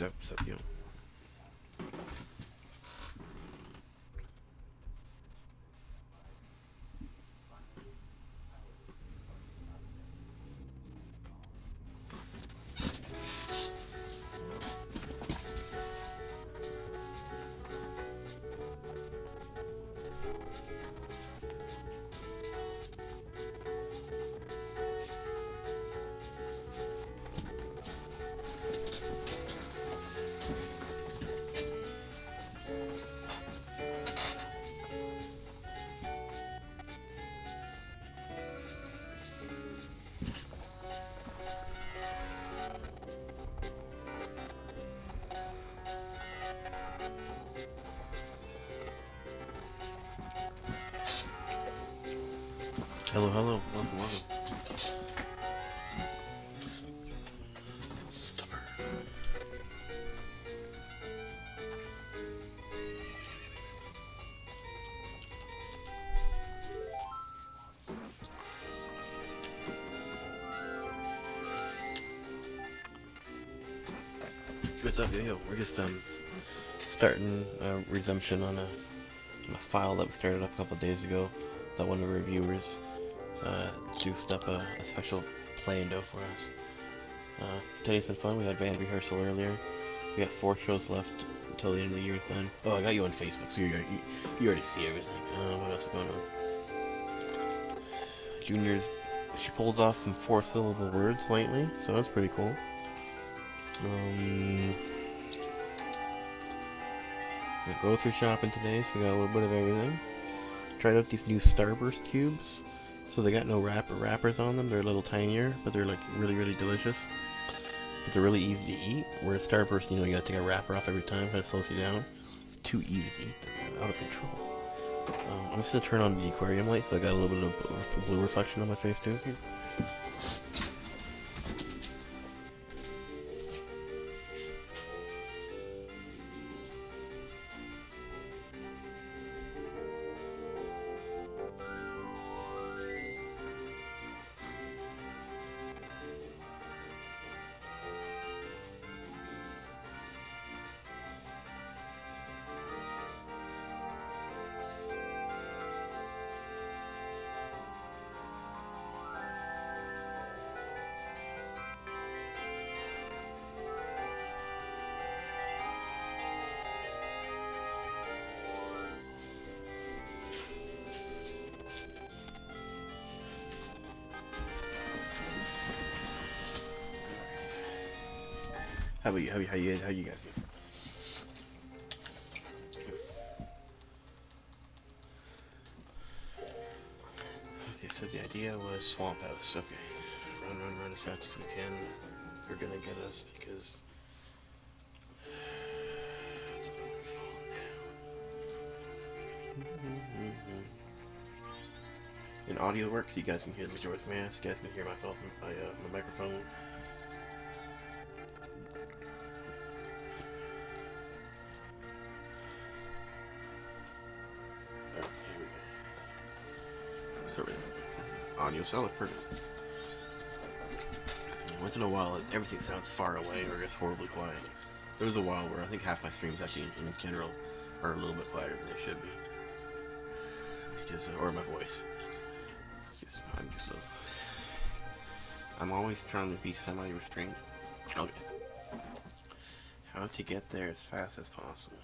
What's up, yo? Hello, hello, welcome. Stubber. What's up, yo? We're just starting a resumption on a file that we started up a couple days ago. That one of our reviewers juiced up a special plando for us. Today's been fun. We had band rehearsal earlier. We got 4 shows left until the end of the year is done. Oh, I got you on Facebook, so you already see everything. What else is going on? Juniors, she pulled off some 4-syllable words lately, so that's pretty cool. We go through shopping today, so we got a little bit of everything. Tried out these new Starburst cubes. So they got no wrappers on them. They're a little tinier, but they're like really, really delicious. But they're really easy to eat. Whereas Starburst, you gotta take a wrapper off every time, kind of slows you down. It's too easy to eat them, man. Out of control. I'm just gonna turn on the aquarium light, so I got a little bit of blue reflection on my face too. Here. How about you? How you guys doing? Okay, so the idea was Swamp House. Okay, run as fast as we can. They're gonna get us because something's falling down. In audio works, you guys can hear the Majora's Mask. You guys can hear my phone, my microphone. Sorry, audio solid, perfect. Once in a while, everything sounds far away or gets horribly quiet. There was a while where I think half my streams actually, in general, are a little bit quieter than they should be, because or my voice. I'm always trying to be semi-restrained. Okay. How to get there as fast as possible.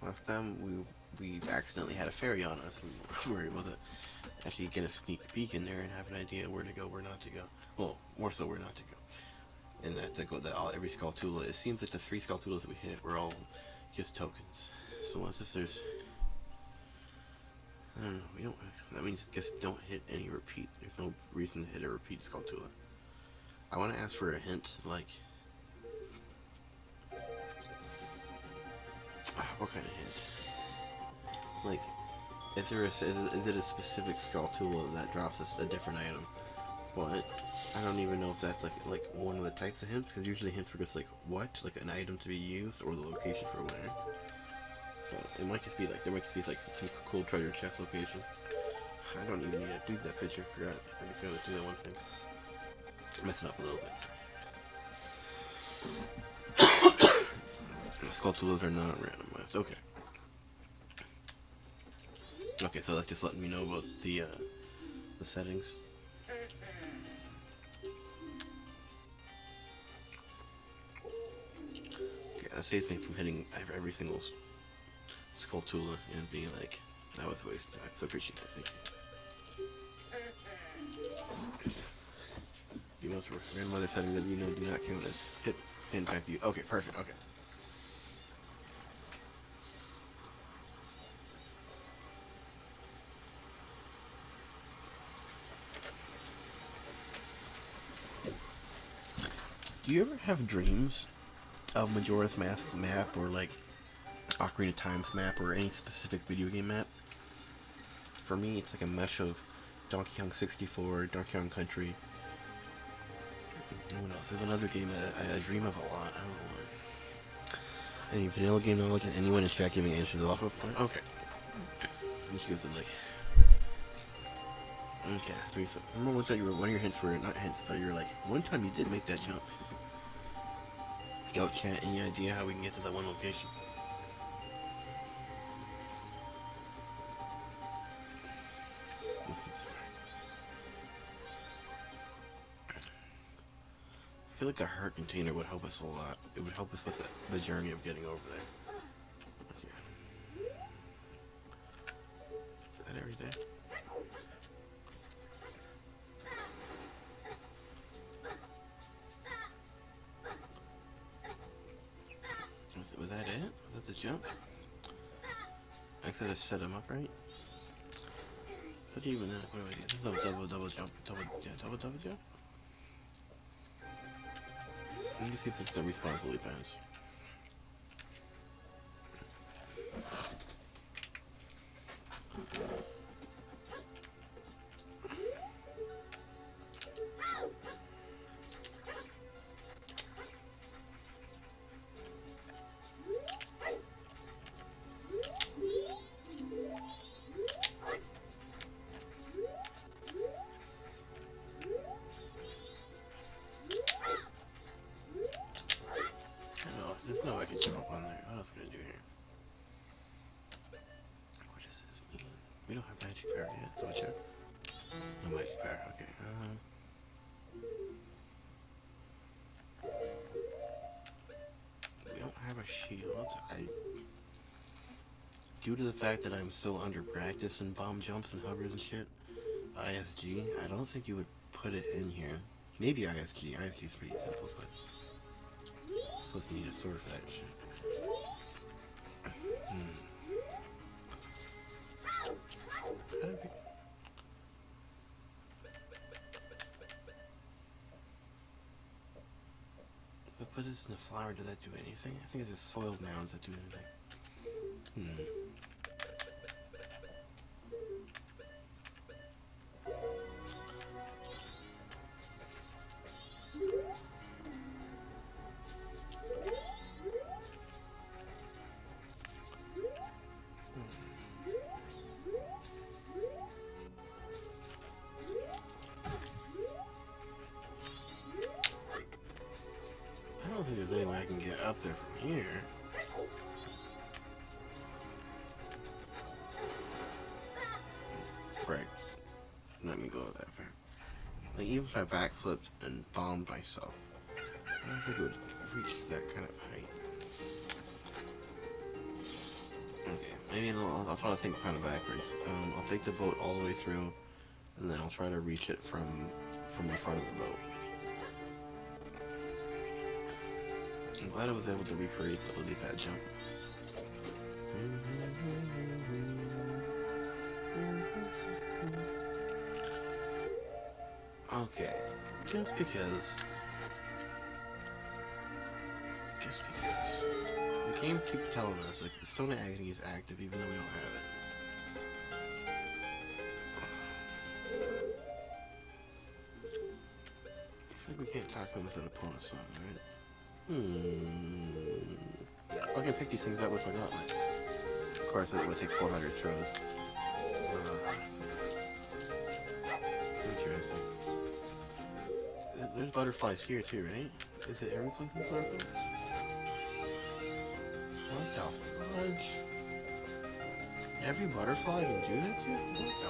Last time we accidentally had a fairy on us, and we were able to actually get a sneak peek in there and have an idea where to go, where not to go. Well, more so where not to go. And every Skulltula, it seems like the 3 Skulltulas that we hit were all just tokens. So unless if there's, I don't know, that means just don't hit any repeat. There's no reason to hit a repeat Skulltula. I want to ask for a hint, like, what kind of hint? Like, is it a specific Skulltula that drops a different item? But I don't even know if that's like one of the types of hints, because usually hints were just like what, like an item to be used or the location for where. So it might just be like some cool treasure chest location. I don't even need to do that picture. Forgot. I just gotta do that one thing. Messing up a little bit. Sorry. Skull tools are not randomized. Okay. Okay, so that's just letting me know about the settings. Okay, that saves me from hitting every single skull tool and being like, that was a waste of time. So appreciate that. Thank you. You must randomize settings that you know do not count as hit impact you. Okay, perfect. Okay. Do you ever have dreams of Majora's Mask's map or like Ocarina of Time's map or any specific video game map? For me, it's like a mesh of Donkey Kong 64, Donkey Kong Country. What else? There's another game that I dream of a lot. I don't know what. Any vanilla game knowledge and anyone in chat giving answers off of point? Okay. Just gives them like. Okay, three. Remember one time one of your hints were not hints, but you're like, one time you did make that jump. Yo, chat, any idea how we can get to that one location? I feel like a heart container would help us a lot. It would help us with the journey of getting over there. Okay. Is that every day? Was that it? Was that the jump? I could have set him up right. How do you even know? What do I do? There's no double jump. Double jump? Let me see if this still respawns the leap pads. There's no way I can jump up on there. What else can I do here? What does this mean? We don't have magic power yet. Double check. No magic power. Okay. We don't have a shield. Due to the fact that I'm so under practice in bomb jumps and hovers and shit, ISG, I don't think you would put it in here. Maybe ISG. ISG is pretty simple, but supposed to need a sword for that shit. How did we... But put this in the flower, did that do anything? I think it's just soiled mounds that do anything. I don't think there's any way I can get up there from here. Frick. Let me go that far. Like, even if I backflipped and bombed myself, I don't think it would reach that kind of height. Okay, maybe I'll try to think kind of backwards. I'll take the boat all the way through, and then I'll try to reach it from the front of the boat. I'm glad I was able to recreate the lily pad jump. Okay, just because the game keeps telling us like the Stone of Agony is active even though we don't have it. It's like we can't talk to them without a bonus song, right? I can pick these things up with my gauntlet. Of course, it would take 400 throws. Interesting. There's butterflies here too, right? Is it every place in circles? What the fudge? Every butterfly can do that to you? What the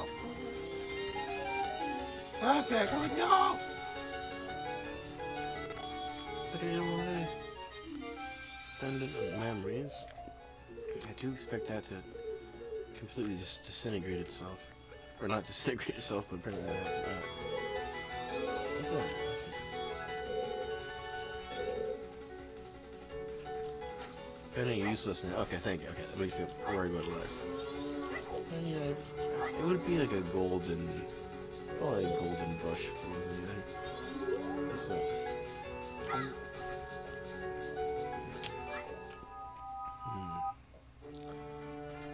fudge? Okay, come on, no! Stay away. Abundant of memories. I do expect that to completely just disintegrate itself. Or not disintegrate itself, but bring that out. Penny useless now. Okay, thank you. Okay, that makes me worry about less. Yeah, it would be like a golden, probably a golden bush if it was anything. What's that?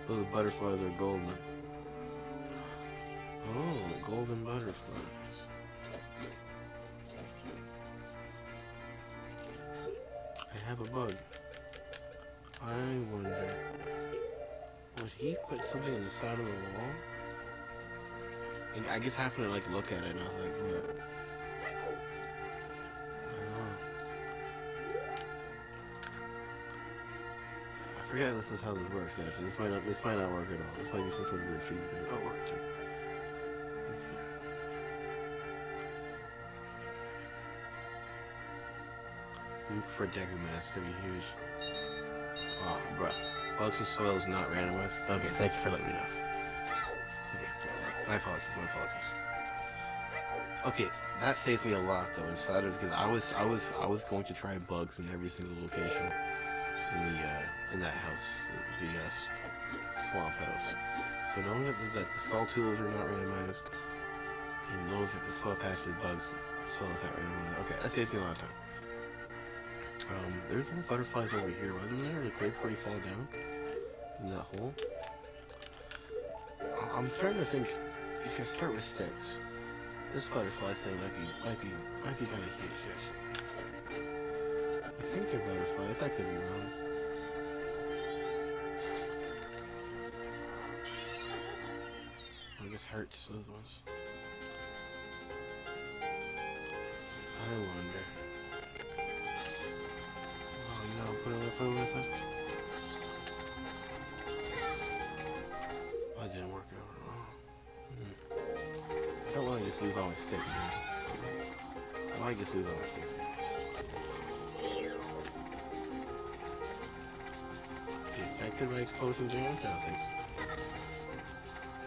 Oh, the butterflies are golden. Oh, golden butterflies. I have a bug. I wonder, would he put something on the side of the wall? And I just happened to like look at it and I was like, what? I forget this is how this works actually. This might not work at all. This might be some sort of weird feedback. Oh, it worked. For Deku Mask to be huge. Oh, bruh. Bugs and soil is not randomized. Okay, thank you for letting me know. Okay, my apologies. Okay, that saves me a lot though inside of because I was going to try bugs in every single location in that house, the swamp house. So knowing that the skull tools are not randomized, and those are the swamp patches bugs, soil is not randomized. Okay, that saves me a lot of time. There's more butterflies over here, wasn't there? Like right before you fall down in that hole. I'm starting to think if I start with sticks, this butterfly thing might be kind of huge actually. I think they're butterflies. I could be wrong. I guess hurts those ones. I wonder. No, put it with it. Oh, it didn't work out at all. I don't want to just lose all my sticks here. I might just lose all my sticks here. Be affected by explosion damage? I don't think so.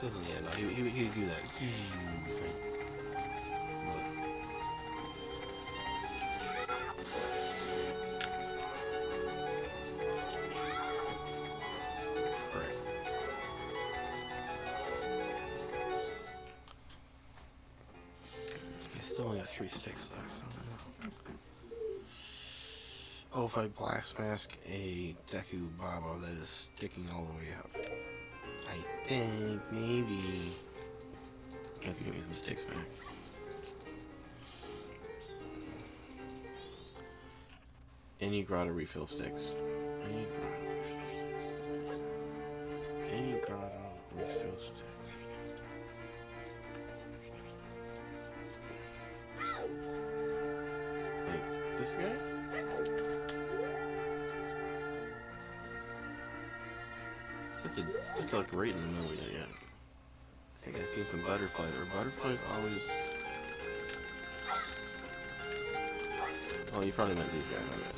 Doesn't, yeah, no, he'd do that thing. Still only got 3 sticks left. Oh, if I blast mask a Deku Baba that is sticking all the way up. I think maybe I can give me some sticks back. Any grotto refill sticks. Any grotto refill sticks. This guy? Such like right in the middle of it, yeah. I think I seen some butterflies. Are butterflies always... Oh, you probably meant these guys, I bet.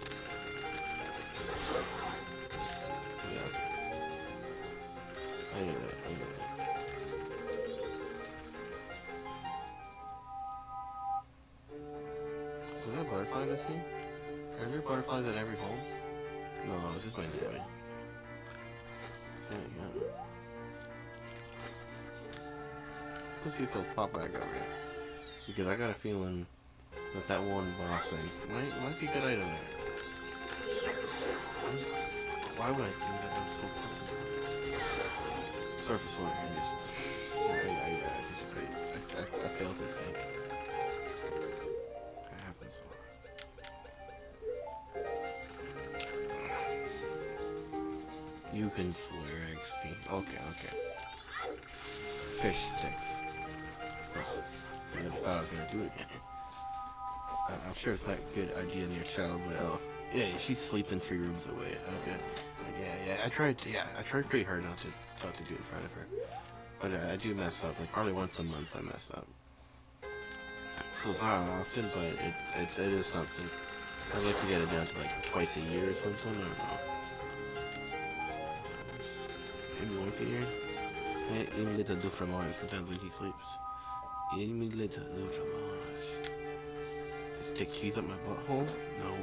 Yeah. I knew that. Was that a butterfly this game? Are there butterflies at every hole? No, just my name. Yeah. Let's see if they'll pop back up here. Because I got a feeling that one boss thing might be a good item there. Why would I do that? That was so fun. Surface water, I failed to think. That happens a lot. You can slur XP. Okay. Fish sticks. Oh, I never thought I was gonna do it again. I'm sure it's not a good idea in your child, but oh, yeah, she's sleeping 3 rooms away. Okay, yeah. I tried pretty hard not to do it in front of her, but I do mess up. Like probably once a month I mess up. So it's not often, but it is something. I'd like to get it down to like twice a year or something. I don't know. Maybe once a year. Une little do fromage. Sometimes when he sleeps. Une little do fromage. Stick cheese up my butthole? No.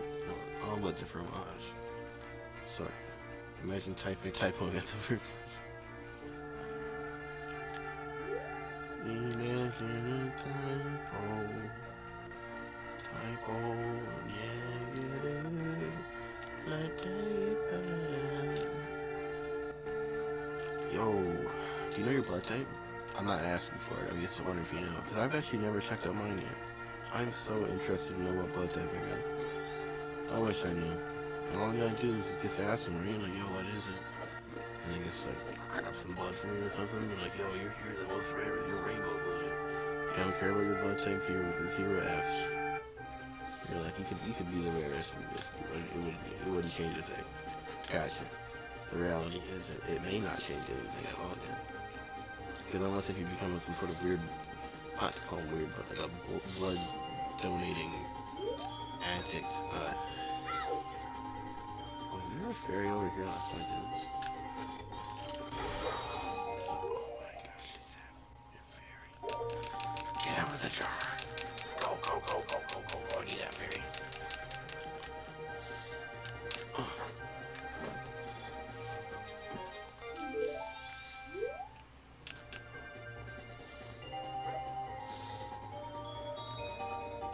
I'll let the fromage. Sorry. Imagine typo against the word. Imagine typo. Yo, do you know your blood type? I'm not asking for it. I'm just wondering if you know. Because I've actually never checked out mine yet. I'm so interested to know what blood type I got. I wish I knew. And all you gotta do is just ask them, right? Like, yo, what is it? And they just like grab some blood from you or something. And like, yo, you're the most rare. You're rainbow blood. You don't care about your blood type. Zero Fs. You're like, you could be the rarest. It wouldn't change a thing. Gotcha. The reality is it may not change anything at all, yeah. Because unless if you become some sort of weird, not to call it weird, but like a blood donating addict. Was there a fairy over here last time I did this? Oh my gosh, she's a fairy. Get out of the jar. Go. I need that fairy.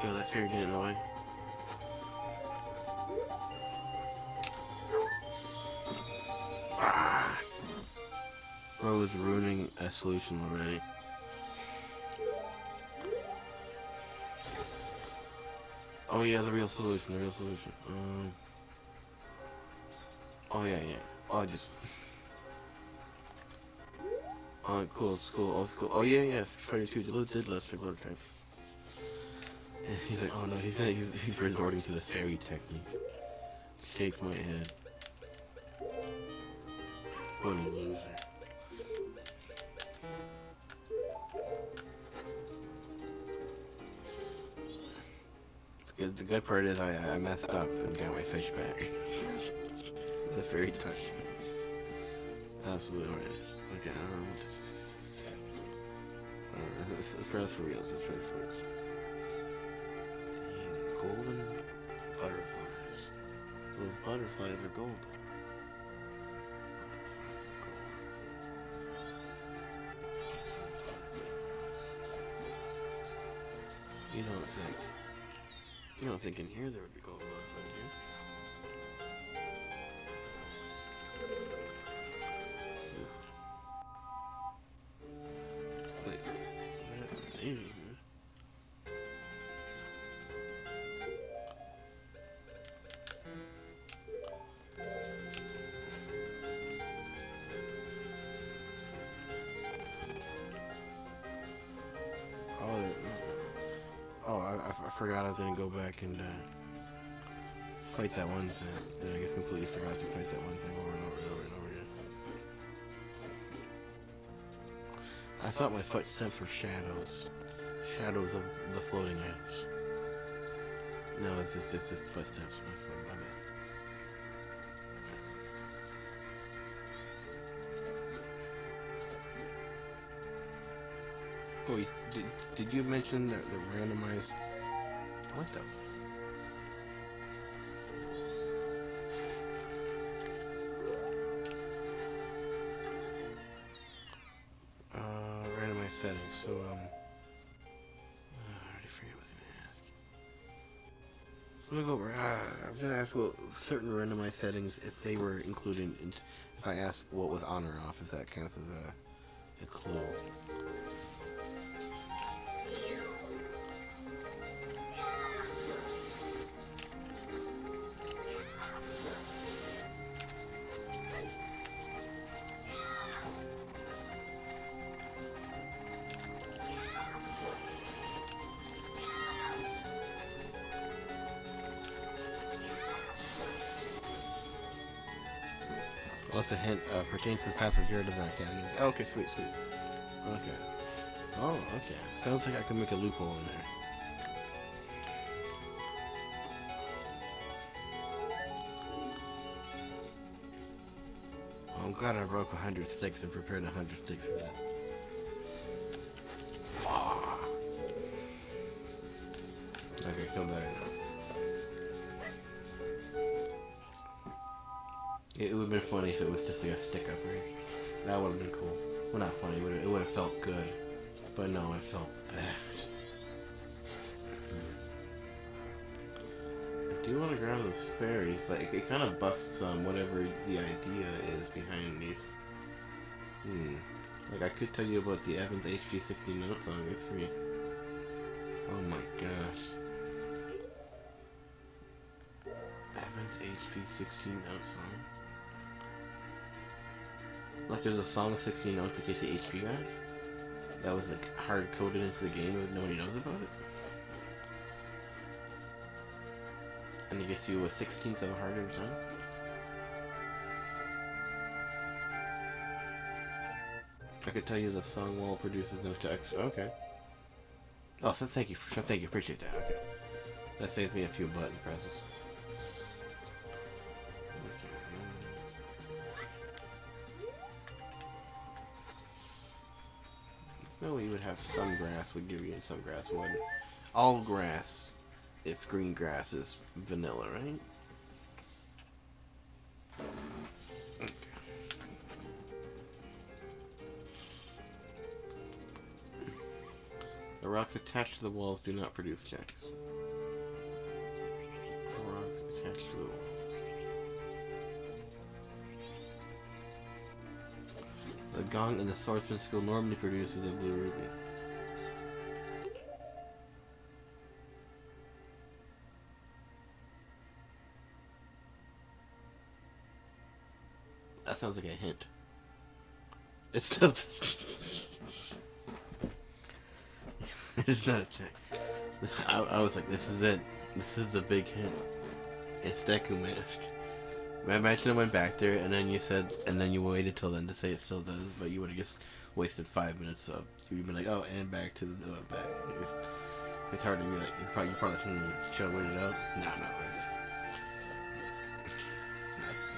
Yo, that fairy getting away. Bro is ruining a solution already. Oh yeah, the real solution. Oh yeah. Oh, oh, cool, it's cool. Oh yeah, 32 did less for blood types. He's like, oh no, he's resorting to the fairy technique. Shake my head. What a loser. The good part is I messed up and got my fish back. The fairy touch. Absolutely horrendous. Okay, let's try this for real. Golden butterflies. Those butterflies are golden. You don't think in here there would be golden butterflies, do you? Wait, maybe. I forgot I was gonna go back and fight that one thing. Then I guess completely forgot to fight that one thing over and over again. I thought my footsteps were shadows. Shadows of the floating items. No, it's just footsteps. My bad. Oh, did you mention the randomized? What the? Randomized settings. So I already forget what I was gonna ask. So let me go over. I'm gonna ask what certain randomized settings if they were included in. If I ask what was on or off, if that counts as a clue. Unless the hint pertains to the passage here, does not count. Okay, sweet, sweet. Okay. Oh, okay. Sounds like I can make a loophole in there. Well, I'm glad I broke 100 sticks and prepared 100 sticks for that. Ah. Okay, feel better now. It would have been funny if it was just like a stick up, right? That would have been cool. Well, not funny, it would have felt good. But no, it felt bad. I do want to grab those fairies, but it kind of busts whatever the idea is behind these. Like, I could tell you about the Evans HG 16 note song, it's free. Oh my gosh. Evans HP 16 note song? Like there's a song with 16 notes that gets the HP back? That was like hard coded into the game but nobody knows about it? And it gets you a 16th of a heart every time? I could tell you the song wall produces no text. Okay. Oh, so thank you, appreciate that. Okay. That saves me a few button presses. No, you would have some grass would give you some grass would. All grass, if green grass is vanilla, right? Okay. The rocks attached to the walls do not produce checks. The rocks attached to the walls. The gong in the swordsman skill normally produces a blue ruby. That sounds like a hint. It's still it's not a check. I was like, this is it. This is a big hint. It's Deku Mask. Imagine I went back there and then you said, and then you waited till then to say it still does, but you would have just wasted 5 minutes. So you'd be like, oh, and back to the back. It's hard to be like, you probably should have waited out. No, right.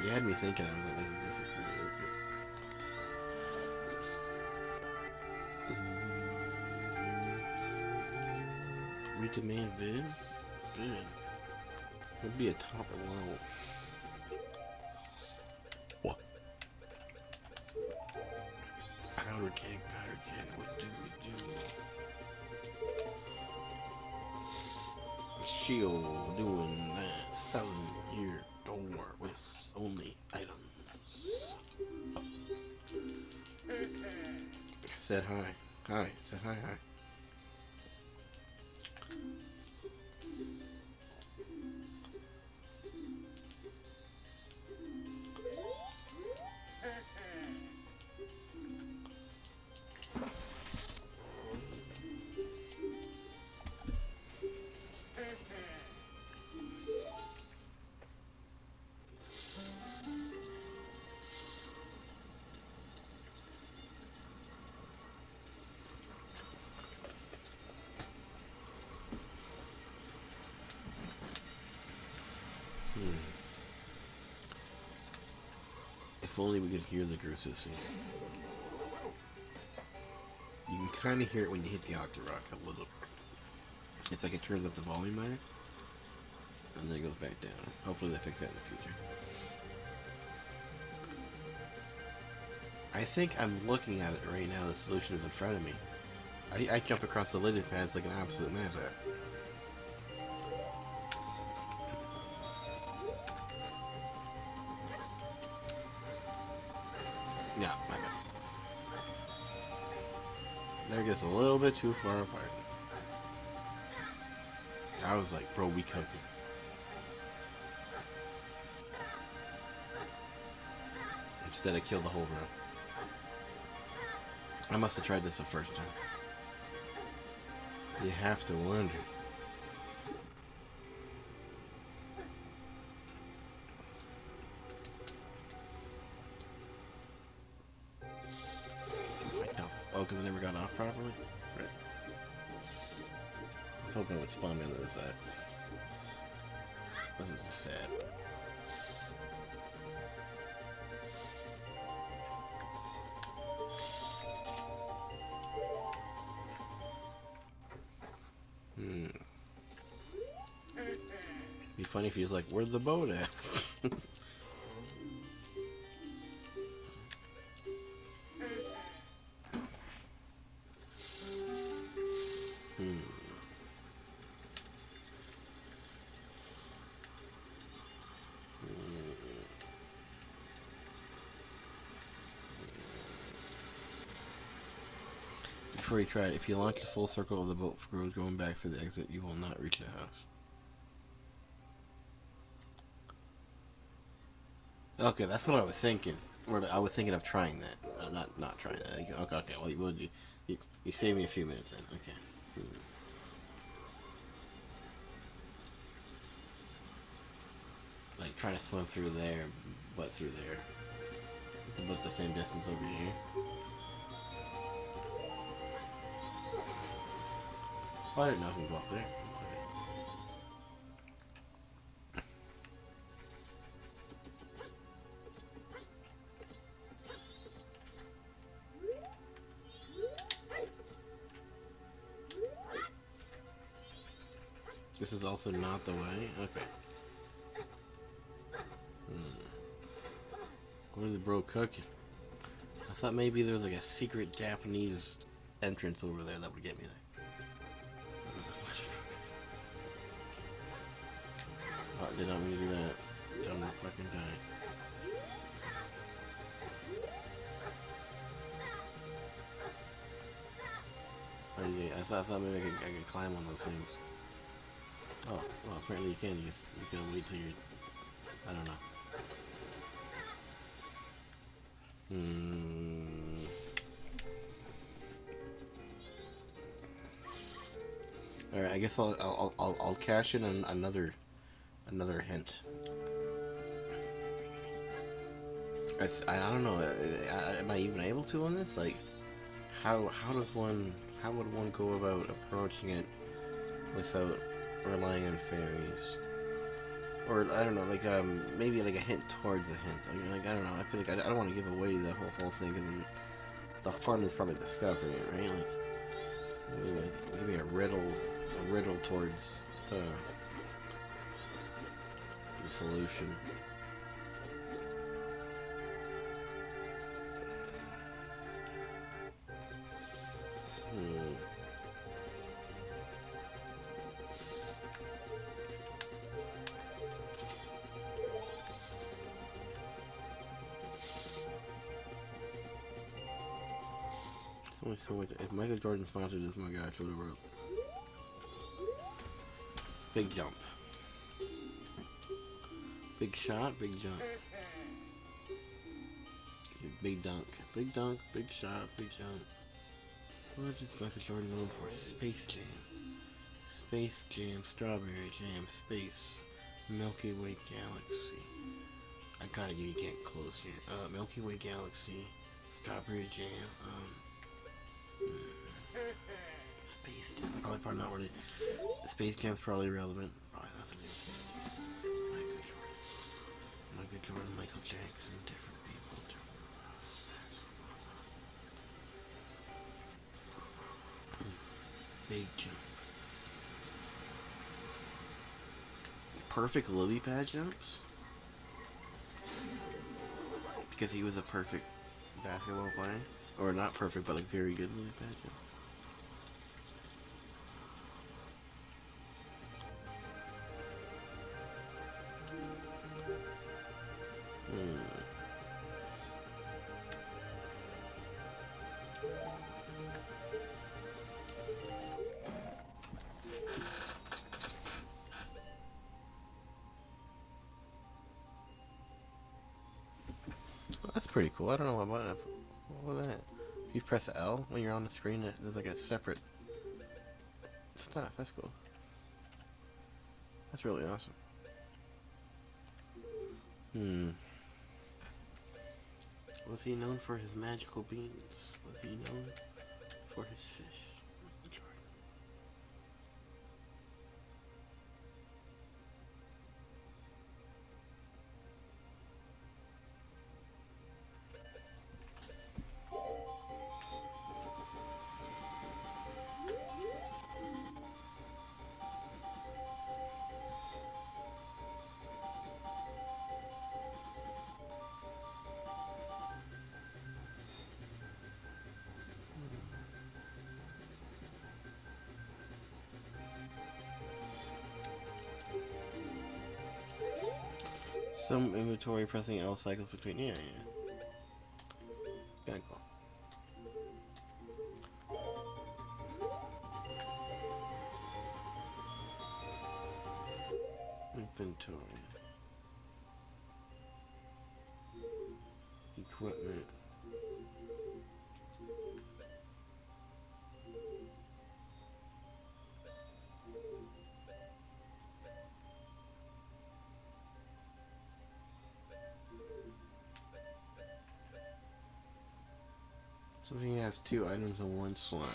You had me thinking. I was like, this is pretty good. Read the main vid? Vid. Would be a top level. What? Powder keg, what do we do? Shield doing that. Selling your door with only items. Said hi. Hi. Said hi. If only we could hear the Gruses sing. You can kind of hear it when you hit the Octorock a little bit. It's like it turns up the volume there, and then it goes back down. Hopefully they fix that in the future. I think I'm looking at it right now, the solution is in front of me. I jump across the lily pads like an absolute madman. Yeah, my bad. They're just a little bit too far apart. I was like, bro, we cooking. Instead I killed the whole row. I must have tried this the first time. You have to wonder. Oh, because I never got off properly? Right. I was hoping it would spawn me on the other side. Wasn't just sad. Be funny if he was like, "Where's the boat at?" Before you try it, if you launch the full circle of the boat screws going back through the exit, you will not reach the house. Okay, that's what I was thinking. Or I was thinking of trying that. Not trying that. Okay. Well, you saved me a few minutes then. Okay. Like trying to swim through there, but through there. But the same distance over here. Oh, I didn't know I could go up there. This is also not the way? Okay. What is bro cooking? I thought maybe there was like a secret Japanese entrance over there that would get me there. Oh, did not mean to do that. I'm gonna fucking die. Oh, yeah, I thought maybe I could climb on those things. Oh, well, apparently you can. You just gotta wait till you're... I don't know. Alright, I guess I'll cash in another hint. I don't know. Am I even able to on this? Like, how would one go about approaching it without relying on fairies? Or I don't know, like maybe like a hint towards a hint. Like I don't know. I feel like I don't want to give away the whole thing, because then the fun is probably discovering it, right? Like maybe a riddle towards the solution. So much. If Michael Jordan sponsored this, my gosh, what a world. Big jump. Big shot, big jump. Big dunk. Big dunk, big shot, big jump. What is Michael Jordan known for? Space Jam. Space Jam, Strawberry Jam, Space, Milky Way Galaxy. I gotta give you can't close here. Milky Way Galaxy, Strawberry Jam, Space Jam. Probably not really. Space Jam's probably relevant. Probably nothing to do with Space Jam. Michael Jordan, Michael Jackson, different people, different basketball. Big jump. Perfect lily pad jumps? Because he was a perfect basketball player? Or not perfect, but like very good lily pad jumps. Well, that's pretty cool. I don't know what was that. If you press L when you're on the screen, there's like a separate stuff. That's cool. That's really awesome. Was he known for his magical beans? Was he known for his fish. Some inventory pressing L cycles between. Yeah. Kinda cool. Inventory. Equipment. Something has 2 items in 1 slot.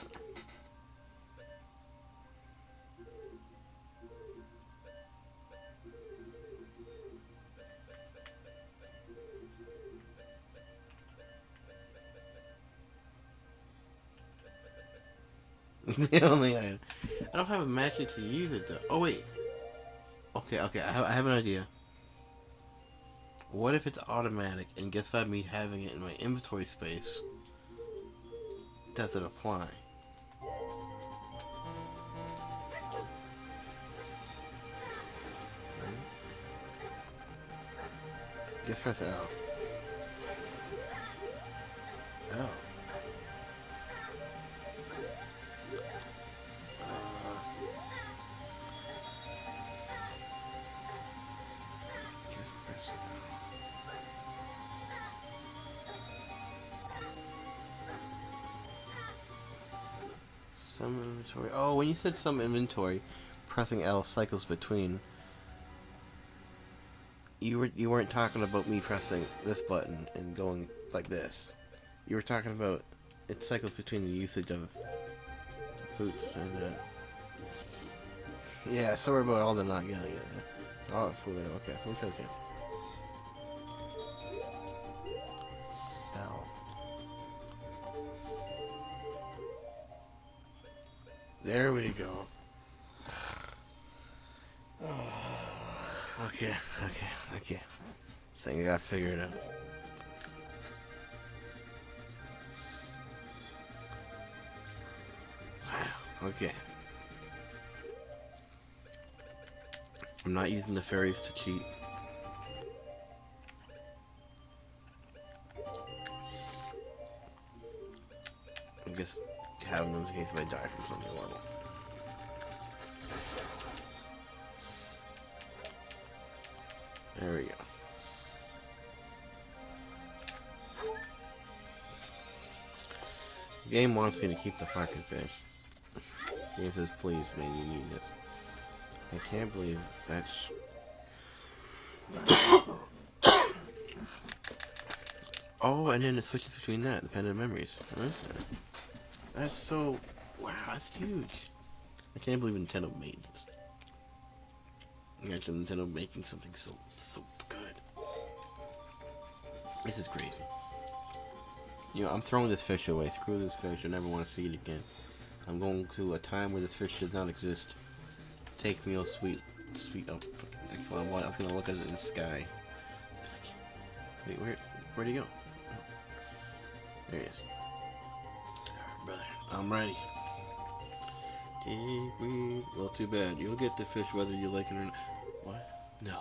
The only item. I don't have a magic to use it though. Oh wait. Okay. I have an idea. What if it's automatic and guess by me having it in my inventory space, does it apply? Just press L. L. Just press L. Some inventory. Oh, when you said some inventory, pressing L cycles between. You weren't talking about me pressing this button and going like this. You were talking about it cycles between the usage of boots and yeah. Sorry about all the not getting it. Oh, fluid. Okay, so we press it. L. There we go. Oh. Okay. Think I got figured out. Wow, okay. I'm not using the fairies to cheat. I'm just having them in case if I die from something level. There we go. The game wants me to keep the fucking fish. The game says, please, man, you need it. I can't believe that's... Oh, and then it switches between that, dependent memories. That's so... Wow, that's huge. I can't believe Nintendo made this. Imagine Nintendo making something so good. This is crazy. You know, I'm throwing this fish away. Screw this fish. I never want to see it again. I'm going to a time where this fish does not exist. Take me, oh sweet. Oh, next one. I was gonna look at it in the sky. Wait, where'd he go? Oh. There he is. Alright, brother. I'm ready. Take me. Well, too bad. You'll get the fish whether you like it or not. What? No.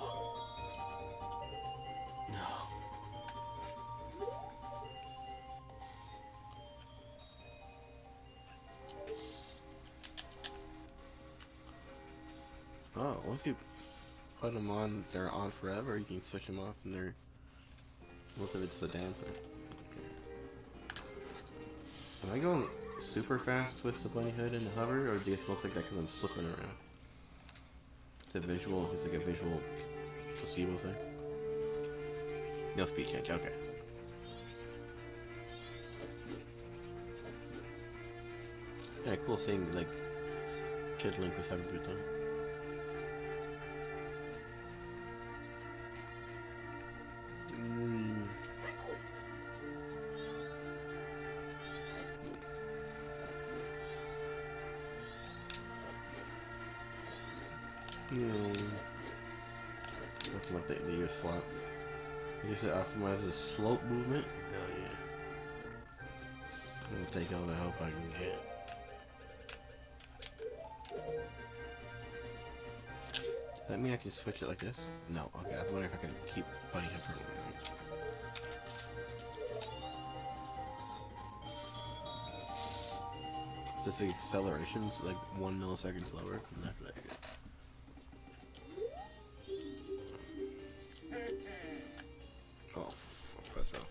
Oh, well, if you put them on, they're on forever. You can switch them off, and they're. Most of it's a dancer. Okay. Am I going super fast with the bunny hood and the hover, or just looks like that because I'm flipping around? It's a visual. It's like a visual placebo thing. No speed change. Okay. Yeah, cool seeing like Kid Link was having a good time. Looking like the ears flop. I guess it optimizes slope movement. Hell yeah. I'm gonna take all the help I can get. Does that mean I can switch it like this? No. Okay, I was wondering if I can keep Bunny Head permanently. So the acceleration's like 1 millisecond slower. Not that good. Oh, that's rough.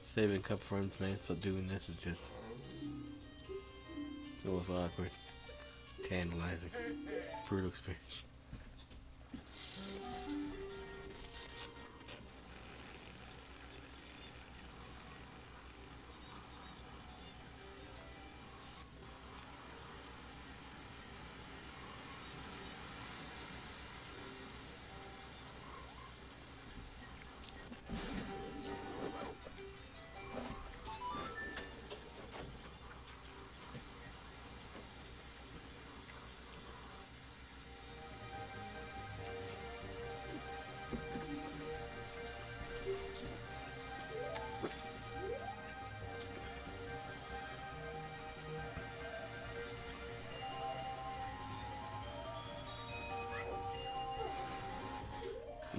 Saving cup runs nice, but doing this is just it was awkward, tantalizing, brutal experience.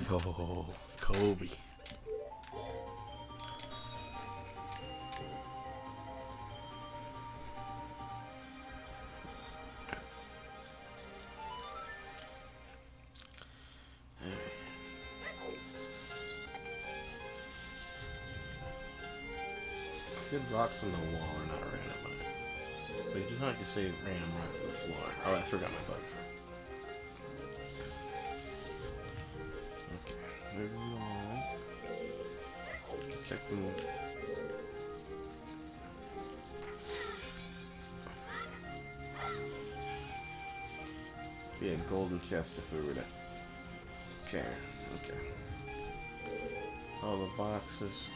Oh, Kobe. Said rocks on the wall are not random. But you do not just say random rocks on the floor. Oh, I forgot my bugs. Okay, moving on. Check some. Yeah, golden chest if we were to. Okay. All the boxes.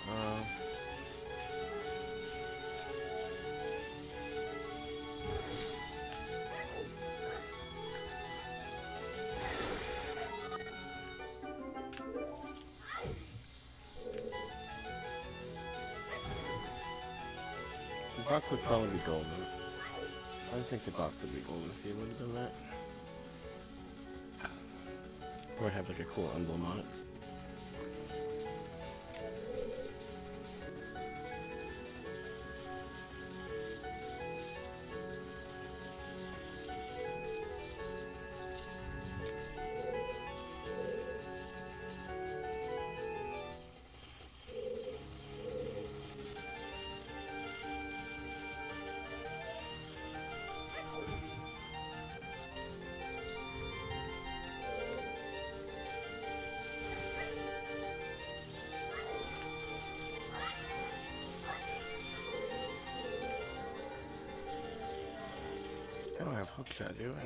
The box would probably be golden. I think the box would be golden if you would have done that. Or have like a cool emblem on it. Oh, I have hookshot, do I?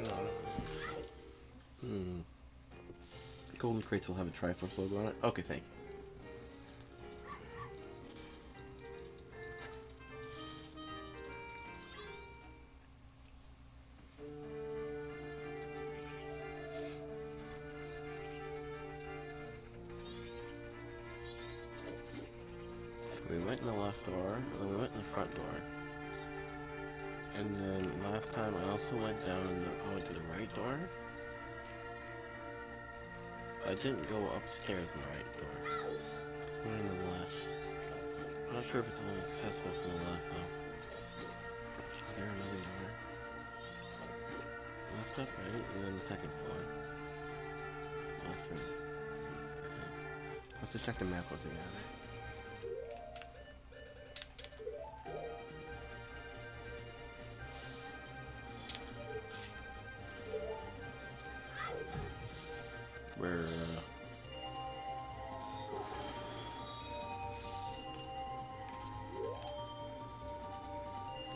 No. Golden crates will have a Triforce logo on it. Okay, thank you. So we went in the left door, and then we went in the front door. And then last time I also went down and I went to the right door. I didn't go upstairs in the right door. One in the left. I'm not sure if it's only accessible from the left though. Is there another door? Left up, right? And then the second floor. Left, right. I think. Let's just check the map once again. Where,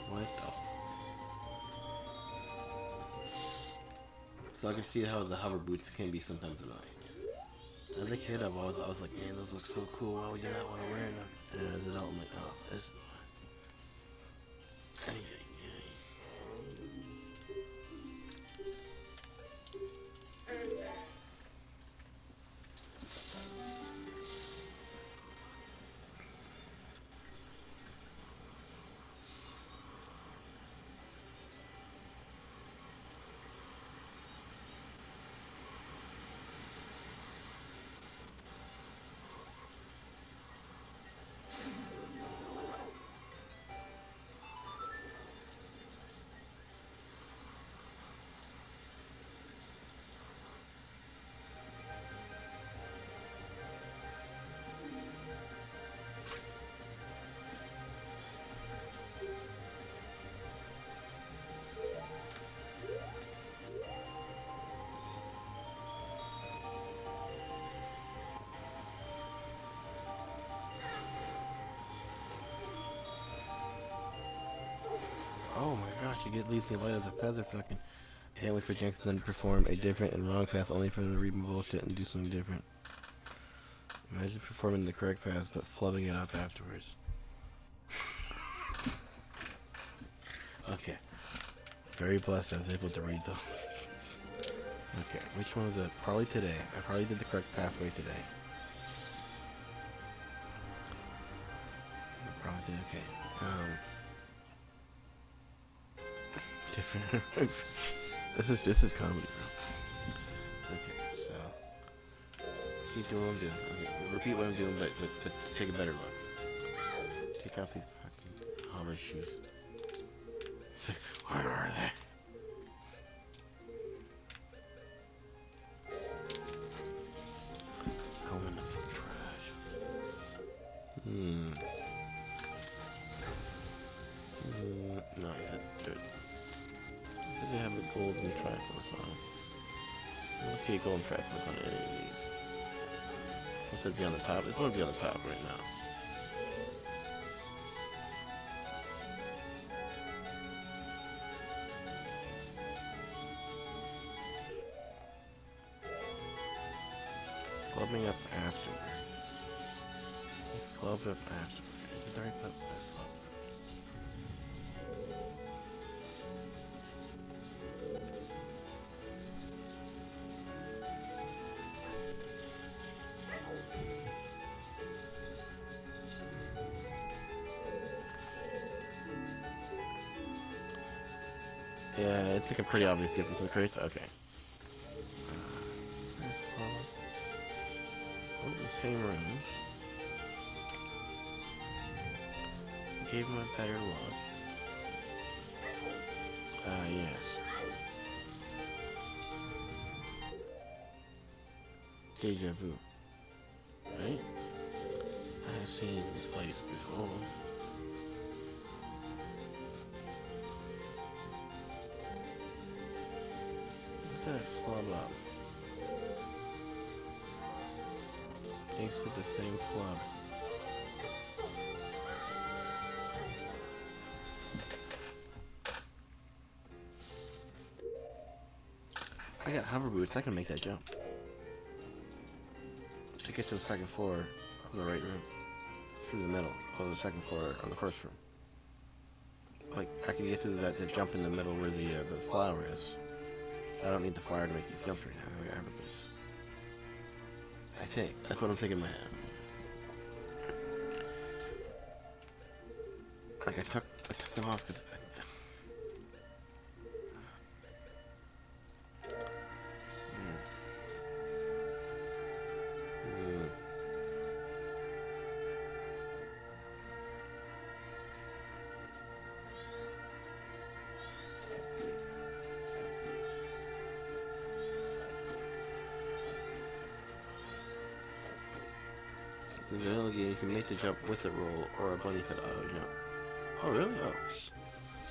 what the? So I can see how the hover boots can be sometimes annoying. As a kid, I was like, man, those look so cool. Why would you not want to wear them? And as an adult, I'm like, oh, this. Oh my gosh, you get leaves me light as a feather so I can't wait for Jenks to then perform a different and wrong path only for him to read my bullshit and do something different. Imagine performing the correct path but flubbing it up afterwards. Okay. Very blessed I was able to read those. Okay, which one was it? Probably today. I probably did the correct pathway today. Probably did, okay. Different. This is comedy, bro. Okay, so keep doing what I'm doing. Okay, repeat what I'm doing, but take a better look. Take off these fucking hover shoes. It's like, where are they? Go in the fucking trash. No, is it dirt? They have a golden triforce on. I don't see a golden triforce on any of these. Unless it'd be on the top. It's going to be on the top right now. Flubbing up afterward. Flubbed up afterward. Did I put this flub? Yeah, it's like a pretty obvious difference in the crates. Okay. The same rooms. Gave him a better look. Yes. Deja vu. Right? I have seen this place before. Look at that flub up. Thanks to the same flub. I got hover boots, I can make that jump. To get to the second floor of the right room. Through the middle of the second floor on the first room. Like, I can get to that jump in the middle where the flower is. I don't need the flower to make these jumps right now. I got hover boots. I think. That's what I'm thinking in my head. Like, I took them off because... In the vanilla game, you can make the jump with a roll, or a bunny could auto jump. Oh, really? Oh.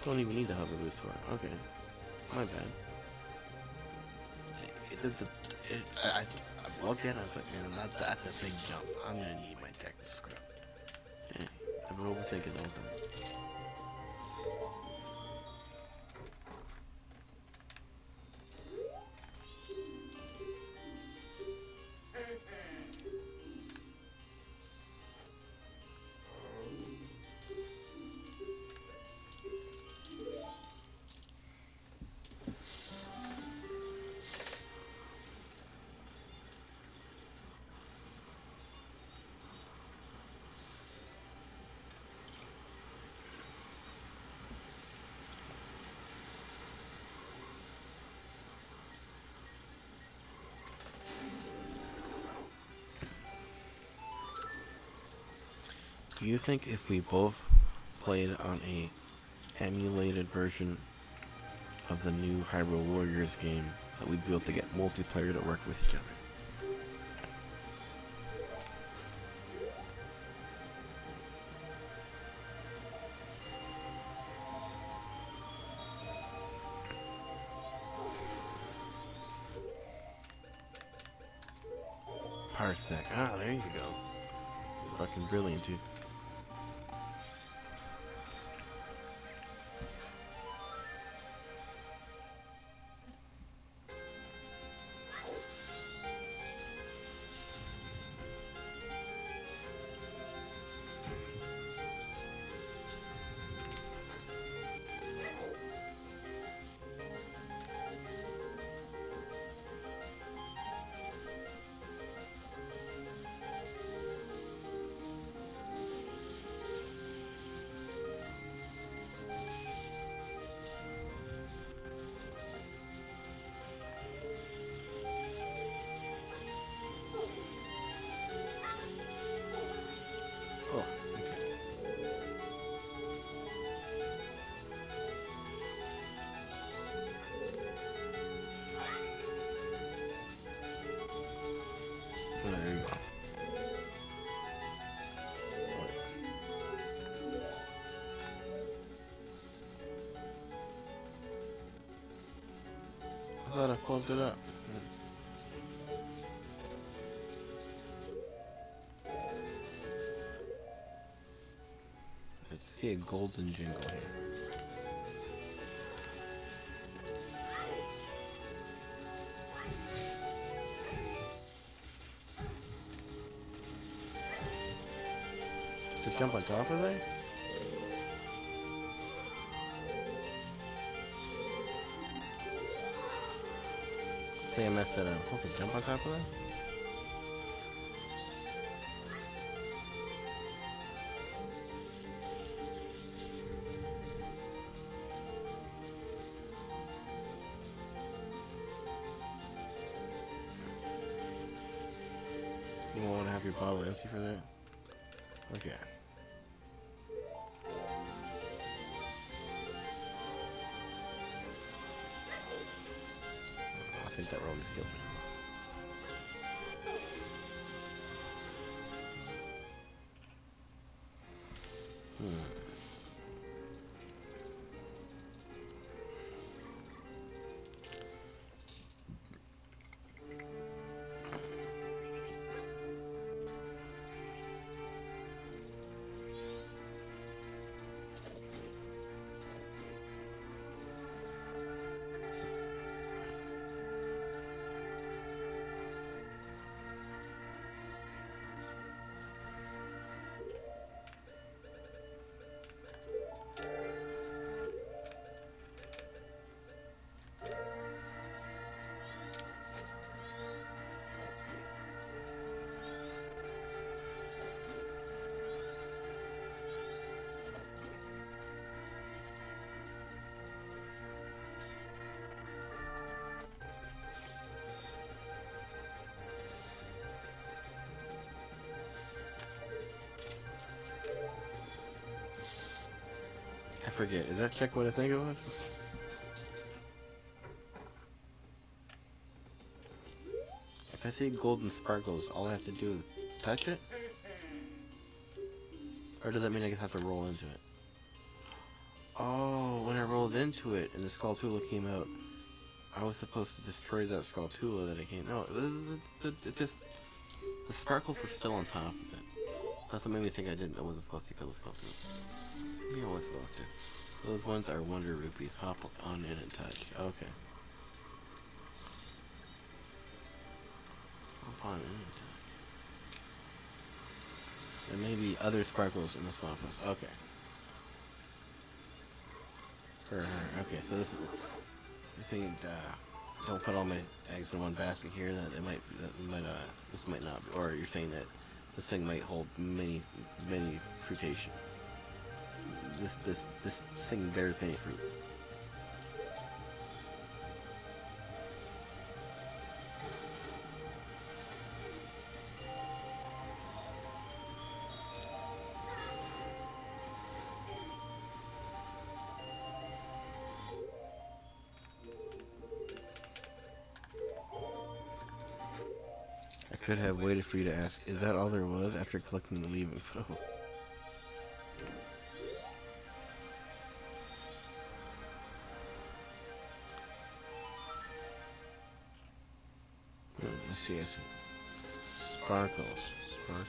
Don't even need the hover boost for it. Okay. My bad. I've looked at it, I was like, man, that's a big jump. I'm gonna need my deck to scrub. Hey, I've been overthinking the whole time. Do you think if we both played on a emulated version of the new Hyrule Warriors game, that we'd be able to get multiplayer to work with each other? Parsec. Ah, there you go. Fucking brilliant, dude. Oh, okay. Oh, there you go. I thought I fucked it up. I see a golden jingle here. To jump on top of that? Say I messed that up. I'm supposed to jump on top of that? You won't want to have your bottle empty for that? Okay. I think that rogue has killed me. I forget. Is that check what I think it was? If I see golden sparkles, all I have to do is touch it? Or does that mean I just have to roll into it? Oh, when I rolled into it and the Skulltula came out, I was supposed to destroy that Skulltula that it came. No, it's just the sparkles were still on top of it. That's what made me think I wasn't supposed to kill the Skulltula. Maybe I was supposed to. Those ones are Wonder Rupees. Hop on in and touch. Okay. Hop on in and touch. There may be other sparkles in the swamp. Okay. Okay, so this thing, don't put all my eggs in one basket here. This might not be, or you're saying that this thing might hold many fruitation. This thing bears many fruit. I could have waited for you to ask, is that all there was after collecting the leave info? I see. Sparkles. Sparkles.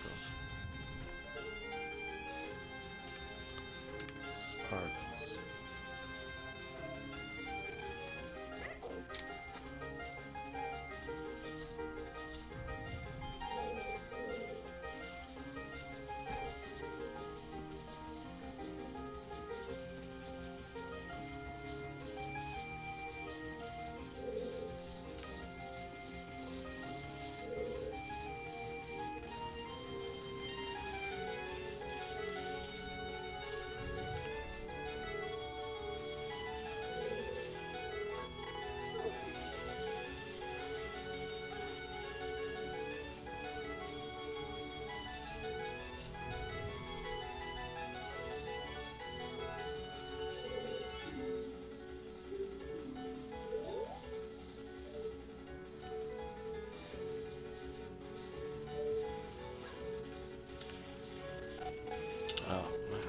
Oh,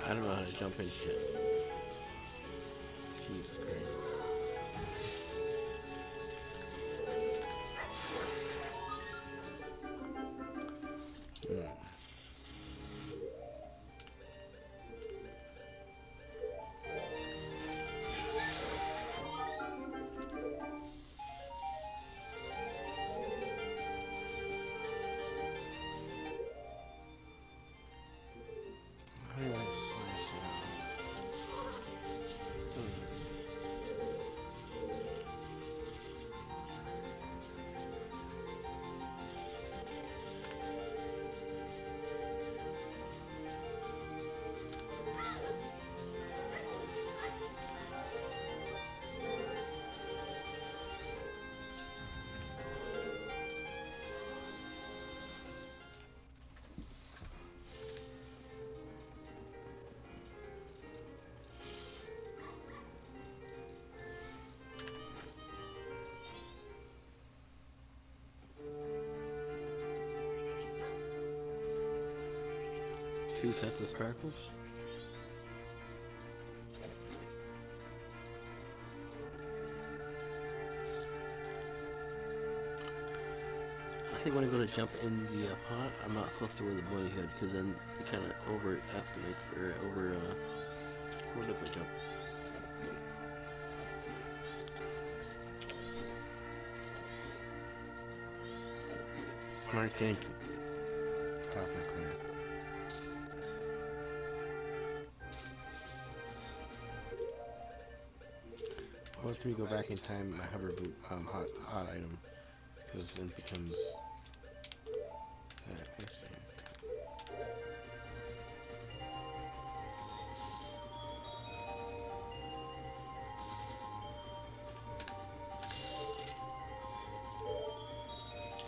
I don't know how to jump in shit. Jesus Christ. Two sets of sparkles? I think when I go to jump in the pot, I'm not supposed to wear the boy hood because then it kind of over escalates or over. What if I jump? Smart thinking. Top my class. Once we go back in time, my hover boot hot item, because then it becomes.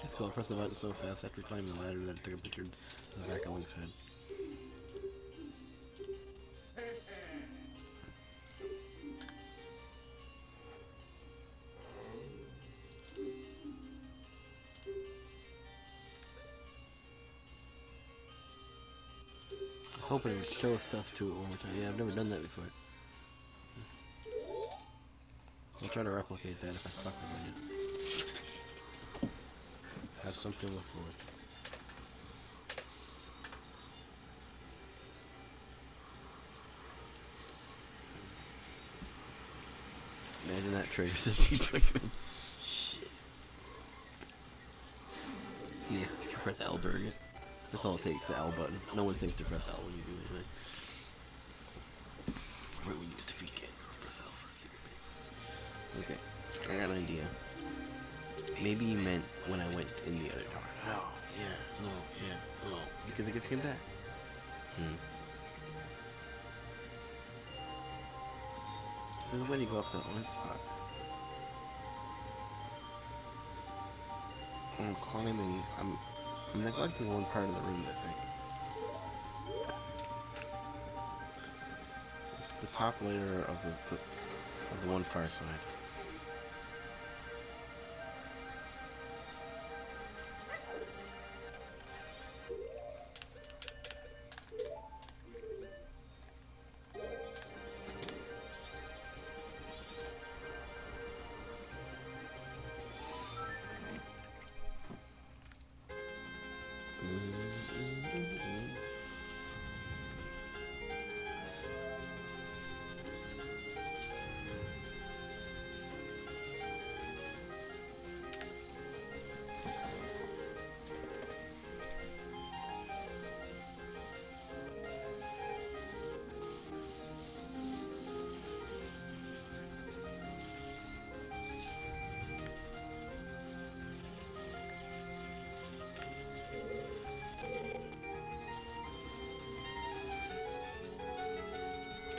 Let's go. I pressed the button so fast after climbing the ladder that it took a picture of the back of Link's head. hoping it would show stuff to it one more time. Yeah, I've never done that before. I'll try to replicate that if I fuck with it. Have something to look forward to. Imagine that triggers the T-Trackman. Shit. Yeah, you press L during it. That's all it takes, the L button. No one thinks to press L when you do anything. Right when you defeat Ganon, press L for secret videos. Okay, I got an idea. Maybe you meant when I went in the other door. No, yeah, no, yeah, no. Because it just came back. There's a way to go up that one spot. I'm climbing. I'm neglecting one part of the room, I think. It's the top layer of the one far side.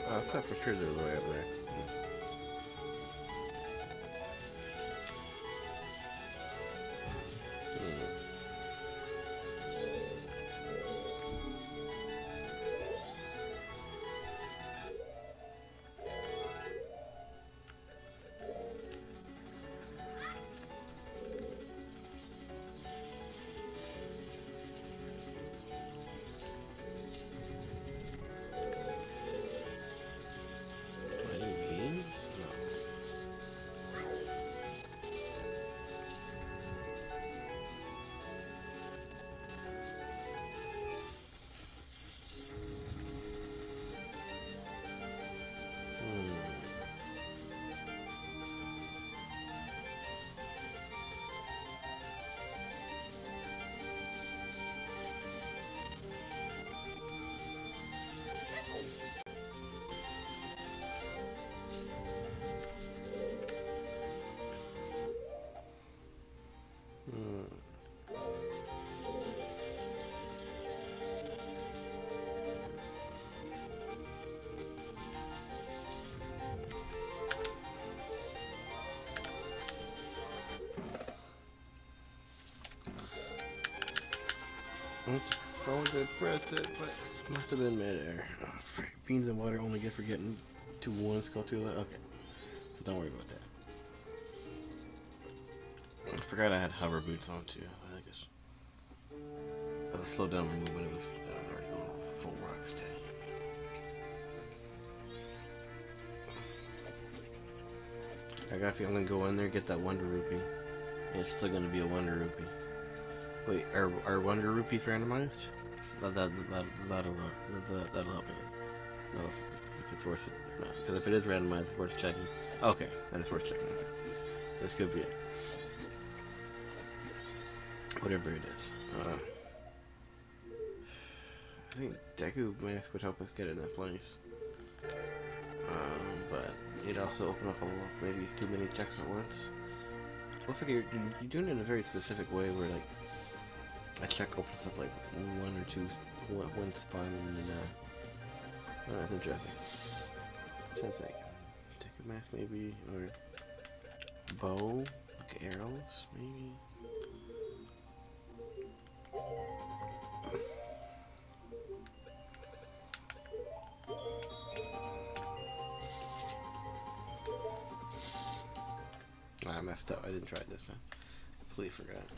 That's not for sure there's a way up there. I pressed it, but it must have been midair. Oh, frick. Beans and water only good for getting to one skull too late. Okay, so don't worry about that. I forgot I had hover boots on too. I guess I was slowed down my movement. It was already going full rock steady. I got a feeling I'm gonna go in there, get that Wonder Rupee, and it's still gonna be a Wonder Rupee. Wait, are Wonder Rupees randomized? That'll help me know if it's worth it or not. Because if it is randomized, it's worth checking. Okay, then it's worth checking. Okay. This could be it. Whatever it is. I think Deku Mask would help us get in that place. But it'd also open up maybe too many checks at once. Looks like you're doing it in a very specific way where like a check opens up like one or two, one spot and oh, that's interesting. I'm trying to think. Take a mask maybe, or bow, like arrows maybe. I messed up. I didn't try it this time. Completely forgot.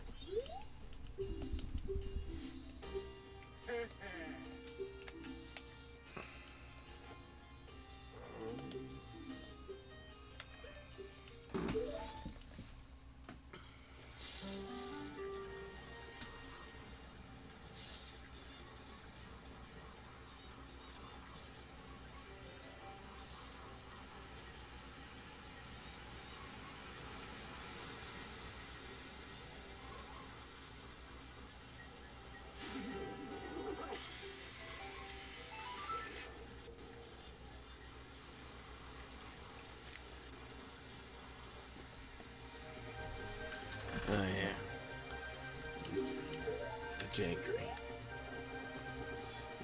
Jaggery.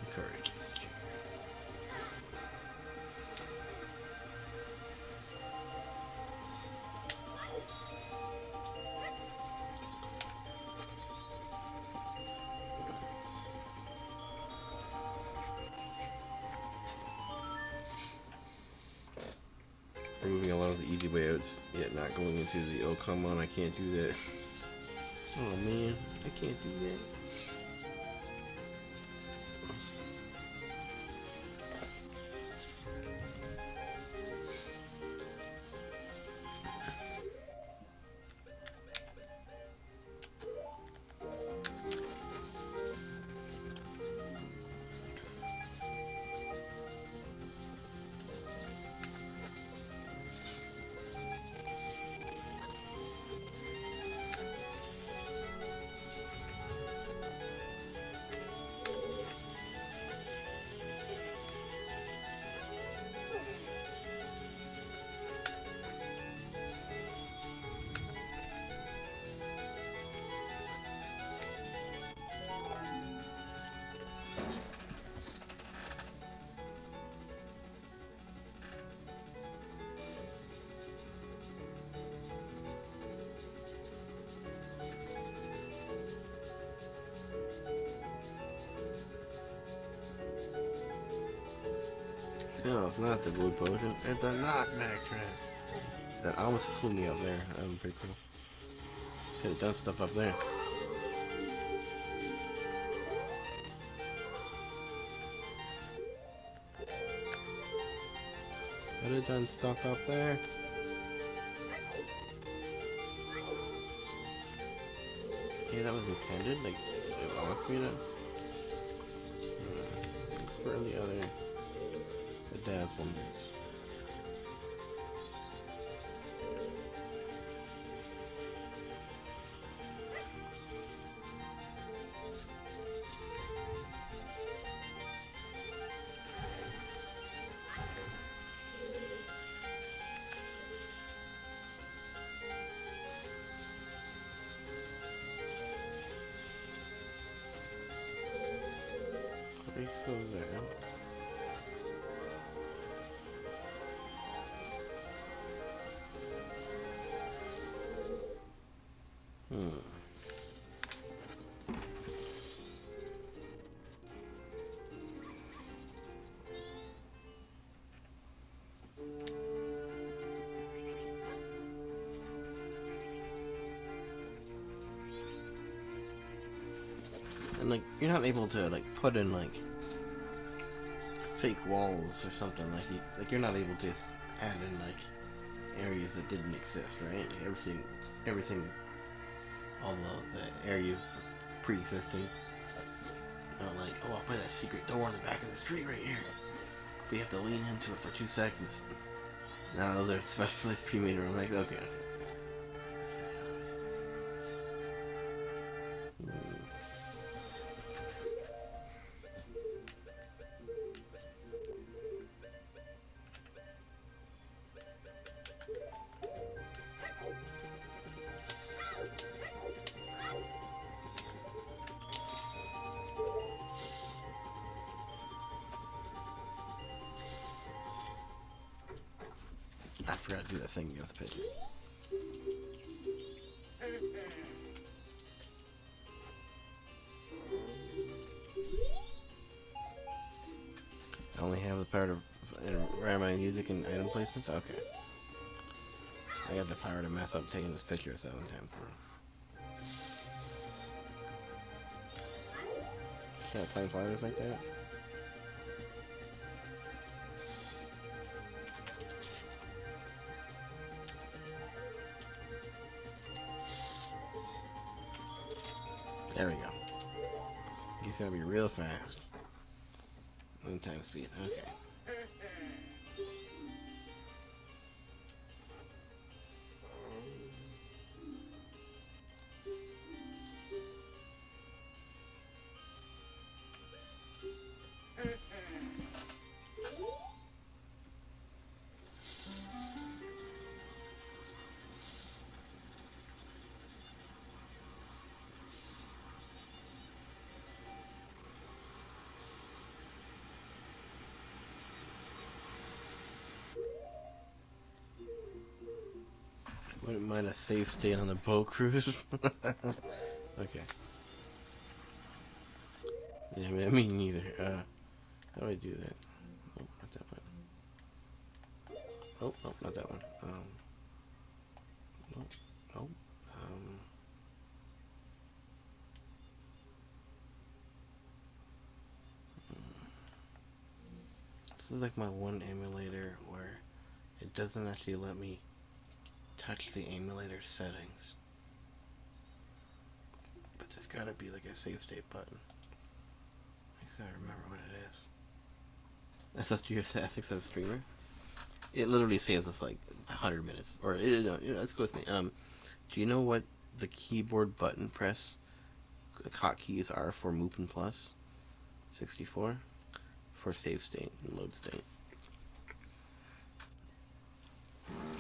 Encourages jaggery. Removing a lot of the easy way outs, yet not going into the, oh come on, I can't do that. Oh man, I can't do that. No, it's not the blue potion. It's a knockback trap. That almost flew me up there. That was pretty cool. Could have done stuff up there. Could have done stuff up there. Yeah, that was intended. Like, it wants me to. For the other. Bedazzlements. Expose that. And like, you're not able to like put in like fake walls or something like you're not able to add in like areas that didn't exist, right? Everything, all the areas pre-existing. You know, like, oh, I'll put that secret door on the back of the street right here. We have to lean into it for 2 seconds. Now those are specialized pre-made roommates. Okay. I forgot to do that thing against the pitcher. I only have the power to write my music and item placements? Okay. I got the power to mess up taking this picture 7 times more. Can't climb sliders like that? There we go. Guess that'll be real fast. 1 time speed. Okay. Wouldn't mind a safe state on the boat cruise. Okay. Yeah, me neither. How do I do that? Oh, not that one. Oh, no, not that one. Nope, nope. This is like my one emulator where it doesn't actually let me touch the emulator settings. But there's gotta be like a save state button. I gotta remember what it is. I thought you said ethics as a streamer. It literally saves us like 100 minutes. Or, let's go with me. Do you know what the keyboard button press hotkeys are for Moopin Plus 64? For save state and load state.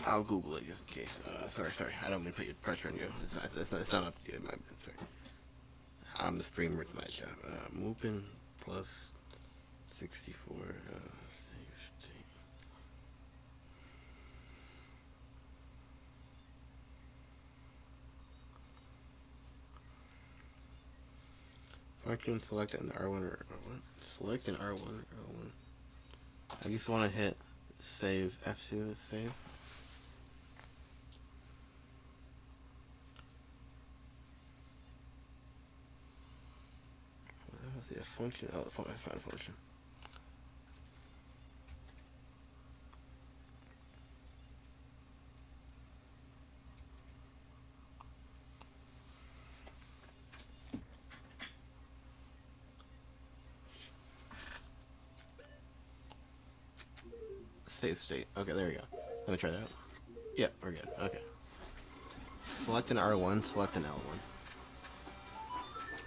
I'll Google it just in case. Sorry. I don't mean to put pressure on you. It's not up to you. Sorry. I'm the streamer. It's my job. Moopin Plus 64. Save state. Function select an R1 or what? Select an R1 or R1. I just want to hit save F2 to save. Let's see a function. Oh, I found a function. Save state. Okay, there we go. Let me try that out. Yep, we're good. Okay. Select an R1, select an L1.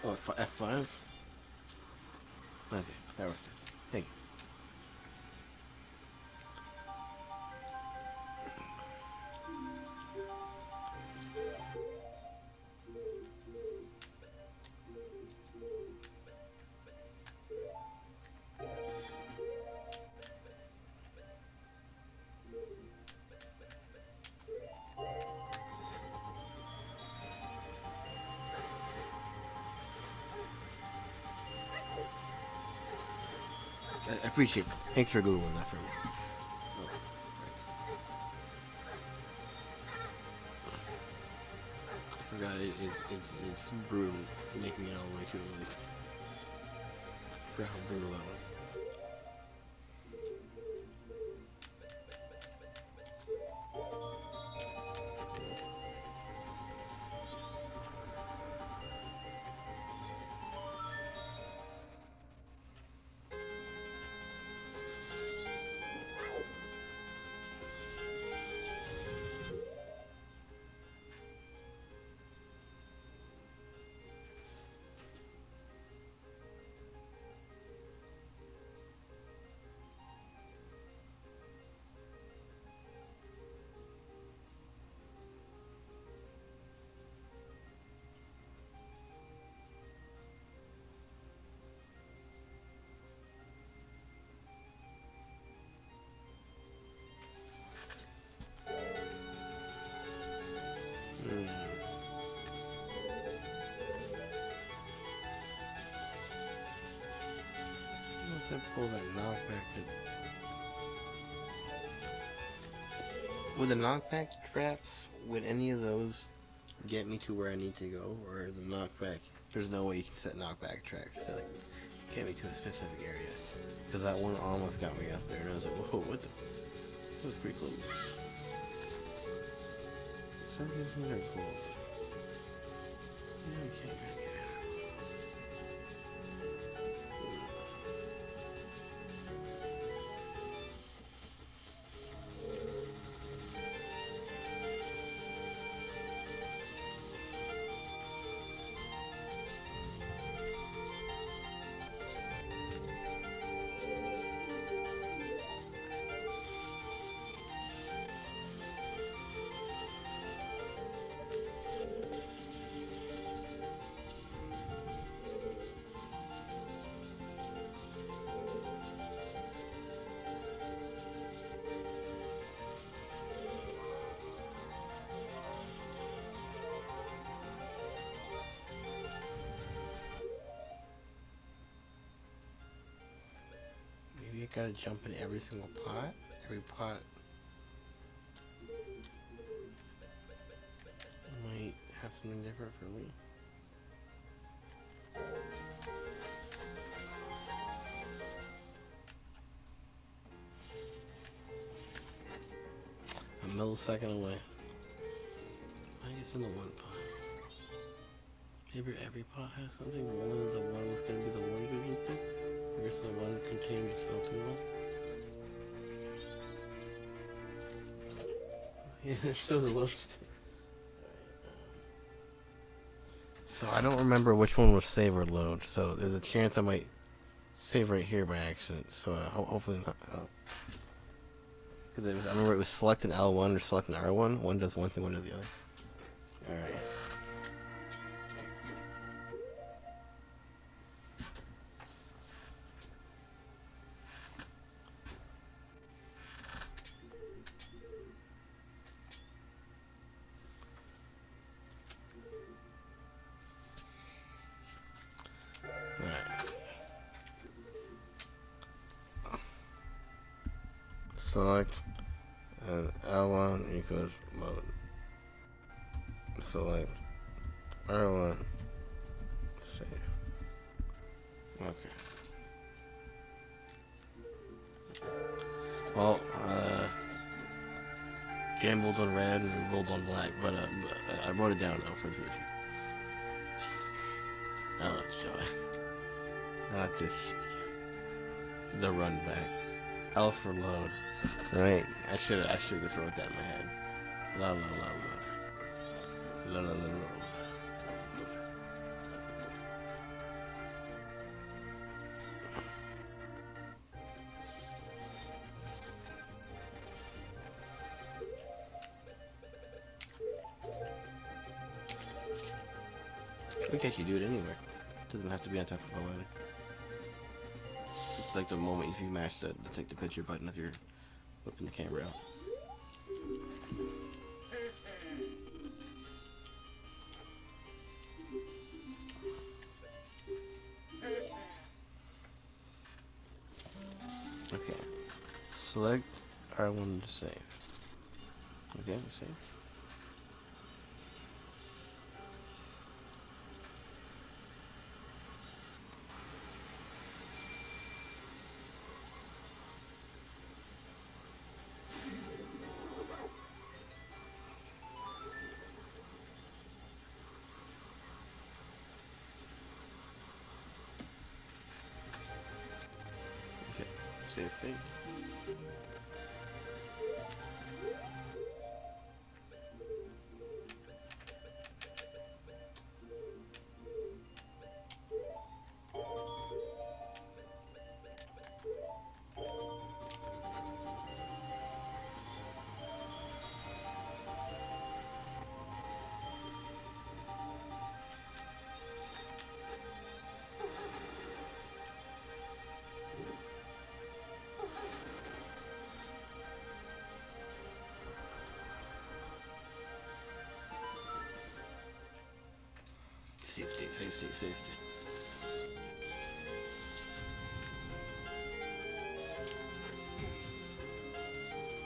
Oh, F5? Okay, that worked. Thank you. I appreciate it. Thanks for Googling that for me. Oh, I forgot it's brutal making it all the way to the leap. I forgot how brutal that was. Simple that knockback would the knockback traps, would any of those get me to where I need to go, or the knockback, there's no way you can set knockback tracks to like get me to a specific area, because that one almost got me up there and I was like, whoa, what the, that was pretty close. Some of these things are cool. Yeah, I can't get it. Gotta jump in every single pot? Every pot might have something different for me. A millisecond away. I just in the one pot. Maybe every pot has something. Only the one was gonna be the one vision thing. I guess the one containing the spell tool. Yeah, it's still the lowest. So I don't remember which one was save or load. So there's a chance I might save right here by accident. So hopefully not. Because I remember it was select an L1 or select an R1. One does one thing, one does the other. Alright. Select L1 equals mode. Select R1. Save. Okay. Well, gambled on red and rolled on black, but I wrote it down now for the future. Oh, joy. Not this. The run back. L for load. Right. I should just wrote that in my head. La la la load. La la la load. We can actually do it anywhere. It doesn't have to be on top of a ladder. It's like the moment if you mash the take the picture button if you're whipping the camera out. Okay. Select R1 to save. Okay, save. Okay, save state. Save state, save state, save state.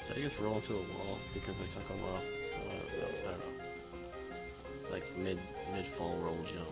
Did I just roll into a wall because I took them off? I don't know. Like mid-fall roll jump.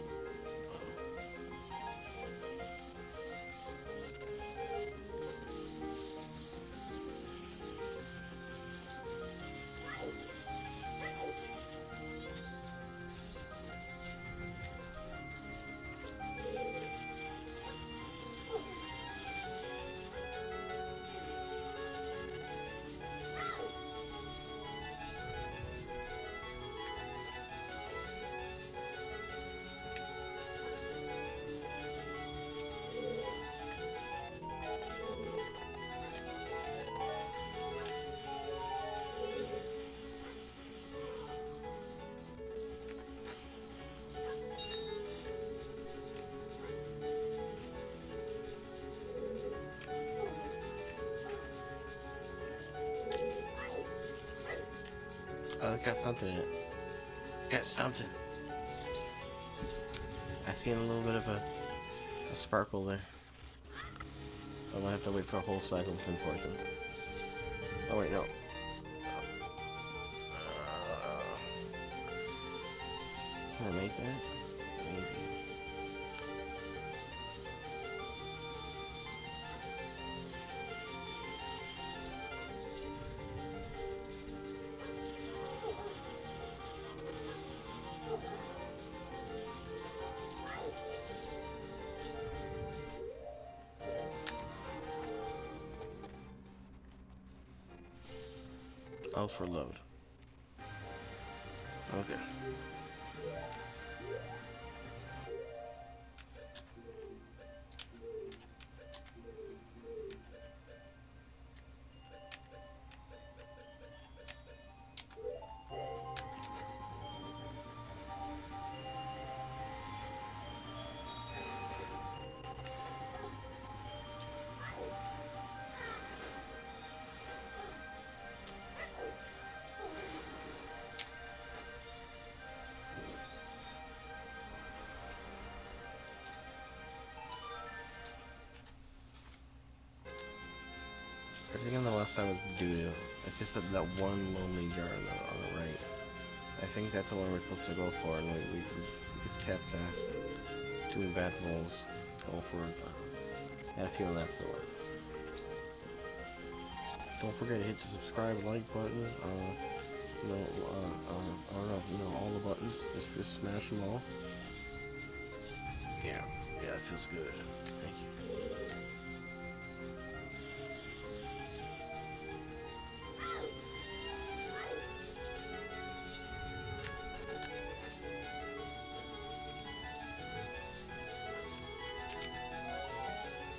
Oh, it got something in it. Got something. I seen a little bit of a sparkle there. I might have to wait for a whole cycle to unfortunately. Oh wait, no. Can I make that? Maybe. Oh, for load. Okay. Everything on the left side was doo-doo. It's just that one lonely jar on the right. I think that's the one we're supposed to go for, and we just kept doing bad rolls, going for it. I had a feeling that's the one. Don't forget to hit the subscribe, like button. I don't know, all the buttons. Just smash them all. Yeah, it feels good. Thank you.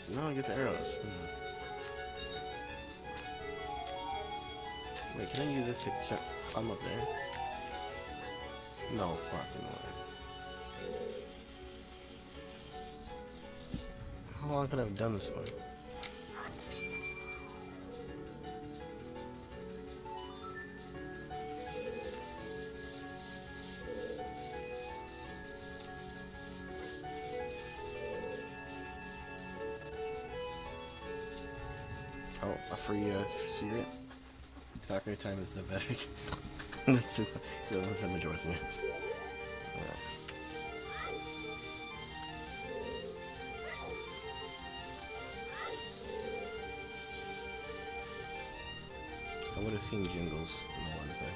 No, I get the arrows. Wait, can I use this to climb up there? No fucking way. How long could I have done this for? Oh, a free secret? Soccer time is the better. That's too funny. The ones that Majora's Mask. I would have seen jingles on the Wednesday.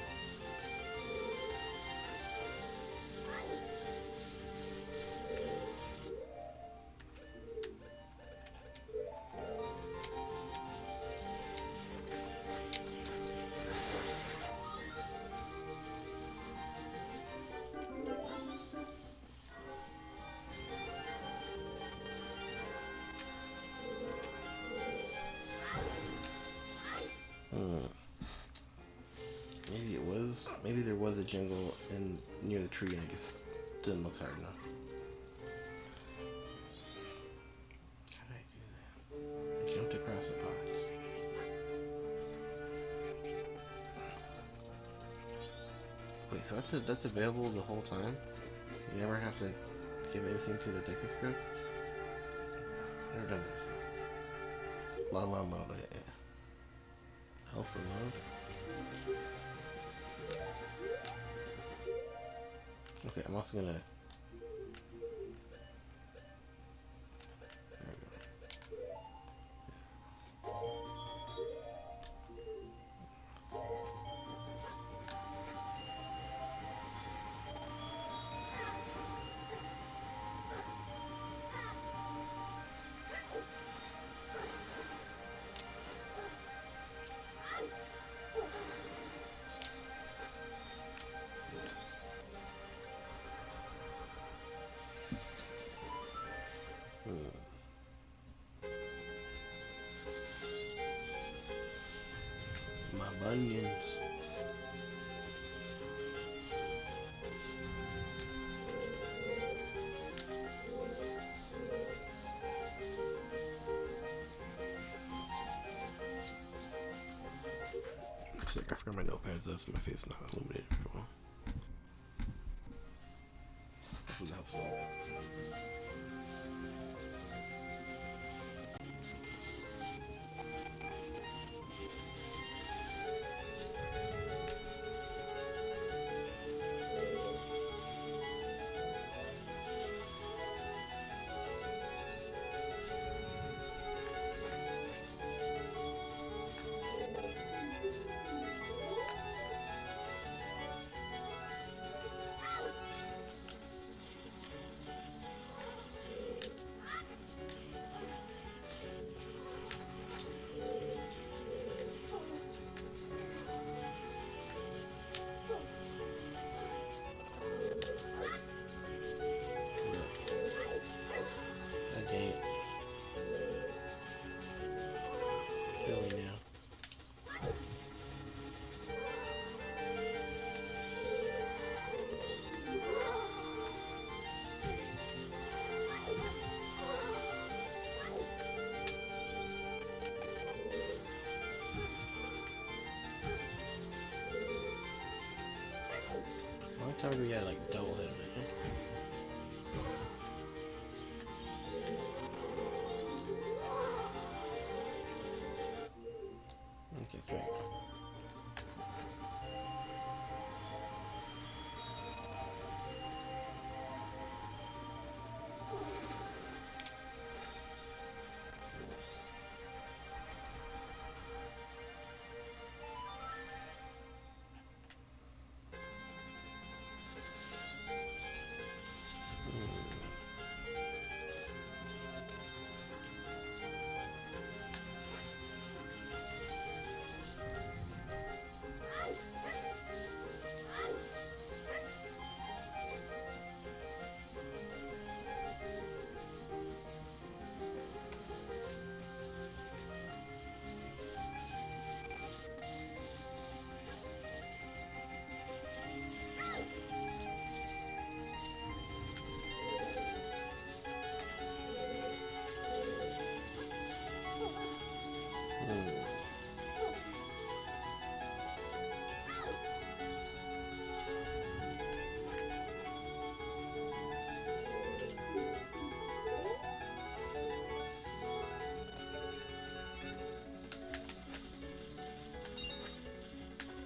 Maybe there was a jingle near the tree and I just didn't look hard enough. How did I do that? I jumped across the pots. Wait, so that's available the whole time? You never have to give anything to the Decascope? Never done that before. Load, yeah. L for load. Okay, I'm also gonna... There we go. My bunions. Looks like I forgot my notepads up, so my face is not illuminated very well. Hopefully that helps a little bit. kill me now. How long time do we got like double hit man? Okay, straight.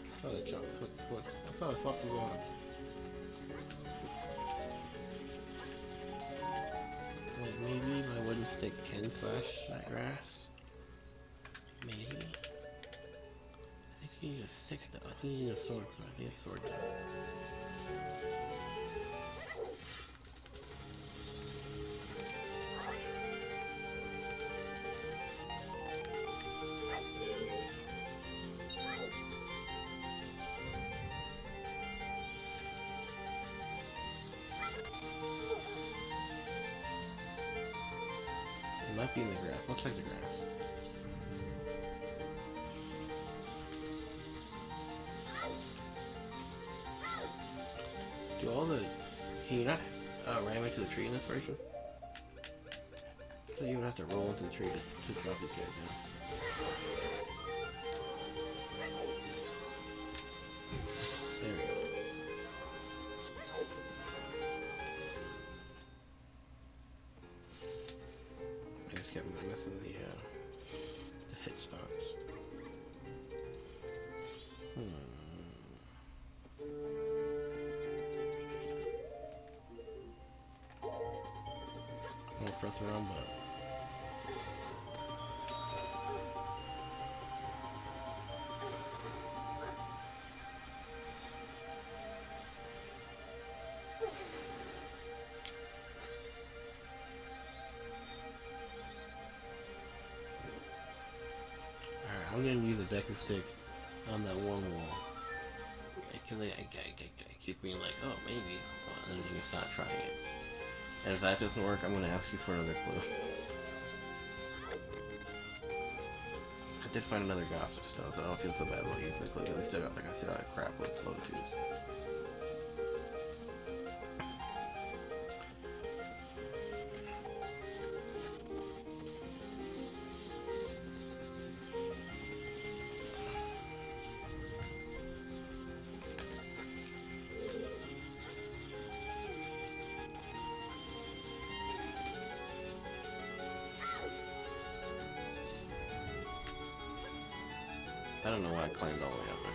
I thought I jumped switch. I thought I swapped the one. Wait, maybe my wooden stick can slash that grass? Maybe? I think you need a stick though. I think you need a sword, so I think a sword does it. It might be in the grass. I'll check the grass. Do all the... Can you not ram into the tree in this version? So you would have to roll into the tree to drop this guy down. There we go. I just kept missing the hit spots. I'm gonna press the wrong button. I'm gonna use a decking stick on that one wall. Because I keep being like, oh, maybe. Well, and then you can stop trying it. And if that doesn't work, I'm gonna ask you for another clue. I did find another gossip stone, so I don't feel so bad about using the clue. At least I got, like I said, a crap with load twos. I don't know why I climbed all the way up there.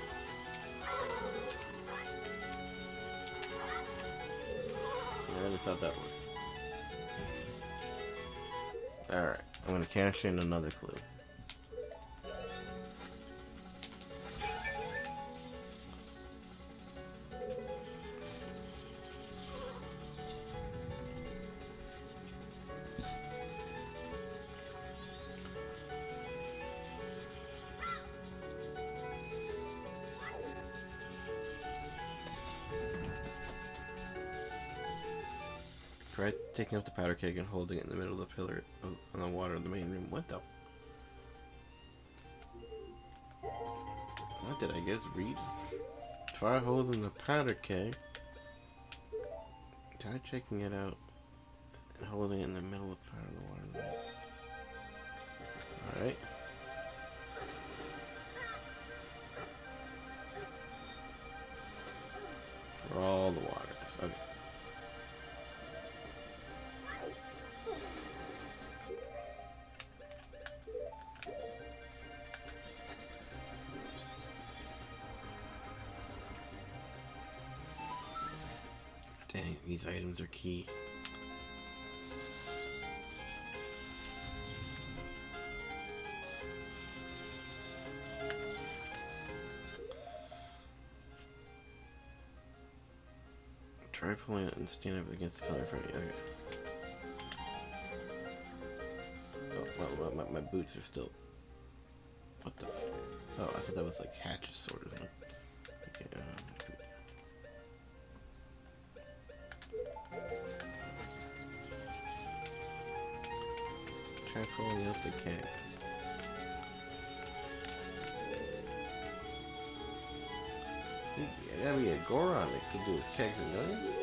I really thought that worked. Alright, I'm gonna cash in another clue. Try taking up the powder keg and holding it in the middle of the pillar on the water of the main room. What the? Gauntlet, I guess. Read. Try holding the powder keg. Try checking it out and holding it in the middle of the powder in the water. Alright. For all the waters. Okay. Dang, these items are key. Try pulling it and stand up against the pillar in front of you. Okay. Oh, well, my boots are still... What the f... Oh, I thought that was like Hatch's sword, isn't it? Okay, try pulling up the keg. You gotta be a Goron that could do his kegs and millions.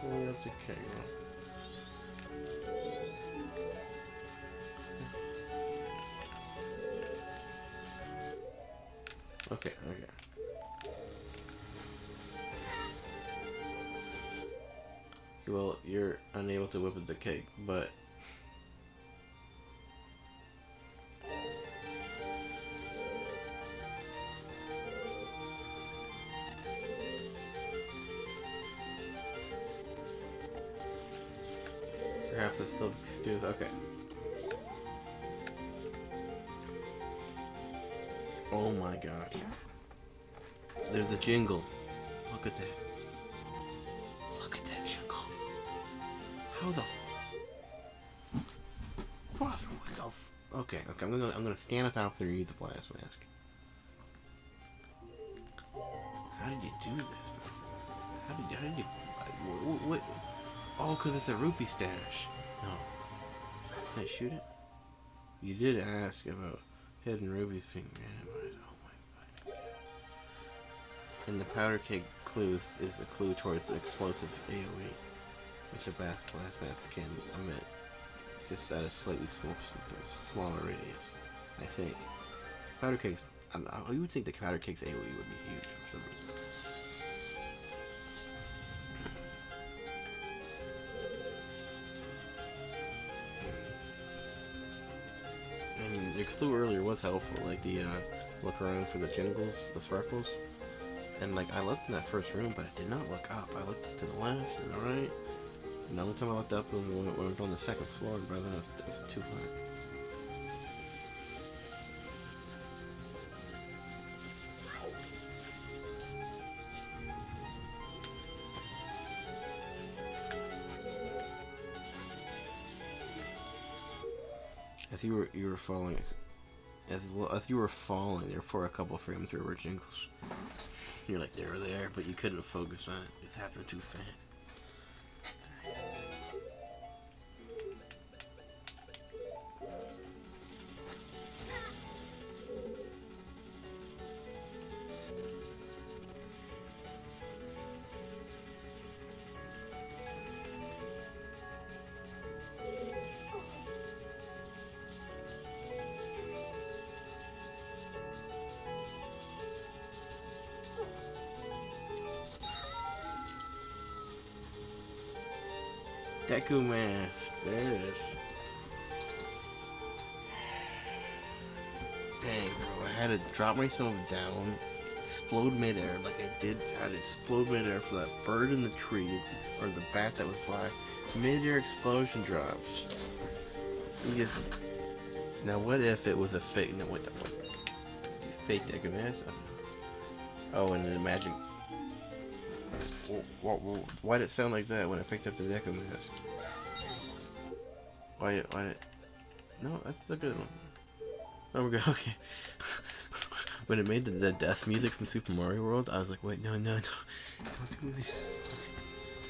Pulling up the keg. Okay. Well, you're unable to whip up the cake, but perhaps it still stews. Okay. Oh my god. There's a jingle. Look at that. Look at that jingle. How the what the okay, I'm gonna stand on top of there and use the blast mask. How did you do this, man? How did you what? Oh, because it's a rupee stash. No. Can I shoot it? You did ask about hidden rubies being randomized. Oh my god. And the powder keg clue is a clue towards the explosive AoE, which a blast mask can emit, just at a slightly smaller radius. I think. Powder kegs. I don't know. You would think the powder keg's AoE would be huge for some reason. And your clue earlier was helpful, like the look around for the jingles, the sparkles. And like I looked in that first room, but I did not look up. I looked to the left and the right. And the only time I looked up was when it was on the second floor, but then it was too high. As you were falling, as you were falling, there for a couple frames there were jingles. You're like, they were there, but you couldn't focus on it. It's happening too fast. Deku mask, there it is. Dang, bro, I had to drop myself down, explode midair like I did. I had to explode midair for that bird in the tree, or the bat that was flying. Midair explosion drops. Just, now what if it was a fake, no, what the fake Deku mask? Oh, and the magic. Why did it sound like that when I picked up the Deku mask? Why did... No, that's a good one. Oh, we're good, okay. When it made the death music from Super Mario World, I was like, wait, no, don't do this.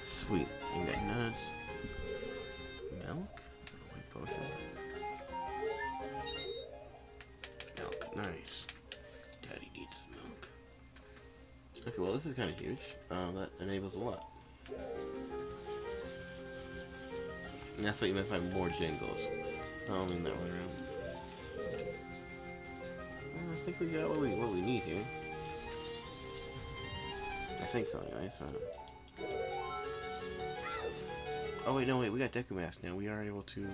Sweet. You got nuts. Milk? White potion. Milk, nice. Daddy needs milk. Okay, well this is kind of huge. That enables a lot. And that's what you meant by more jingles. I don't mean that way around. I think we got what we need here. I think so, anyway. So. Oh wait, no, we got Deku Mask now. We are able to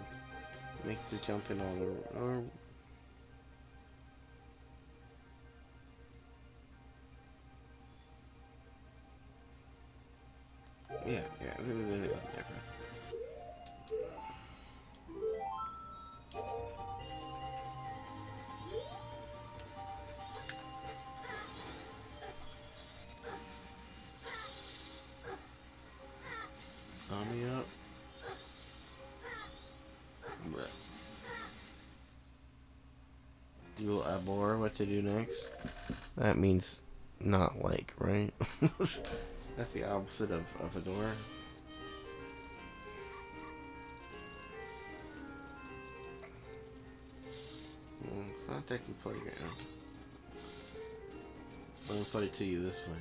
make the jump in all the. Yeah. I think it wasn't there first. Me up. You'll abhor what to do next. That means not like, right? That's the opposite of adore. It's not taking playground. I'm gonna put it to you this way.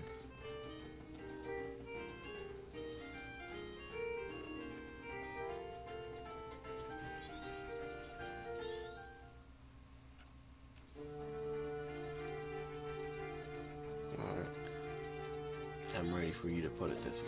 Alright. I'm ready for you to put it this way.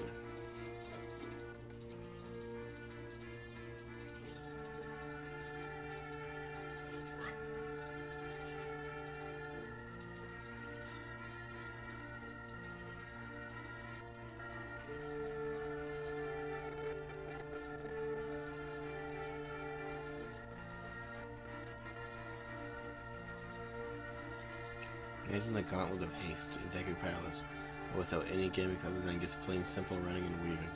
Imagine the Gauntlet of Haste in Deku Palace, without any gimmicks other than just plain simple running and weaving.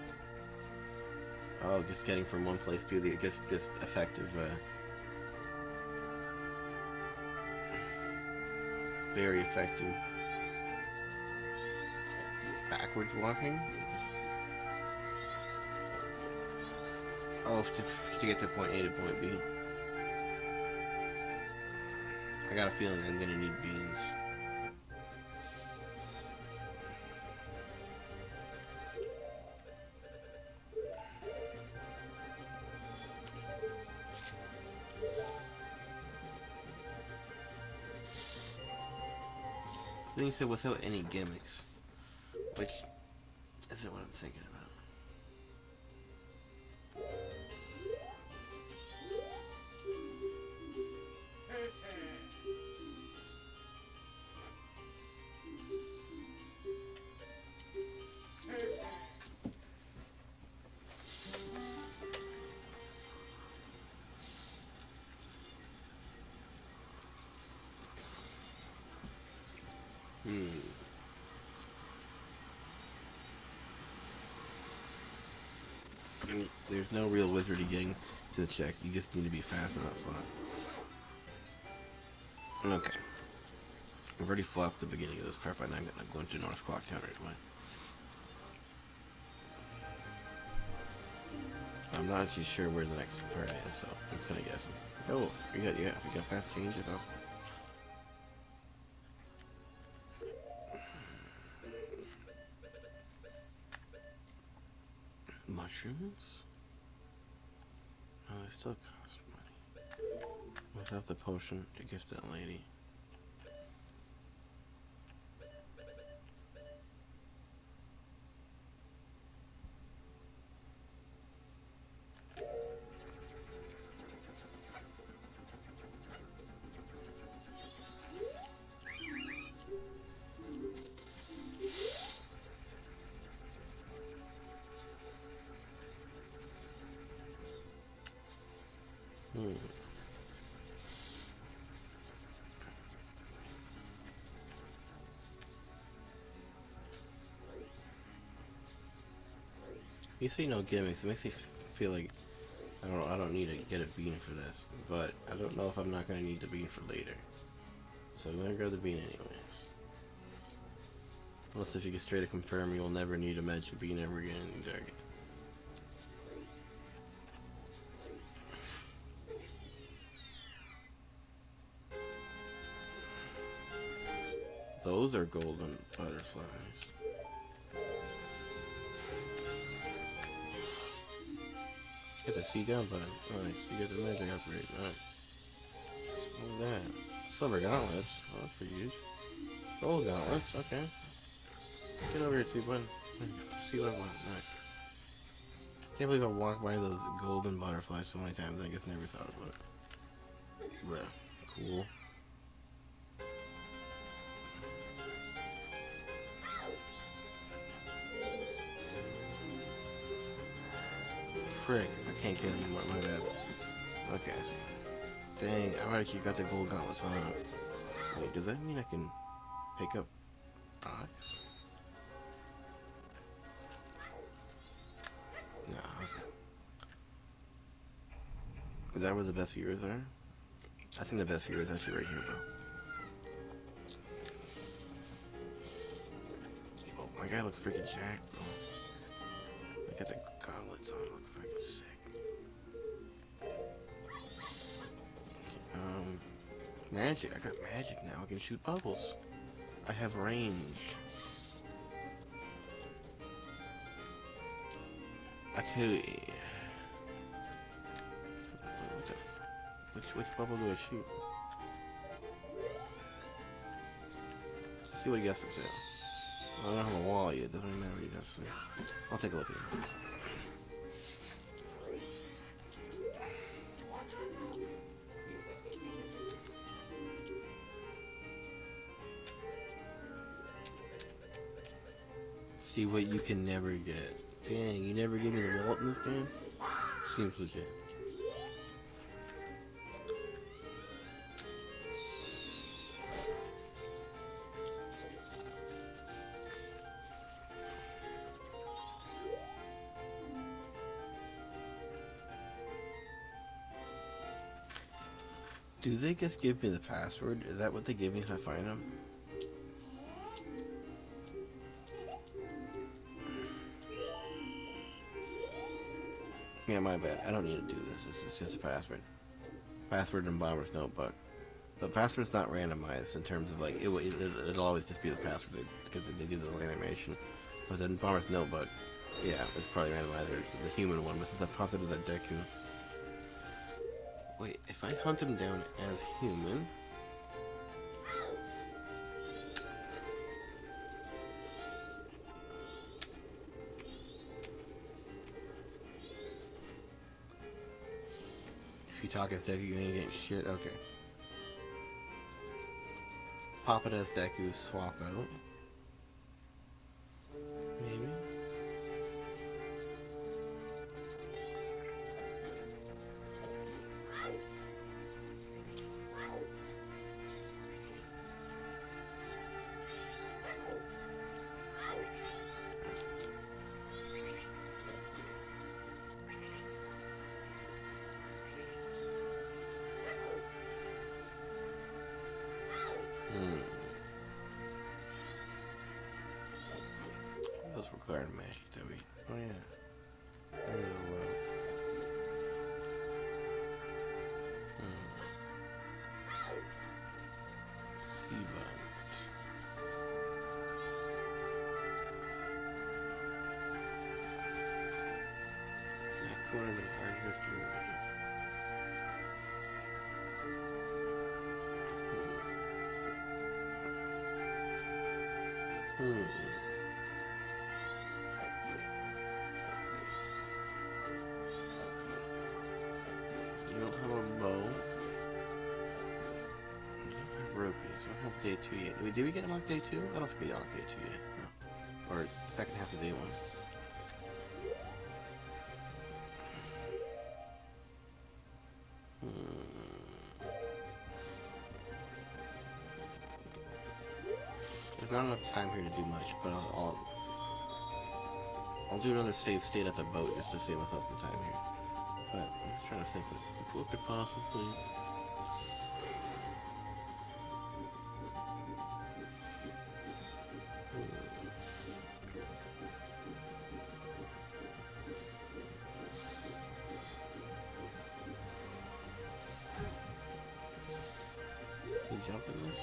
Oh, just getting from one place to the just effective, very effective backwards walking. Oh, to get to point A to point B. I got a feeling I'm gonna need beans. Then you said without any gimmicks, which isn't what I'm thinking about. There's no real wizardy getting to the check. You just need to be fast enough. Okay. I've already flopped the beginning of this part, but I'm going to North Clocktown right away. I'm not actually sure where the next part is, so I'm just gonna guess. Oh, you got fast change it up. Mushrooms? Oh, they still cost money. Without the potion to gift that lady. You say no gimmicks, it makes me feel like I don't need to get a bean for this, but I don't know if I'm not gonna need the bean for later. So I'm gonna grab the bean anyways. Unless if you can straight up confirm you'll never need a magic bean ever again in the target. Those are golden butterflies. Get the C down button. Nice. You get the magic upgrade. Nice. Look at that. Silver gauntlets. Oh, that's pretty huge. Gold gauntlets. Okay. Get over here, C button. C level up. Nice. Can't believe I walked by those golden butterflies so many times. I just never thought about it. Bruh. Cool. Frick. I can't get anymore. My bad. Okay. So, dang. I already got the gold gauntlets on. Wait, does that mean I can pick up rocks? No, okay. Is that where the best viewers are? I think the best viewers are actually right here, bro. Oh, my guy looks freaking jacked, bro. Look at the gauntlets on, look freaking sick. Magic. I got magic now. I can shoot bubbles. I have range. Okay. Which bubble do I shoot? Let's see what he got for sale. I don't have a wall yet. Doesn't really matter what he got for sale. I'll take a look at it. See what you can never get. Dang, you never give me the wallet in this game? Seems legit. Do they just give me the password? Is that what they give me if I find them? Yeah, my bad. I don't need to do this. This is just a password. Password in Bomber's Notebook. But password's not randomized in terms of like, it'll always just be the password because they do the little animation. But then Bomber's Notebook, yeah, it's probably randomized or the human one. But since I popped into that Deku. Wait, if I hunt him down as human. If you talk as Deku, you ain't getting shit. Okay. Pop it as Deku, swap out. Maybe. Those require magic, do we? Oh yeah. There it was. Sea buns. Next one in the art history. You don't have a bow. You don't have rupees. You don't have day 2 yet. Did we get unlocked day 2? I don't think we unlocked day 2 yet. No. Or second half of day 1. There's not enough time here to do much, but I'll I'll do another save state at the boat just to save myself some time here. But I'm just trying to think what could possibly. Can you jump in this?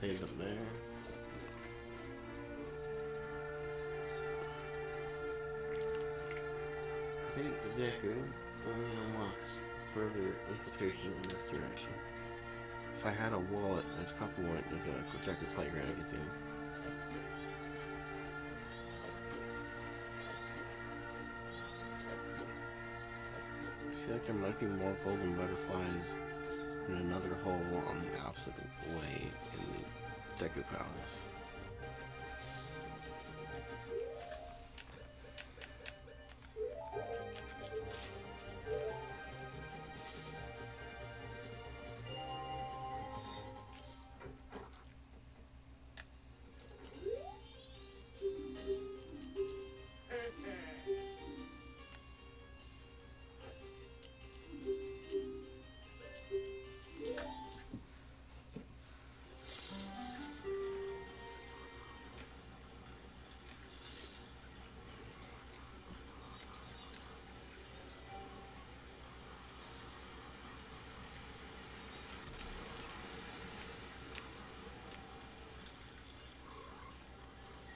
Saved up there. I think the Deku only unlocks further infiltration in this direction. If I had a wallet, there's a couple more. There's a Deku playground I could do. I feel like there might be more golden butterflies in another hole on the opposite way in the Deku Palace.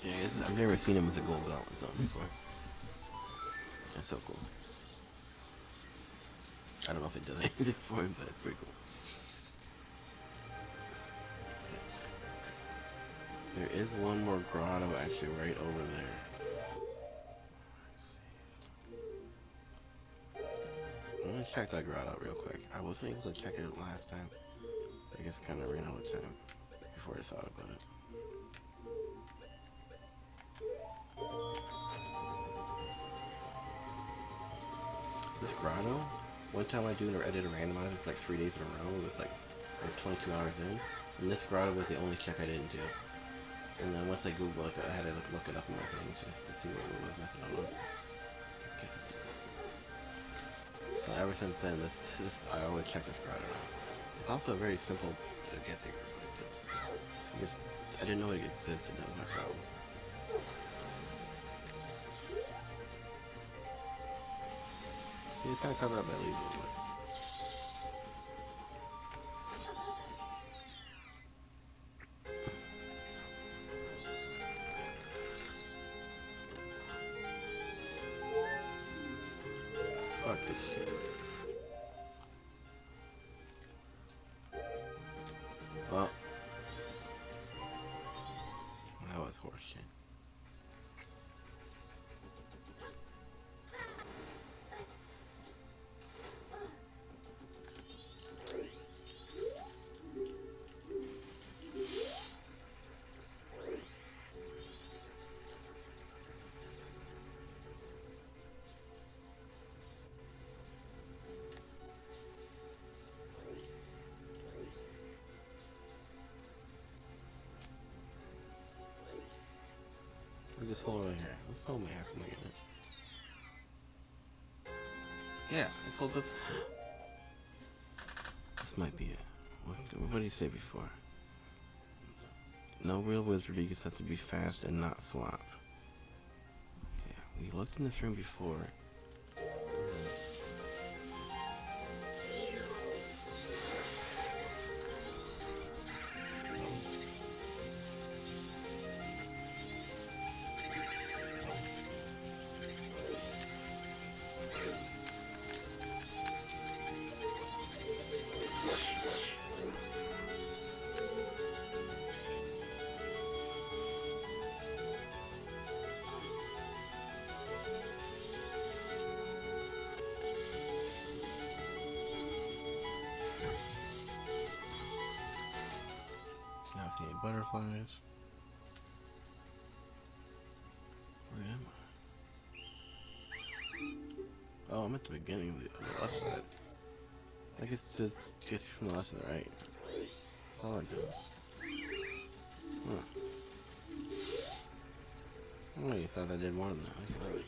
Yeah, I've never seen him as a gold gauntlet zone before. That's so cool. I don't know if it does anything for him, but it's pretty cool. There is one more grotto actually right over there. I'm gonna check that grotto out real quick. I wasn't able to check it out last time. I guess I kind of ran out of time before I thought about it. This grotto, one time I did a randomizer for like 3 days in a row. It was like I was 22 hours in, and this grotto was the only check I didn't do. And then once I Googled it, I had to look it up in my thing to see what it was messing up on. So ever since then, this I always check this grotto out. It's also very simple to get there. I didn't know it existed. That was my problem. See, it's kind of covered up by leaves a little bit. Fuck this shit. Well, that was horseshit. This hole right here. Let's hold my half a minute. Yeah, let's hold this. This might be it. What did he say before? No real wizard, you just have to be fast and not flop. Okay, we looked in this room before. butterflies. Where am I? Oh, I'm at the beginning of the left side. I guess this gets me from the left to the right. All I do. Huh. Oh, you thought I did more than that. Really.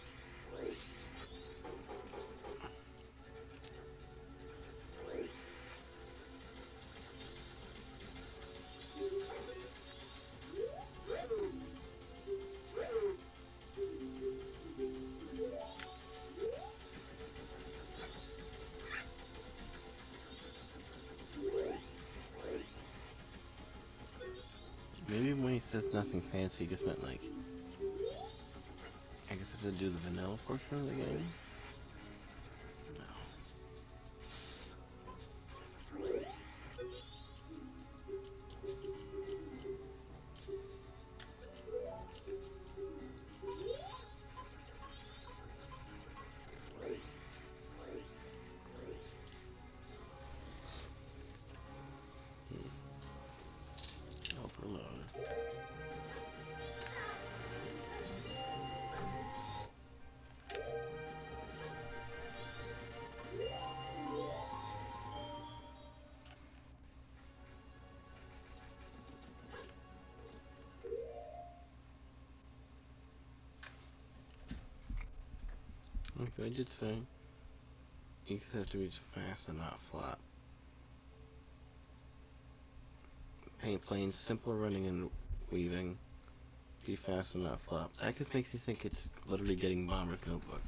Maybe when he says nothing fancy, he just meant like, I guess I have to do the vanilla portion of the game. No. Overload. Okay, I did say you have to be fast and not flat. Paint planes, simple running and weaving. Be fast and not flop. That just makes me think it's literally getting Bomber's Notebook.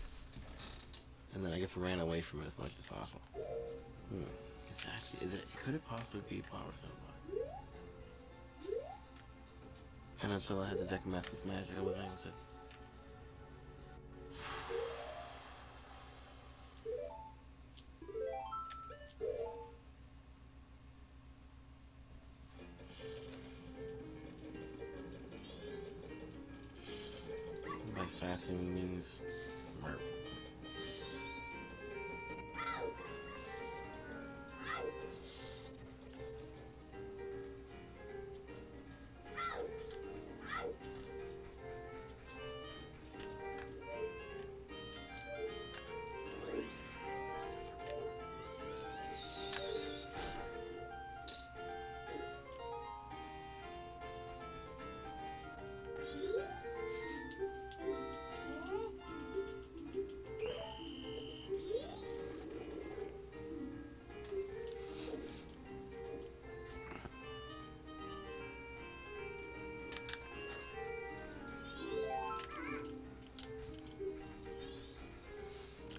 And then I guess ran away from it as much as possible. It's actually, could it possibly be Bomber's Notebook? And until I had the deck of Master's Magic, I wasn't able to. By fasting means merp.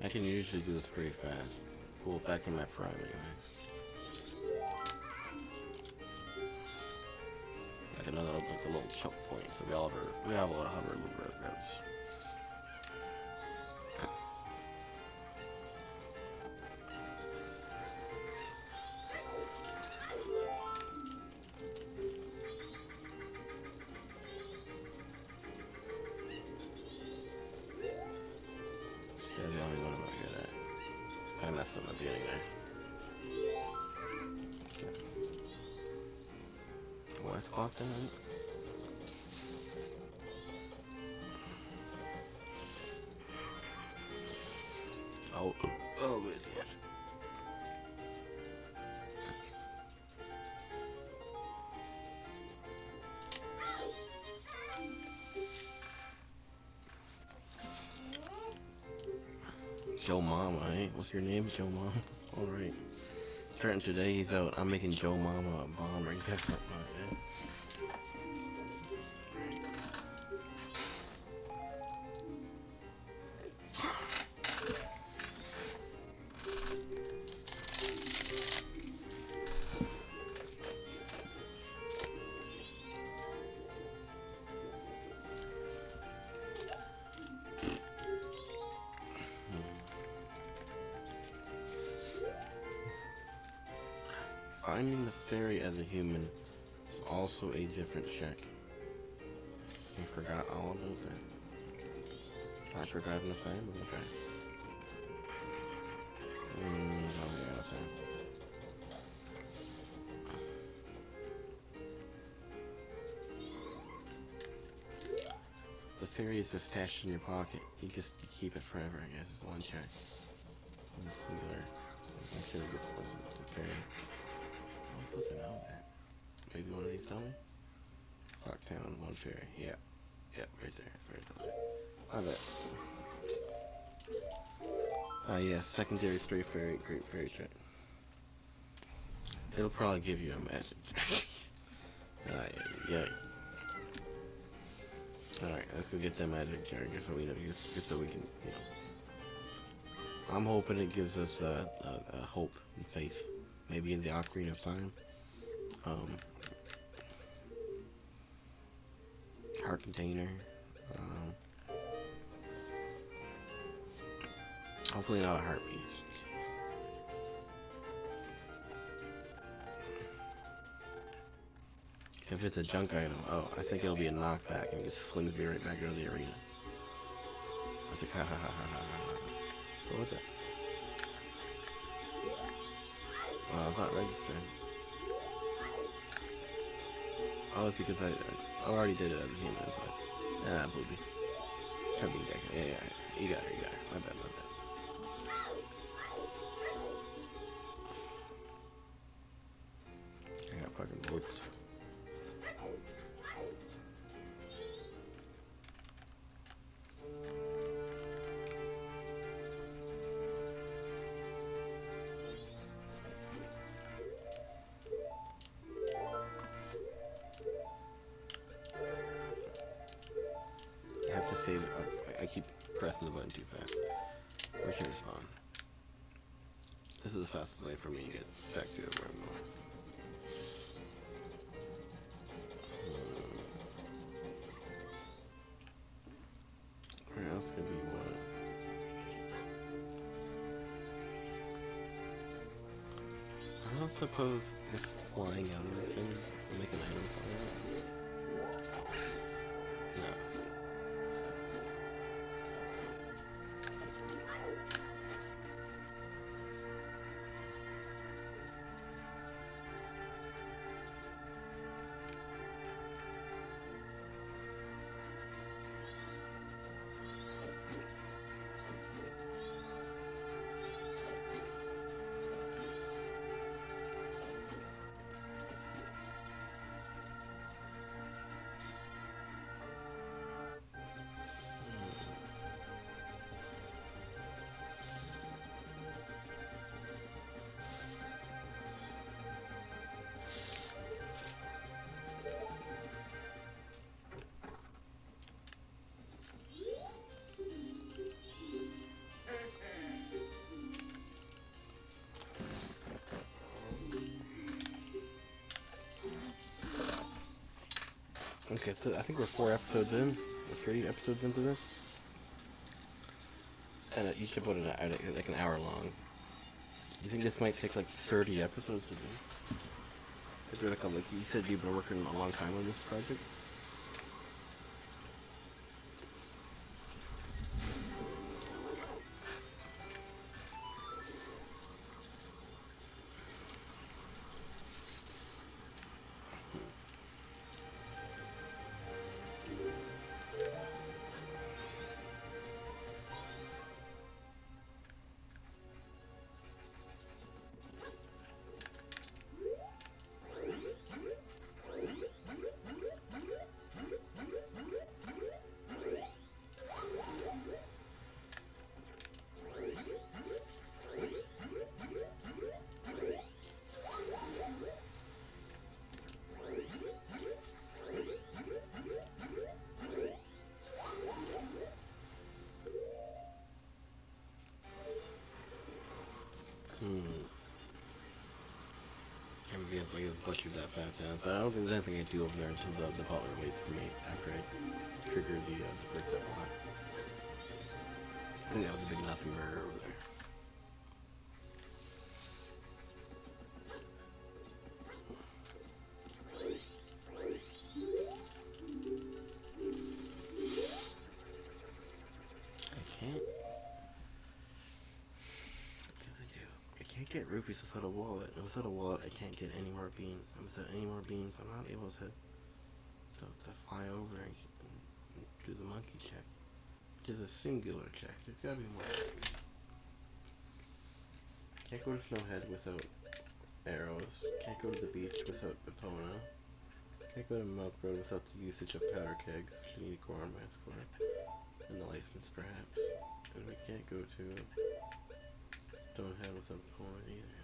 I can usually do this pretty fast. Pull it back in my prime anyways. Like another, like a little choke point, so we have a little hover, a little bit of ribs. Yeah, the only one I'm not good at. I messed up my beginning there. Okay. What's clock tonight? Oh, good, yeah. Joe Mama, eh? What's your name, Joe Mama? Alright. Starting today, he's out. I'm making Joe Mama a bomber. Guess what, man? Finding the fairy as a human is also a different check. You forgot all about that. Not sure if I have enough time, but okay. Oh yeah, enough time. fairy is just stashed in your pocket. You keep it forever, I guess. It's one check. One singular. Make sure this wasn't the fairy. What does it know that? Maybe one of these tell me? Clocktown, one fairy. Yeah. Yep, right there. That's right there. I bet. Yeah, secondary stray fairy, great fairy trick. It'll probably give you a magic. Yeah. Alright, let's go get that magic jar just so we know, just so we can, you know. I'm hoping it gives us a hope and faith. Maybe in the Ocarina of Time. Heart container. Hopefully not a heart piece. If it's a junk item, oh, I think it'll be a knockback and it just flings me right back into the arena. That's like, ha ha ha ha ha ha. But what the? Oh, I'm not registered. Oh, it's because I already did it as a human. That's why. Ah, booby. Yeah, you got it. My bad. I got fucking whooped. I have to save it. I keep pressing the button too fast. Return spawn. This is the fastest way for me to get back to where I'm going. Where else could be what? I don't suppose just flying out of these things will make an item fire. No. Okay, so I think we're 4 episodes in, or 3 episodes into this, and each episode is like an hour long. You think this might take like 30 episodes to do? Is there like you said you've been working a long time on this project? Maybe if I get butchered that fast down, but I don't think there's anything I do over there until the butler waits for me after I trigger the first step on. I think that was a big nothing murder over there. Get rupees without a wallet. Without a wallet, I can't get any more beans. And without any more beans, I'm not able to fly over and do the monkey check, which is a singular check. There's gotta be more checks. Can't go to Snowhead without arrows. Can't go to the beach without Epona. Can't go to Milk Road without the usage of powder kegs, which you need a Goron mask for. And the license, perhaps. And we can't go to Stonehead without Epona either.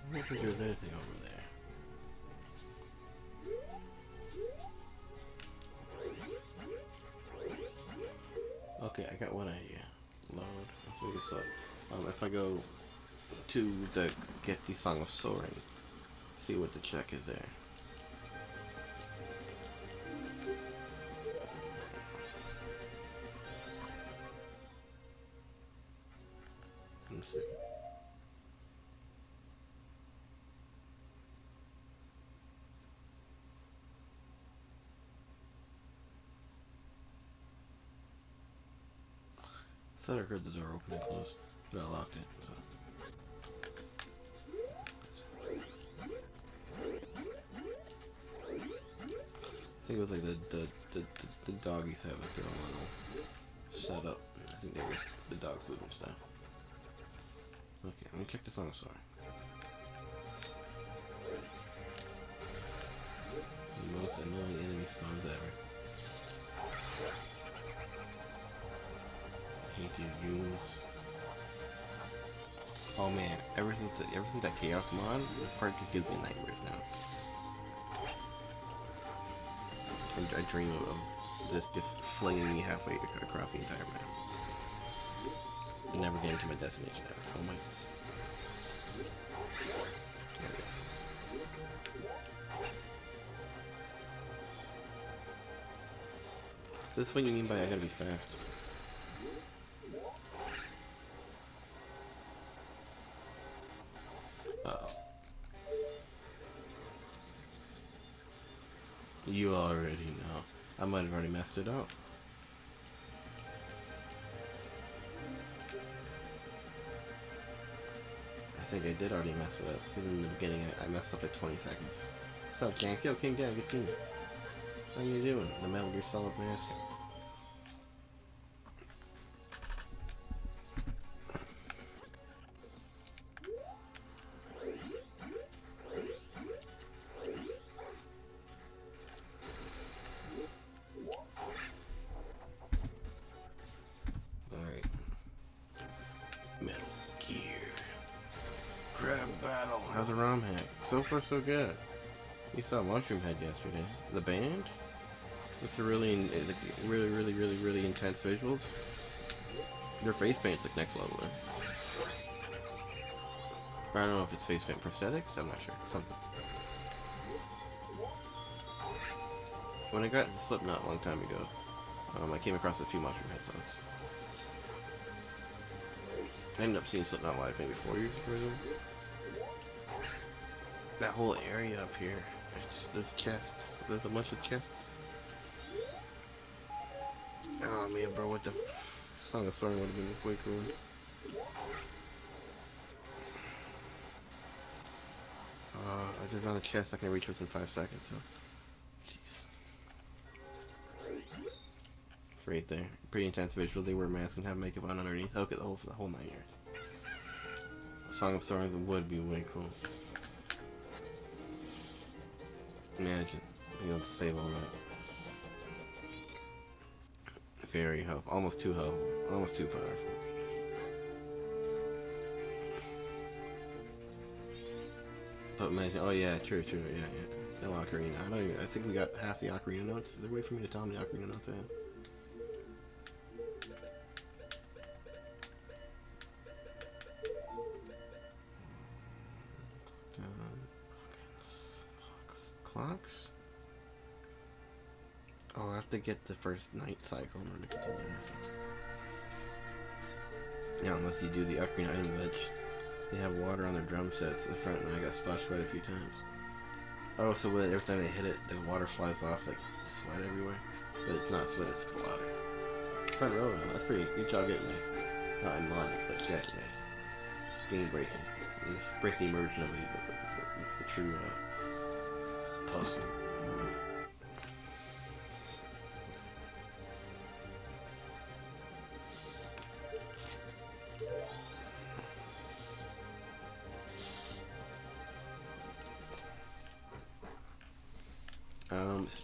I don't think there's anything over there. Okay, I got one idea. Load. If I go to the get the Song of Soaring, see what the check is there. Let's see. I thought I heard the door open and close, but I locked it. So. I think it was like the doggies have like their own little setup. I think they were the dog's food and stuff. Okay, let me check this on. I'm sorry. The most annoying enemy spawns ever. I hate these goons. Oh man, ever since that Chaos mod, this part just gives me nightmares now. And I dream of this just flinging me halfway across the entire map. Never getting to my destination ever. Oh my. There we go. So this is what you mean by I gotta be fast. Uh-oh. You already know. I might have already messed it up. I think I did already mess it up. Because in the beginning I messed up at 20 seconds. What's up, Janks? Yo, King Dad, good seeing you. How you doing? The Metal Gear Solid Master. How's the romhack? So far, so good. You saw Mushroom Head yesterday. The band? With the really intense visuals. Their face paint's like next level. I don't know if it's face paint prosthetics. I'm not sure. Something. When I got into Slipknot a long time ago, I came across a few Mushroom Head songs. I ended up seeing Slipknot live maybe 4 years ago. That whole area up here, there's chests. There's a bunch of chests. Oh man, bro, what the Song of Soaring would have been way cool. There's not a chest I can reach within 5 seconds, so. Jeez. It's right there. Pretty intense visuals. They wear masks and have makeup on underneath. Okay, the whole 9 years. Song of Soaring would be way cool. Imagine being able to save all that. Very helpful. Almost too helpful. Almost too powerful. But imagine, oh yeah, true, yeah. No ocarina. I think we got half the ocarina notes. Is there a way for me to tell how many ocarina notes I have? to get the first night cycle in order to continue. Yeah, unless you do the upgrade item glitch. They have water on their drum sets in the front, and I got splashed quite a few times. Oh, so every time they hit it, the water flies off, like sweat everywhere. But it's not sweat, it's water. Front row, that's pretty good job getting there. Not in logic, but yeah. Game breaking. You break the immersion of the true puzzle.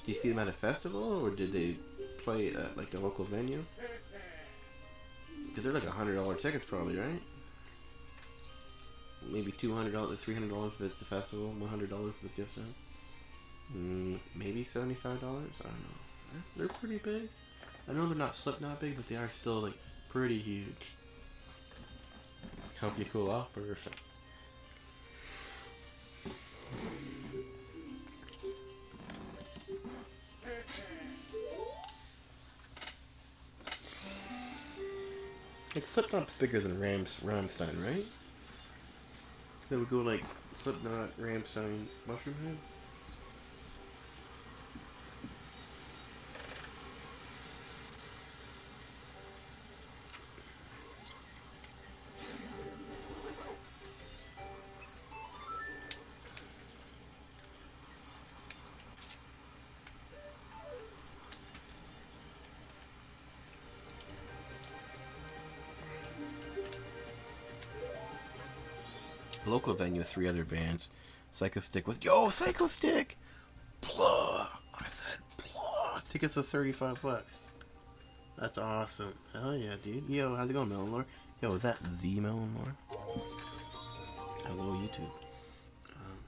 Do you see them at a festival, or did they play at like a local venue? Because they're like $100 tickets probably, right? Maybe $200, $300 if it's the festival, $100 if it's just them. Maybe $75, I don't know. They're pretty big. I know they're not Slipknot big, but they are still like pretty huge. Help you cool off, perfect. Like Slipknot's bigger than Rammstein, right? They would go like Slipknot, Rammstein, Mushroom Head. Local venue, 3 other bands. Psycho Stick was Psycho Stick. Blah. I said blah. Tickets are $35. That's awesome. Hell yeah, dude. Yo, how's it going, Melon Lore? Yo, is that the Melon Lore? Hello, YouTube.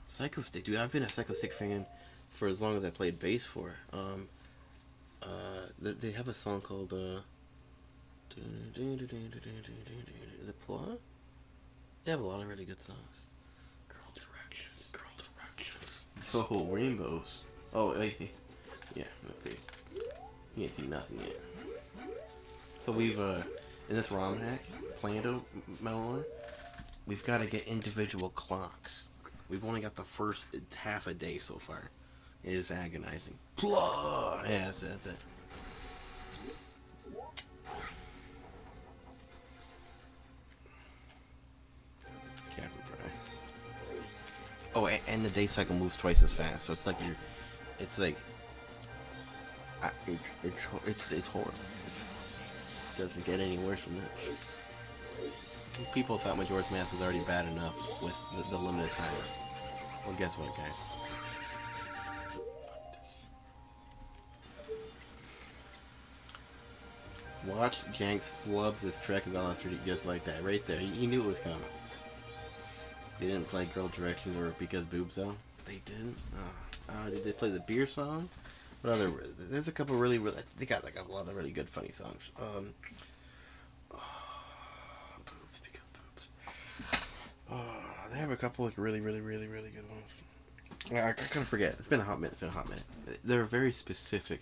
Psycho Stick, dude. I've been a Psycho Stick fan for as long as I played bass for. They have a song called is it Plot? They have a lot of really good songs. Girl Directions. Oh, Rainbows. Oh, hey. Yeah, okay. You ain't seen nothing yet. So we've, in this romhack, plando Melon, we've got to get individual clocks. We've only got the first half a day so far. It is agonizing. Blah! Yeah, that's it. Oh, and the day cycle moves twice as fast, so it's like it's horrible. It doesn't get any worse than this. People thought Majora's Mask was already bad enough with the limited time. Well, guess what, guys? Watch Janks flub this track of Gauntlet 3D just like that, right there. He knew it was coming. They didn't play Girl Directions or Because Boobs though. They didn't. Did they play the beer song? What other? There's a couple really. They got like a lot of really good funny songs. Boobs, Because Boobs. They have a couple like really good ones. I kind of forget. It's been a hot minute. They're a very specific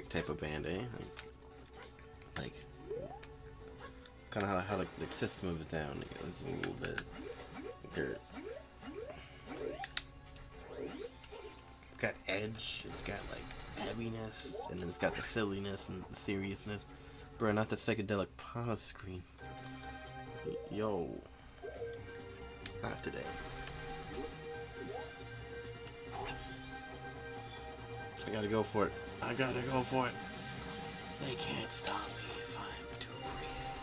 type of band, eh? Like kind of how the system of it down is a little bit. They're, it's got edge, it's got like heaviness, and then it's got the silliness and the seriousness. Bro, not the psychedelic pause screen. Yo, not today. I gotta go for it. They can't stop me if I'm too crazy.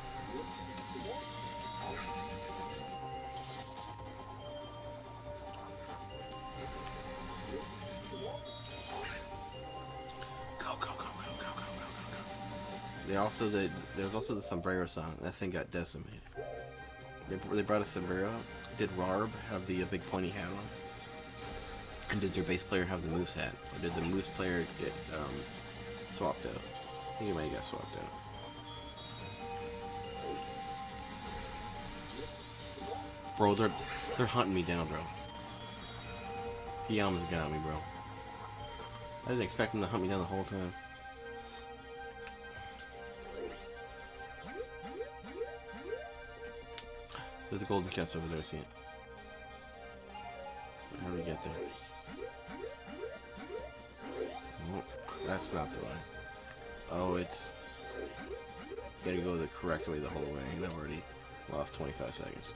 Go. There's also the sombrero song. That thing got decimated. They brought a sombrero. Did Rarb have the big pointy hat on? And did your bass player have the moose hat? Or did the moose player get swapped out? I think he might have got swapped out. Bro, they're hunting me down, bro. He almost got me, bro. didn't expect him to hunt me down the whole time. There's a golden chest over there, see it? How do we get there? Oh, that's not the way. Oh, it's... You gotta go the correct way the whole way, and I've already lost 25 seconds.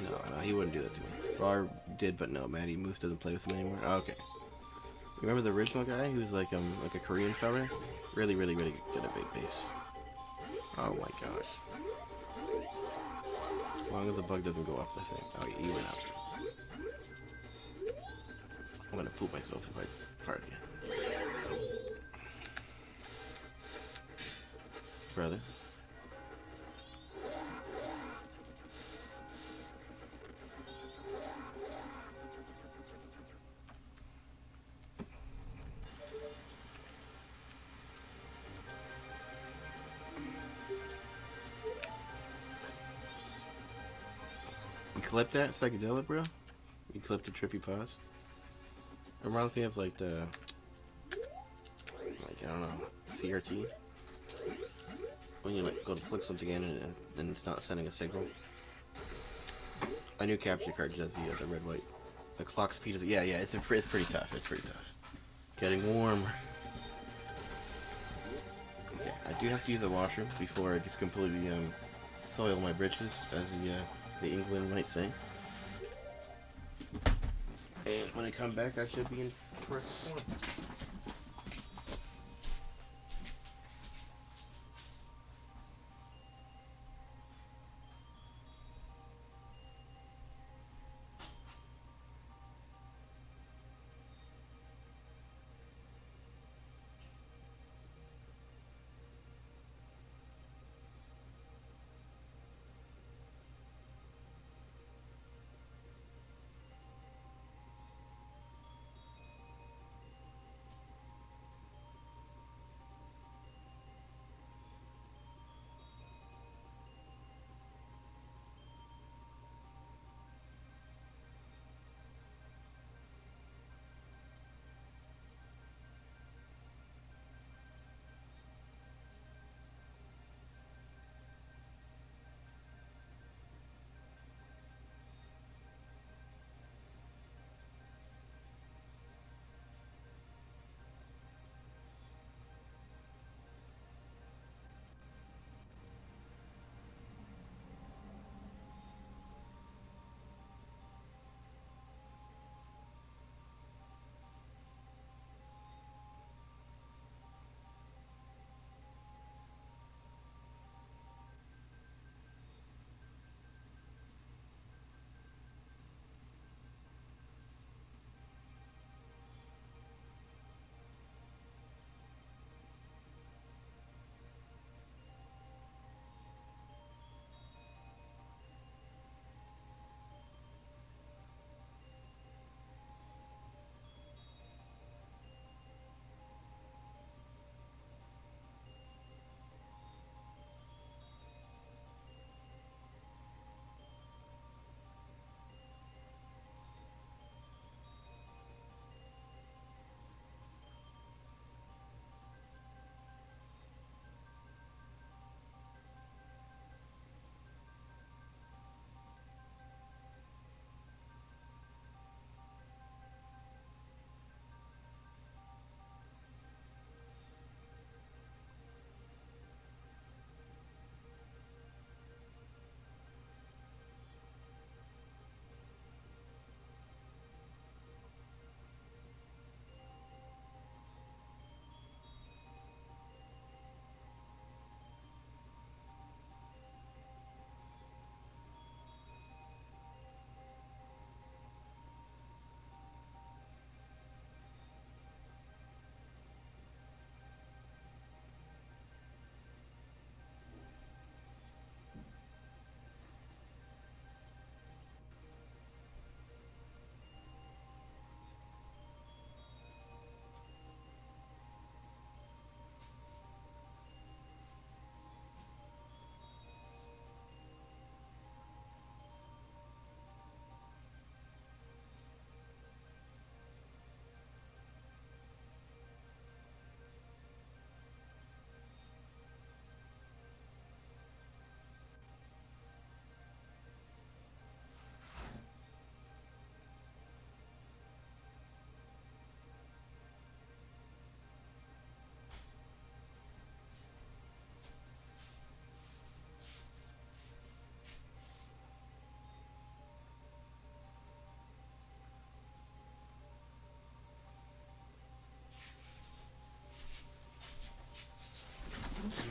No, he wouldn't do that to me. Rar did, but no, Matty Moose doesn't play with him anymore. Oh, okay. You remember the original guy who's like a Korean fella? Really, really, really good at big base. Oh my gosh. As long as the bug doesn't go up, I think. Oh, he went up. I'm gonna poop myself if I fart again. Brother. You clipped that psychedelic, bro? You clipped the trippy pause? It reminds me of like the, I don't know, CRT. When you like go to click something in and it's not sending a signal. My new capture card does the red white. The clock speed is it's pretty tough. It's pretty tough. Getting warmer. Okay, I do have to use a washroom before I just completely soil my britches, as the England might say. And when I come back, I should be in correct form.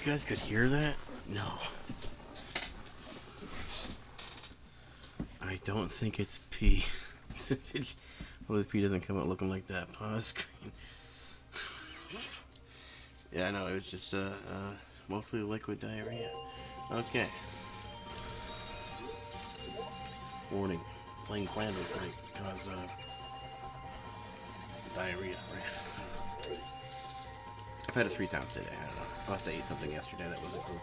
You guys could hear that? No. I don't think it's pee. Well, the pee doesn't come out looking like that. Pause screen. Yeah, I know, it was just mostly liquid diarrhea. Okay. Warning. Playing plando might cause diarrhea, right? I've had it 3 times today, I don't know. Unless I ate something yesterday that wasn't cool.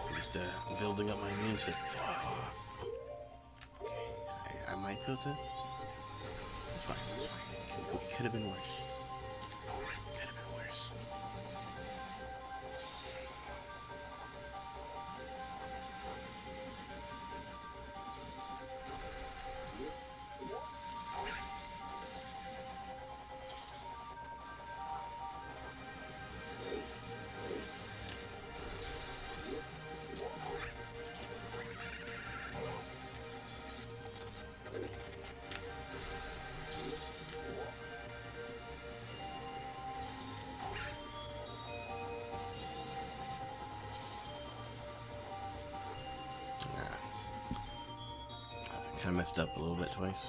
I'm just building up my immune system. Okay. I might feel it. It's fine, it's fine. It could have been worse. Could have been worse. Kind of messed up a little bit twice.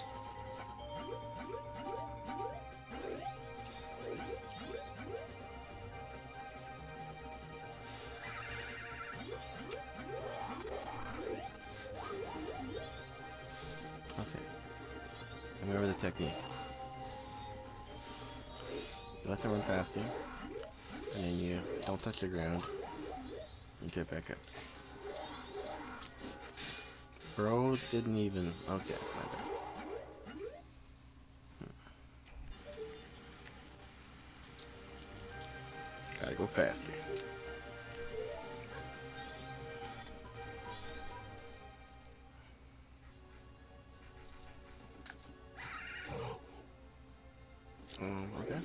Okay. Remember the technique. You let them run past you, and then you don't touch the ground, and get back up. Bro didn't even... Okay, my bad. Gotta go faster. Okay.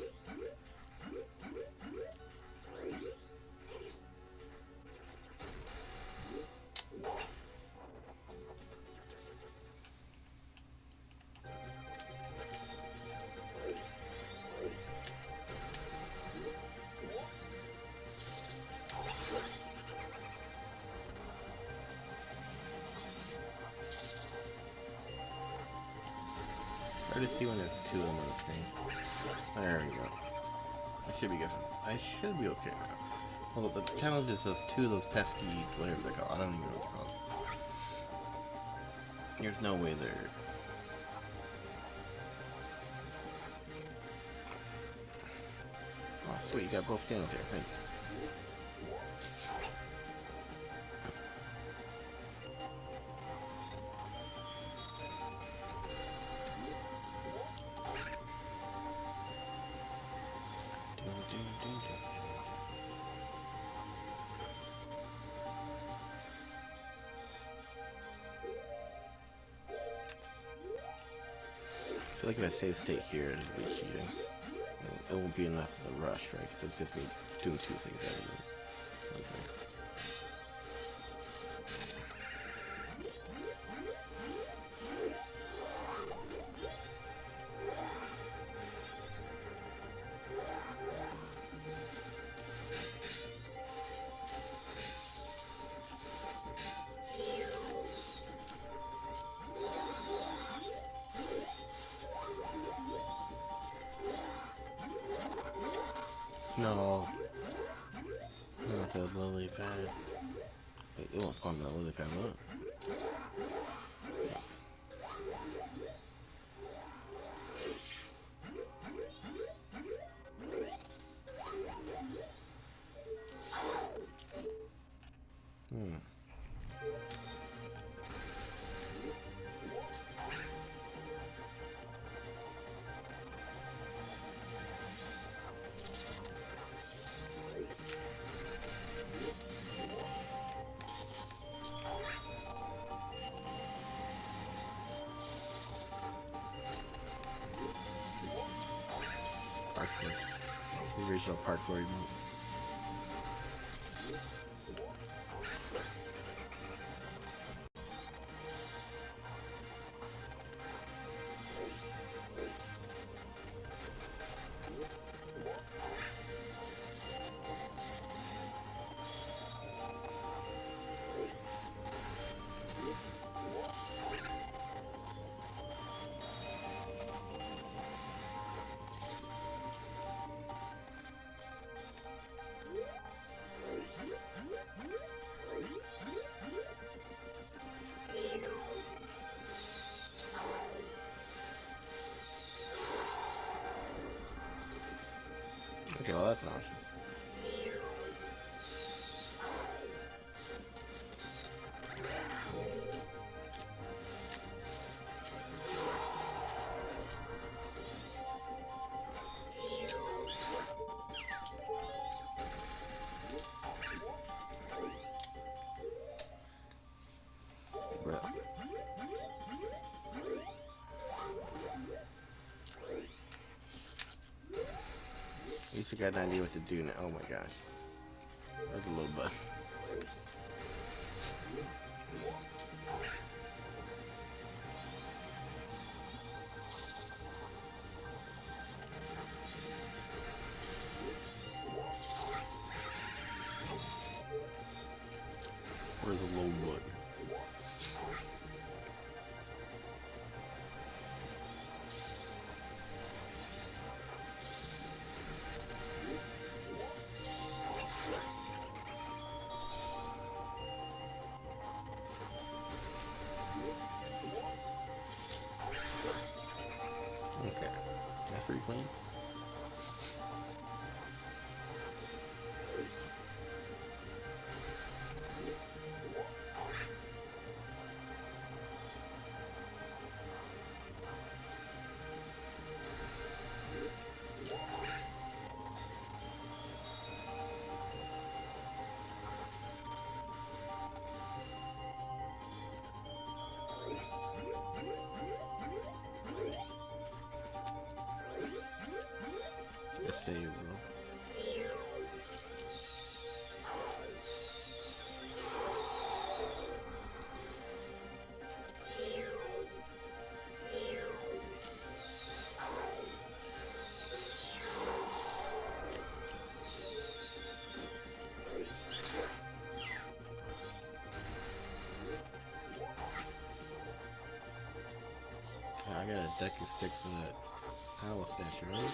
Hard to see when there's 2 of them on the screen. There we go. I should be good. I should be okay now. Well, the challenge is those 2 of those pesky, whatever they're called. I don't even know what they're called. There's no way they're... Oh, sweet. You got both channels here. Thank you. I feel like if I save state here, it'll be cheating. It won't be enough of the rush, right? Because it's just me doing 2 things rather than 1 thing. No. Not the lily pad. Wait, it won't spawn the lily pad, will it? Parkour. The original parkour emote. an option. Bro. At least you got an idea what to do now. Oh my gosh. There's a little button. Where's the low button? Okay, that's pretty clean. Let's save, bro. I got a deck and stick for that owl statue, right?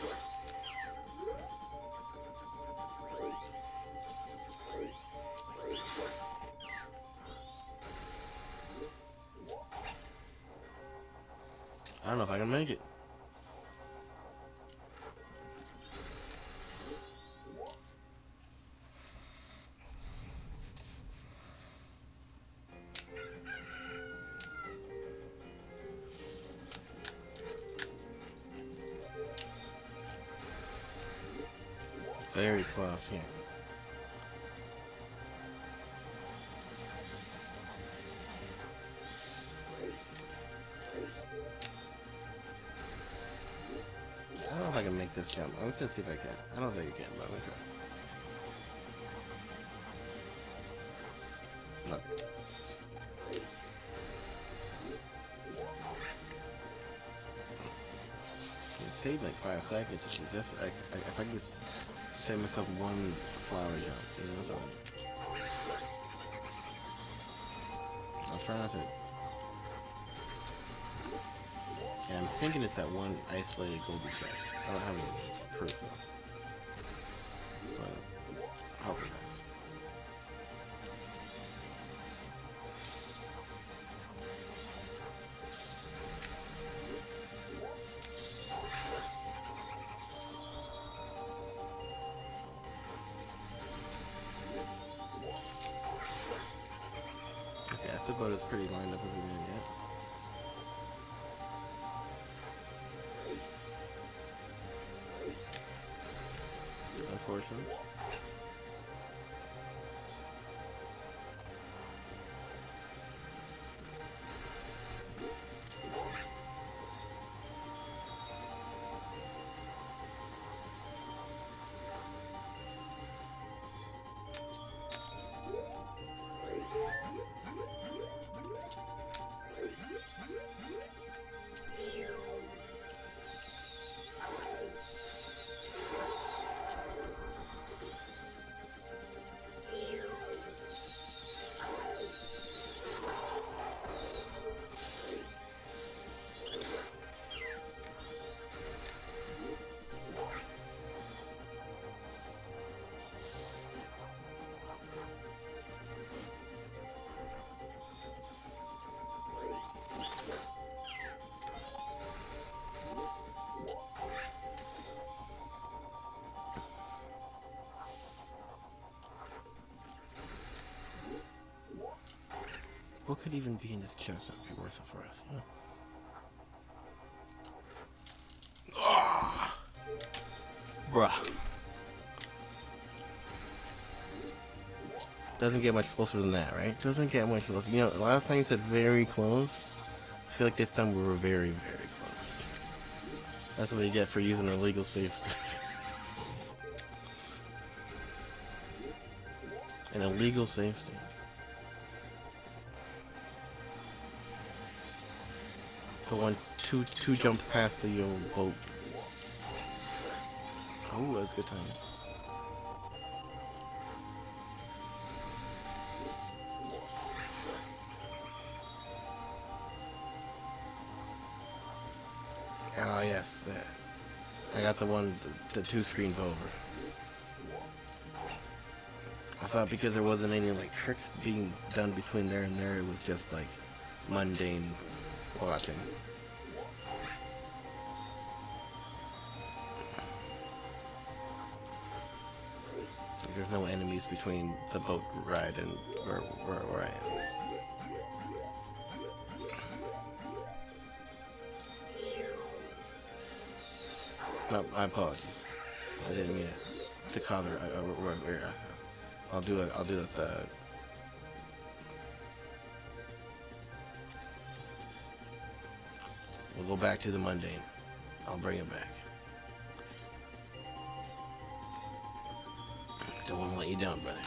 I don't know if I can make it. Very close, yeah. I don't know if I can make this jump. Let's just see if I can. I don't think I can, but I'm gonna try. Okay. It saved like 5 seconds. Just if I just save myself one flower jump, you know, that's all I need. I'll try not to. Yeah, I'm thinking it's that one isolated golden chest. I don't have any proof though. But hopefully nice. Okay, that's about as pretty lined up as we're gonna get. Unfortunately. What could even be in this chest that would be worth it for us, you know? Ah! Bruh. Doesn't get much closer than that, right? Doesn't get much closer. You know, last time you said very close. I feel like this time we were very, very close. That's what you get for using an illegal save state. An illegal save state. The one two jumps past the old boat. Oh, that's a good time. Oh yes, I got the one, the two screens over. I thought because there wasn't any like tricks being done between there and there, it was just like mundane watching. There's no enemies between the boat ride and where I am. No, my apologies. I didn't mean it to cause her. I'll do it. I'll do it. We'll go back to the mundane. I'll bring it back. Don't want to let you down, brother.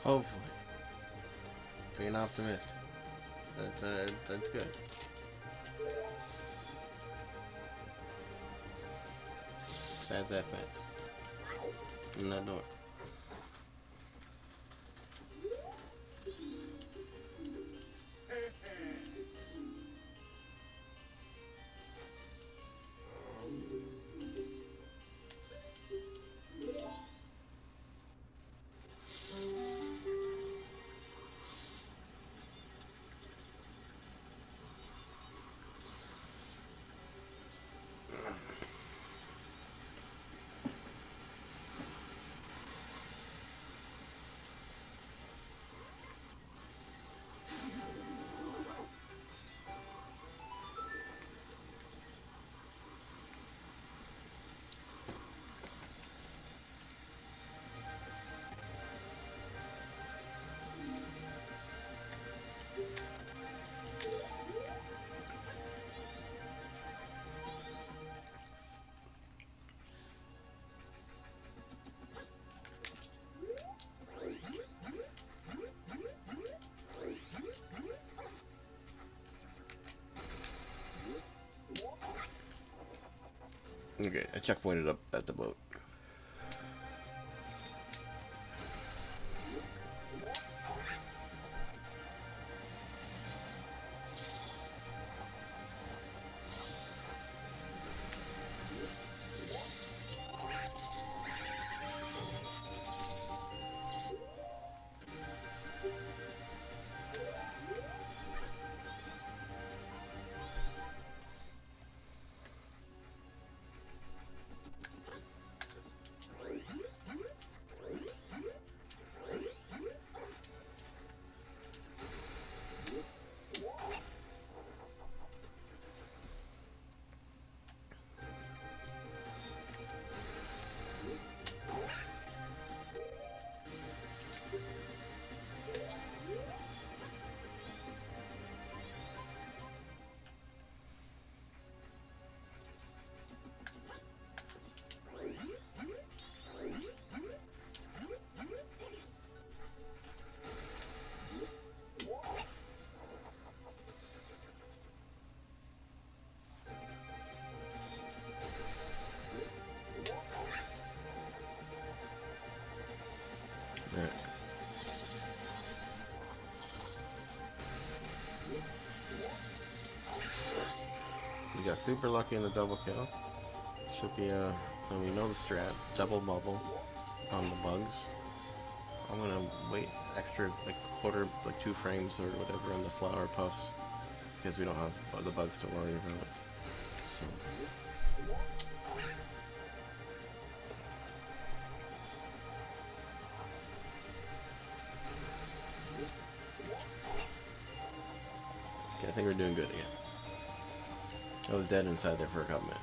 Hopefully. Being optimistic. That's good. Besides that fence. And that door. Okay, I checkpointed up at the boat. Alright. We got super lucky in the double kill. Should be and we know the strat. Double bubble on the bugs. I'm gonna wait extra like quarter, like 2 frames or whatever on the flower puffs because we don't have the bugs to worry about. So. Okay, I think we're doing good again. I was dead inside there for a couple minutes.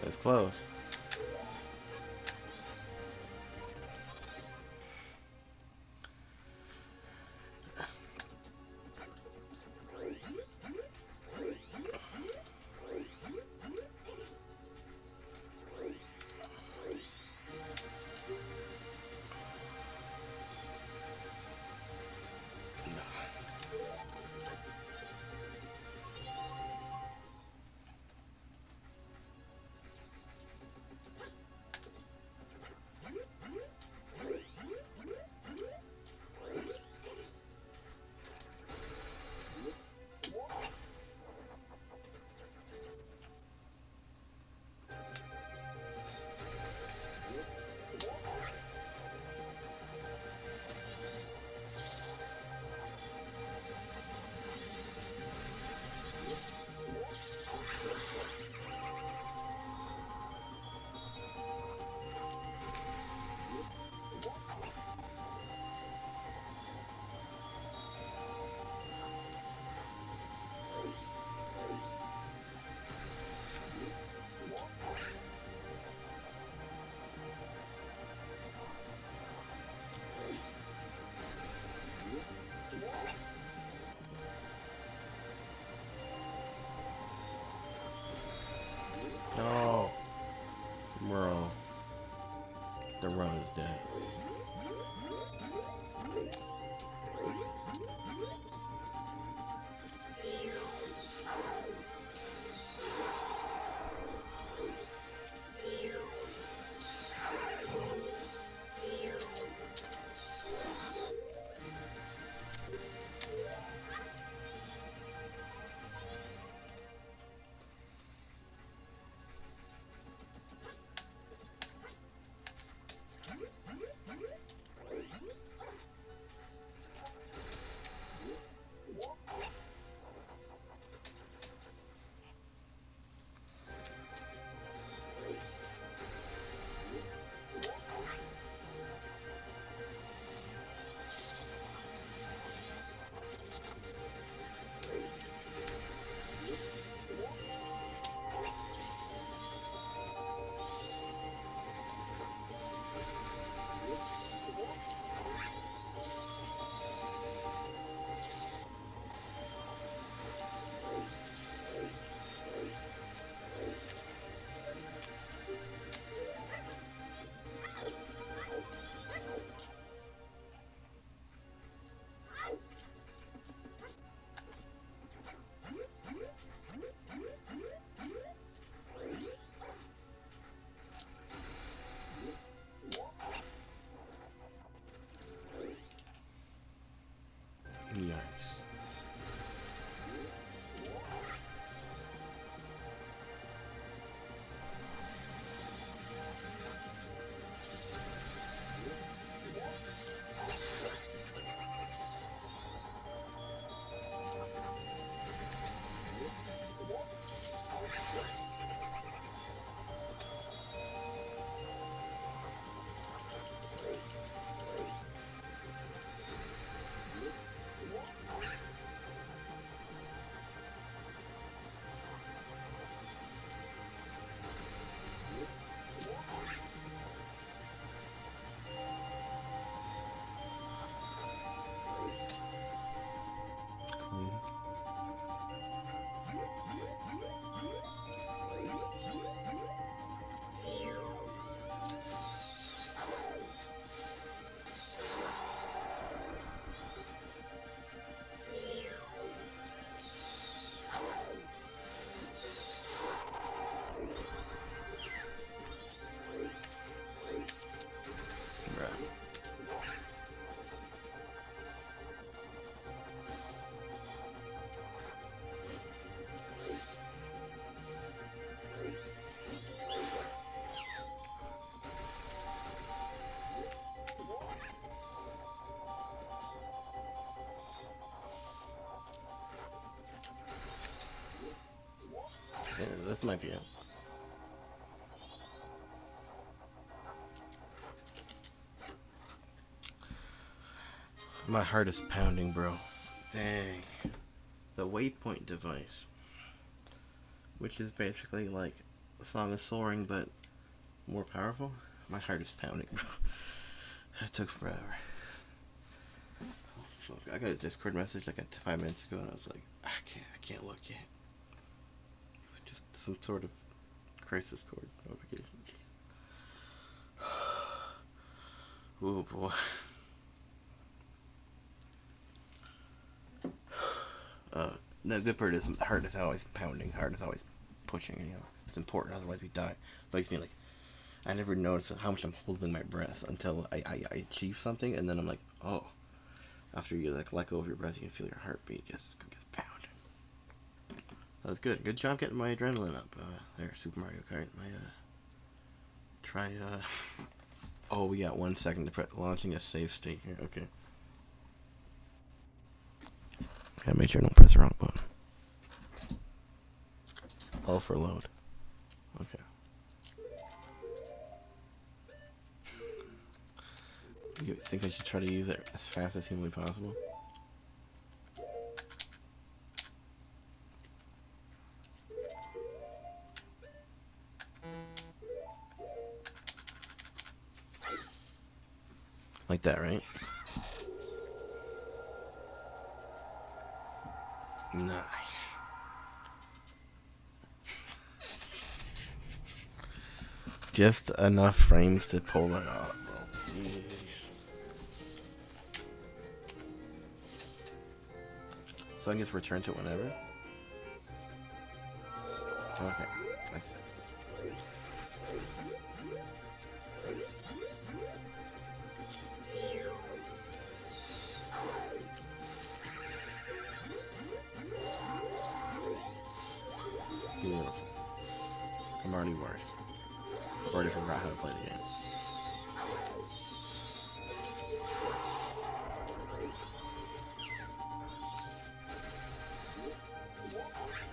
That's close. Oh, bro. The run is dead. This might be it. My heart is pounding, bro. Dang. The waypoint device. Which is basically like a Song of Soaring, but more powerful. My heart is pounding, bro. That took forever. I got a Discord message like 5 minutes ago, and I was like, I can't look yet. Just some sort of crisis code notification. Ooh, boy. The good part is heart is always pounding. Heart is always pushing. You know, it's important. Otherwise, we die. It makes me like, I never notice how much I'm holding my breath until I achieve something, and then I'm like, oh. After you like let go of your breath, you can feel your heartbeat just get pounding. That was good. Good job getting my adrenaline up. There, Super Mario Kart. Try. Oh, we got 1 second to press launching a save state here. Okay. Gotta make sure I don't press the wrong button. All for load. Okay. You think I should try to use it as fast as humanly possible? Like that, right? Nice. Just enough frames to pull it off, bro. Jeez. So I can just return to it whenever? Okay, I see. Beautiful. I'm already worse. I've already forgot how to play the game.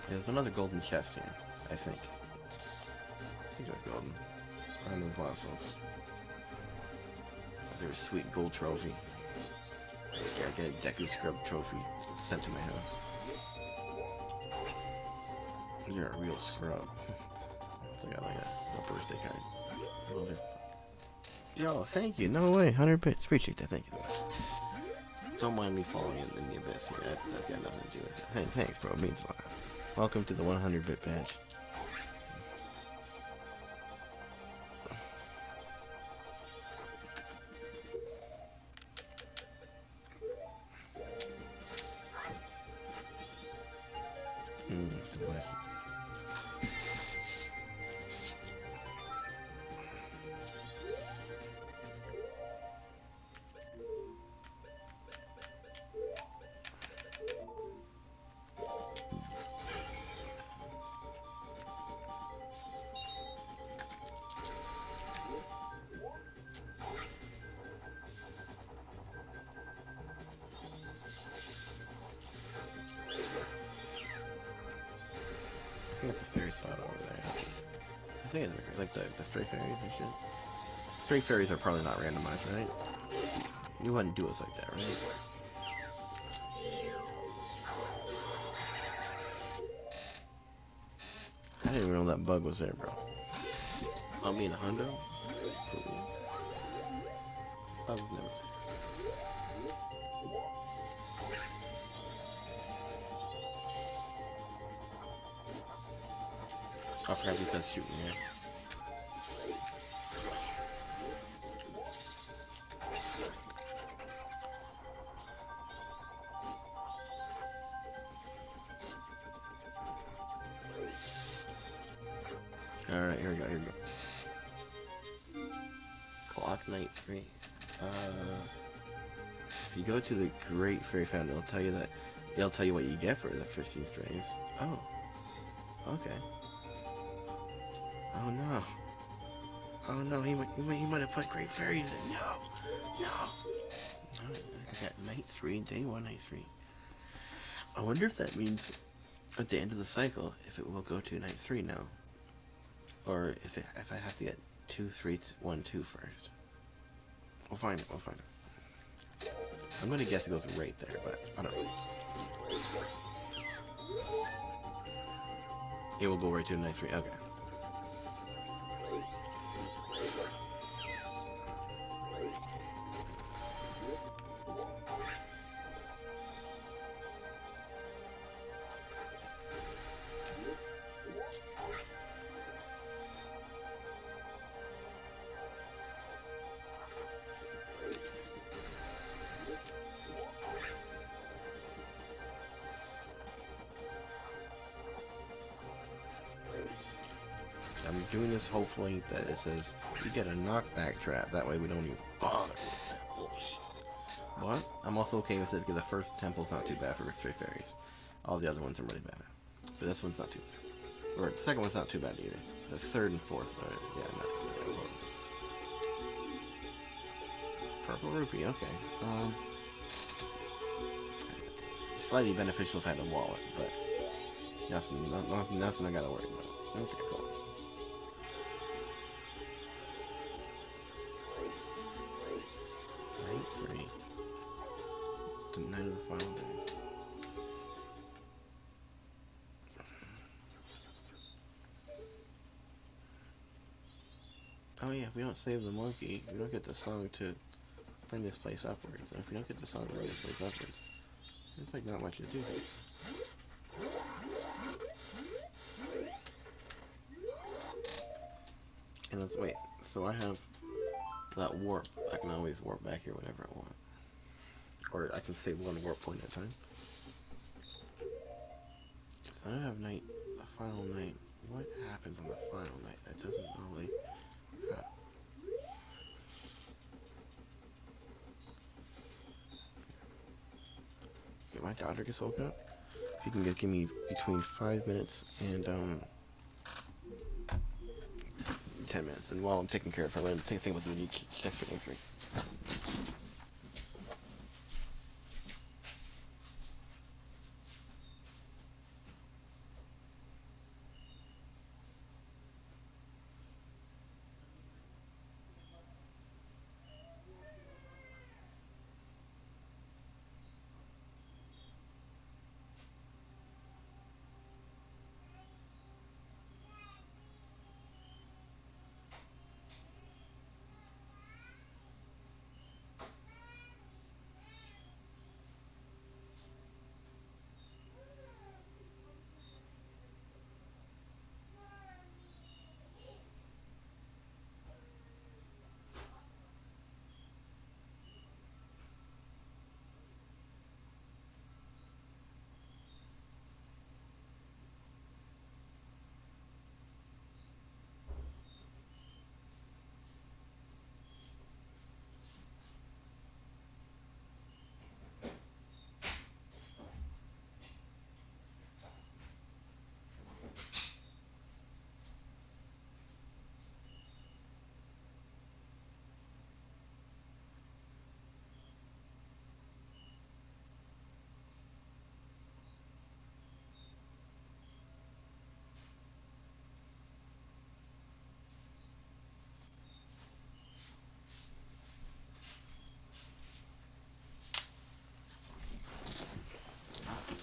There's another golden chest here, I think. I think that's golden. I know boss folks. There's a sweet gold trophy. Yeah, I get a Deku Scrub trophy sent to my house. You're a real scrub. It's like a birthday card. Yo, thank you. No way. 100 bits. Appreciate that. Thank you so much. Don't mind me falling in the abyss here. That's got nothing to do with it. Hey, thanks, bro. It means a lot. Welcome to the 100-bit badge. Delicious. I think it's a fairy spot over there. I think it's like the stray fairies and shit. Stray fairies are probably not randomized, right? You wouldn't do us like that, right? I didn't even know that bug was there, bro. I'll be in a hundo? I was never. I forgot these guys shooting here. Alright, here we go, Clock Night 3. If you go to the Great Fairy Fountain, it'll tell you what you get for the 15 strays. Oh. Okay. Oh no. Oh no, he might have put Great Fairies in. No. I got Night 3, day 1, night 3. I wonder if that means at the end of the cycle if it will go to night 3 now, or if I have to get 2, 3, 1, 2 first. We'll find it. We'll find it. I'm gonna guess it goes right there, but I don't know. It will go right to night 3. Okay. I'm doing this hopefully that it says you get a knockback trap. That way we don't even bother with that bullshit. But I'm also okay with it because the first temple's not too bad for 3 fairies. All the other ones are really bad. But this one's not too bad. Or the second one's not too bad either. The third and fourth are, yeah, not good. Purple rupee, okay. Slightly beneficial if I had a wallet, but that's nothing I gotta worry about. Okay, cool. Night 3. The night of the final day. Oh yeah, if we don't save the monkey, we don't get the song to bring this place upwards. And if we don't get the song to bring this place upwards, it's like not much to do. And let's wait. So I have that warp. I can always warp back here whenever I want. Or I can save one warp point at a time. So I have night, the final night. What happens on the final night? That doesn't normally happen. Okay, my daughter just woke up. If you can give me between 5 minutes and 10 minutes. And while I'm taking care of her, let me think about the unique checks for A3.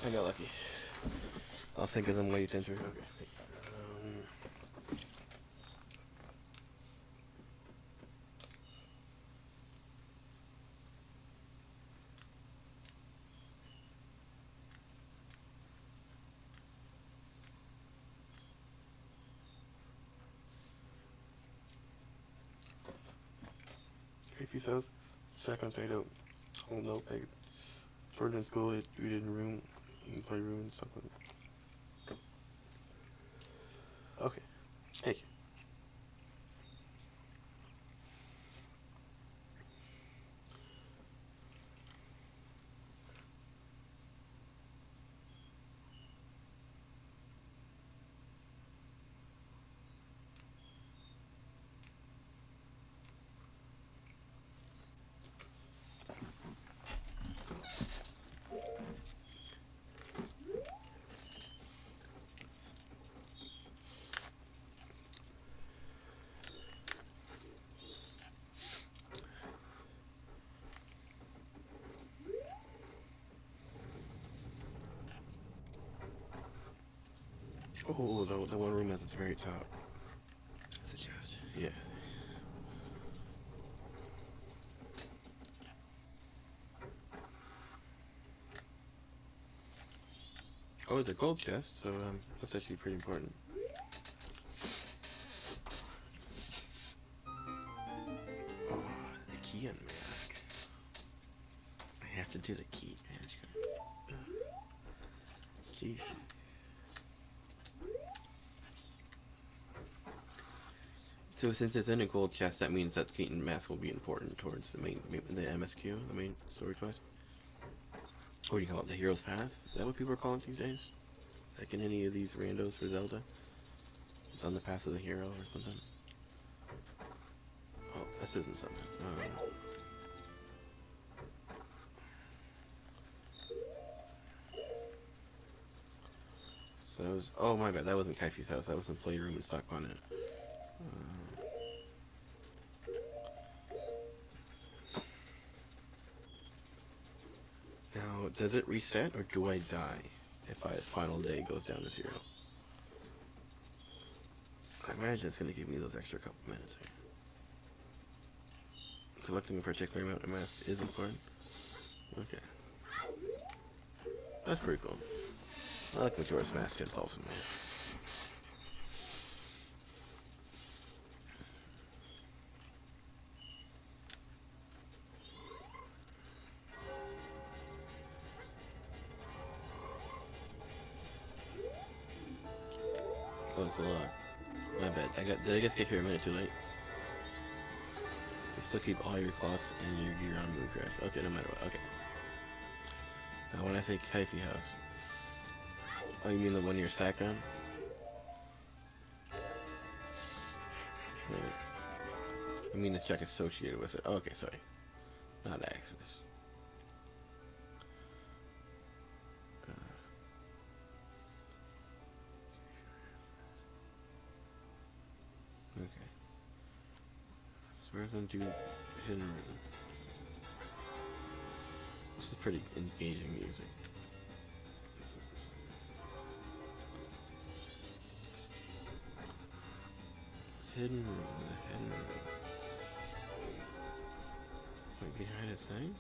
I got lucky. I'll think of them while you enter. Okay. If you says second played out, oh no, like further in school, we did in room, in playroom and stuff like that. Okay, thank you. Oh, the one room at the very top. That's a chest. Yeah. Oh, it's a gold chest, so that's actually pretty important. Oh, the key unmask. I have to do the key mask. Jeez. So since it's in a gold chest, that means that the key mask will be important towards the MSQ, the main story quest. What do you call it? The hero's path? Is that what people are calling it these days? Like in any of these randos for Zelda? It's on the path of the hero or something? Oh, this isn't something. So that was... Oh, my bad. That wasn't Kaifi's house. That was the playroom and stock on it. Now, does it reset or do I die if final day goes down to 0? I imagine it's going to give me those extra couple minutes here. Collecting a particular amount of mask is important. Okay. That's pretty cool. I like Majora's Mask and also masks. Oh, it's a lot. My bad. Did I just get here a minute too late? You still keep all your clocks and your gear on Mooncraft. Okay, no matter what. Okay. Now when I say Kaifi house. Oh, you mean the one you're sack on? Wait. I mean the check associated with it. Oh, okay, sorry. Not Axis. Okay. So we're gonna do Hidden Room. This is pretty engaging music. Hidden Room, the Hidden Room. Wait, behind his thing?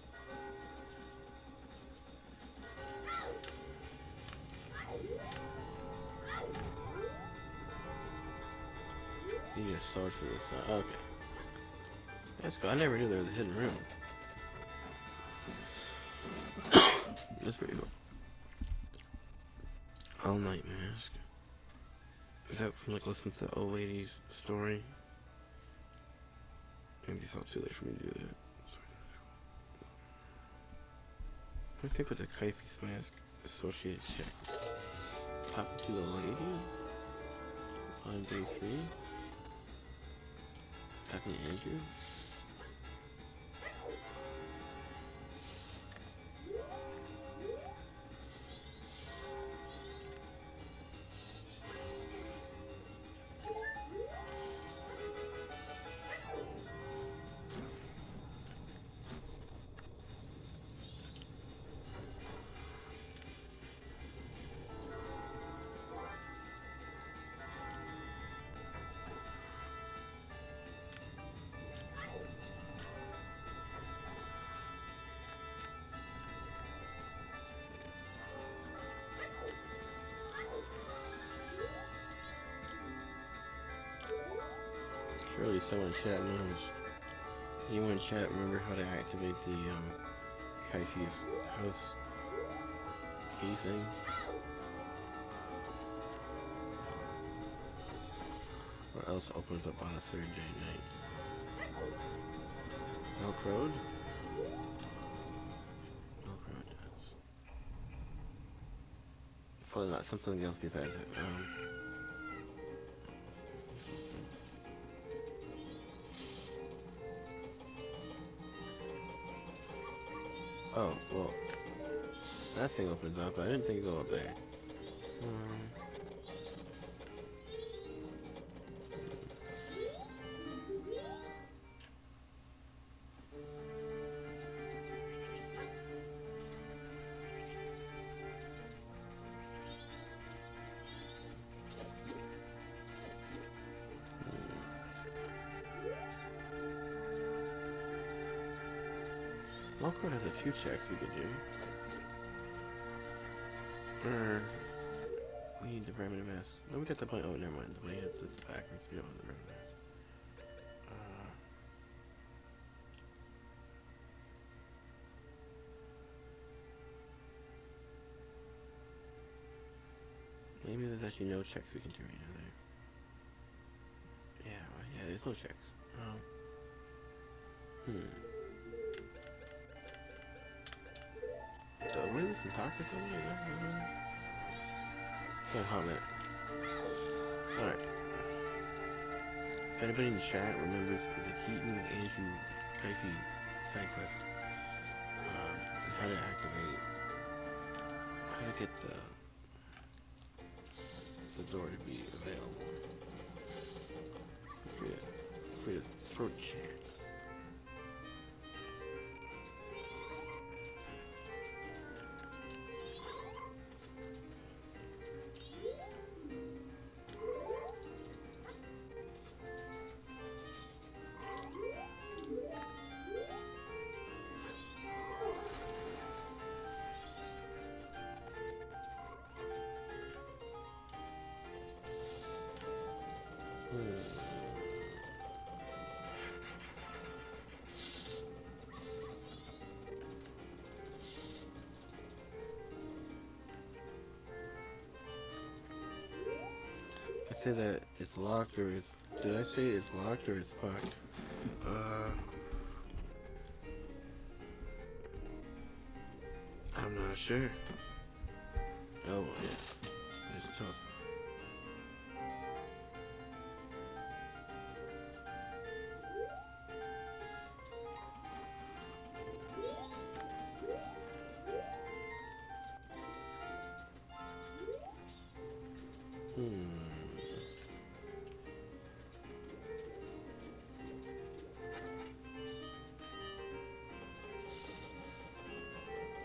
You need a sword for this. Okay. That's cool. I never knew there was a hidden room. That's pretty cool. All Night Mask. Is that from like listening to the old lady's story? Maybe it's not too late for me to do that. I think with the Kaifi's mask associated check. Talking to the lady on day 3. Talking to Andrew. Surely someone in chat knows. Anyone in chat remember how to activate the Kaifi's house key thing? Or else opens up on a 3rd day night. Elk Road? Elk Road, yes. Probably not something else besides it. Oh, well, that thing opens up. I didn't think it'd go up there. Longcourt has a few checks we could do. We need the Bremen mask. No, we got the point. Oh, never mind. The blade is back. We don't have the Bremen mask. Maybe there's actually no checks we can do right now there. Yeah, well, yeah, there's no checks. What is this, some talk or something? Is that what we're hot minute. Alright. If anybody in the chat remembers the Keaton, Andrew, Kaifi side quest, and how to activate, how to get the door to be available. Feel free to throat chant. I say that it's locked or it's... Did I say it's locked or it's fucked? I'm not sure. Oh, yeah. It's tough.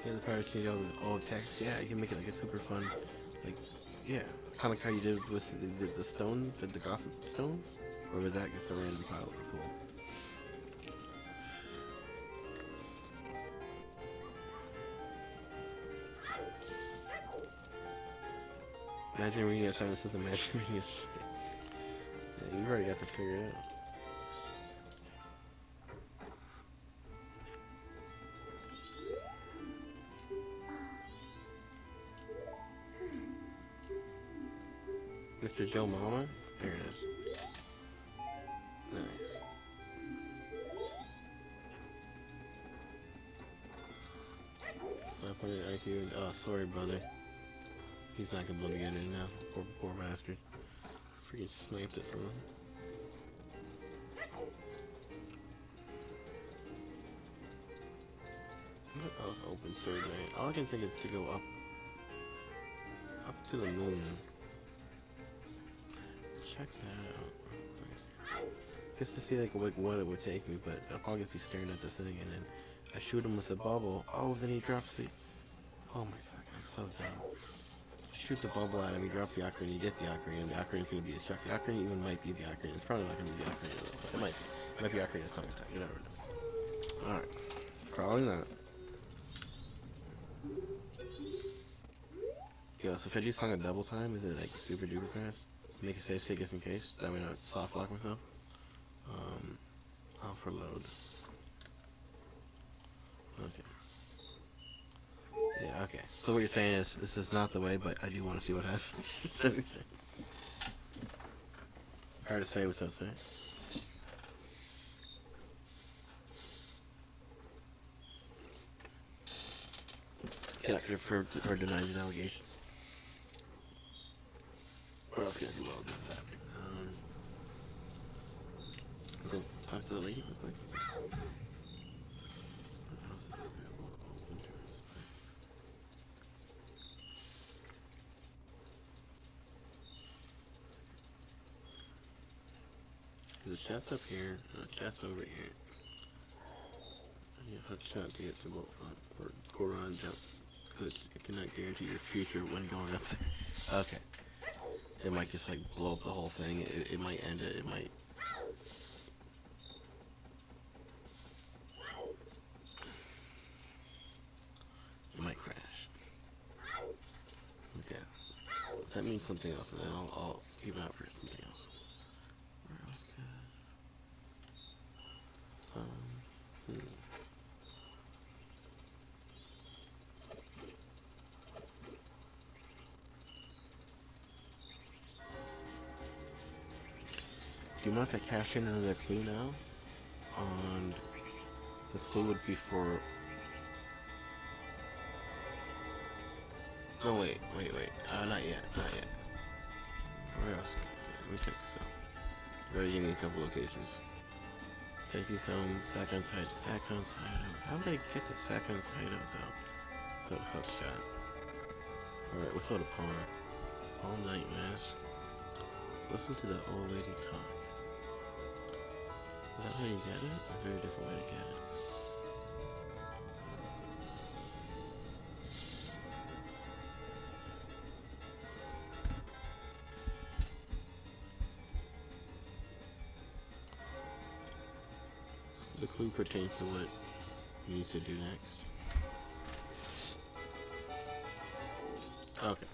Yeah, the power to change all the text. Yeah, you can make it like a super fun, like, yeah, kind of like how you did with the stone, the gossip stone, or was that just a random pile of pull? Imagine reading a sentence with imagine reading a... Yeah, you've already got this figured out. Mr. Joe Mama? There it is. Nice. IQ. Oh, sorry, brother. He's not gonna be able to get it now. Poor bastard. Freaking sniped it from him. What else opens third night? All I can think is to go up to the moon. Check that out. Just to see like what it would take me, but I'll probably just be staring at the thing and then I shoot him with the bubble. Oh, then he drops the... Oh my fuck, I'm so dumb. I shoot the bubble at him, he drops the ocarina, he gets the ocarina, and the ocarina's gonna be a chuck. The ocarina even might be the ocarina. It's probably not gonna be the ocarina though, but it might be. It might be ocarina at some time, you never know. Alright. Probably not. Yo, so if I do song a double time, is it like super duper fast? Make a save state just in case. That way I not soft lock myself. I'll for load. Okay. Yeah, okay. So what you're saying is this is not the way, but I do want to see what happens. Hard to say without saying. Yeah, confirm or deny these allegations. What else can I do while this is happening? Go talk to the lady real quick. What else is available? There's a chest up here, and a chest over here. And you have a shot to get to both front, or go around jump. Because it cannot guarantee your future when going up there. Okay. It might just like blow up the whole thing. It might end it. It might. means something else, and then I'll keep an eye out for something else. Where else could... Do you mind if I cash in another clue now? And the clue would be for... No, wait. Not yet. Where else? Let me check this out. You already gave me a couple locations. Take some Sakon's hideout. How did I get to Sakon's hideout though? Without a hook shot. Alright, without a pawn. All night mask. Listen to the old lady talk. Is that how you get it? A very different way to get it. The clue pertains to what you need to do next. Okay.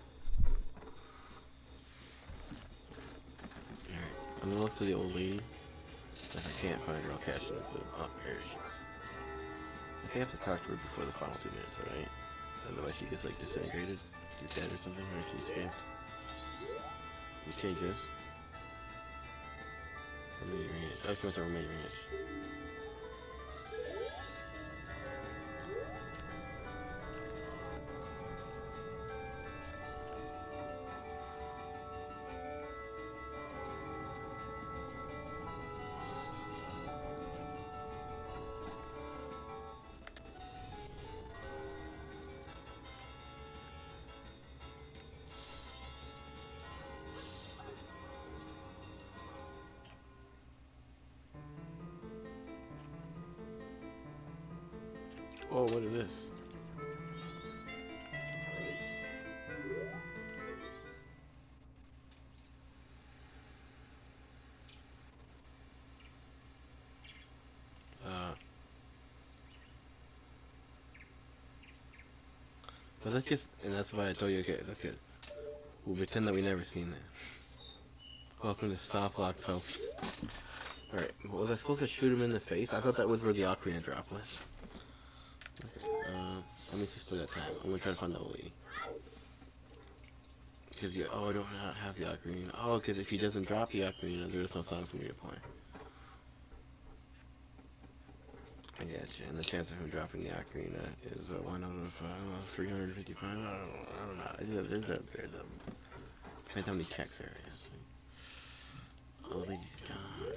Alright, I'm gonna look for the old lady. If I can't find her, I'll cash in the clue. Oh, there she is. I think I have to talk to her before the final 2 minutes, alright? Otherwise she gets like disintegrated. She's dead or something, or she escaped. We change this. Remaining range. Oh, she wants our remaining range. Oh, what is this? But that's just, and that's why I told you, okay, that's good. We'll pretend that we never seen that. Welcome to Soft Locktober. Alright, was I supposed to shoot him in the face? I thought that was where the ocarina drop was. Okay, let me just still got time. I'm gonna try to find the old lady. Because you, oh, I don't have the ocarina. Oh, because if he doesn't drop the ocarina, there's no song for me to play. I gotcha, and the chance of him dropping the ocarina is 1 out of 355. I don't know. There's a depends how many checks there is. Oh, lady's gone.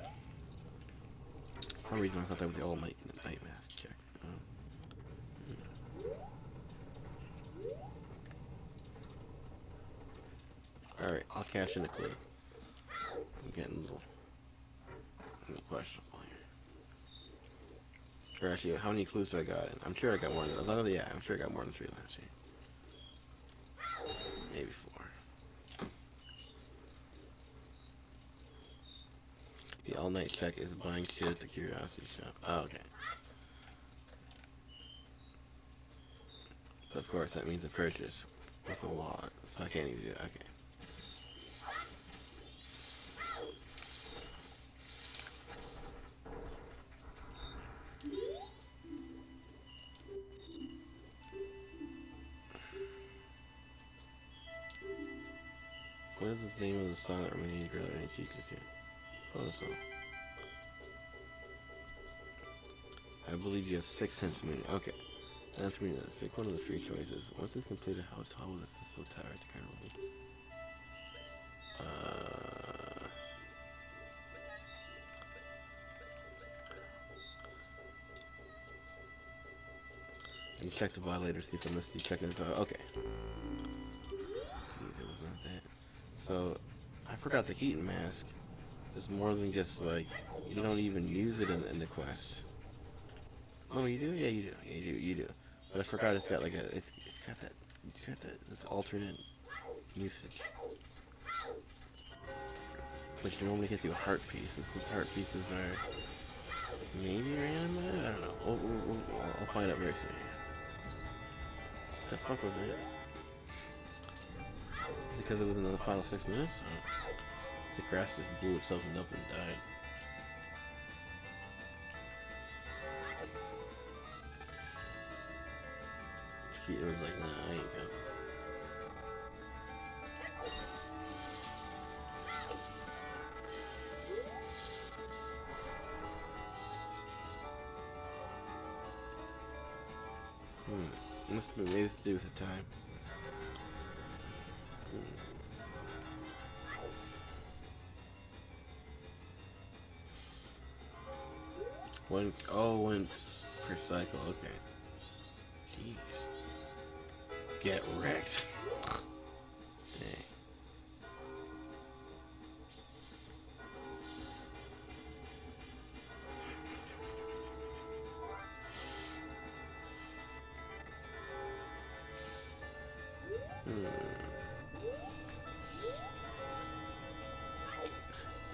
For some reason I thought that was the old night mask check. Alright, I'll cash in a clue. I'm getting a little questionable here. Or actually, how many clues do I got in? I'm sure I got more than a lot of the, yeah, I'm sure I got more than 3 last year. Maybe 4. The all-night check is buying shit at the curiosity shop. Oh, okay. But of course, that means a purchase with a wallet, so I can't even do it. Okay. What is the name of the song that Romanian girl and Chica's here? Oh, song. I believe you have 6 cents a minute. Okay. That's me. Let's pick one of the 3 choices. Once it's completed, how tall will the physical tower at the carnival be? You check the violator, see if I missed you checking the okay. Jeez, it was not that. So, I forgot the heating mask is more than just like, you don't even use it in the quest. Oh, you do? Yeah, you do. You do. But I forgot it's got like it's got this alternate usage. Which normally gets you a heart piece, and since heart pieces are maybe random, I don't know. I'll find out very soon. What the fuck was that? The because it was in the final 6 minutes? The grass just blew itself up and died. It was like, nah, I ain't coming. Must be maybe to do with the time. One per cycle, okay. Jeez. Get wrecked. Dang.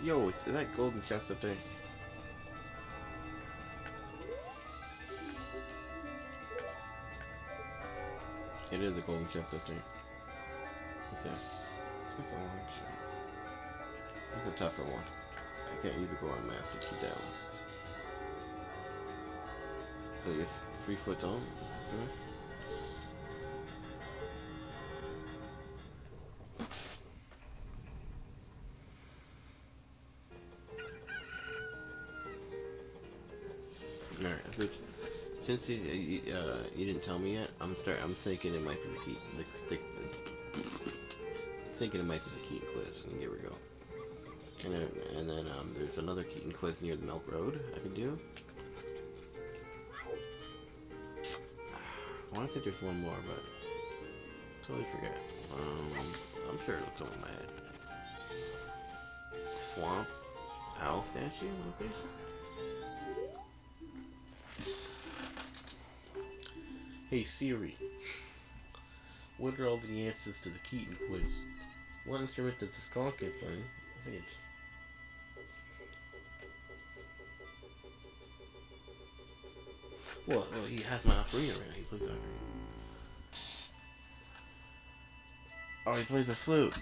Yo, is that golden chest up there? It is a golden chest up there. Okay. That's a long shot. That's a tougher one. I can't use the golden mask to keep that one. Wait, it's 3 foot tall? Alright, so since you didn't tell me yet, I'm thinking it might be the key. Thinking it might be the Keaton quiz, and here we go. And then there's another Keaton quiz near the Milk Road I could do. I want to think there's one more, but totally forget. I'm sure it'll come in my head. Swamp Owl statue location. Hey Siri, what are all the answers to the Keaton quiz? What instrument does the skull kid play? I think it's... Well, he has my ocarina right now. He plays the ocarina. Oh, he plays the flute.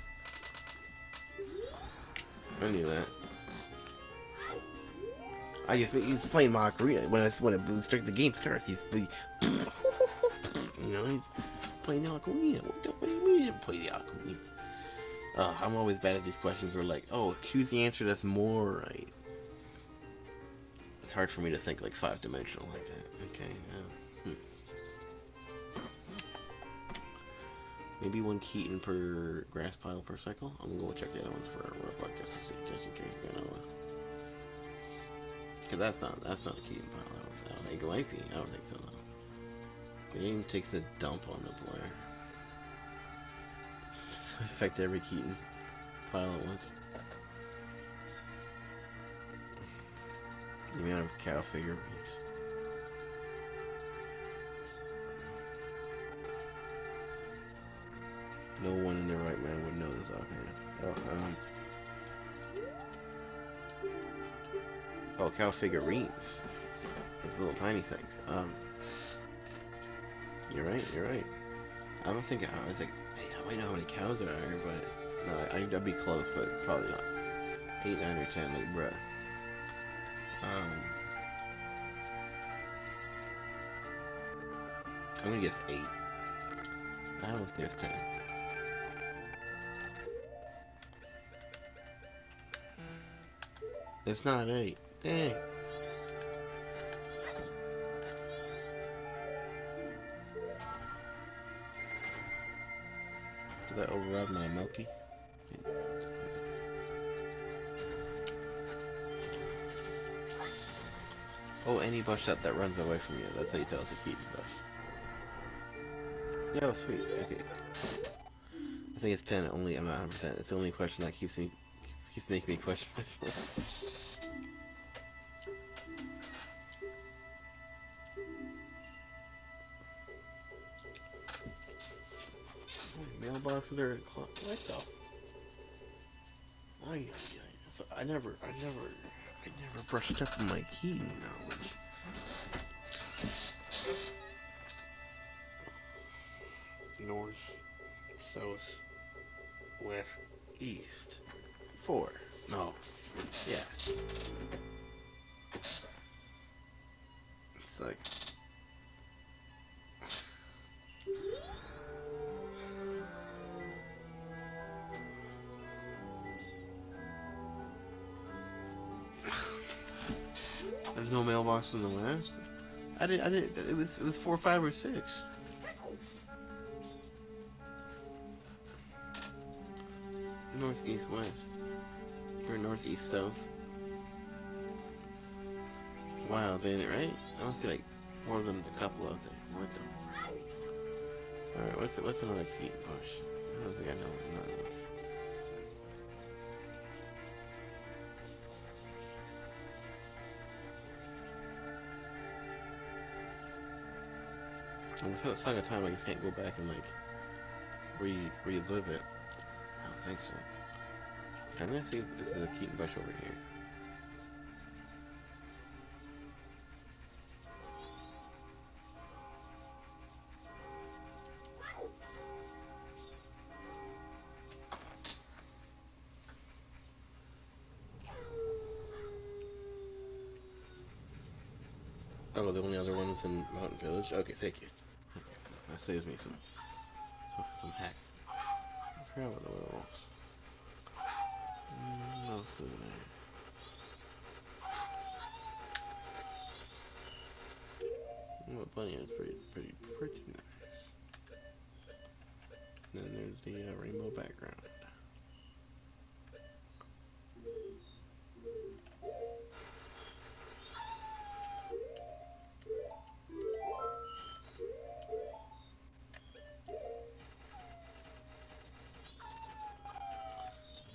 I knew that. He's playing my ocarina. When the game starts, he's you know, he's playing the ocarina. What do you mean he play the ocarina? I'm always bad at these questions where like, oh, choose the answer that's more right. It's hard for me to think like 5-dimensional like that. Okay. Maybe 1 Keaton per grass pile per cycle. I'm gonna go check the other ones for our podcast to see, just in case. You know, because that's not a Keaton pile. I don't think it might be. I don't think so though. The game takes a dump on the player. Affect every Keaton pile at once. The amount of cow figurines. No one in their right mind would know this offhand. Oh, cow figurines. Those little tiny things. You're right. I was like, hey, I might know how many cows there are, but no, I'd be close, but probably not. 8, 9, or 10, like, bruh. I'm gonna guess 8. I don't know if there's 10. It's not 8. Dang. Did that override my Milky? Oh, any bush that runs away from you. That's how you tell it's a Keaton bush. Yo, sweet. Okay. I think it's 10. Only I'm not 100%. It's the only question that keeps making me question myself. Mailboxes are what the? I never brushed up on my Keaton knowledge. North, south, west, east. 4. No. Yeah. It's like... There's no mailbox in the west. I didn't. It was 4, 5, or 6. North, east, west, or north, east, south. Wow, didn't it right? That must be like more than a couple out there. What the? All right, what's another key bush? I don't think I know another one. And without Song of Time, I just can't go back and like relive it. I don't think so. I'm gonna see if there's a Keaton bush over here. Oh, the only other one is in Mountain Village? Okay, thank you. That saves me some hack. I forgot what the other one was. No food there. Well, bunny is pretty nice. And then there's the rainbow background.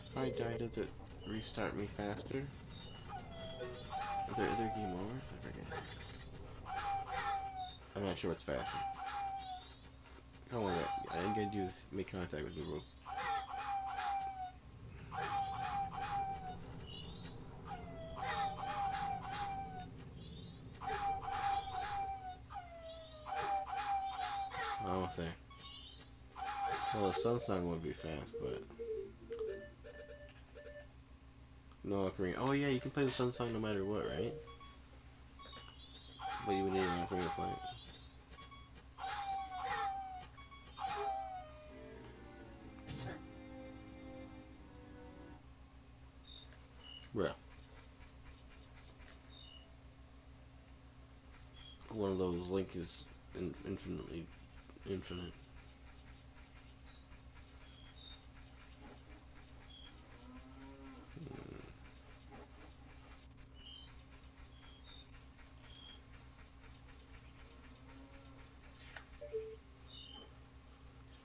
If I die, does it restart me faster? Are there game overs? I forget. I'm not sure what's faster. Oh my god, I'm gonna do this, make contact with the bro. I won't say. Well, the sun song would be fast, but... No ocarina. Oh yeah, you can play the sun song no matter what, right? But you would need an ocarina to play it. Bruh. One of those Link is infinitely infinite.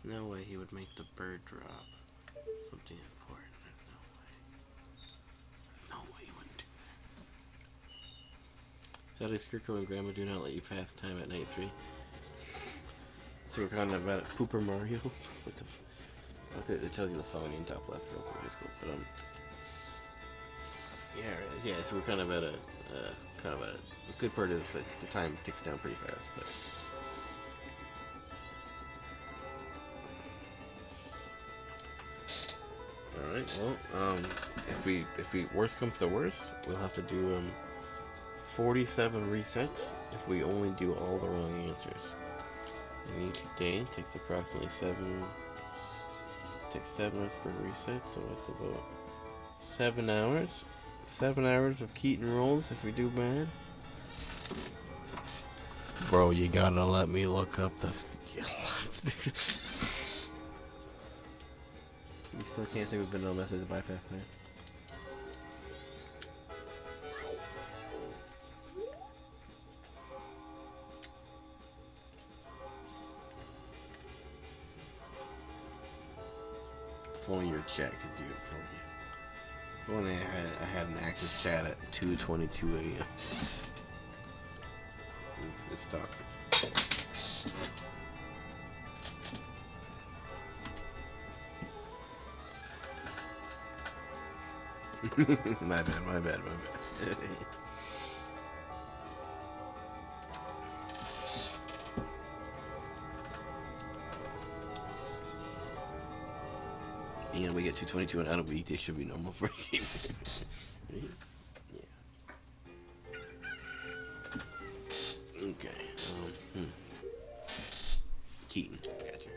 No way he would make the bird drop something important. There's no way. There's no way he wouldn't do that. Sadly, Skirko and Grandma do not let you pass time at night 3. So we're kind of about Pooper Mario. What the? Okay, it tells you the song in top left real quick. But yeah. So we're kind of at a the good part is that the time ticks down pretty fast, but. Alright, well, if we worst comes to worst, we'll have to do 47 resets if we only do all the wrong answers. And each day takes approximately 7 per reset, so it's about 7 hours. 7 hours of Keaton rolls if we do bad. Bro, you gotta let me look up the... You still can't think of no method to bypass time. If only your chat could do it for you. If only I had an active chat at 2:22 a.m. It's stopped. my bad. You know, we get 222 and out a week. They should be normal for a game. Right? Yeah. Okay. Keaton. Gotcha.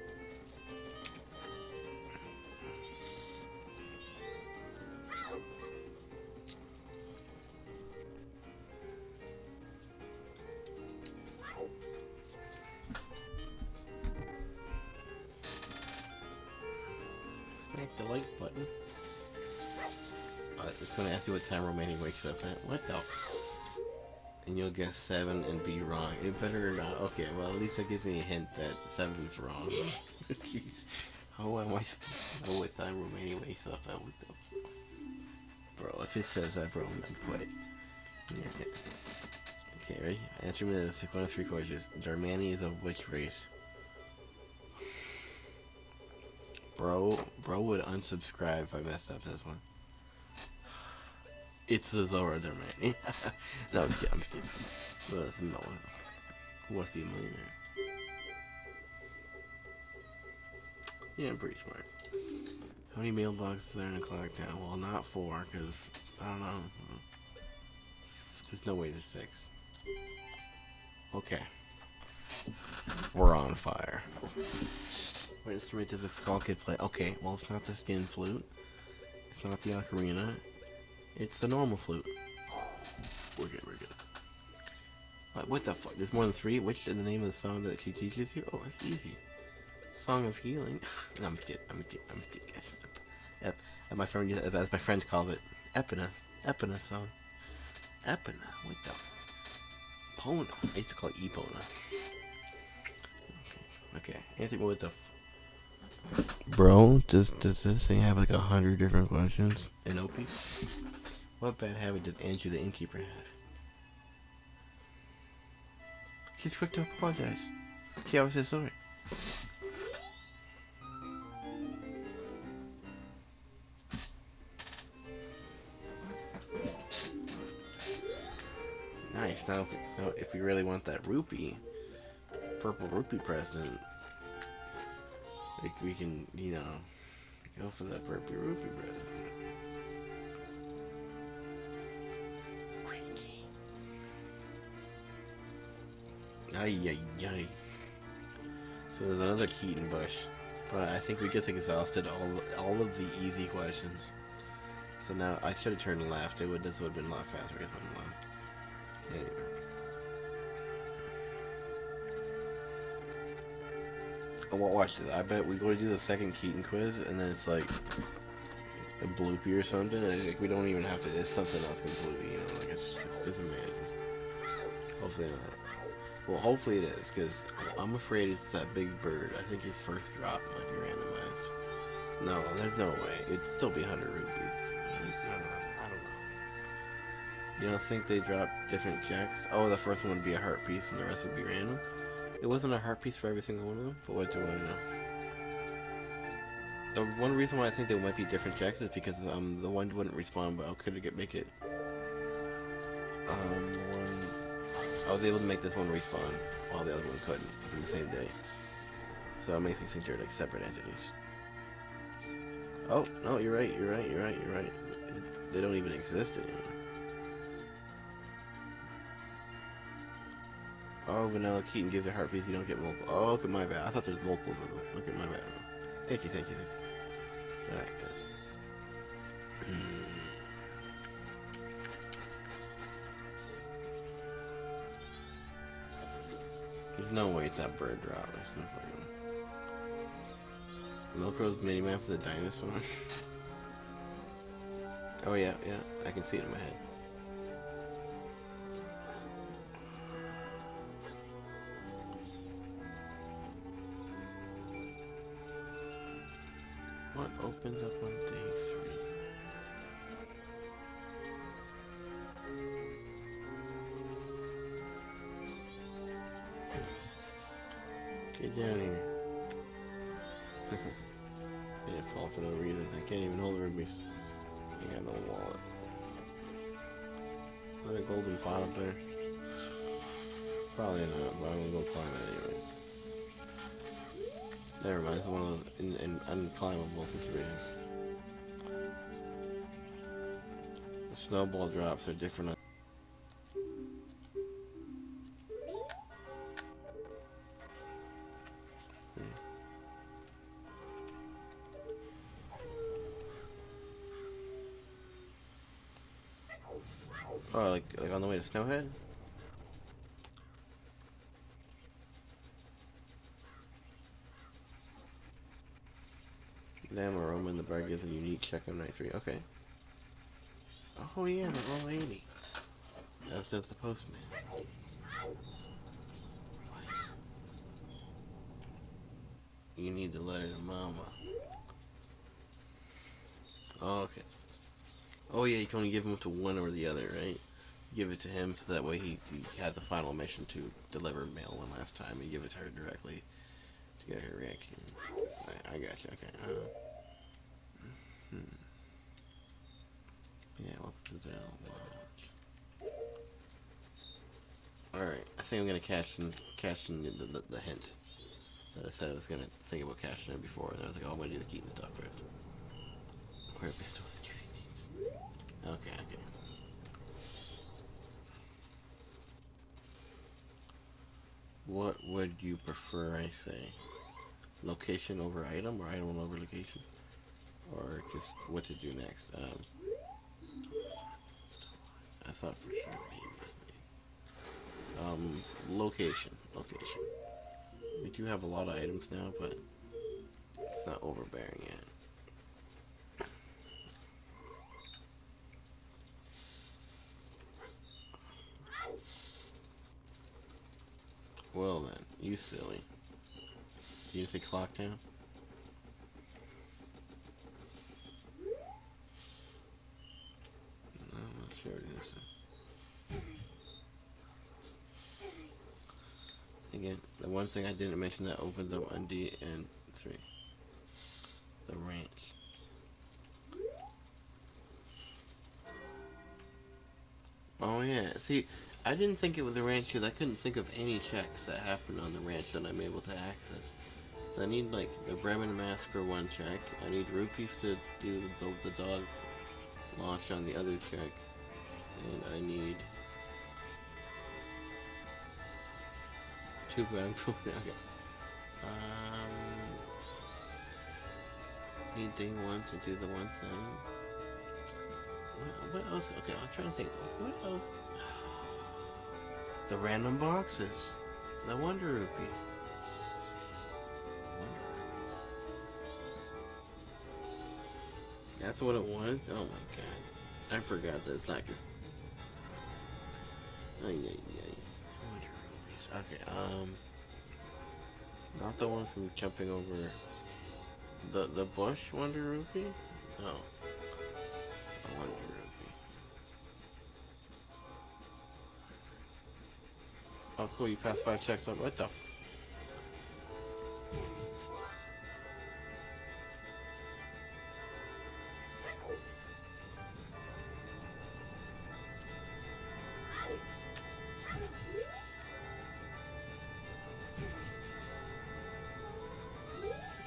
Smack the like button. It's gonna ask you what time Romani wakes up at. What the? And you'll guess 7 and be wrong. It better not. Okay, well at least that gives me a hint that 7's wrong. Jeez. How am I supposed to know what time Romani wakes up at? What the? Bro, if it says that, bro, I'm gonna quit. Yeah. Okay, ready? Answer me this. Pick one of 3 questions. Darmani is of which race? Bro would unsubscribe if I messed up this one. It's the Zora Darmani. No, I'm just kidding. Well, that's Noah. Who wants to be a millionaire? Yeah, I'm pretty smart. How many mailboxes are there in a clock now? Well, not 4, because, I don't know. There's no way there's 6. Okay. We're on fire. What instrument does a skull kid play? Okay, well, it's not the skin flute. It's not the ocarina. It's the normal flute. We're good. What the fuck? There's more than 3? Which is the name of the song that she teaches you? Oh, it's easy. Song of Healing. No, I'm just kidding. Yep. As my friend calls it, Epina song. Epina. What the? Pona. I used to call it Epona. Okay. Anything with the? Bro, does this thing have like 100 different questions? In Opie? What bad habit does Andrew the innkeeper have? He's quick to apologize. He always says sorry. Nice. Now, if we really want that rupee, purple rupee present, like we can, go for that purple rupee present. Cranky. Ay. So there's another Keaton bush, but I think we just exhausted all of the easy questions. So now I should have turned left. This would have been a lot faster. I guess I went left. Anyway. Oh, watch this. I bet we go to do the second Keaton quiz, and then it's like a bloopy or something. Like we don't even have to. It's something else completely. Like it's just imagine. Hopefully not. Well, hopefully it is, because I'm afraid it's that big bird. I think his first drop might be randomized. No, there's no way. It'd still be 100 rupees. I don't know. You don't think they drop different checks? Oh, the first one would be a heart piece and the rest would be random? It wasn't a heart piece for every single one of them, but what do I know? The one reason why I think there might be different checks is because the one wouldn't respawn, but I could make it. I was able to make this one respawn while the other one couldn't in the same day. So it makes me think they're like separate entities. Oh, no, you're right. They don't even exist anymore. Oh, Vanilla Keaton gives a heart piece, you don't get multiple. Oh, look at my bad. I thought there's multiples of them. Look at my bad. Thank you. Alright, good. There's no way it's that bird drop. There's no fucking way. Milkro's mini-map for the dinosaur. Oh yeah, I can see it in my head. What opens up on day 3? Get down here. Didn't fall for no reason. I can't even hold the rubies. I got no wallet. Is that a golden pot up there? Probably not, but I'm gonna go climb it anyways. Never mind, it's one of those in unclimbable situations. snowball drops are different. Oh, like on the way to Snowhead? Damn, aroma in the bar gives a unique check on night 3. Okay. Oh yeah, the old lady. That's just the postman. What? You need the letter to Mama. Oh, okay. Oh yeah, you can only give him to one or the other, right? Give it to him so that way he has the final mission to deliver mail one last time and give it to her directly to get her reaction. I got you. Okay. Yeah. What does that watch? All right. I think I'm gonna cash in the hint that I said I was gonna think about cashing in before, and I was like, oh, I'm gonna do the Keaton stuff first. Where bestow the juicy deeds. Okay. What would you prefer I say? Location over item or item over location? Or just what to do next? I thought for sure maybe. Location. We do have a lot of items now, but it's not overbearing yet. Well then, you silly. You say clock town? No, I'm not sure it is. Again, the one thing I didn't mention that opens up on D and 3. The ranch. Oh yeah, see, I didn't think it was a ranch because I couldn't think of any checks that happened on the ranch that I'm able to access. So I need like the Bremen mask for one check. I need rupees to do the dog launch on the other check. And I need 2 grand. Okay. Need day 1 to do the one thing. What else? Okay, I'm trying to think. What else? The random boxes. The Wonder Rupee. That's what it was? Oh my god. I forgot that it's not just... Wonder Rupees. Okay, not the one from jumping over... The bush Wonder Rupee? No. A Wonder Rupee. Oh cool, you passed 5 checks up. What the f...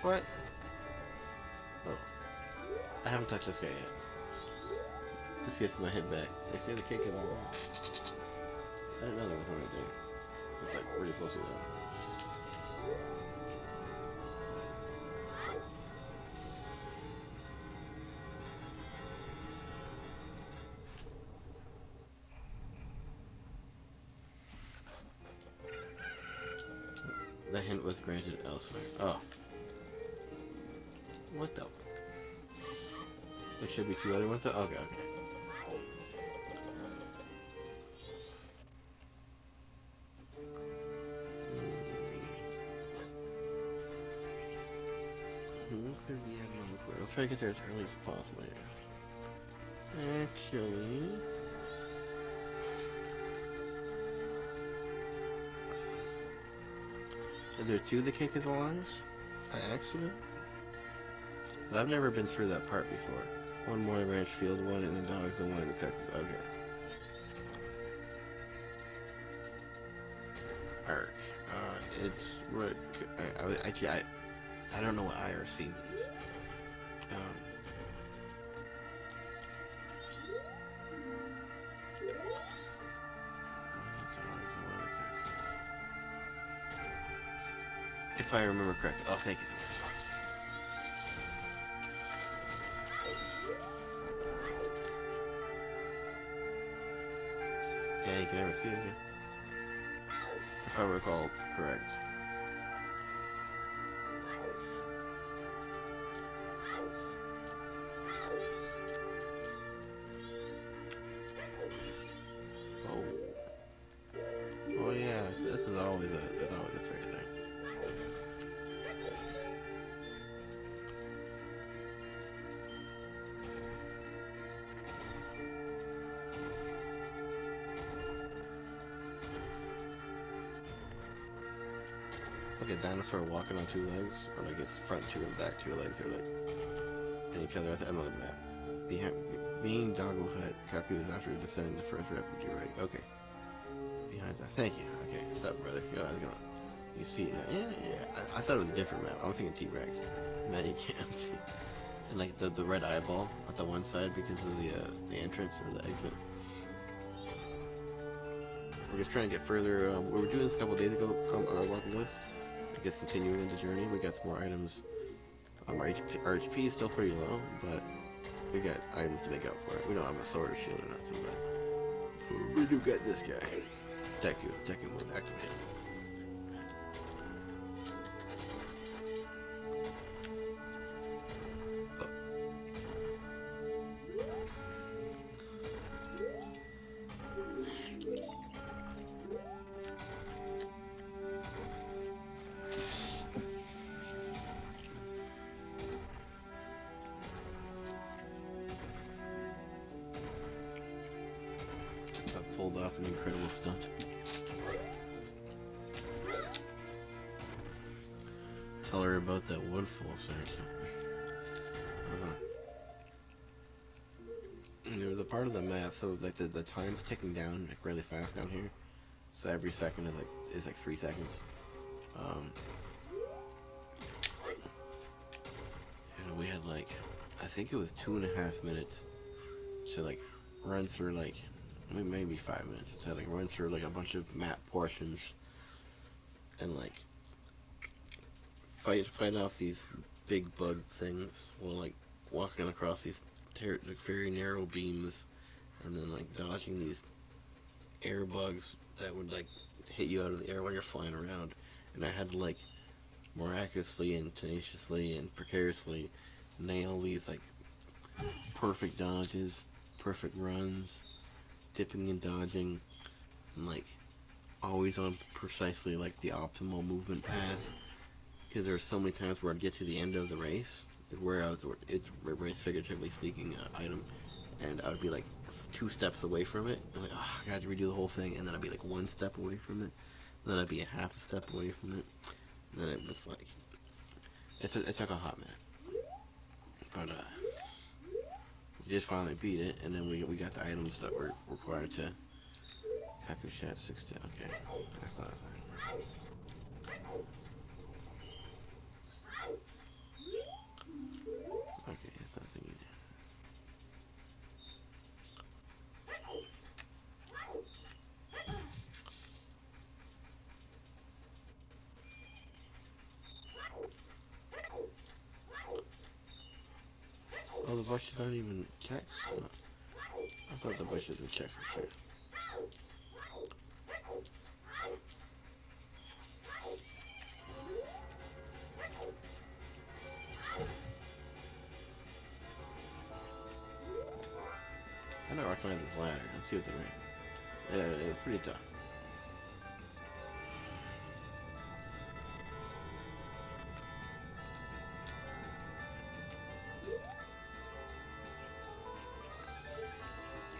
What? Oh. I haven't touched this guy yet. This gets my head back. They say the cake is all right. I didn't know there was one right there. It's like pretty close to that. The hint was granted elsewhere. Oh. What the? There should be 2 other ones. Okay. Who could we have on the board? I'll try to get there as early as possible here. Actually... Is there 2 the cake is alive? By accident? I've never been through that part before. 1 more ranch field, 1 in the dogs, and 1 in the cookies. Okay. Arc. It's... Actually, I don't know what IRC means. If I remember correctly. Oh, thank you so much. Yeah, you can never see it again. If I recall correct. Oh. Oh yeah, this is always a fair thing. Like a dinosaur walking on two legs, or like its front two and back two legs are like in each other. I'm on the map. Behind, being Doggo Hut, Kaku is after descending the first refugee, right? Okay. Behind that. Thank you. Okay, what's up, brother? Yo, how's it going? You see it now? Yeah. I thought it was a different map. I was thinking T-Rex. Now you can't see. And like the red eyeball at the one side because of the entrance or the exit. We're just trying to get further. We were doing this a couple days ago. Walking list. I guess continuing the journey. We got some more items. Our HP is still pretty low, but we got items to make up for it. We don't have a sword or shield or nothing, but we do get this guy. Deku mode activated. Pulled off an incredible stunt. Tell her about that woodfall section. There's a part of the map, so like the time's ticking down like really fast down here. So every second is like 3 seconds. And we had like, I think it was 2.5 minutes to like run through like maybe 5 minutes to like run through like a bunch of map portions and like fight off these big bug things while like walking across these like, very narrow beams and then like dodging these air bugs that would like hit you out of the air while you're flying around. And I had to like miraculously and tenaciously and precariously nail these like perfect dodges, perfect runs, dipping and dodging, and like always on precisely like the optimal movement path. Because there were so many times where I'd get to the end of the race, where it's race figuratively speaking item, and I would be like 2 steps away from it, and like, oh, I got to redo the whole thing, and then I'd be like 1 step away from it, and then I'd be a half a step away from it, and then it was like, it took a hot minute, but we did finally beat it, and then we got the items that were required to Kaku Shat 60. Okay, that's not a thing. Okay, that's not a thing either. Oh, the bushes aren't even checks? Oh. I thought the bushes were checks for sure. I don't recognize this ladder. Let's see what they're in. Yeah, it's pretty tough.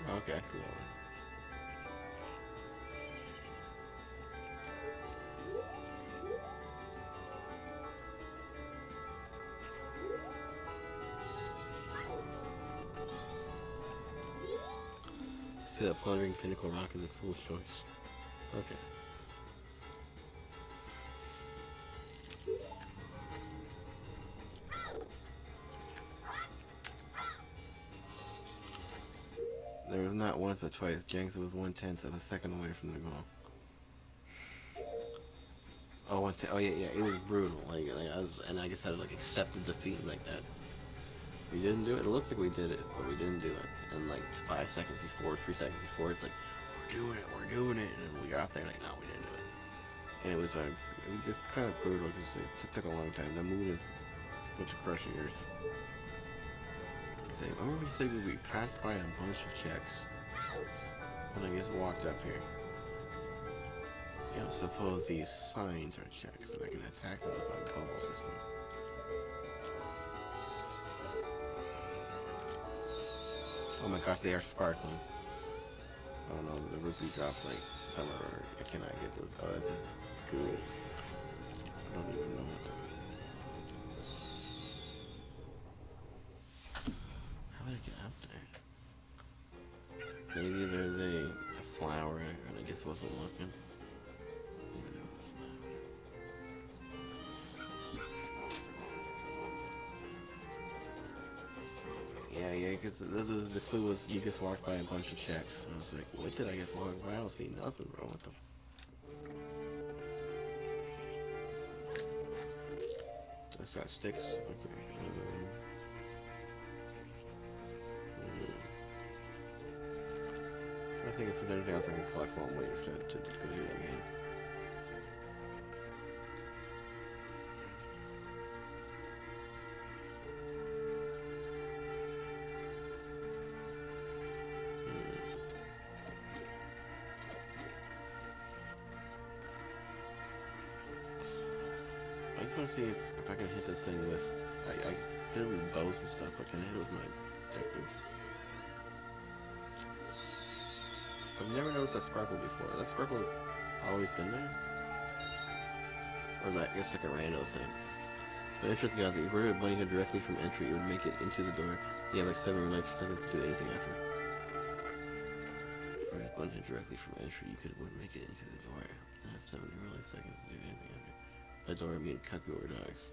Okay, that's a lower. See that pondering pinnacle rock is a fool's choice. Okay. There was not once but twice. Jenks was 1/10 of a second away from the goal. Oh yeah, yeah. It was brutal. Like I just had to like accept the defeat like that. We didn't do it. It looks like we did it, but we didn't do it. And like 5 seconds before, 3 seconds before, it's like we're doing it, and then we got there like, no, we didn't do it. And it was just kind of brutal because it took a long time. The moon is a bunch of crushing Earth. I remember you said we passed by a bunch of checks when I just walked up here. You know, suppose these signs are checks and I can attack them with my bubble system. Oh my gosh, they are sparkling. Oh no, the rupee dropped like somewhere. I cannot get those. Oh, that's just good. I don't even know what to. How did I get up there? Maybe there's a flower and I just wasn't looking. Yeah, because the clue was you just walked by a bunch of checks. And I was like, what did I just walk by? I don't see nothing, bro. What the? That's got sticks. Okay. I think if there's anything else I can collect while I'm waiting to go do that again. I just want to see if I can hit this thing with. I hit it with bows and stuff, but can I hit it with my detective? I've never noticed that sparkle before. That sparkle always been there? Or that just like a rando thing? But interesting guys, if you were to bunny head directly from entry, it would make it into the door. You have like 7 or 9 seconds to do anything after. If you were to bunny head directly from entry, you wouldn't make it into the door. And that's 7 or 9 seconds to do anything after. By door I mean cuckoo or dogs.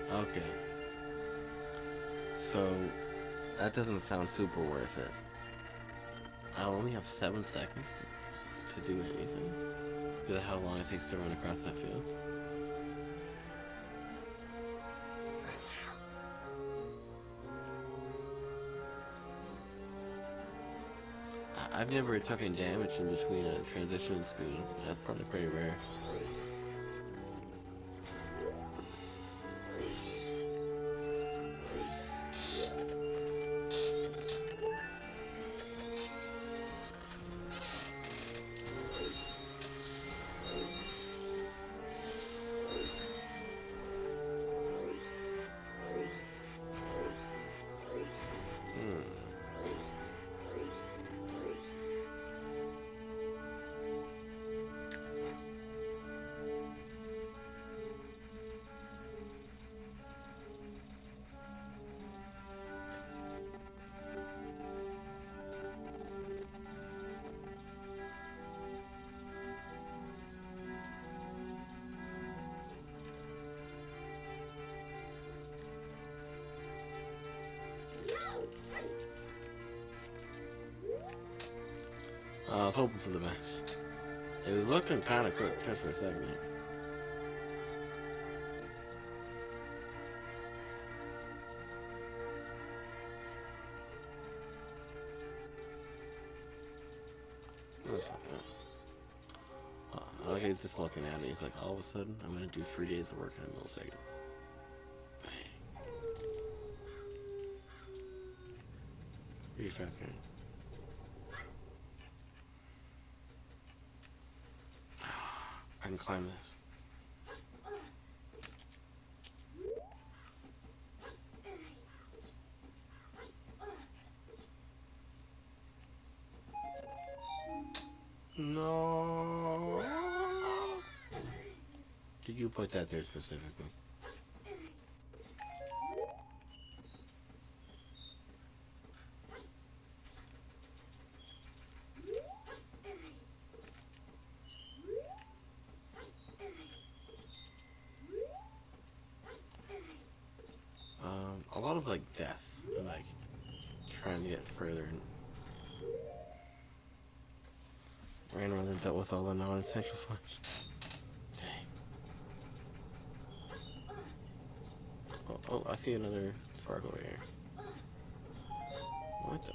Okay. So, that doesn't sound super worth it. I only have 7 seconds to do anything. Because of how long it takes to run across that field. I've never taken damage in between a transition and speed. That's probably pretty rare. I was hoping for the best. It was looking kind of quick just for a second. I like he's just looking at it. He's like, all of a sudden, I'm gonna do 3 days of work in a millisecond. Bang. Pretty fast, man. I can climb this. No. Did you put that there specifically? death. And, like, trying to get further and ran around and dealt with all the non-essential funds. Dang. Oh, I see another sparkle right here. What the?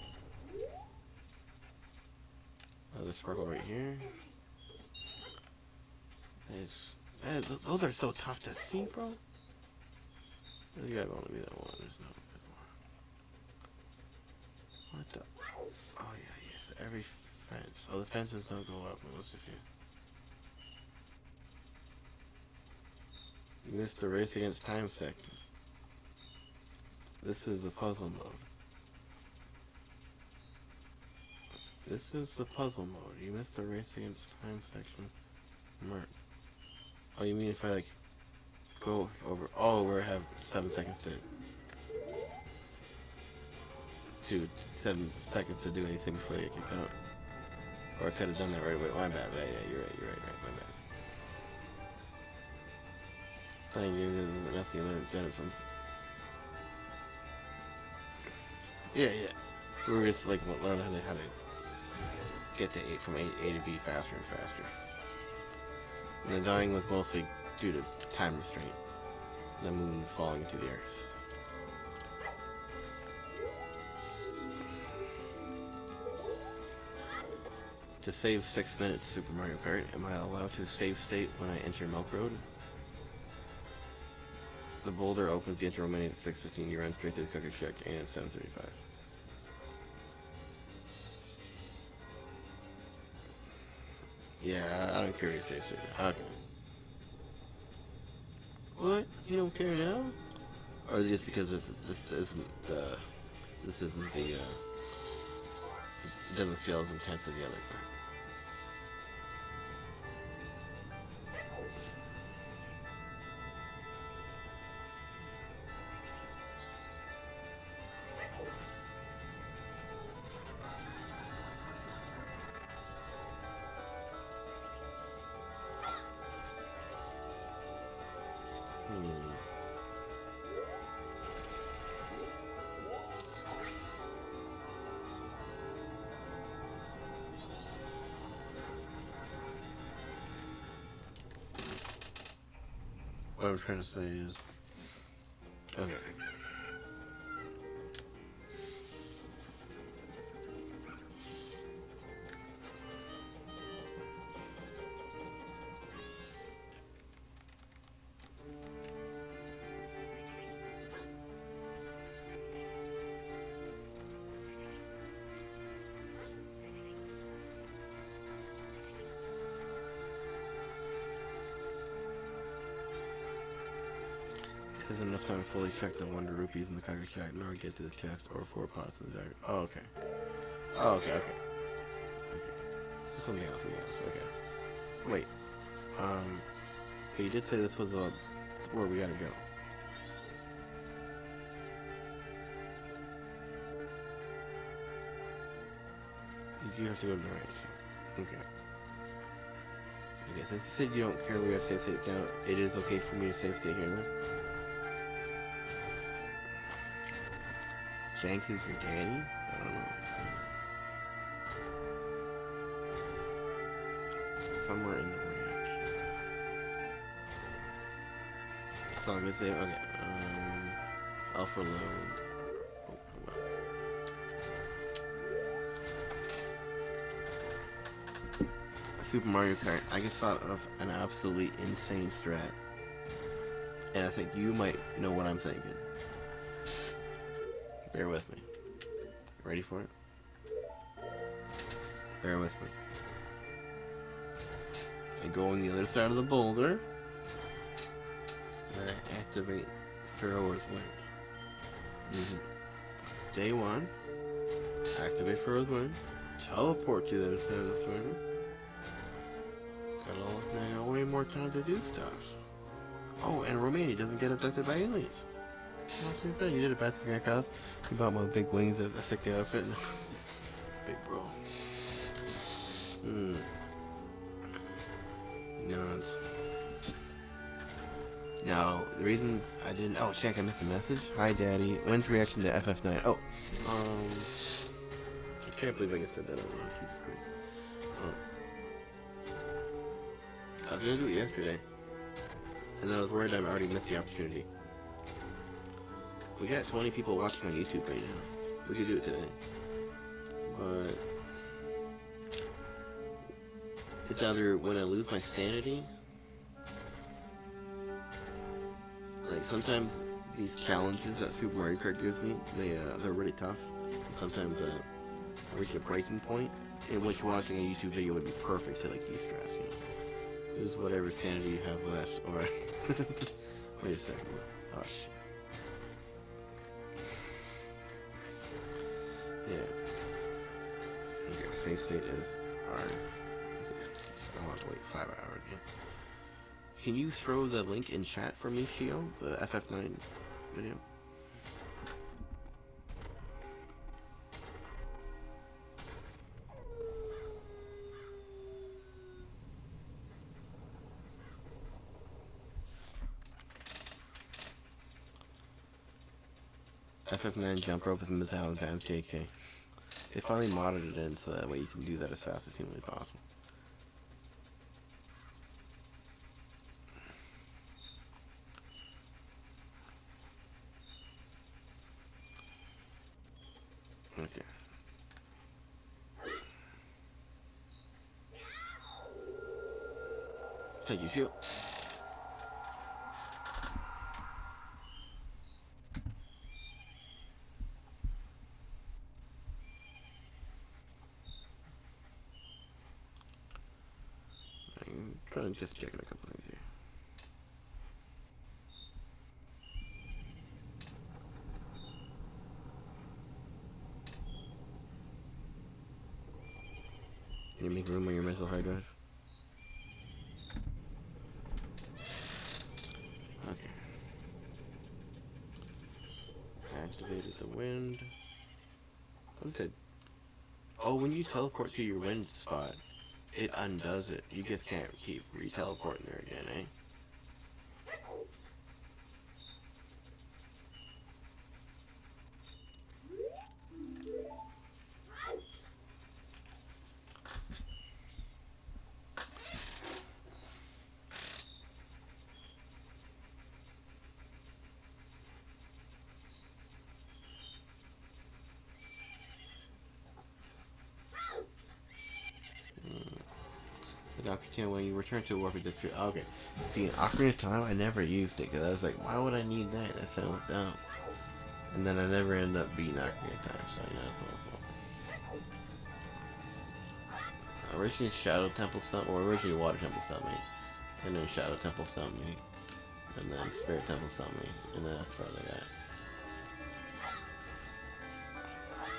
Another sparkle right here. Those are so tough to see, bro. You gotta only be that one. There's no good one. What the? Oh yeah, yes. Every fence. Oh, the fences don't go up unless if you missed the race against time section. This is the puzzle mode. This is the puzzle mode. You missed the race against time section. Merp. Oh, you mean if I like go over? Oh, we have 7 seconds to do 7 seconds to do anything before they get kicked out. Or I could have done that right away. My bad. Yeah, you're right. My bad. Playing games isn't asking you to learn it from. Yeah. We were just like learning how to get to from A to B faster and faster. And the dying was mostly due to time restraint. The moon falling to the earth. To save 6 minutes, Super Mario Kart, am I allowed to save state when I enter Milk Road? The boulder opens the intro menu at 6:15. You run straight to the cookie shack and at 7:35. Yeah, I don't care if you save state. Okay. What? You don't care now? Or is it just because this isn't the it doesn't feel as intense as the other part? What I'm trying to say is, okay. There's enough time to fully check the 100 rupees in the cookie shack nor get to the chest or 4 pots in the jar. Oh, okay. Oh, okay. Something else, okay. Wait. But you did say this was where we gotta go. You have to go to the range. Okay. Okay, since you said you don't care where we gotta save state down, it is okay for me to save state here then? Shanks is your daddy? I don't know. Somewhere in the ranch. So good save. Okay. Alpha load. Super Mario Kart. I just thought of an absolutely insane strat, and I think you might know what I'm thinking. Bear with me. Ready for it? Bear with me. I go on the other side of the boulder, and then I activate Pharaoh's Wind. Day 1, activate Pharaoh's Wind, teleport to the other side of the storm. Got way more time to do stuff. Oh, and Romania doesn't get abducted by aliens. Not too bad. You did a basket across. You bought my big wings of a sick outfit. Big bro. Nods. Now, the reasons I didn't... Oh, check, I missed a message. Hi, Daddy. When's reaction to FF9? Oh, I can't believe I just said that out loud. Jesus Christ. I was gonna do it yesterday. And then I was worried I already missed the opportunity. We got 20 people watching on YouTube right now. We could do it today. But... it's either when I lose my sanity... like, sometimes these challenges that Super Mario Kart gives me, they're really tough. And sometimes I reach a breaking point in which watching a YouTube video would be perfect to, like, de-stress, you know. Use whatever sanity you have left. Alright. Wait a second. Oh, shit. Yeah. Okay, save state is R. Okay. So I want to wait 5 hours, yeah. Can you throw the link in chat for me, Shio? The FF9 video? FF9 jump rope with 1,000 times JK. They finally modded it in so that way you can do that as fast as humanly possible. Okay. Thank you, Shield. I'm trying to just check a couple things here. Can you make room on your mental hard drive? Okay. Activated the wind. What is it? Oh, when you teleport to your wind spot, it undoes it. You just can't keep re-teleporting there again, eh? When you return to a warped district. Okay. See, in Ocarina of Time, I never used it because I was like, why would I need that? That sounds dumb. And then I never ended up beating Ocarina of Time, so you know, that's my fault. Originally Shadow Temple stumped, or originally Water Temple stumped me. And then Shadow Temple stumped me. And then Spirit Temple stumped me. And then that's what I got.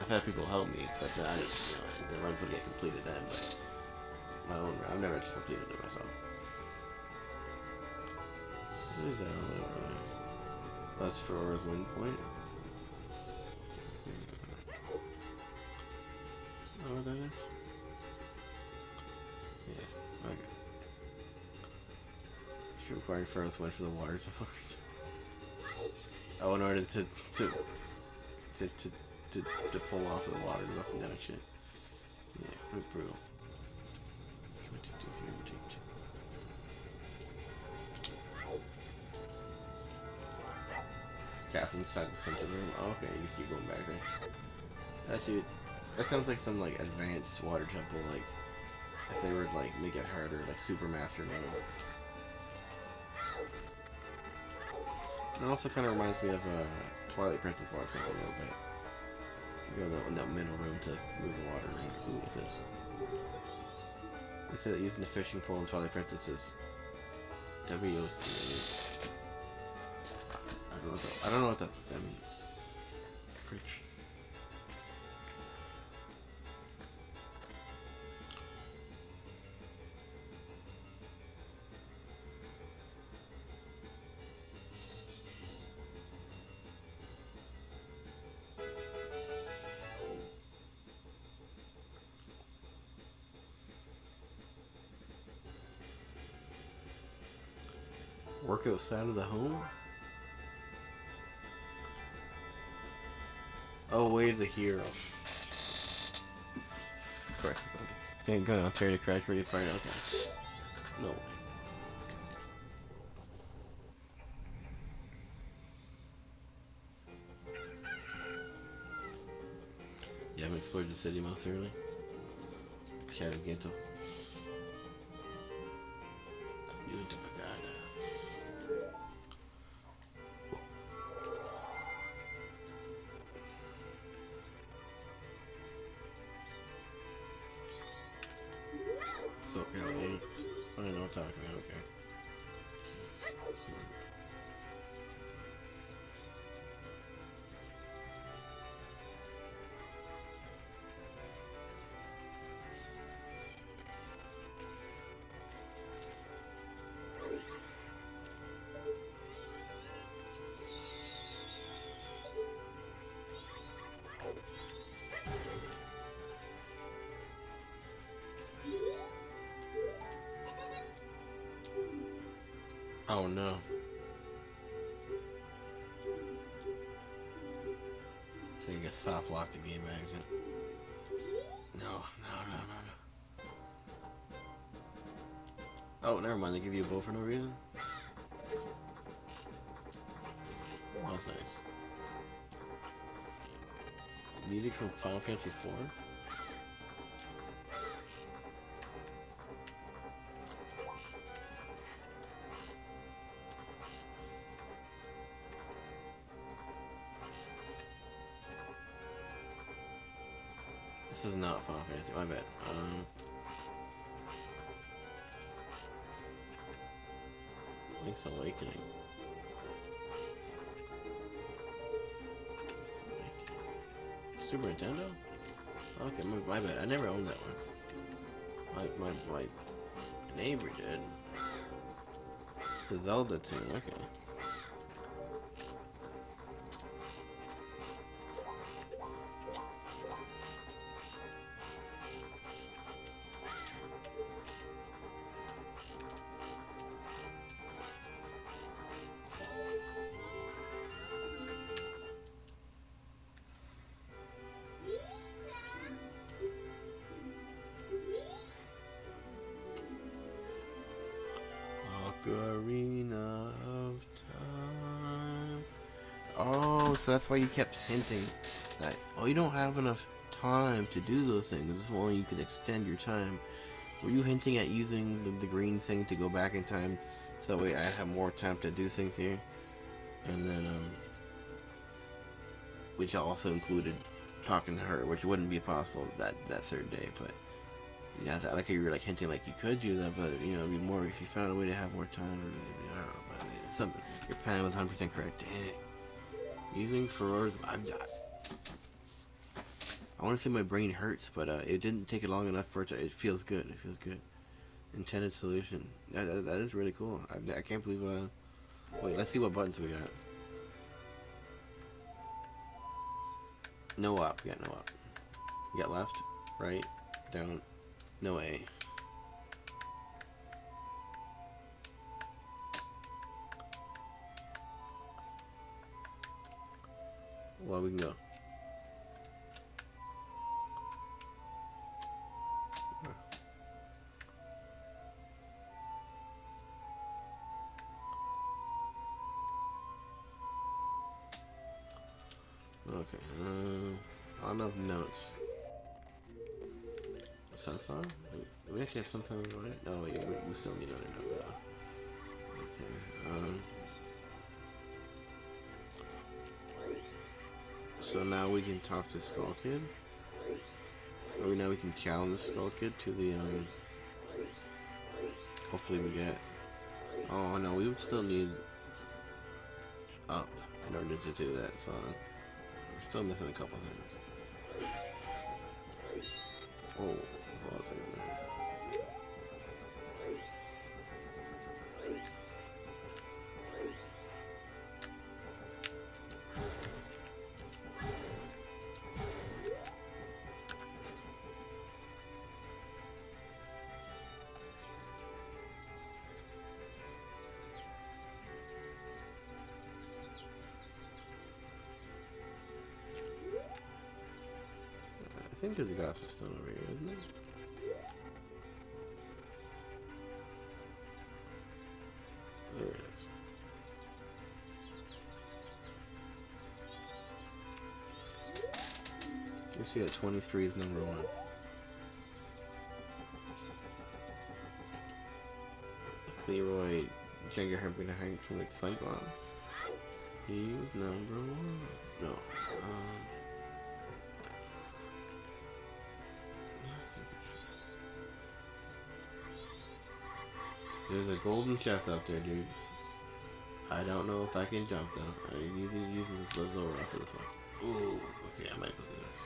I've had people help me, but then I, you know, the runs would get completed then, but my own, I've never actually completed it myself. What is that? That's for Aura's wind point. Oh, what that is? Yeah, okay. Should require first wind for the water to focus. Oh, in order to pull off the water up and down shit. Yeah, pretty brutal. Cast inside the center room. Oh, okay, you just keep going back there. Actually, that sounds like some like advanced water temple, like if they were to like make it harder, like Super Master mode. It also kind of reminds me of Twilight Princess water temple a little bit. You go in that middle room to move the water around. Ooh, what's this? They say that using the fishing pole in Twilight Princess is W. I don't know what that means. Fridge. Work outside of the home? Oh, Wave the hero. Of course. Can't go on Terry to crash ready party. Okay. No way. You haven't explored the city most early? Shadow Ghetto. So, yeah, lady. I don't know what talking about, okay. Oh no. I think I soft locked the game by accident. No. Oh, never mind. They give you a bow for no reason? That's nice. Music from Final Fantasy IV? This is not Final Fantasy. My bad. Link's Awakening. Super Nintendo? Okay, my bad. I never owned that one. My neighbor did. The Zelda too. Okay. Ocarina of Time. Oh, so that's why you kept hinting that, oh, you don't have enough time to do those things. If only you could extend your time. Were you hinting at using the green thing to go back in time so that way I'd have more time to do things here? And then, which also included talking to her, which wouldn't be possible that third day, but yeah, I like how you were like hinting like you could do that, but you know, it'd be more if you found a way to have more time. I don't know, but I mean, something. Your plan was 100% correct. Dang. Using Ferrar's, I want to say my brain hurts, but it didn't take it long enough for it to. It feels good. It feels good. Intended solution. That is really cool. I can't believe. Wait, let's see what buttons we got. No up. We got no up. We got left, right, down. No A. Well, we can go. Okay. Not enough notes. Sunflower? Do we actually have sunflower right? No, yeah, we still need another note though. Okay. So now we can talk to Skull Kid. Or now we can challenge Skull Kid to the hopefully we get. Oh no, we would still need up in order to do that. So we're still missing a couple things. Oh, hold on a second, man. think there's a gospel stone over here, isn't there? There it is. You see that 23 is number 1. Leroy Jenger Humping Hank from the Explain Bomb. He's number 1. No. There's a golden chest up there, dude. I don't know if I can jump though. I usually use this Zora for this one. Ooh, okay, I might believe this.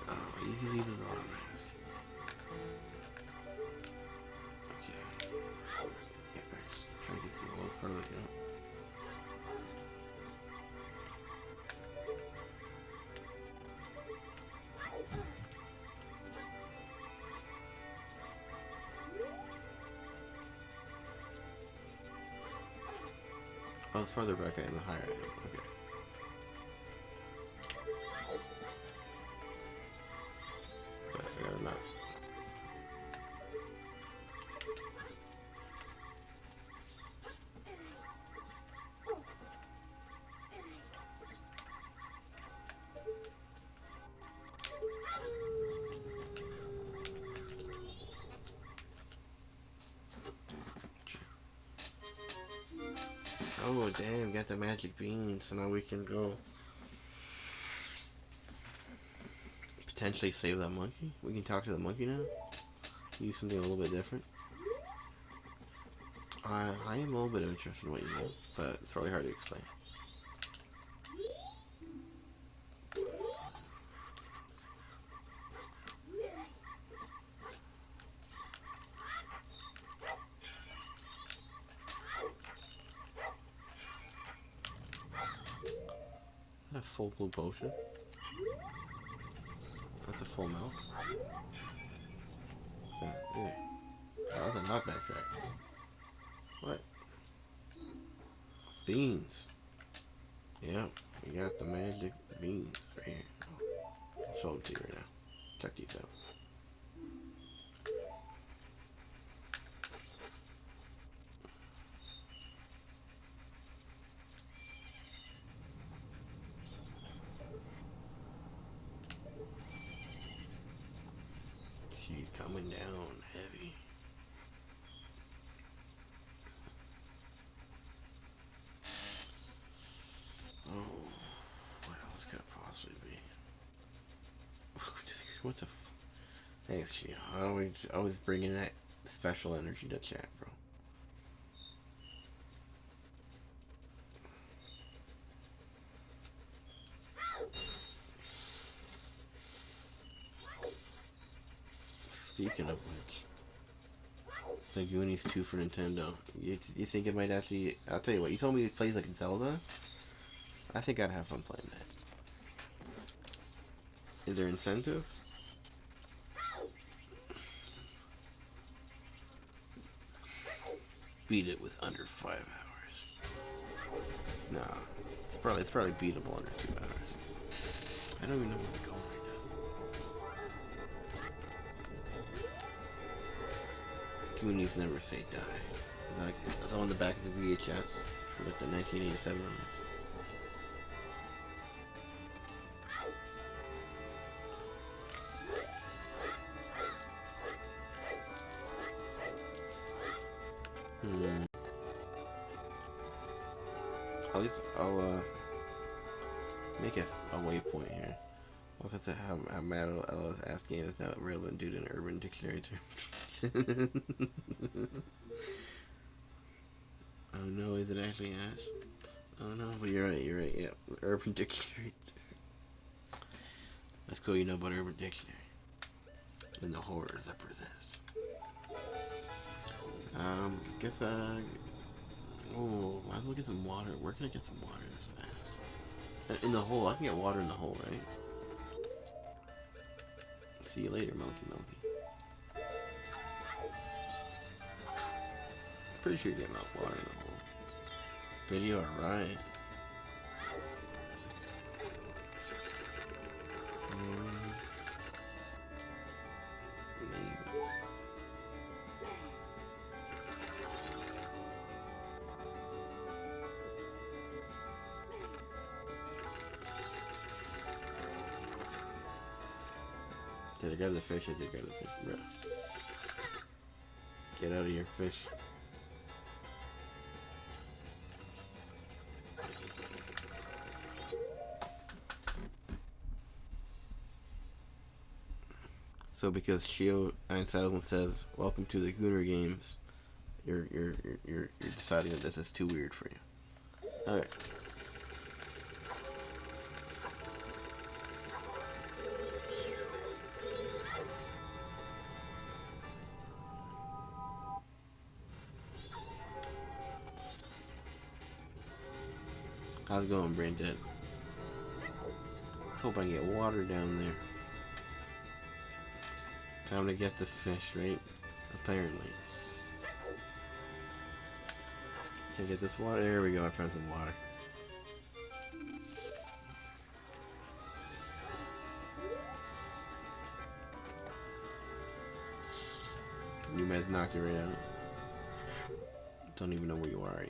Oh, easy use Zora mask. Okay. Apex. Try to get to the lowest part of the jump. Oh, the farther back I am, the higher I am. Okay. But I got a map. Oh damn, got the magic bean, so now we can go potentially save that monkey. We can talk to the monkey now. Use something a little bit different. I am a little bit interested in what you know, but it's really hard to explain. A full blue potion. That's a full milk. Yeah, yeah. Oh, that's a knockback track. What? Beans. Yeah, we got the magic beans right here. Oh, I'll show it to you right now. Check these out. She's coming down heavy. Oh, what else could it possibly be? What the f... Thanks, she always bringing that special energy to chat, bro. Speaking of which, the Goonies 2 for Nintendo. You think it might actually... I'll tell you what, you told me it plays like Zelda? I think I'd have fun playing that. Is there incentive? Beat it with under 5 hours. Nah, it's probably beatable under 2 hours. I don't even know where to go right now. Goonies never say die. That's on the back of the VHS for like the 1987 ones. At least I'll make a waypoint here. Welcome to how mad LS ass game is now relevant due to an Urban Dictionary term. Oh no, is it actually ass? Oh no, but you're right, yeah. Urban Dictionary. That's cool, you know about Urban Dictionary. And the horrors that persist. Guess oh, might as well get some water. Where can I get some water this fast? In the hole. I can get water in the hole, right? See you later, monkey. Pretty sure you get milk water in the hole. Video, alright. Did I grab the fish? I did grab the fish, bro. Get out of here, fish. So because Shio 9000 says, "Welcome to the Gooner Games," you're deciding that this is too weird for you. Alright. How's it going, Brain Dead? Let's hope I can get water down there. Time to get the fish, right? Apparently. Can I get this water? There we go, I found some water. You guys knocked it right out. Don't even know where you are anymore.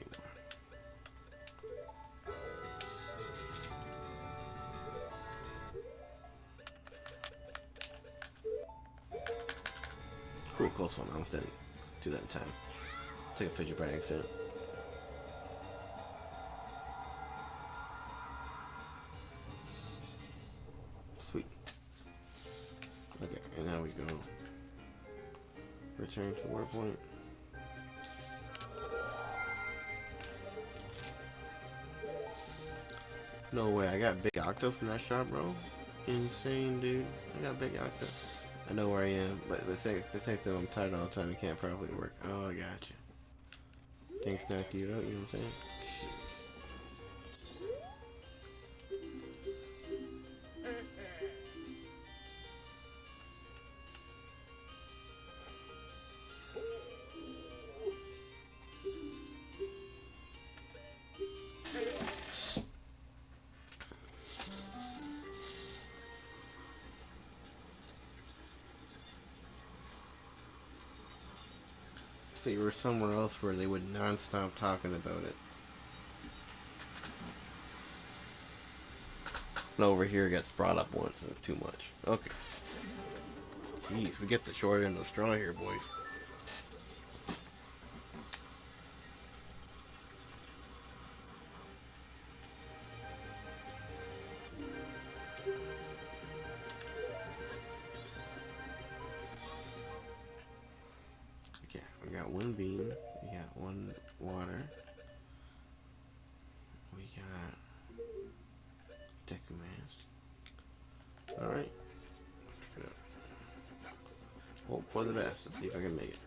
Pretty close one. I almost didn't do that in time. Take a picture by accident. Sweet. Okay, and now we go. Return to the waypoint. No way, I got Big Octo from that shop, bro. Insane, dude. I got Big Octo. I know where I am, but the thing that I'm tired all the time, it can't probably work. Oh, I got you. Thanks, knock you out, you know what I'm saying? So you were somewhere else where they would non-stop talking about it. And over here it gets brought up once and it's too much. Okay. Jeez, we get the short end of the straw here, boys. Okay, we got one bean, we got one water, we got Deku Mask. Alright. Hope for the best. Let's see if I can make it.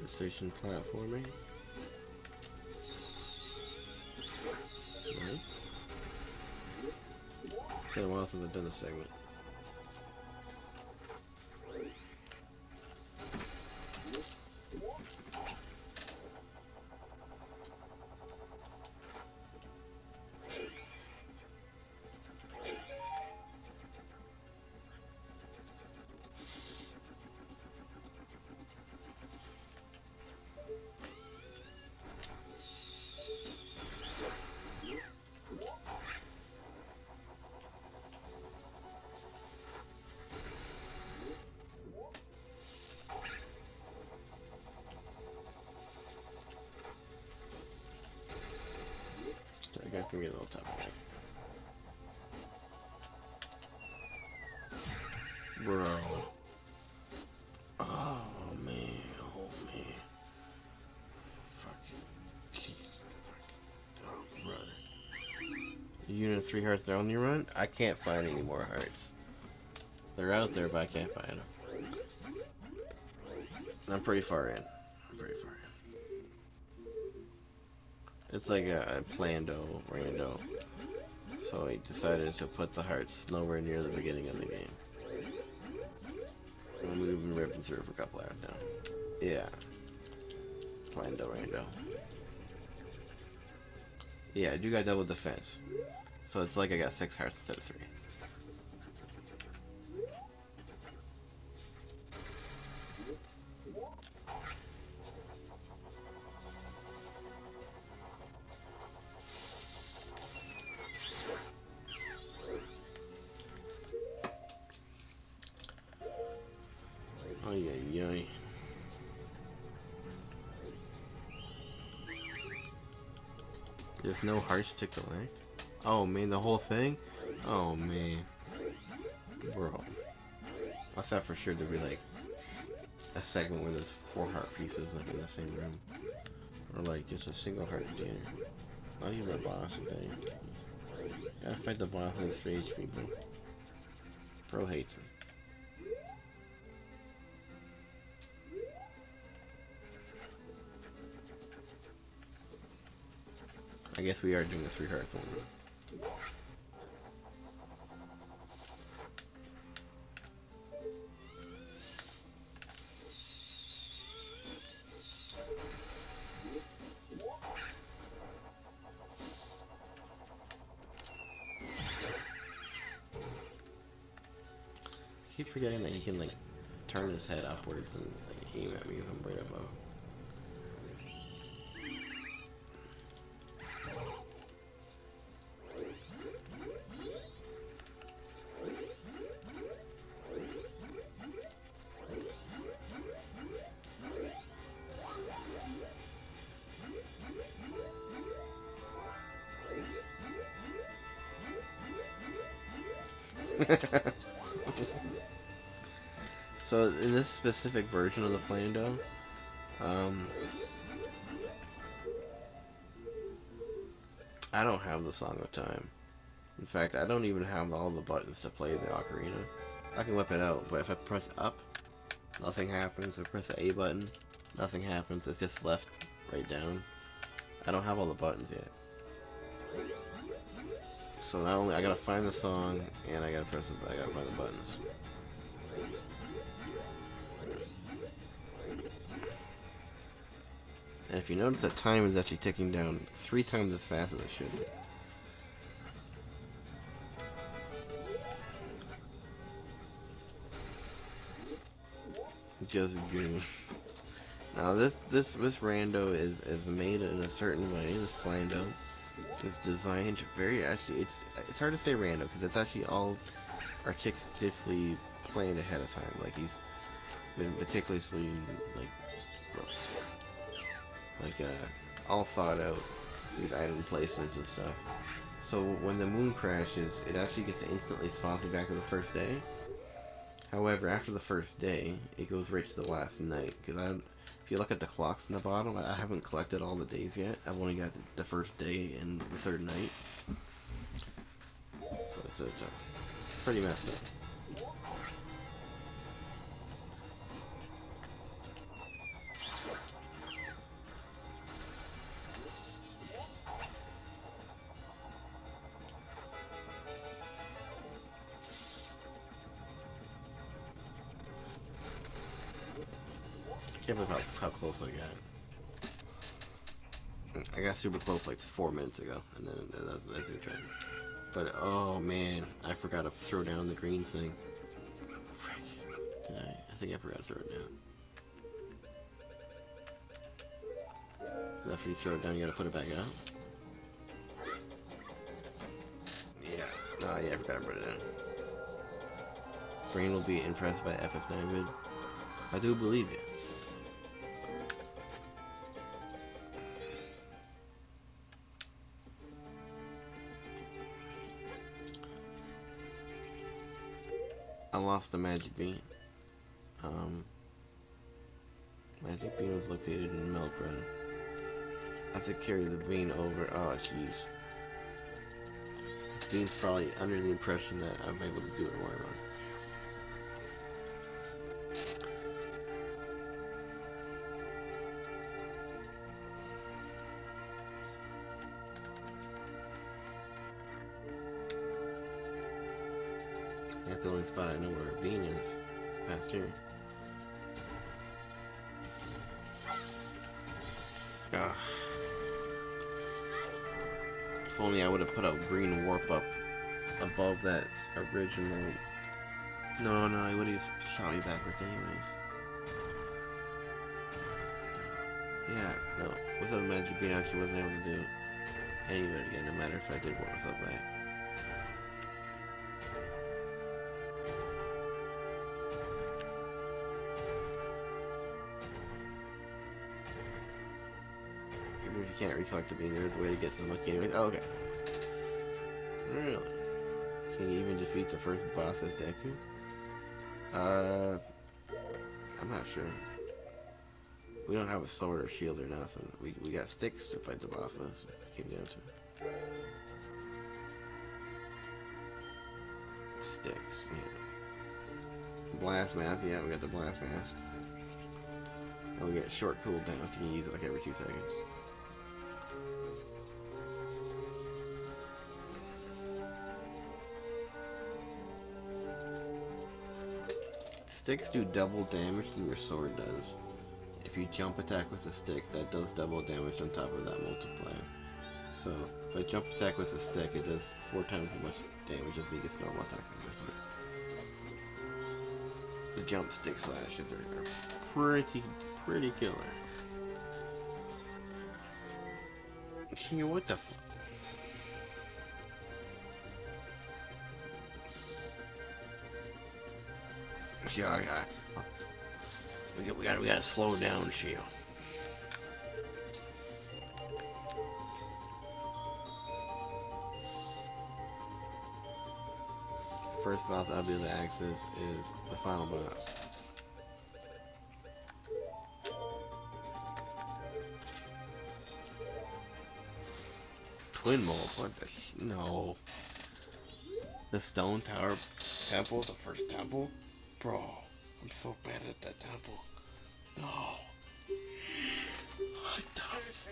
Station platforming. Nice. It's been a while since I've done this segment. Give me a little top of that. Bro. Oh man. Oh man. Fucking Jesus. Oh brother. Unit 3 hearts they're on your run? I can't find any more hearts. They're out there, but I can't find them. I'm pretty far in. It's like a plando, rando. So he decided to put the hearts nowhere near the beginning of the game. And we've been ripping through for a couple hours now. Yeah. Plando, rando. Yeah, I do got double defense. So it's like I got 6 hearts instead of 3. Oh yeah. There's no hearts to collect. Oh man, the whole thing? Oh man. Bro. I thought for sure there'd be like a segment where there's 4 heart pieces like in the same room. Or like just a single heart dinner. Not even the boss thing. Gotta fight the boss with 3 HP, bro. Bro hates me. I guess we are doing the 3 hearts one. I keep forgetting that he can like turn his head upwards and like aim at me if I'm right above. So in this specific version of the plando, I don't have the Song of Time. In fact, I don't even have all the buttons to play the ocarina. I can whip it out, but if I press up, nothing happens. If I press the A button, nothing happens. It's just left, right down. I don't have all the buttons yet. So not only I gotta find the song, and I gotta find the buttons. And if you notice, that time is actually ticking down 3 times as fast as it should be. Just goon. Now this rando is made in a certain way. This plando is designed very it's hard to say rando because it's actually all artistically planned ahead of time. Like he's been meticulously all thought out, these item placements and stuff. So when the moon crashes, it actually gets instantly spawns me back to the first day. However, after the first day, it goes right to the last night. Because if you look at the clocks in the bottom, I haven't collected all the days yet. I've only got the first day and the third night. So it's pretty messed up. I can't believe how close I got. I got super close like 4 minutes ago, and then that's me trying. But oh man, I forgot to throw down the green thing. Frick. Did I? I think I forgot to throw it down. After you throw it down, you gotta put it back out. Yeah. Oh yeah, I forgot to put it down. Brain will be impressed by FF9 vid. I do believe you. I lost the magic bean. Magic bean was located in the milk run. I have to carry the bean over. Oh, jeez. This bean's probably under the impression that I'm able to do it in one run. That's the only spot I know where a bean is. It's past here. Ah. If only I would have put a green warp up above that original. No, he would have just shot me backwards anyways. Yeah, no. Without a magic bean, I actually wasn't able to do any of it again, no matter if I did warp myself back. Even if you can't recollect a bean, there is a way to get to the monkey anyways. Oh, okay. Really? Can you even defeat the first boss as Deku? I'm not sure. We don't have a sword or shield or nothing. We got sticks to fight the boss with, if it came down to it. Sticks, yeah. Blast mask, yeah, we got the blast mask. And we got short cooldown, you can use it like every 2 seconds. Sticks do double damage than your sword does. If you jump attack with a stick, that does double damage on top of that multiplier. So, if I jump attack with a stick, it does 4 times as much damage as Vega's normal attack with it. The jump stick slashes are pretty killer. Gee, what the f... Yeah, we gotta slow down, Shio. First boss I'll be able to access is the final boss. Twin mold? What the no. The stone tower temple, the first temple? Bro, I'm so bad at that temple. No. What the f...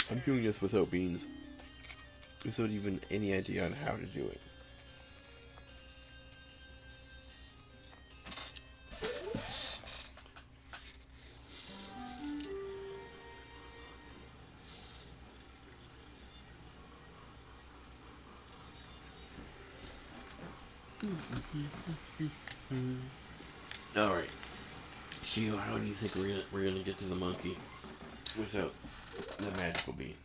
I'm doing this without beans. Without even any idea on how to do it. Alright. Shio, how do you think we're gonna get to the monkey without the magical bean?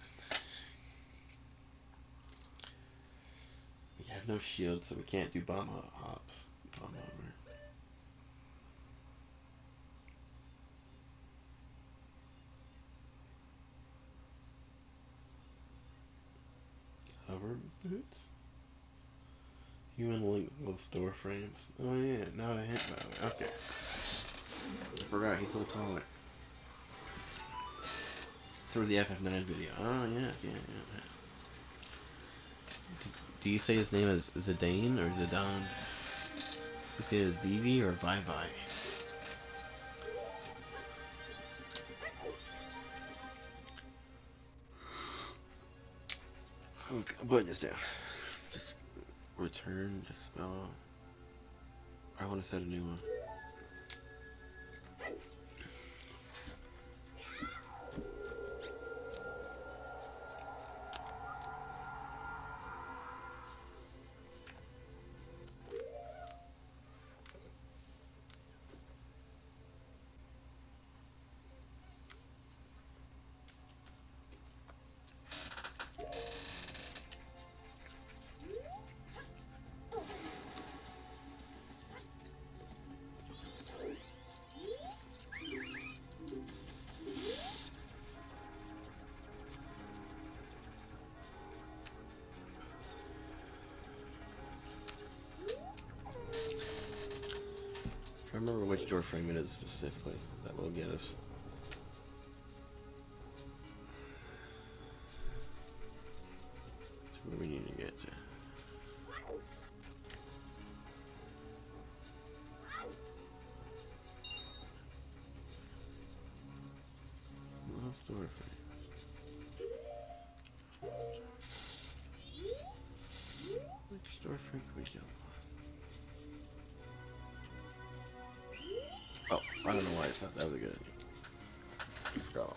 We have no shield, so we can't do bomb hops. Bomb hover boots? Human link with door frames. Oh yeah, now I hit about it. Okay. I forgot he's so taller. Through the FF9 video. Oh yes, yeah. Do you say his name is Zidane or Zidane? You say it as Vivi or Vivi? Okay, I'm putting this down. Just return to spell. I want to set a new one. remember which door frame it is specifically that will get us. That's where we need to get to. Last door frame. Which door frame can we jump on? Oh, I don't know why I thought that was a good idea. I forgot.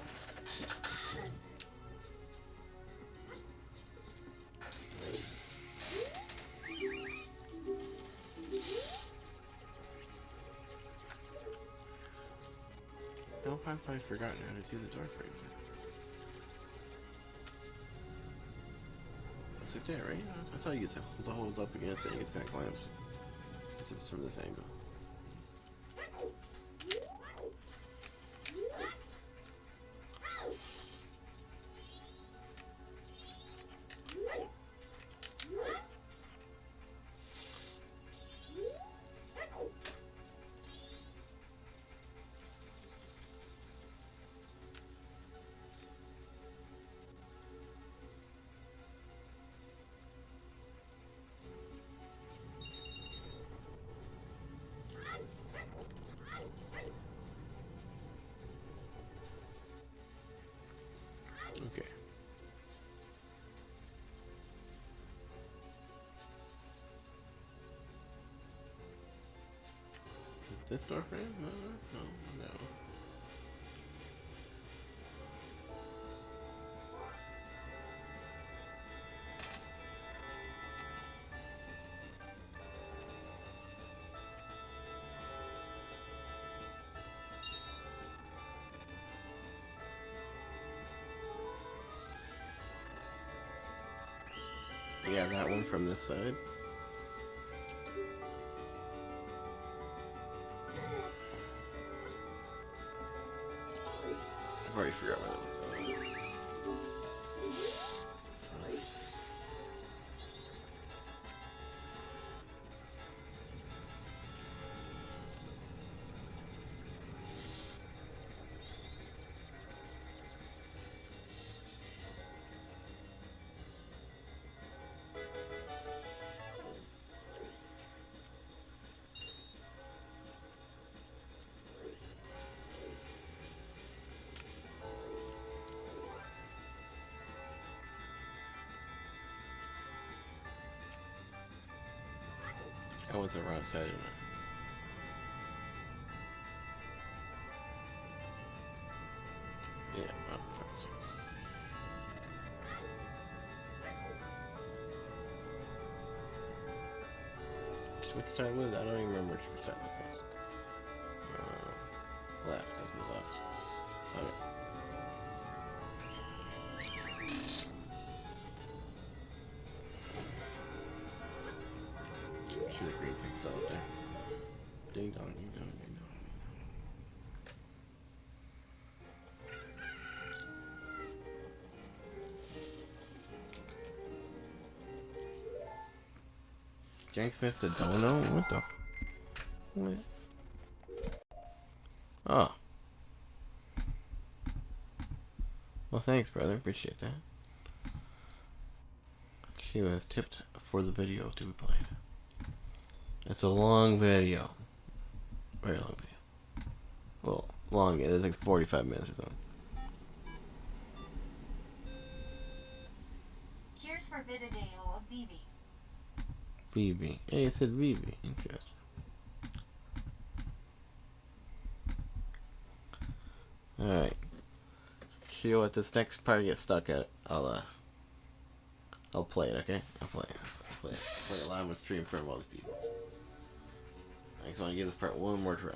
How have I forgotten how to do the door frames? It's like that, right? I thought you had to hold up against it and it's kind of clamps. If it's from this angle. Okay. This door frame? No. Yeah, that one from this side. I've already forgot where that was. I went the wrong side, didn't I? Yeah, oh, fuck. Which side was it? I don't even remember which side it was. Left, that's the left. Okay. Shoot, the green thing's still up there. Ding dong, ding dong, ding dong. Jenks missed a dono? What the? What? Oh. Well, thanks, brother. Appreciate that. She was tipped for the video to be played. It's a long video. Very long video. Well, long. It's like 45 minutes or something. Here's for Vidadeo of Vivi. Vivi. Hey, it said Vivi. Interesting. Alright. See what this next part gets stuck at. I'll play it, okay? I'll play it. Play it live on stream for all these people. I just want to give this part one more try.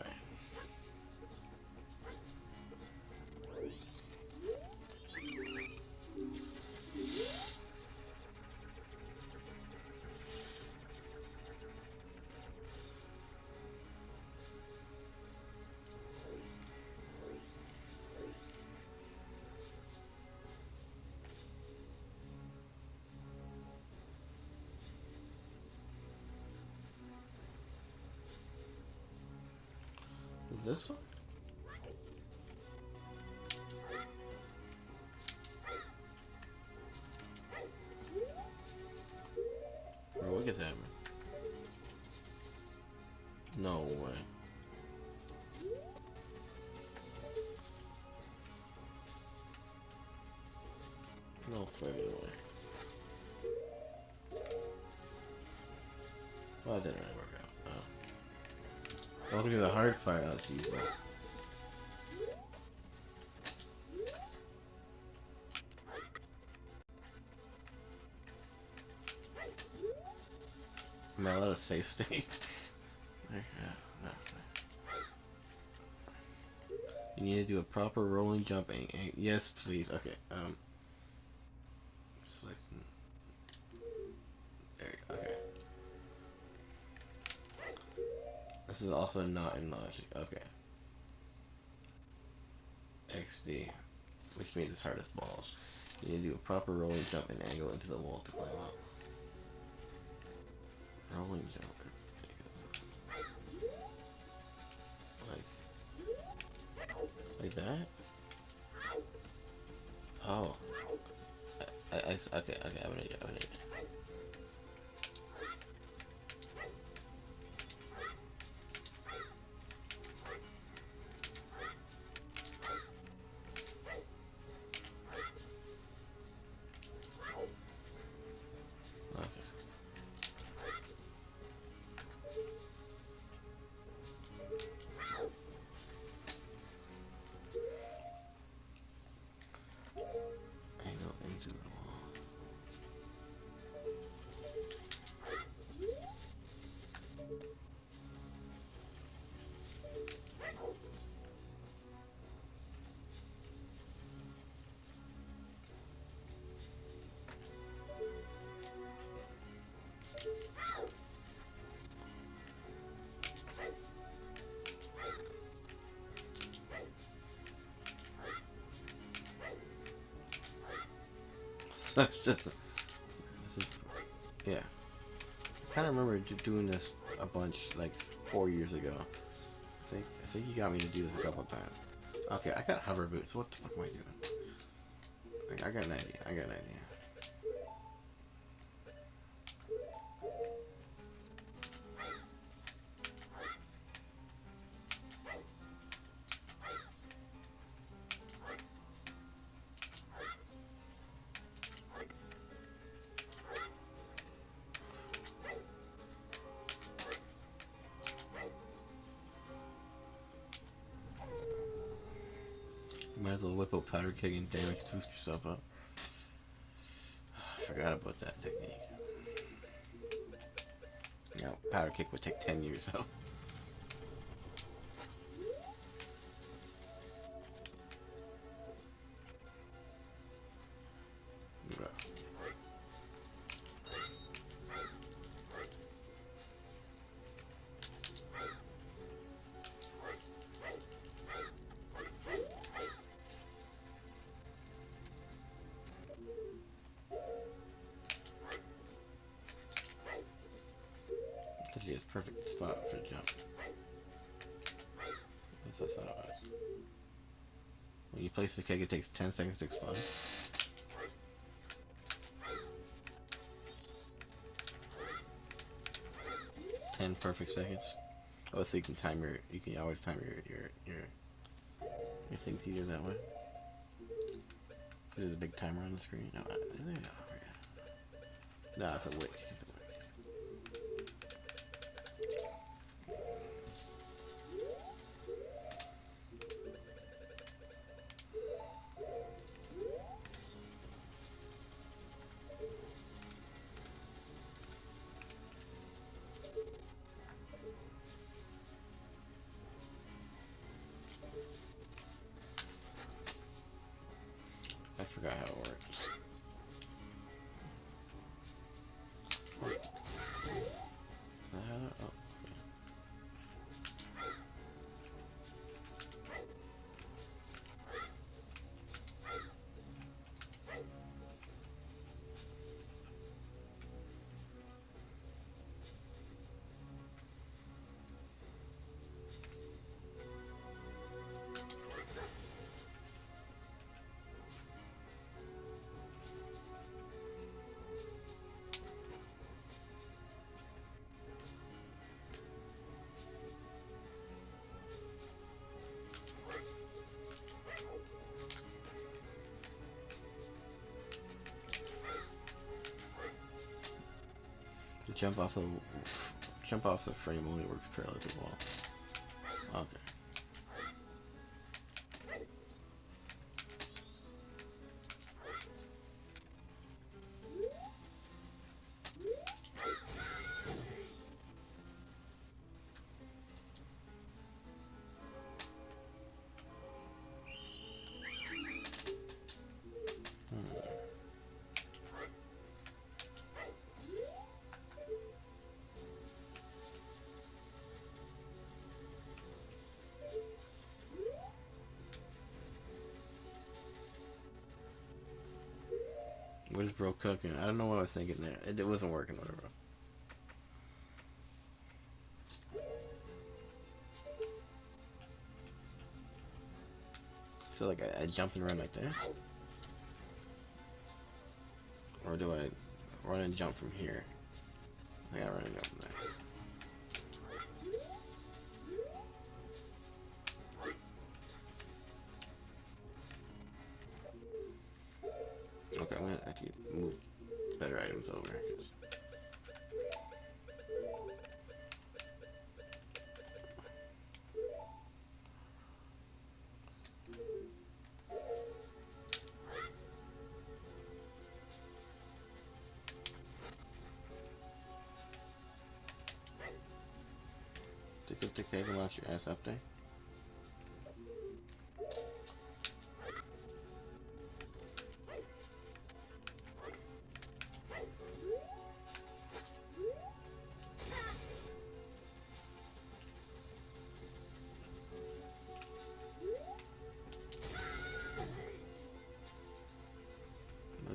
This one? Bro, what is happening? No way. No fucking way. Well, that didn't really work out. Oh. Welcome to the hard fire. Oh, jeez. Am I allowed a safe state? No. You need to do a proper rolling jump. Yes, please. Okay. Select. There. Okay. This is also not in logic. Okay. XD, which means it's hard as balls. You need to do a proper rolling jump and angle into the wall to climb up. Rolling jump. Like that? Oh. Okay, I have an idea. That's just. This is, yeah. I kind of remember doing this a bunch, like 4 years ago. I think you got me to do this a couple of times. Okay, I got hover boots. What the fuck am I doing? I got an idea. Might as well whip out powder keg and damage to boost yourself up. I forgot about that technique. You know, powder kick would take 10 years though. It's a perfect spot for a jump. That's how it was. When you place the keg, it takes 10 seconds to explode. 10 perfect seconds. Oh, so you can time you can always time your things either that way. There's a big timer on the screen. No, no, it's a wick. I forgot how it works. Oh. Jump off the frame only works parallel to the wall. Okay. Where's bro cooking? I don't know what I was thinking there. It wasn't working, whatever. So like I jump and run like this? Or do I run and jump from here? I gotta run and jump from there. Okay, I'm gonna actually move better items over. Pick up the cake and launch your ass up there.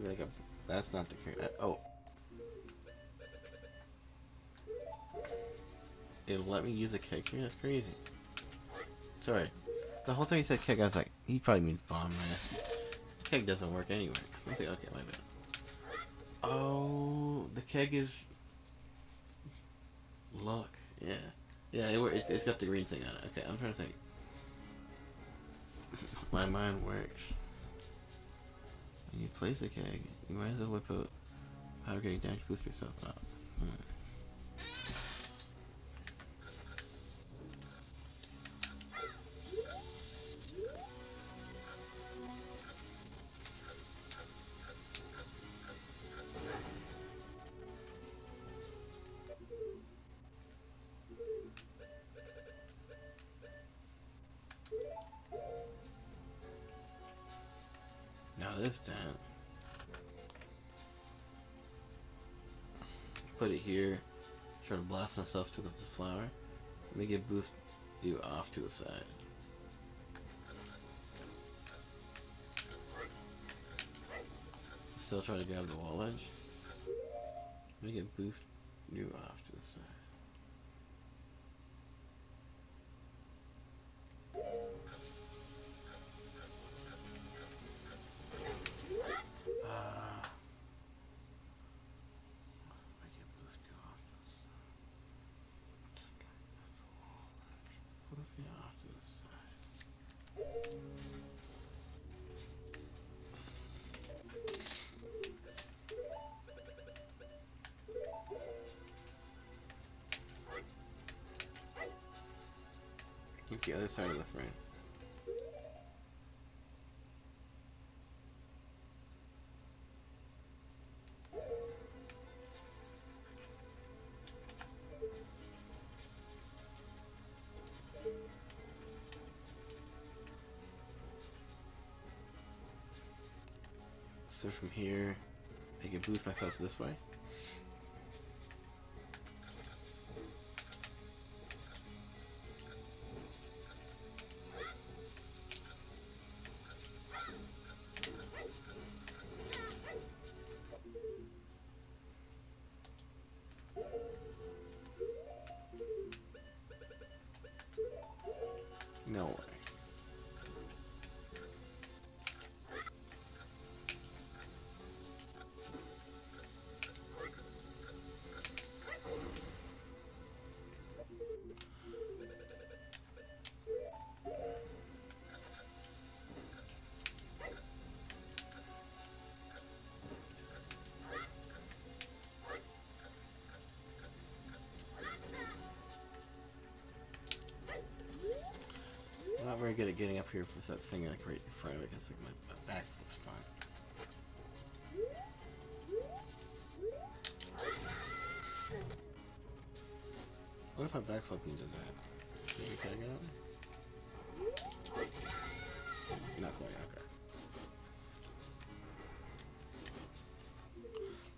Like that's not the cake. Oh. It'll let me use a keg here? That's crazy. Sorry. The whole time he said keg, I was like, he probably means bomb, man. Keg doesn't work anyway. I was like, okay, my bad. Oh, the keg is... Look, yeah. Yeah, it's got the green thing on it. Okay, I'm trying to think. My mind works. When you place a keg, you might as well whip out powder keg damage, boost yourself up. Now this time, put it here, try to blast myself to the flower, make it boost you off to the side. Still try to grab the wall edge, make it boost you off to the side. Look the other side of the frame. So from here, I can boost myself this way. No way. getting up here with that thing like right in front of it. It's like my back flips fine. What if I backflip and did that? Maybe can I get up? Not quite, okay.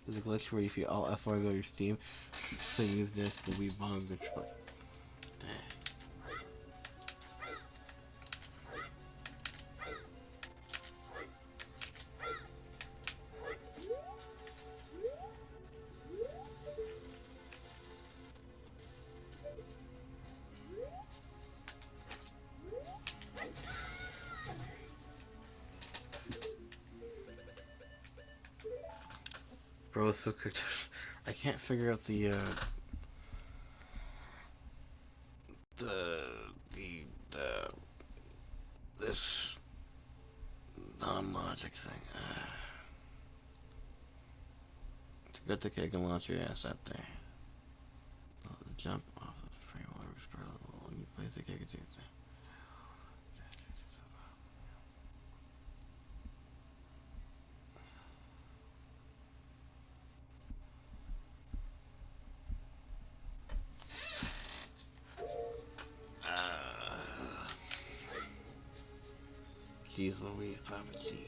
There's a glitch where if you all F4 go to your Steam, so you use the Wii Bomb controller. Dang. Bro, it's so quick. I can't figure out the this non-logic thing. It's good to kick and launch your ass up there. Jump off of the framework, spread level, and you place the kick and Jeez Louise, Papa Cheese.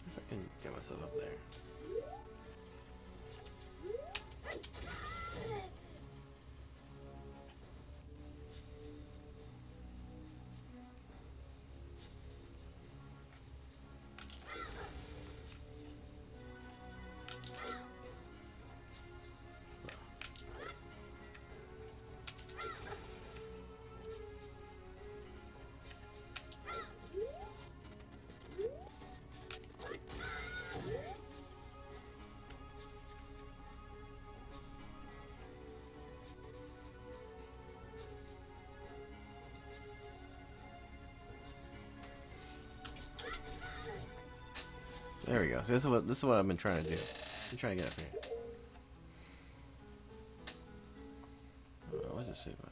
If I can get myself up there. There we go. So this is what I've been trying to do. I'm trying to get up here. What's it say about?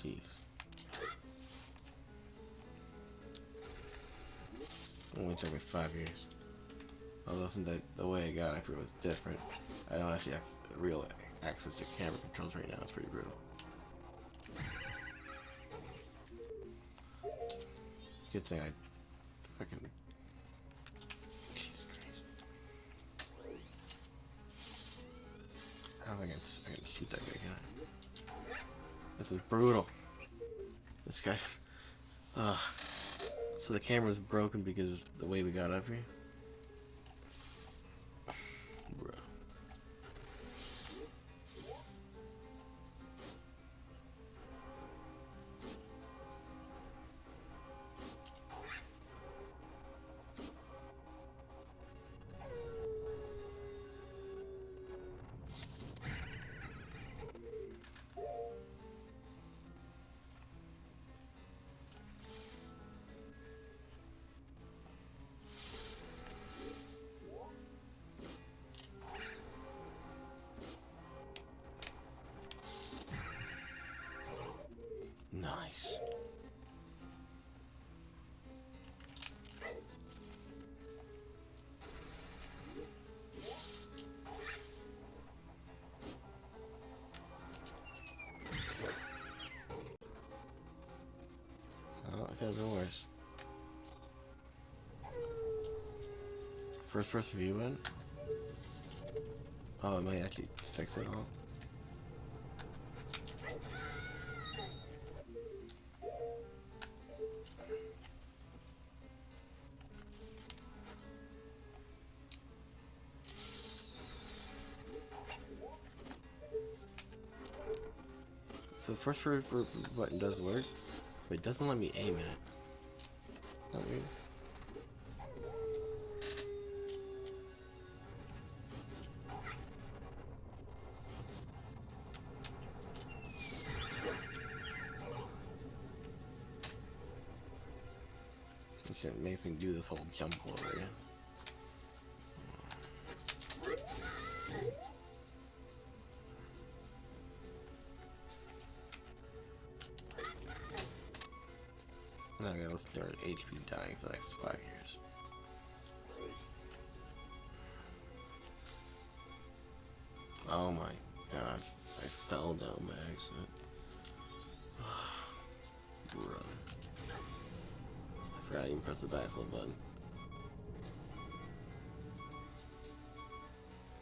Jeez. Only took me 5 years. Although since the way I got up here was different, I don't actually have real access to camera controls right now. It's pretty brutal. Good thing I fucking. Jesus Christ. I don't think I can shoot that guy, can I? This is brutal. This guy. So the camera's broken because of the way we got up here? Bro. Nice. Could have been worse. First review went. Oh, it might actually fix it all. So the first button does work, but it doesn't let me aim at it. Isn't that weird? This shit makes me do this whole jump over again. Now I gotta listen to our HP dying for the next 5 years. Oh my god, I fell down by accident. Bruh. I forgot I even pressed the backflip button.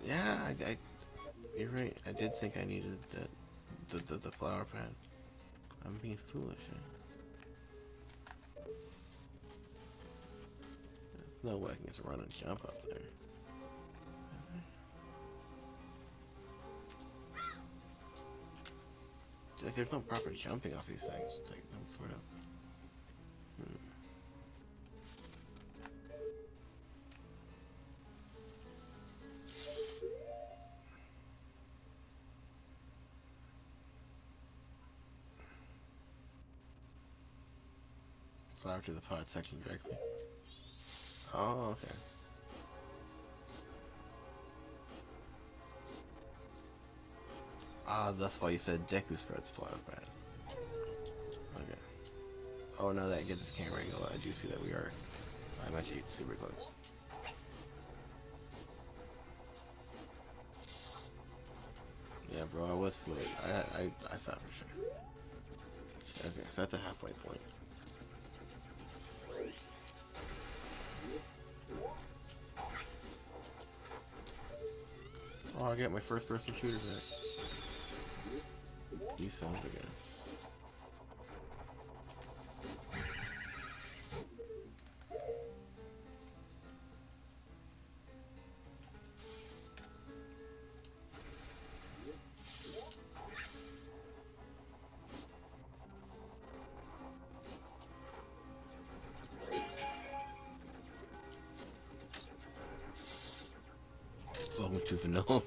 Yeah, you're right. I did think I needed the flower pad. I'm being foolish. There's no way I can just run and jump up there. Like, there's no proper jumping off these things. It's like, no sort of. Flower to the pod section directly. Oh, okay. Ah, that's why you said Deku spreads flower pad. Okay. Oh, now that I get this camera angle, I do see that I'm actually super close. Yeah, bro, I was fluid. I thought for sure. Okay, so that's a halfway point. Oh, I got my first person shooter back. You son of a gun. Welcome to vanilla.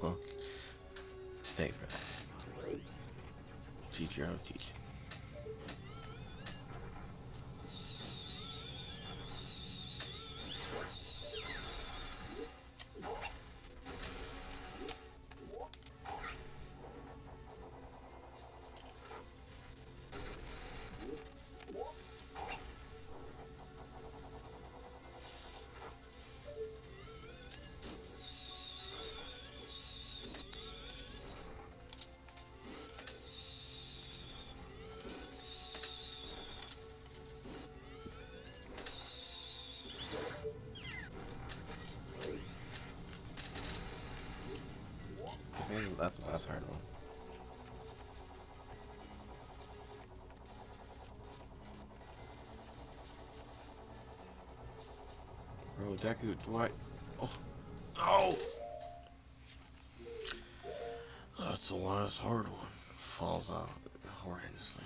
Thanks, bro. Teacher, I was teaching. That's the last hard one. Bro, Deku, what? Oh, no! That's the last hard one. Falls out horrendously.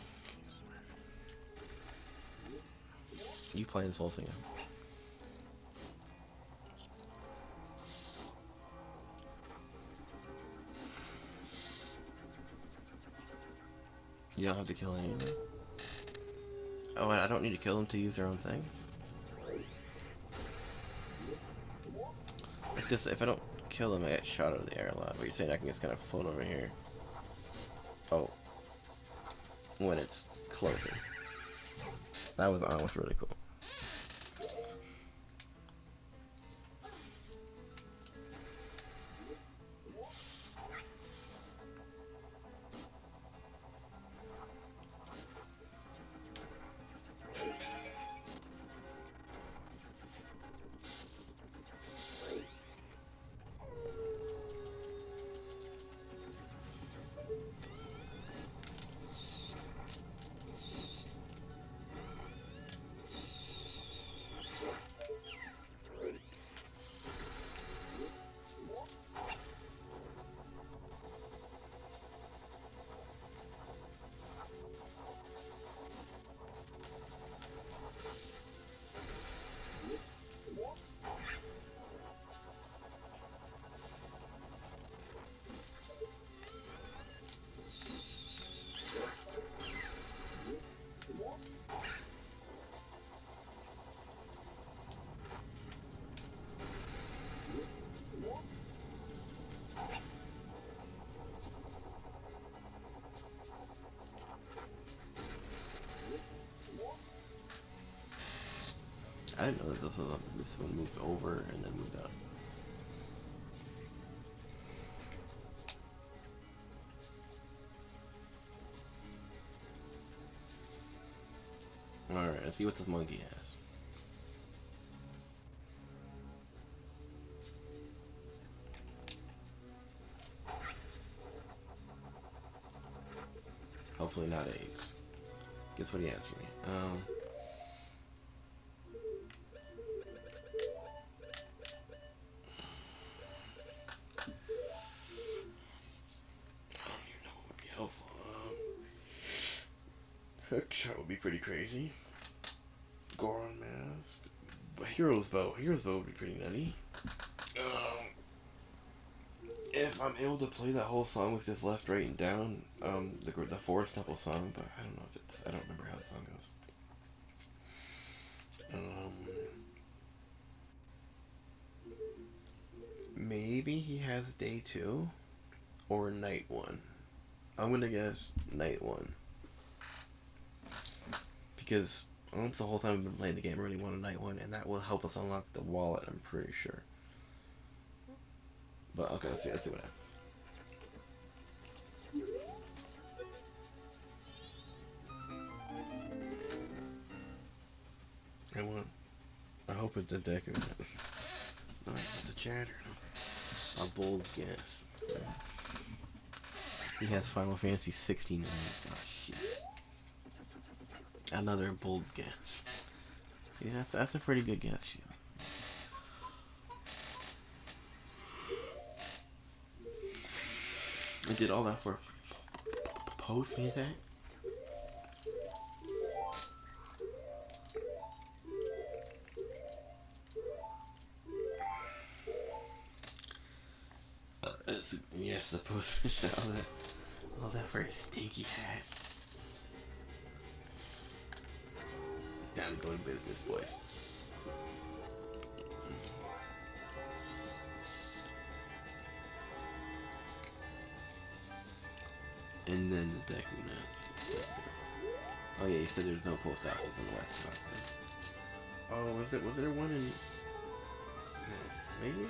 You playing this whole thing? You don't have to kill anyone. Oh, and I don't need to kill them to use their own thing? It's just, if I don't kill them, I get shot out of the air a lot. But you're saying I can just kind of float over here. Oh. When it's closer. That was almost really cool. I didn't know that this one moved over and then moved up. Alright, let's see what this monkey has. Hopefully not eggs. Guess what he has for me. I don't even know what would be helpful. Hookshot would be pretty crazy. Goron mask. But Hero's Bow. Hero's Bow would be pretty nutty. If I'm able to play that whole song with just left, right, and down, the Forest Temple song, but I don't know if it's, I don't remember how the song goes. Maybe he has day 2 or night 1. I'm gonna guess night 1 because almost the whole time I've been playing the game, I really want a night 1, and that will help us unlock the wallet. I'm pretty sure. But okay, let's see what happens. I hope it's a deck or not. No, it's a chatter. A bull's guess. He has Final Fantasy 16 in it. Oh shit. Another bold guess. Yeah, that's a pretty good guess, Sheila. I did all that for post me attack. Yes, supposed to all that for a stinky hat. Time to go to business, boys. And then the deck we not. Oh yeah, you said there's no post office in the West Coast. Oh, was there one in? No, maybe.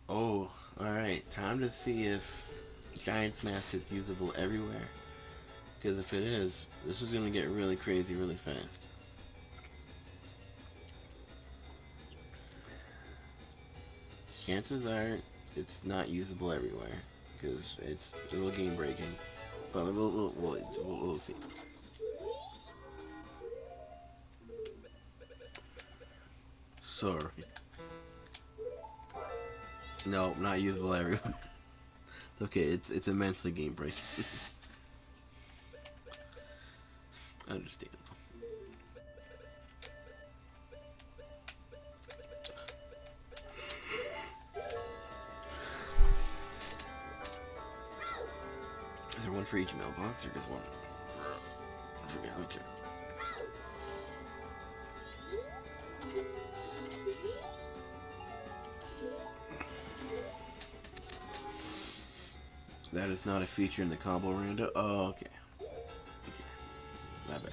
Oh, alright. Time to see if Giant's Mask is usable everywhere. Because if it is, this is going to get really crazy really fast. Chances are it's not usable everywhere. Because it's a little game breaking. But we'll see. Sorry. No, not usable everywhere. Okay, it's immensely game breaking. Understandable. Is there one for each mailbox or just one? I forget. Let me check. That is not a feature in the combo rando. Oh, okay. My bad.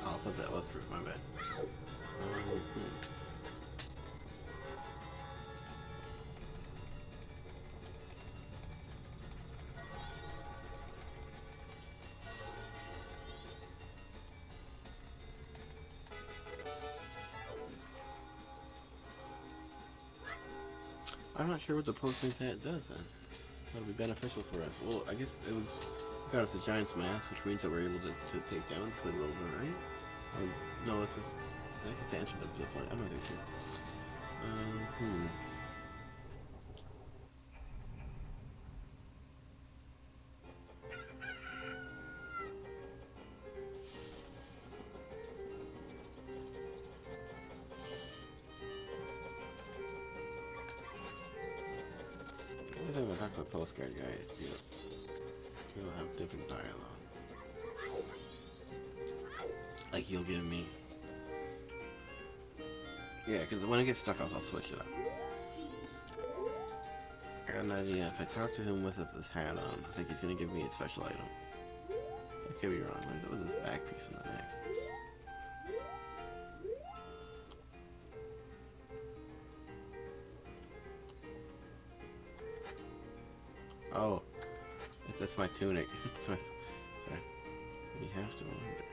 I thought that was proof, my bad. I'm not sure what the postman's hat does then. That'll be beneficial for us. Well, I guess it was got us a giant's mask, which means that we're able to take down Twin Rover, right? Or, no, it's just I guess to answer the point. I'm not too sure. Every time I talk to the postcard guy, he'll have different dialogue. Like he'll give me, yeah, because when I get stuck, I'll switch it up. I got an idea. If I talk to him with this hat on, I think he's gonna give me a special item. I could be wrong. What is this back piece in the neck? Oh, that's my tunic. It's my. Sorry. You have to wonder.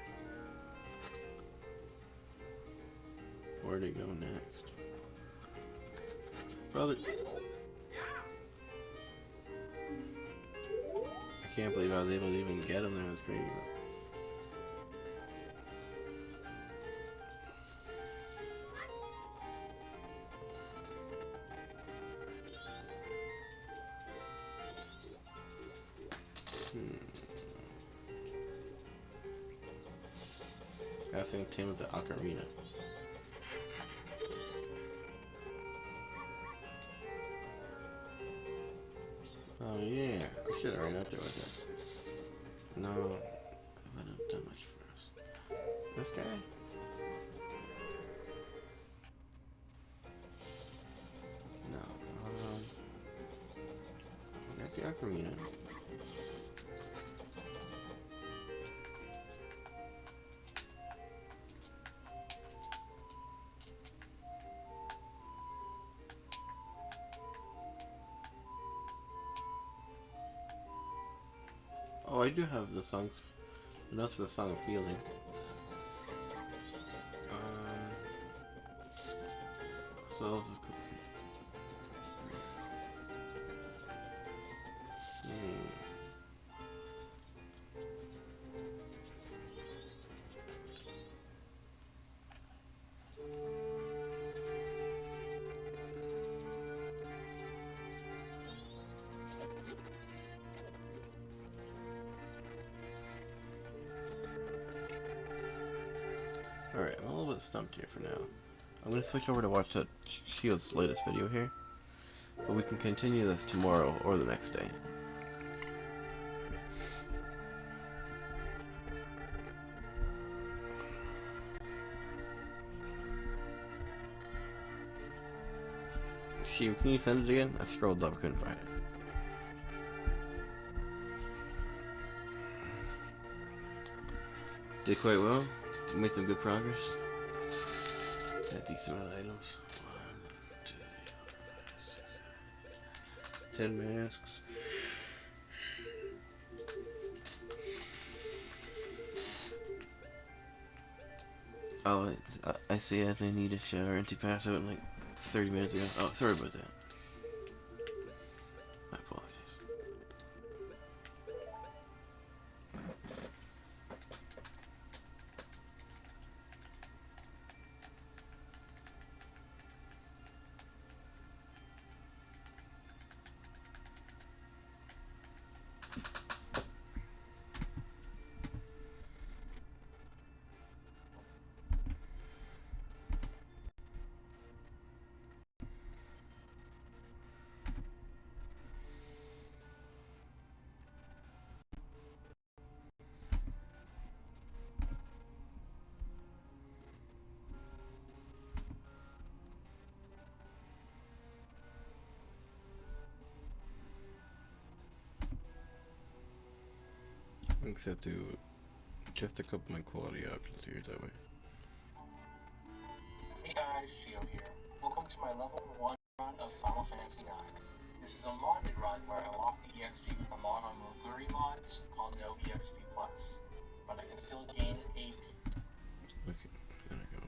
Where'd it go next? Brother. I can't believe I was able to even get him there. That's crazy. I think Tim was at Ocarina. Oh yeah, I should have ran up there with it. No, I wouldn't have done much for us. This guy? No, that's the Ocarina. Oh, I do have the songs. Enough for the Song of Healing. Cells of cookie. Alright, I'm a little bit stumped here for now. I'm going to switch over to watch Shield's latest video here. But we can continue this tomorrow or the next day. Shield, can you send it again? I scrolled up, couldn't find it. Did quite well. Made some good progress. Got a decent amount of items. 1, 2, 3, 4, 5, 6, 7. 10 masks. Oh, I see as I need a shower empty pass out like 30 minutes ago. Oh, sorry about that. My apologies. Except to just a couple of my quality options here that way. Hey guys, Shio here. Welcome to my level 1 run of Final Fantasy IX. This is a modded run where I lock the EXP with a mod on Moguri mods called No EXP Plus, but I can still gain AP. Okay, there we go.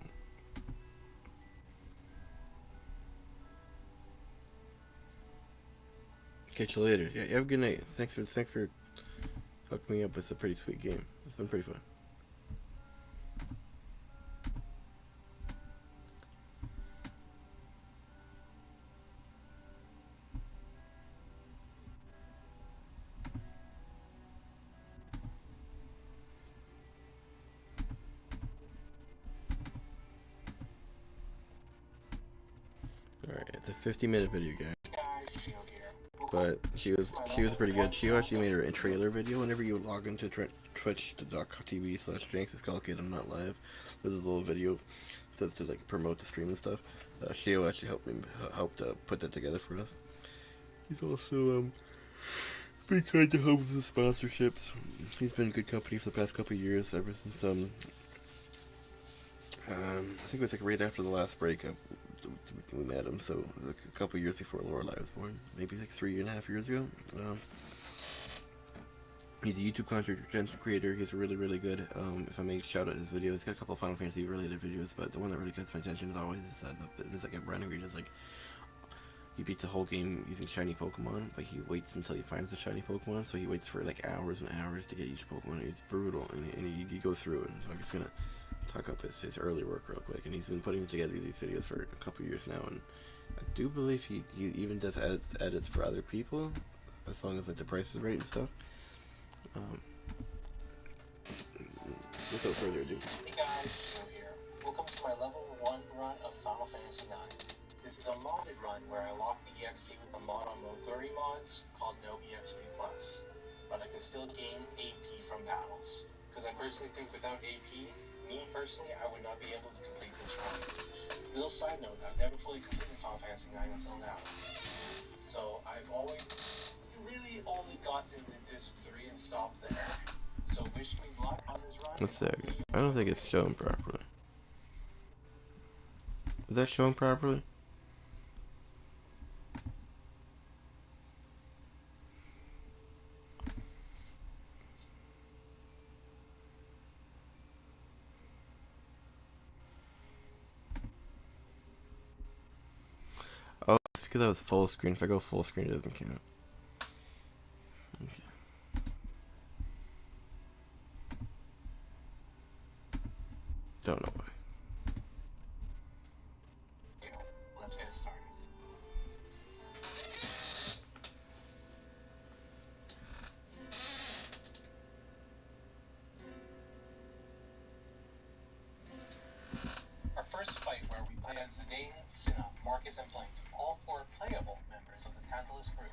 Catch you later. Yeah, have a good night. Thanks for hooking me up. It's a pretty sweet game. It's been pretty fun. Alright, it's a 50-minute video, guys. But she was pretty good. She actually made her a trailer video whenever you log into twitch.tv/Jinx. It's called Kid I'm Not Live. There's a little video that's to like promote the stream and stuff. Shio actually helped put that together for us. He's also been kind to help with the sponsorships. He's been good company for the past couple of years, ever since I think it was like right after the last breakup we met him, so it was like a couple years before Lorelai was born, maybe like 3.5 years ago. He's a YouTube content creator. He's really good. If I may shout out his videos, he's got a couple of Final Fantasy related videos, but the one that really gets my attention is always this like a run where he does like he beats the whole game using shiny Pokemon, but he waits until he finds the shiny Pokemon, so he waits for like hours and hours to get each Pokemon. It's brutal, and he goes through it. So I'm just gonna talk up his early work real quick. And he's been putting together these videos for a couple years now, and I do believe he even does edits for other people, as long as like the price is right and stuff. Without further ado. Hey guys, Shio here. Welcome to my level 1 run of Final Fantasy IX. This is a modded run where I lock the EXP with a mod on Moguri mods called No EXP Plus, but I can still gain AP from battles. Because I personally think without AP, me personally, I would not be able to complete this run. Little side note, I've never fully completed Final Fantasy IX until now. So I've always really only gotten into this 3 and stopped there. So wish me luck on this run. Let's see. I don't think it's showing properly. Is that showing properly? Oh, it's because I was full screen. If I go full screen, it doesn't count. Okay. Don't know why. Let's get started. Our first fight, where we play as Zidane, Cinna, Marcus, and Blank, all 4 playable members of the Tantalus group,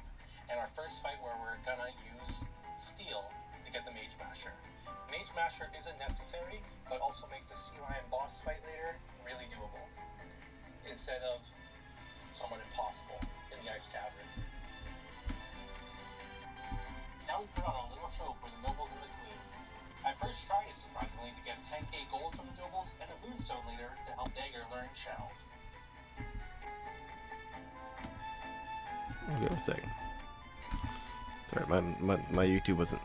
and our first fight where we're gonna use Steel to get the Mage Masher. Mage Masher isn't necessary, but also makes the Sea Lion boss fight later really doable, instead of somewhat impossible in the Ice Cavern. Now we put on a little show for the nobles and the queen. I first tried it, surprisingly, to get 10k gold from the nobles and a moonstone later to help Dagger learn Shell. Okay, 1 second. Sorry, my YouTube wasn't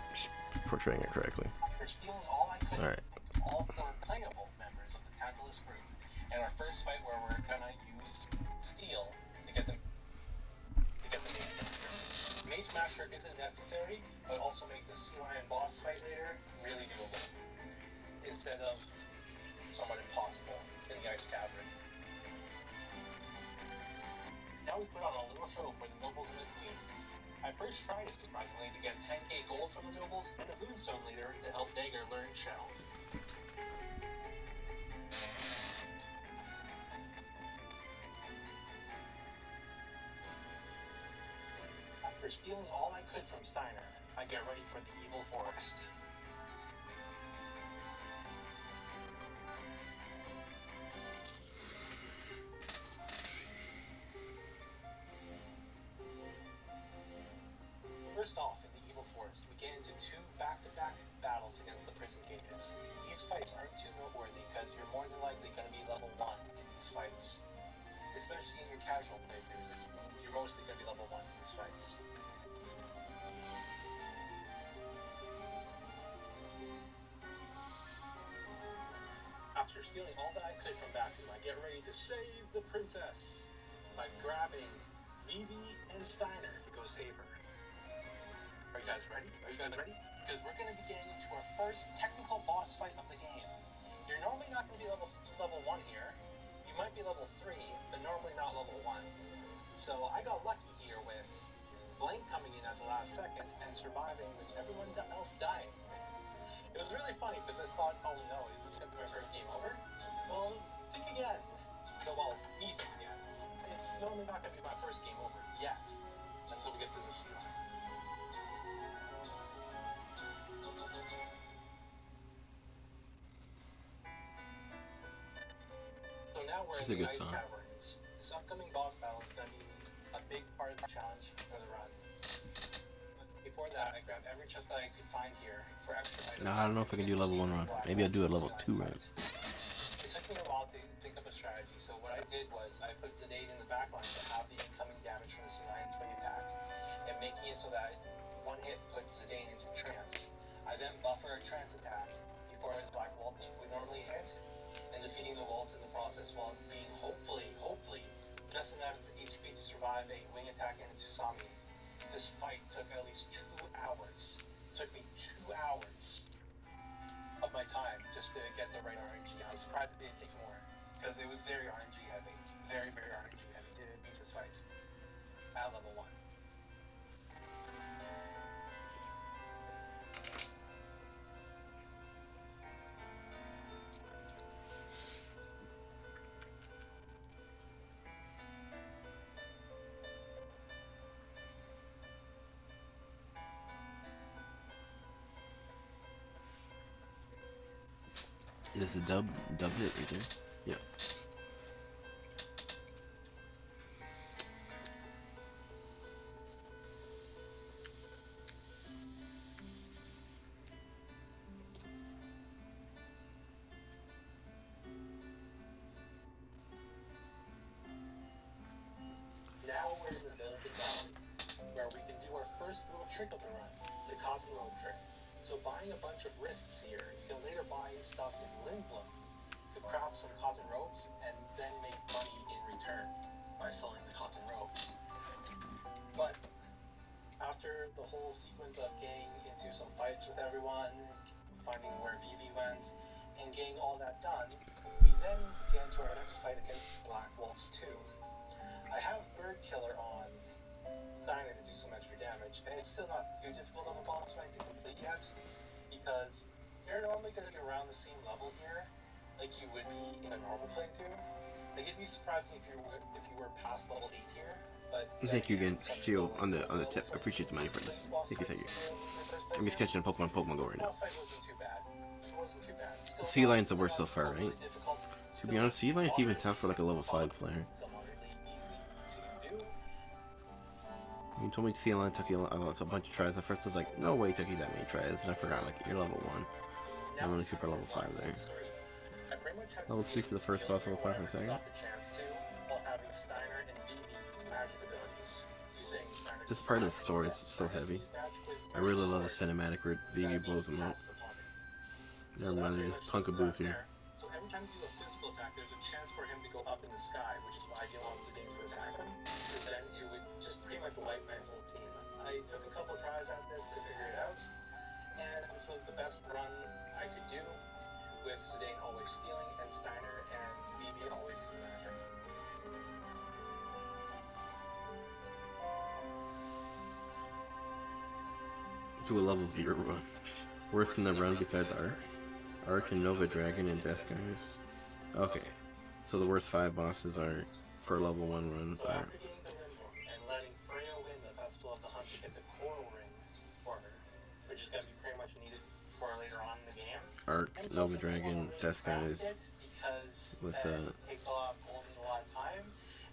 portraying it correctly. After stealing all I could, Alright. all 4 playable members of the Tantalus group, and our first fight where we're gonna use Steel to get the Mage Masher. Mage Masher isn't necessary, but also makes the Sea Lion boss fight later really doable, instead of somewhat impossible in the Ice Cavern. Now we put on a little show for the nobles and the queen. I first tried it, surprisingly, to get 10k gold from the nobles and a moonstone later to help Dagger learn Shell. After stealing all I could from Steiner, I get ready for the evil forest. First off, in the Evil Forest, we get into 2 back-to-back battles against the prison gates. These fights aren't too noteworthy because you're more than likely going to be level 1 in these fights. Especially in your casual playthroughs, you're mostly going to be level 1 in these fights. After stealing all that I could from Baku, I get ready to save the princess by grabbing Vivi and Steiner to go save her. Are you guys ready? Because we're going to be getting into our first technical boss fight of the game. You're normally not going to be level 1 here. You might be level 3, but normally not level 1. So I got lucky here with Blank coming in at the last second and surviving with everyone else dying. It was really funny because I thought, oh no, is this going to be my first game over? Well, think again. Well, me think again. It's normally not going to be my first game over yet until we get to the sea line. So now we're in the Ice Caverns. This upcoming boss battle is going to be a big part of the challenge for the run. But before that, I grabbed every chest that I could find here for extra items. No, I don't know if I can do level 1 run. Maybe I'll do a level 2 run. It took me a while to think up a strategy, so what I did was I put Zidane in the back line to have the incoming damage from the Zidane swing attack, and making it so that one hit puts Zidane into trance. I then buffer a trance attack before his black waltz would normally hit, and defeating the waltz in the process while being hopefully just enough HP to survive a wing attack and a Tsunami. This fight took at least 2 hours. Took me 2 hours of my time just to get the right RNG. I'm surprised it didn't take more, because it was very RNG heavy. Very, very RNG heavy to beat this fight at level 1. Is this a dub hit right there? Yeah. Now we're in the village of Valley, where we can do our first little trick of the run, the cotton rope trick. So buying a bunch of wrists here, you can later buy stuff in Lindblom to craft some cotton ropes and then make money in return by selling the cotton ropes. But after the whole sequence of getting into some fights with everyone, finding where Vivi went, and getting all that done, we then get into our next fight against Black Waltz 2. I have Bird Killer on Steiner to do some extra damage, and it's still not too difficult of a boss fight to complete yet, because you're normally going to be around the same level here, like you would be in a normal playthrough. Like, it'd be surprising if you were past level 8 here, but... Thank you again, Shield, on the tip. I appreciate the money for this. Thank you. I'm just catching a Pokemon Go right now. The Sea Lion's the worst so far, right? To be honest, Sea Lion's even tough for like a level 5 player. You told me Sea Lion took you like a bunch of tries. At first I was like, no way it took you that many tries, and I forgot, like, you're level 1. I'm only super level 5 there. Level 3 for the first boss, level 5 for the second. This part of the story is so heavy. I really love the cinematic where Vivi blows him up. Never mind, there's Punkaboo here. So every time you do a physical attack, there's a chance for him to go up in the sky, which is why he wants the game to attack him. Because then it would just pretty much wipe my whole team. I took a couple tries at this to figure it out, and this was the best run I could do, with Zidane always stealing, and Steiner and BB always using magic. Do a level 0 run. Worse than the run besides Arc and Nova Dragon and Death Guys. Okay, so the worst 5 bosses are for level 1 run. So after getting to Lindblom and letting Freya win the Festival of the Hunt to get the Coral Ring for her, which is going to be pretty much needed for later on in the game. Arc, Nova Dragon, Death Guys. With takes a lot of gold and a lot of time,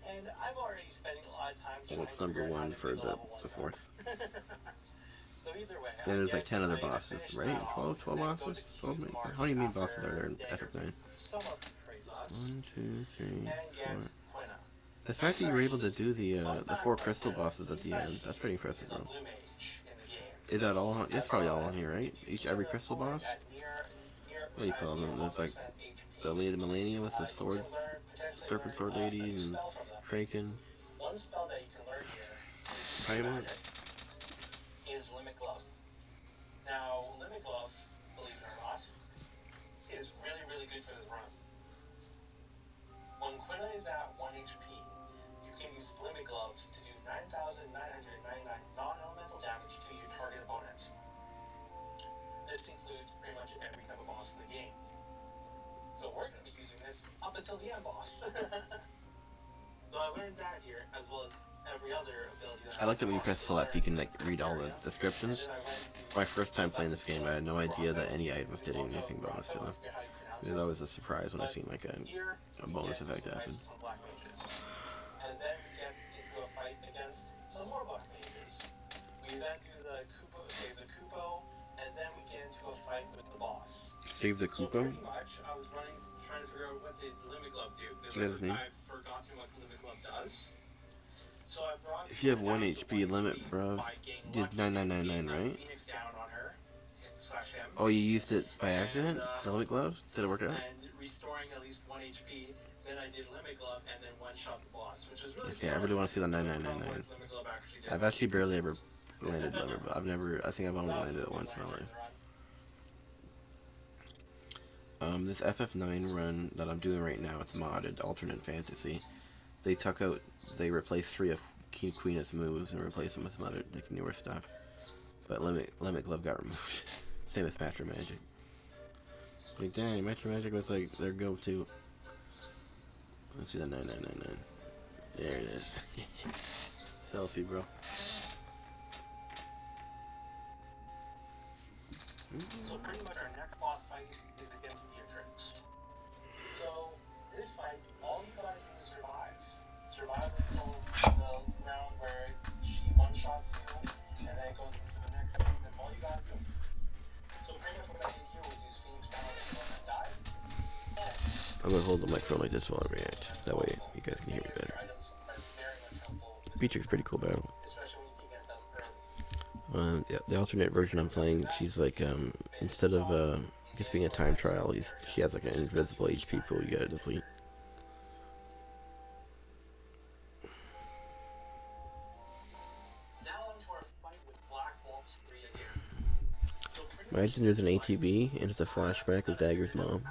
and I'm already spending a lot of time. What's number 1 for the 4th? So either way, then there's like 10 other bosses, right? 12 bosses? 12, how many main bosses are there in Epic 9? 1, 2, 3, 4. The fact that you were able to do the 4 crystal bosses at the end, that's pretty impressive, bro. Is that all? It's probably all on here, right? Every crystal boss? What do you call them? There's like the Lady of Millennia with the swords, Serpent Sword Lady, and Kraken. One spell that you can learn here Paimon? is Limit Glove. Now, Limit Glove, believe it or not, is really, really good for this run. When Quina is at 1 HP, you can use Limit Glove to do 9,999 non-elemental damage to your target opponent. This includes pretty much every type of boss in the game. So we're going to be using this up until the end boss. So I learned that here, as well as every other ability that I like that when you press select, you can like read all the descriptions. My first time playing this game, I had no idea that any items did anything bonus to them. It was always a surprise when I seen like a bonus effect happen. And then we get into a fight against some more black mages. We then do the Kupo, save the Kupo, and then we get into a fight with the boss. Save the So Kupo? pretty much, I was trying to figure out what did Limit Glove do. Because That is neat. I've forgotten what Limit Glove does. So I brought If you have 1 HP limit, bro, you did 9999, right? Phoenix down on her, /him. Oh, you used it by accident? The limit gloves? Did it work out? And restoring at least 1 HP. Then I did Limit Glove and then one-shot the boss, which is really Okay, I really want to see the 9999. I've actually barely ever landed limit, but I think I've only landed it once in my life. This FF9 run that I'm doing right now, it's modded, alternate fantasy. They replaced 3 of Queena's moves and replaced them with some other like newer stuff. But Limit Glove got removed. Same with Matcher Magic. Like dang, Matcher Magic was like their go-to. Let's see the 9999. There it is. Selfie, bro. So pretty much our next boss fight is against Beatrix. So this fight, all you gotta do is survive. Survive until the round where she one-shots you, and then it goes into the next scene. That's all you gotta do. So pretty much what I did here was use Phoenix down on the one that died. I'm gonna hold the microphone like this while I react. That way you guys can hear me better. Beatrix pretty cool battle. Especially when you can get them early. The alternate version I'm playing, she's like instead of just being a time trial, she has like an invisible HP pool you gotta deplete. Imagine there's an ATB and it's a flashback of Dagger's mom.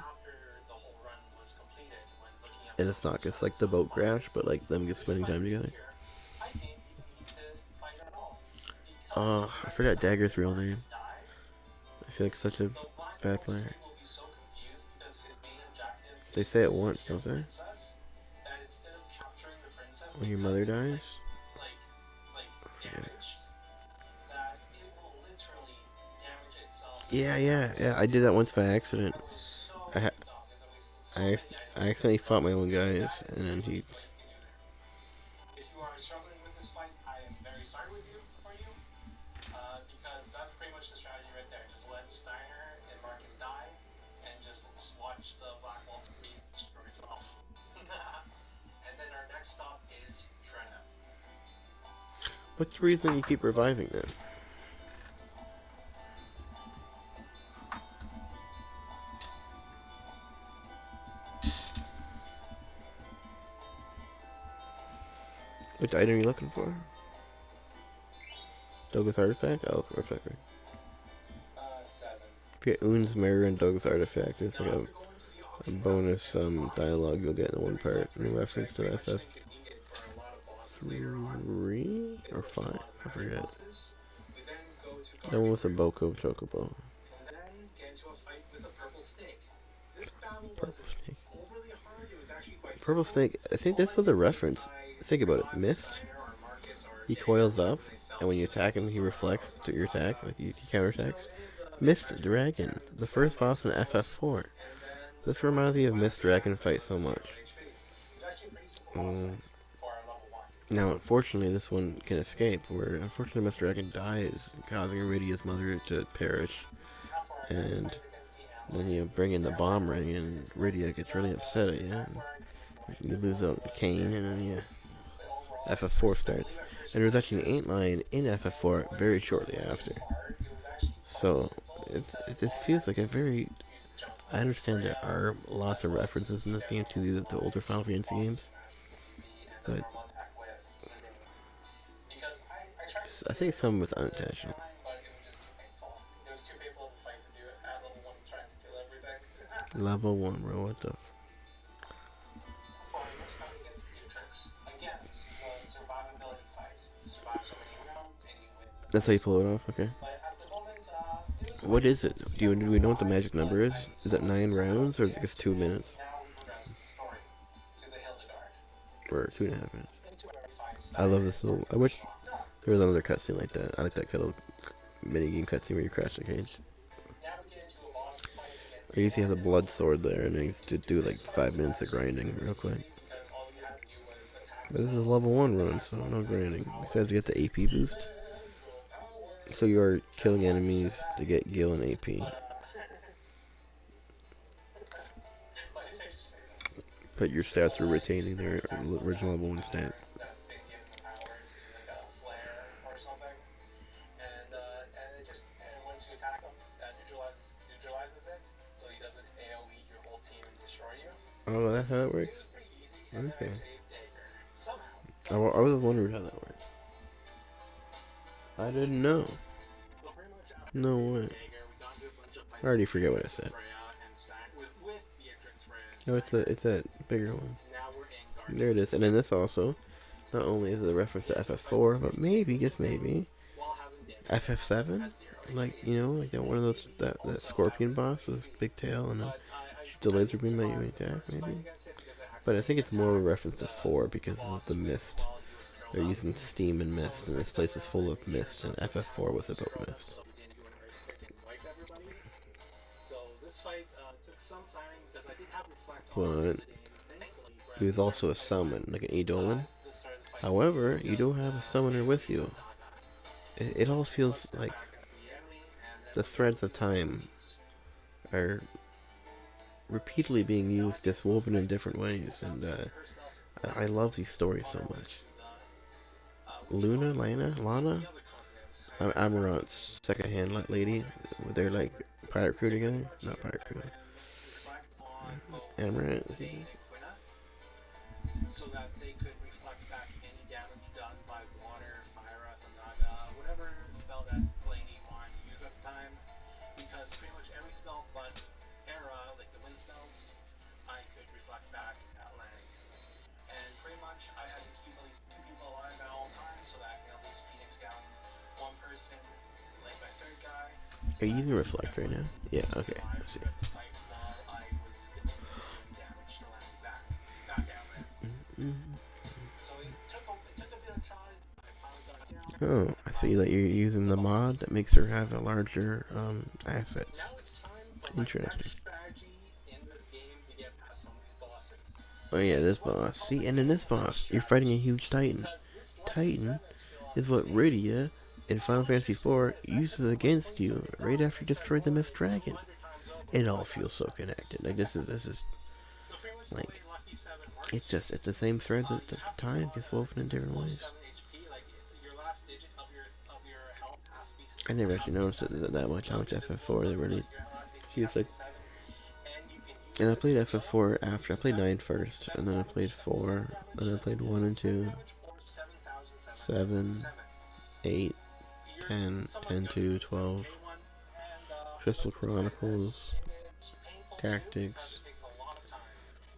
And it's not just like the boat crash, but like them just spending time together. I forgot Dagger's real name. I feel like such a bad player. They say it once, don't they? When your mother dies? Yeah. I did that once by accident. I accidentally fought my own guys, and then he. If you are struggling with this fight, I am very sorry for you, because that's pretty much the strategy right there. Just let Steiner and Marcus die, and just watch the Black Wall Street destroy itself. And then our next stop is Trena. What's the reason you keep reviving them? What item are you looking for? Doga's artifact? Oh, reflector. 7. If you get Un's mirror and Doga's artifact, it's like a bonus dialogue you'll get in one part in reference to FF3 or 5, I forget. That one with the Boko Chocobo. And then get into a fight with a purple snake. This battle Purple snake. overly hard. It was actually quite Purple snake, I think this was a reference. Think about it. Mist, he coils up, and when you attack him, he reflects to your attack, like he counterattacks. Mist Dragon, the first boss in FF4. This reminds me of Mist Dragon fight so much. Now, unfortunately, this one can escape, where unfortunately Mist Dragon dies, causing Iridia's mother to perish. And then you bring in the bomb ring, and Iridia gets really upset at you. You lose out Kane, and then FF4 starts. And there's actually an antlion in FF4 very shortly after. So, it just feels like a very... I understand there are lots of references in this game to the older Final Fantasy games. But... I think some was unintentional. fight to do it at level 1 trying to steal everything. Level 1, bro. What the? Or next time against Beatrix. Again, this is a survivability fight. You survive so many rounds and you win. That's how you pull it off. Okay. But at the moment, it was What is it? Do we know what the magic number is? Is it 9 rounds or is it just 2 minutes? Now we progress the story to the Hildegard. Or 2.5 minutes? Into where we find I love this little. I wish there was another cutscene like that. I like that kind of mini game cutscene where you crash the cage. navigate into a boss fight against I usually have a blood sword there, and I used to do like 5 minutes of grinding real quick. because all you had to do was attack But this is a level 1 run, so no grinding. Besides, you get the AP boost. So you are killing enemies to get gil and AP. Why did I just say that? But your stats are retaining their original level 1 stat. That's been given the power to do like a flare or something. And it just once you attack him, that neutralizes it, so he doesn't AoE your whole team and destroy you. Oh, that's how it It works? was pretty easy, and then I Okay. saved Dagger. Somehow. I was wondering how that works. I didn't know. Well, pretty much after No saving way. Dagger, we got into a bunch of I already forget what I said. Freya and Stack with Beatrix, Freya, and No, it's that bigger one. now we're in Guardian. There it is. And then this also, not only is it a reference to FF4, but maybe, just maybe, While having damage FF7? at 0. Like, you know, like that one of those, that scorpion boss with his big tail and But the laser beam that you attack, maybe? But I think it's more of a reference to 4 because of the mist. They're using steam and mist, and this place is full of mist, and FF4 was about mist. So this fight took some planning because I did have reflect But on it, thankfully, he was also a summon, like an Eidolon. However, you don't have a summoner with you. It all feels like the threads of time are repeatedly being used, just woven in different ways, and I love these stories so much. Lana? Amarant's second-hand lady. They're like pirate crew together. Not pirate crew. Amarant. So that they could reflect back any damage done by water, fire, Thanaga, whatever spell that Blaney wanted to use at the time. Because pretty much every spell but Era, like the wind spells, I could reflect back at land. And pretty much I had to keep at least 2 people alive at all times so that, at least Phoenix down 1 person, like my 3rd guy. Are you using reflect right now? Yeah. Okay. I see. Fight while I was continuously damage to land back at land. So it took a bit of tries. I finally got it down. Oh, I see that you're using the mod that makes her have a larger assets. Now it's time for my Interesting. strategy in the game to get past some of these bosses. Oh yeah, this boss. See, and in this boss, you're fighting a huge titan. Titan is what Rydia in Final Fantasy IV uses against you right after you destroy the Mist Dragon. It all feels so connected. Like this is like it's the same threads at the time, just woven in different ways. I never actually noticed it that much how much FF4 they really feels like. And I played FF4 after I played 9 first, and then I played 4, and then I played 1 and 2, 7, 8, 10, 10 2, 12, Crystal Chronicles, Tactics,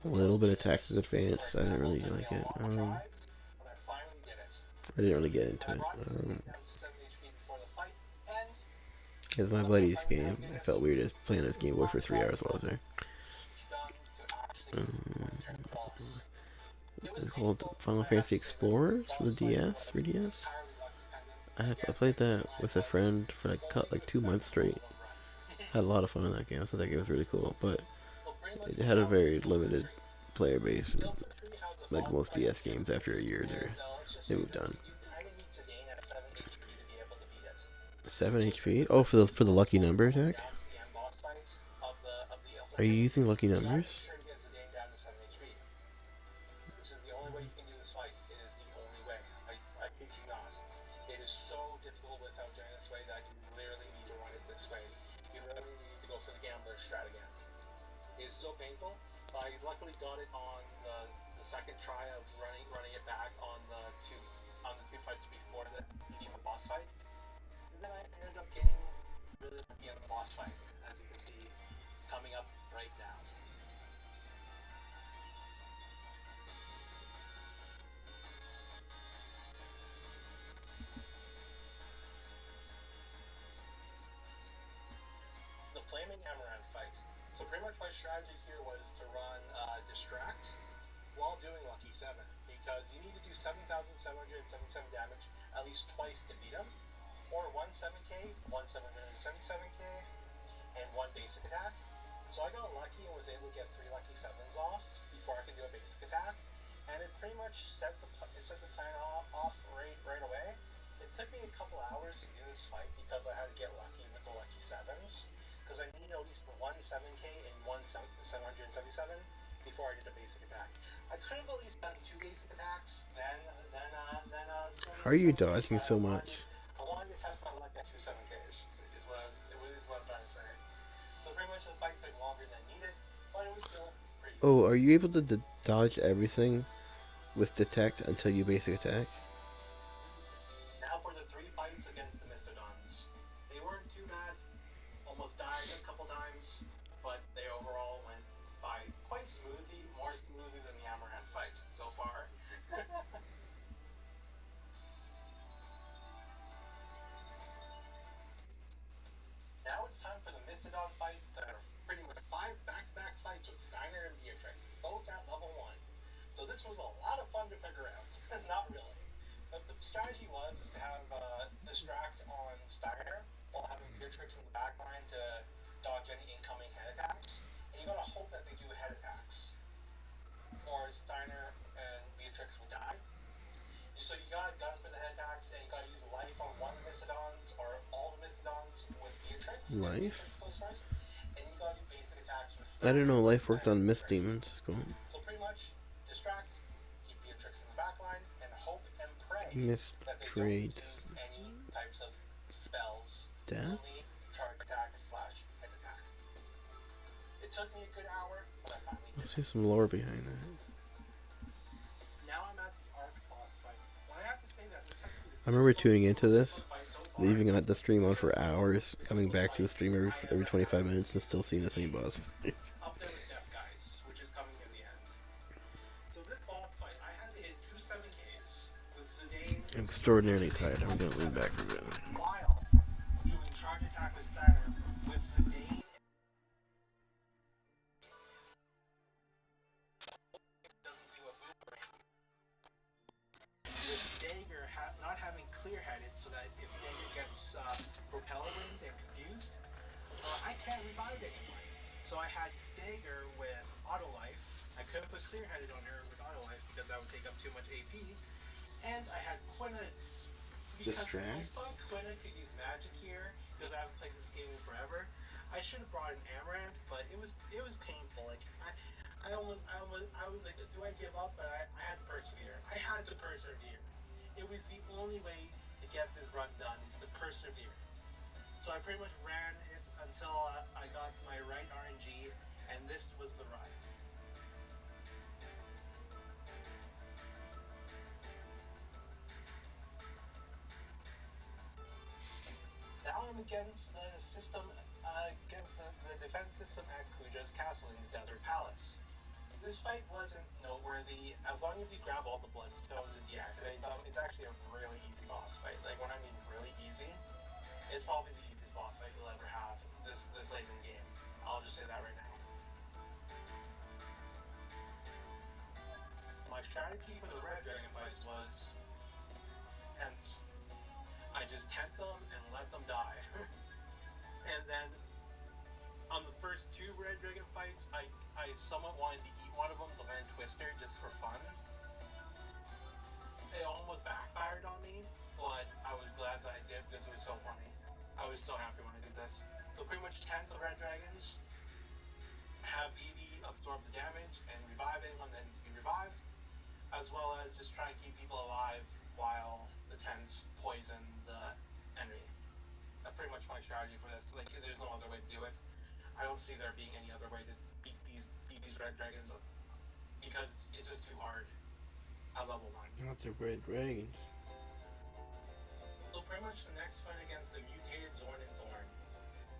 a little bit of Tactics Advance. I didn't really like it. I didn't really get into it. It's my buddy's game. I felt weird just playing this Game Boy for 3 hours while I was there. It's called Final Fantasy Explorers for the DS, 3DS. I played that with a friend for like 2 months straight. Had a lot of fun in that game. I thought that game was really cool, but it had a very limited player base. And like most DS games, after a year, they moved on. 7 HP? Oh, for the lucky number attack? Are you using lucky numbers? This is the only way you can do this fight. It is the only way. I kid you not. It is so difficult without doing it this way that you literally need to run it this way. You literally need to go for the gambler strat again. It is so painful. I luckily got it on the second try of running it back on the two fights before the medieval boss fight. And then I ended up getting really lucky in the boss fight, as you can see, coming up right now. The Flaming Amaranth fight. So pretty much my strategy here was to run Distract while doing Lucky 7, because you need to do 7,777 damage at least twice to beat him, or 1 7k, 1 777k, and 1 basic attack. So I got lucky and was able to get 3 Lucky 7s off before I could do a basic attack, and it pretty much set the plan off right away. It took me a couple hours to do this fight because I had to get lucky with the Lucky 7s, because I need at least 1 7k and 1 777 before I did a basic attack. I could have at least done 2 basic attacks, then How are you dodging so much? I wanted to test my luck at 2 7ks, is what I'm trying to say. So pretty much the fight took longer than needed, but it was still pretty good. Oh, are you able to dodge everything with Detect until you basic attack? Now for the 3 fights against the Mistodons. They weren't too bad. Almost died a couple times, but they overall went by quite smoothly, more smoothly than the Amaranth fight so far. Now it's time for the Mistodon fights that are pretty much 5 back-to-back fights with Steiner and Beatrix, both at level 1. So this was a lot of fun to figure out. Not really. But the strategy is to have Distract on Steiner while having Beatrix in the back line to dodge any incoming head attacks. And you gotta hope that they do head attacks, or Steiner and Beatrix will die. So you gotta gun for the head attacks, and you gotta use life on one of the Mistodons, or all the Mistodons with Beatrix. Life? Beatrix goes first, and you gotta do basic attacks with I Steiner. didn't know life worked on Mist Demons. Cool. So pretty much, Distract, keep Beatrix in the back line, and hope and pray Mist that they creates don't use any types of spells. death. Only charge attack / head attack. It took me a good hour, but I finally did. I see some lore behind that. Now I'm at the Arc boss fight. Well, I have to say that this has to be I remember tuning into this, fight so far. leaving out the stream on for hours, coming back to the stream every 25 minutes, and still seeing the same boss fight. Up there with Death Guys, which is coming in the end. So this boss fight, I had to hit 2 7Ks with Zidane. I'm extraordinarily tired. I'm gonna lean back for a bit. While doing charge attack with Steiner with Zidane. Doesn't do a boomerang. With Dagger not having clear-headed, so that if Dagger gets propeller wind and confused, I can't revive anyone. So I had Dagger with auto life. I could have put clear-headed on her with auto life because that would take up too much AP. And I had Quina. Because Distract? I thought Quina could use magic here because I haven't played this game in forever. I should have brought an Amaranth, but it was painful. Like I was like, do I give up? But I had to persevere. I had to persevere. It was the only way to get this run done, is to persevere. So I pretty much ran it until I got my right RNG, and this was the run. Now I'm against the system, against the defense system at Kuja's castle in the Desert Palace. This fight wasn't noteworthy. As long as you grab all the bloodstones and deactivate them, it's actually a really easy boss fight. Like, when I mean really easy, it's probably the easiest boss fight you'll ever have this late in the game. I'll just say that right now. My strategy for the Red Dragon fights was tense. I just tent them and let them die. And then on the first 2 Red Dragon fights, I somewhat wanted to eat one of them to learn Twister just for fun. It almost backfired on me, but I was glad that I did because it was so funny. I was so happy when I did this. So pretty much tent the Red Dragons, have Evie absorb the damage and revive anyone that needs to be revived, as well as just try and keep people alive while the tents poison the enemy. That's pretty much my strategy for this. Like, there's no other way to do it. I don't see there being any other way to beat these Red Dragons because it's just too hard at level 1. Not the Red Dragons. So pretty much the next fight against the mutated Zorn and Thorn.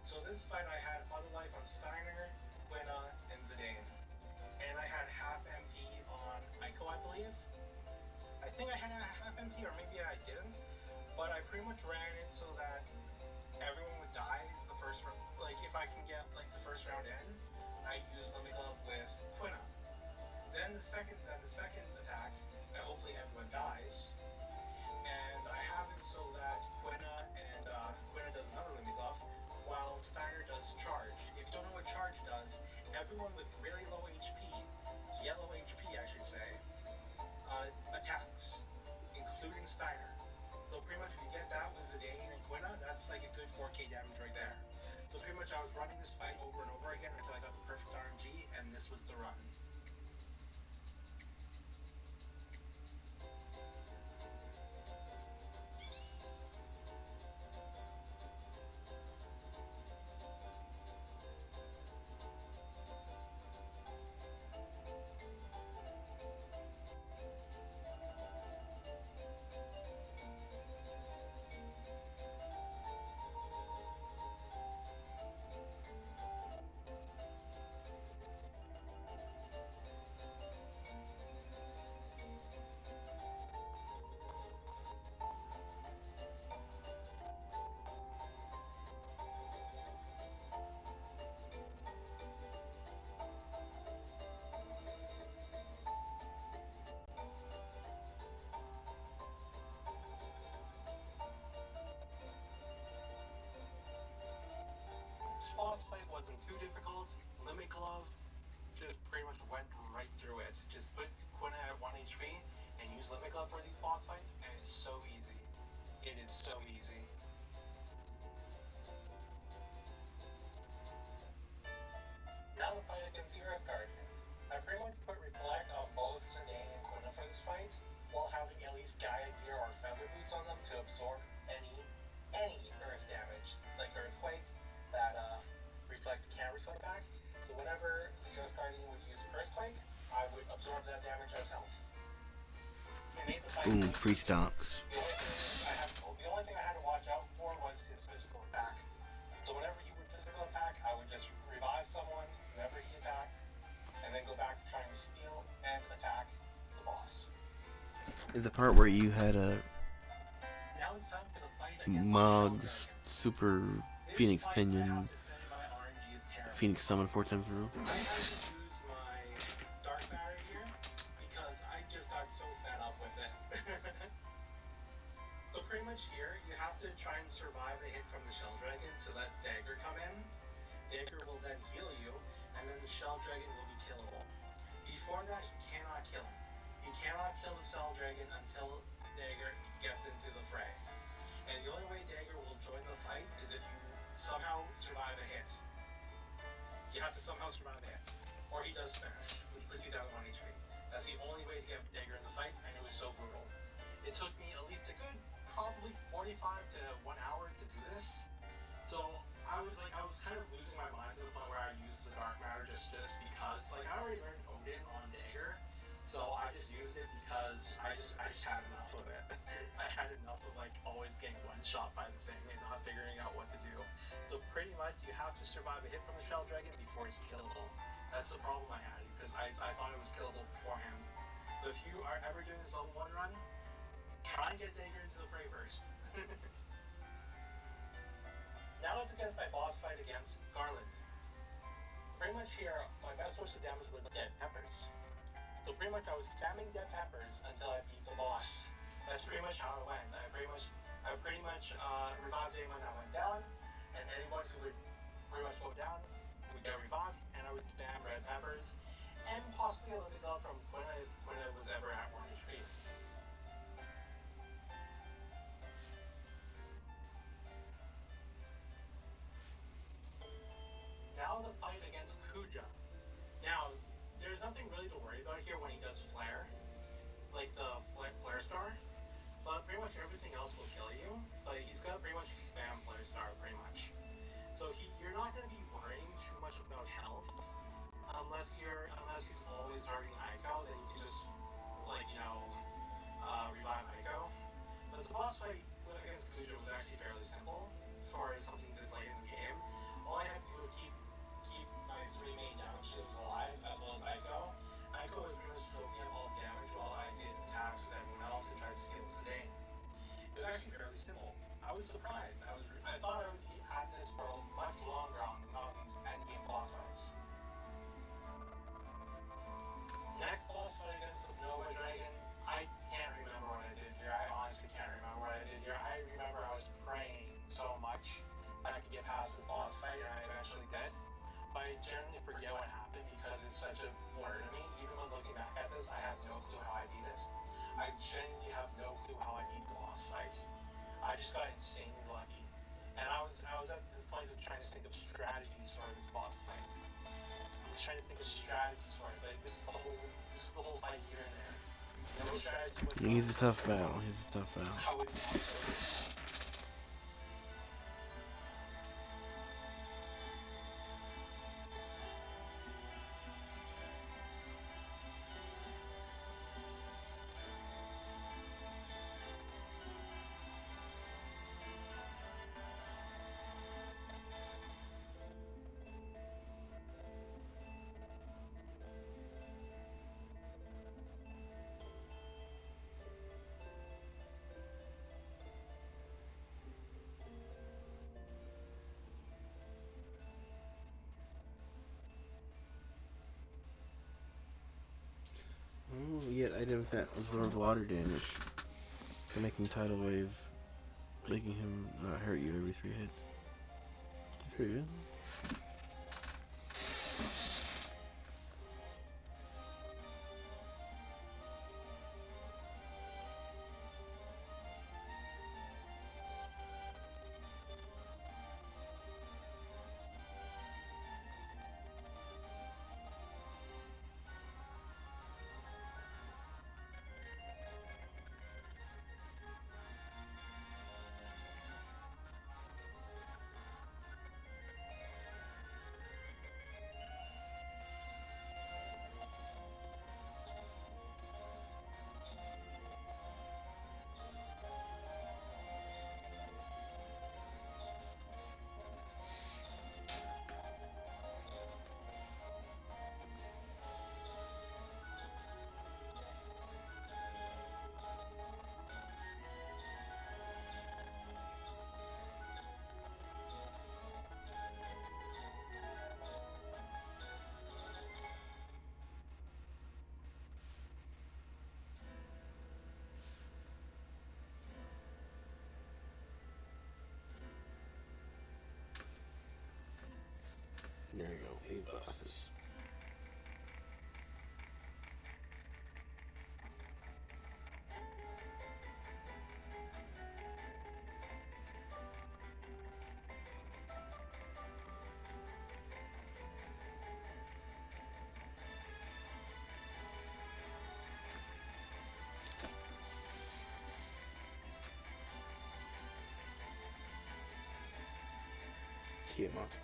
So this fight I had auto life on Steiner, Quina, and Zidane. And I had half MP on Ico, I believe. I think I had a half MP, or maybe I didn't. But I pretty much ran it so that everyone would die the first round. Like, if I can get like the first round in, I use Lemmy Glove with Quina. Then the second attack, hopefully everyone dies. And I have it so that Quina does another Lemmy Glove, while Steiner does charge. If you don't know what charge does, everyone with really low HP, yellow HP I should say, attacks, including Steiner. So pretty much if you get that with Zidane and Quina, that's like a good 4k damage right there. So pretty much I was running this fight over and over again until I got the perfect RNG, and this was the run. This boss fight wasn't too difficult. Limit Glove just pretty much went right through it. Just put Quina at 1 HP and use Limit Glove for these boss fights, and it's so easy. It is so easy. Now the fight against the Earth Guardian. I pretty much put Reflect on both Zidane and Quina for this fight, while having at least Gaia Gear or Feather Boots on them to absorb any Earth damage, like Earthquake, that Reflect can't reflect back. So whenever the Earth Guardian would use Earthquake, I would absorb that damage as health. It made the fight free stocks. The only thing I had to watch out for was his physical attack. So whenever he would physical attack, I would just revive someone whenever he attacked, and then go back trying to steal and attack the boss. Is the part where you had a Now it's time for the fight against Mog's super Phoenix Pinion, Phoenix Summon 4 times in a row? I had to use my Dark Barrier here because I just got so fed up with it. So pretty much here, you have to try and survive a hit from the Shell Dragon to let Dagger come in. Dagger will then heal you, and then the Shell Dragon will be killable. Before that, you cannot kill him. You cannot kill the Shell Dragon until Dagger gets into the fray. And the only way Dagger will join the fight is if you somehow survive a hit. You have to somehow survive a hit. Or he does smash, which puts you down to 1 HP. That's the only way to get Dagger in the fight, and it was so brutal. It took me at least a good, probably 45 to 1 hour to do this. So I was kind of losing my mind to the point where I used the Dark Matter just because, like, I already learned Odin on Dagger. So I just used it because I just had enough of it. I had enough of like always getting one shot by the thing and not figuring out what to do. So pretty much you have to survive a hit from the Shell Dragon before it's killable. That's the problem I had because I thought it was killable beforehand. So if you are ever doing this level 1 run, try and get Dagger into the fray first. Now it's against my boss fight against Garland. Pretty much here, my best source of damage was Dead Peppers. So pretty much I was spamming Dead Peppers until I beat the boss. That's pretty much how it went. I pretty much revived anyone that went down, and anyone who would pretty much go down would get revived, and I would spam Red Peppers, and possibly a little bit from Quina if Quina was ever at 1 HP. Now the fight against Kuja. Now, there's nothing really to worry about here when he does Flare, like the Flare Star, but pretty much everything else will kill you, but he's got pretty much spam Flare Star pretty much. So you're not going to be worrying too much about health, unless he's always targeting Ico, then you can just, like, revive Ico. But the boss fight against Kuja was actually fairly simple, for something this late in the game. such a blur to me. Even when looking back at this, I have no clue how I beat it. I genuinely have no clue how I beat the boss fight. I just got insanely lucky. And I was at this point of trying to think of strategies for this boss fight. I was trying to think of strategies for it, but this is the whole fight here and there. No strategy whatsoever. He's a tough battle. He's a tough battle. How is that? Oh, yet items that absorb water damage. Making tidal wave, making him not hurt you every 3 hits. That's pretty good. There you go, 8 bosses. Tiamat.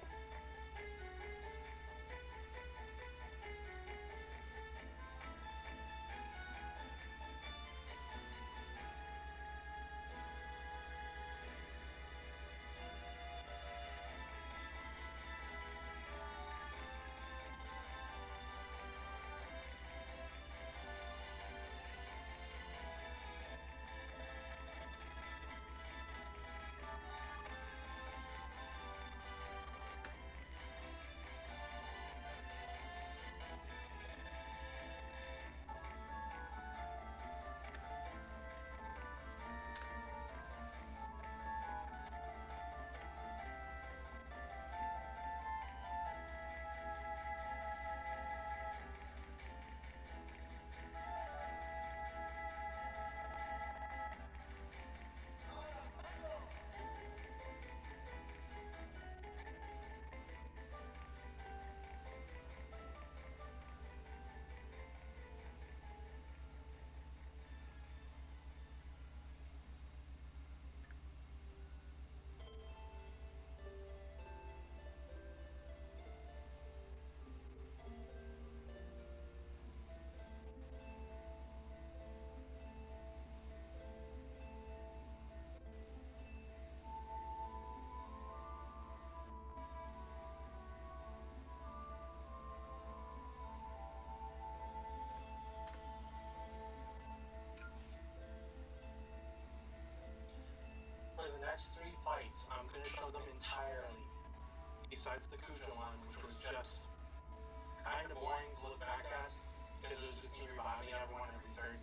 For the next 3 fights, I'm going to show them entirely, besides the Cujo one, which was just kind of boring to look back at, because it was just me reviving everyone every third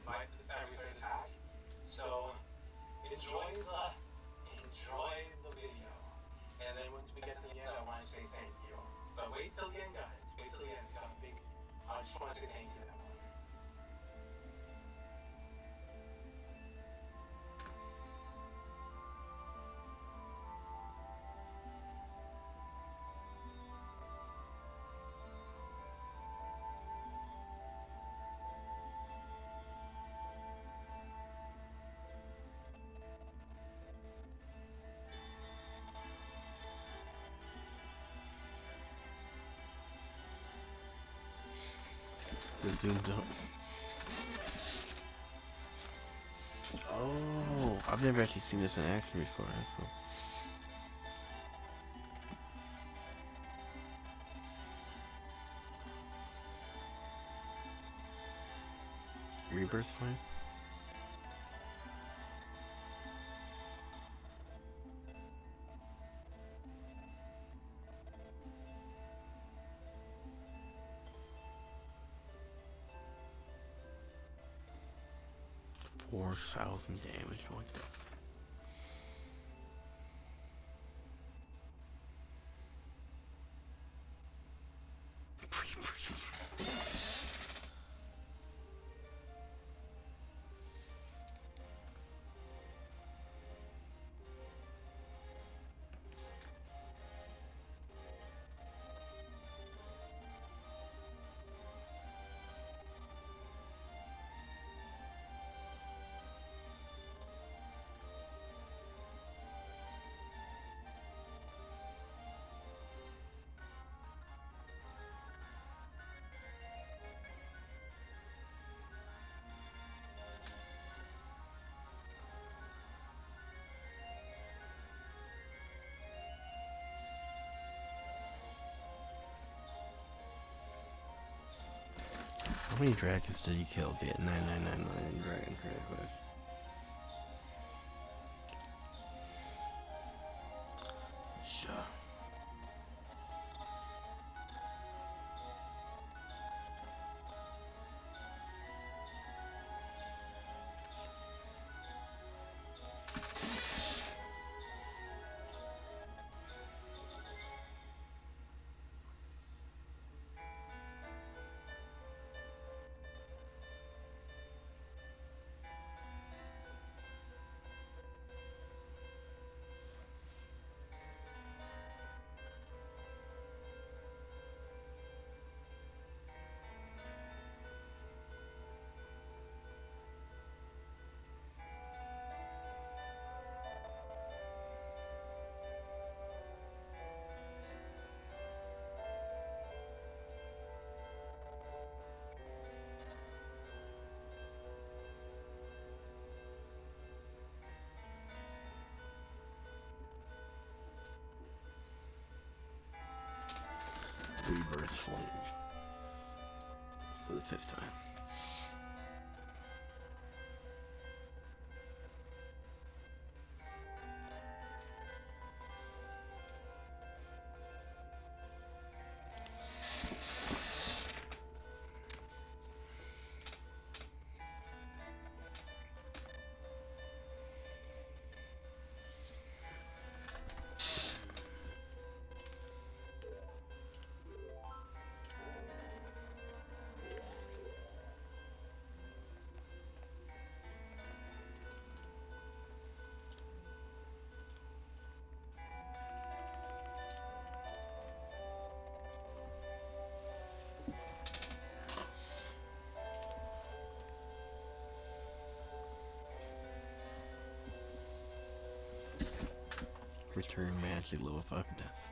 fight, every third attack. So, enjoy the video. And then once we get to the end, I want to say thank you. But wait till the end, guys. Wait till the end. I just want to say thank you to everyone. The zoomed up. Oh, I've never actually seen this in action before. That's cool. Rebirth Flame? $4,000 damage. What the? How many dragons did he kill to get 9999 dragon credit quest? Sure. Rebirth Flame. For the 5th time. Return magic level 5 death.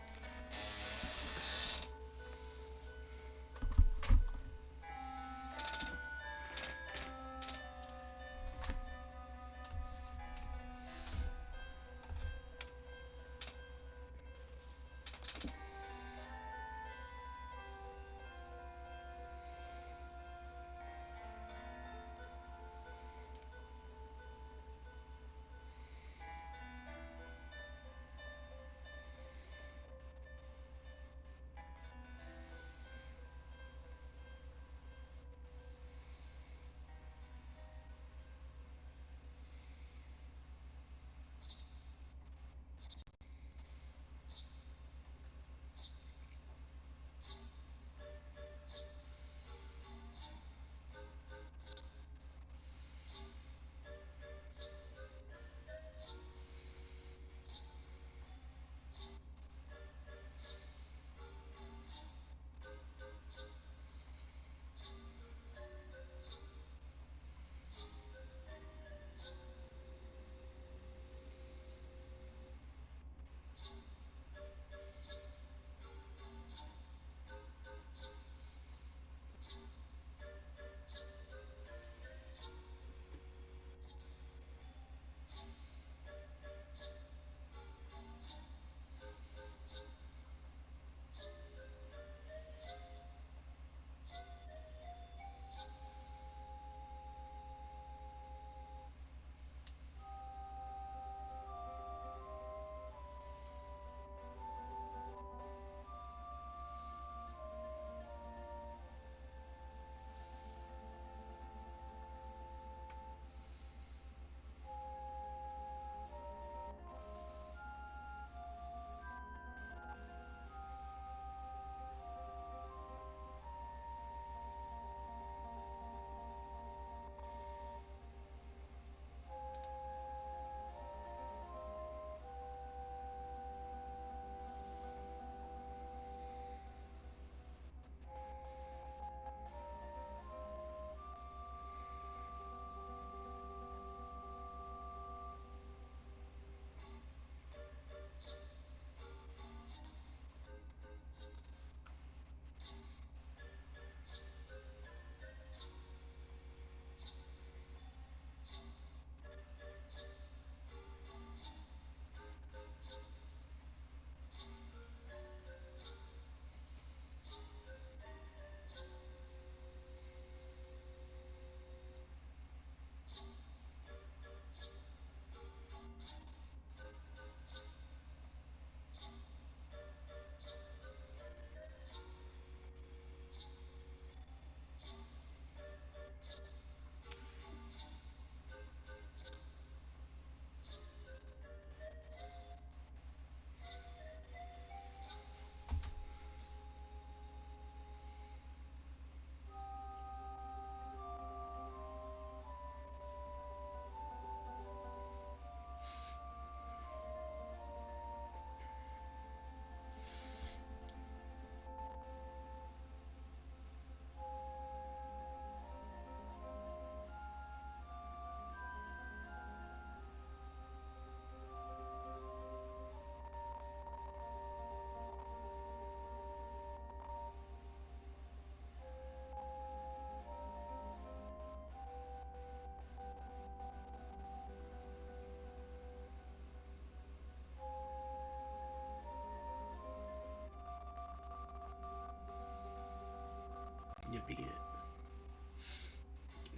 You beat it.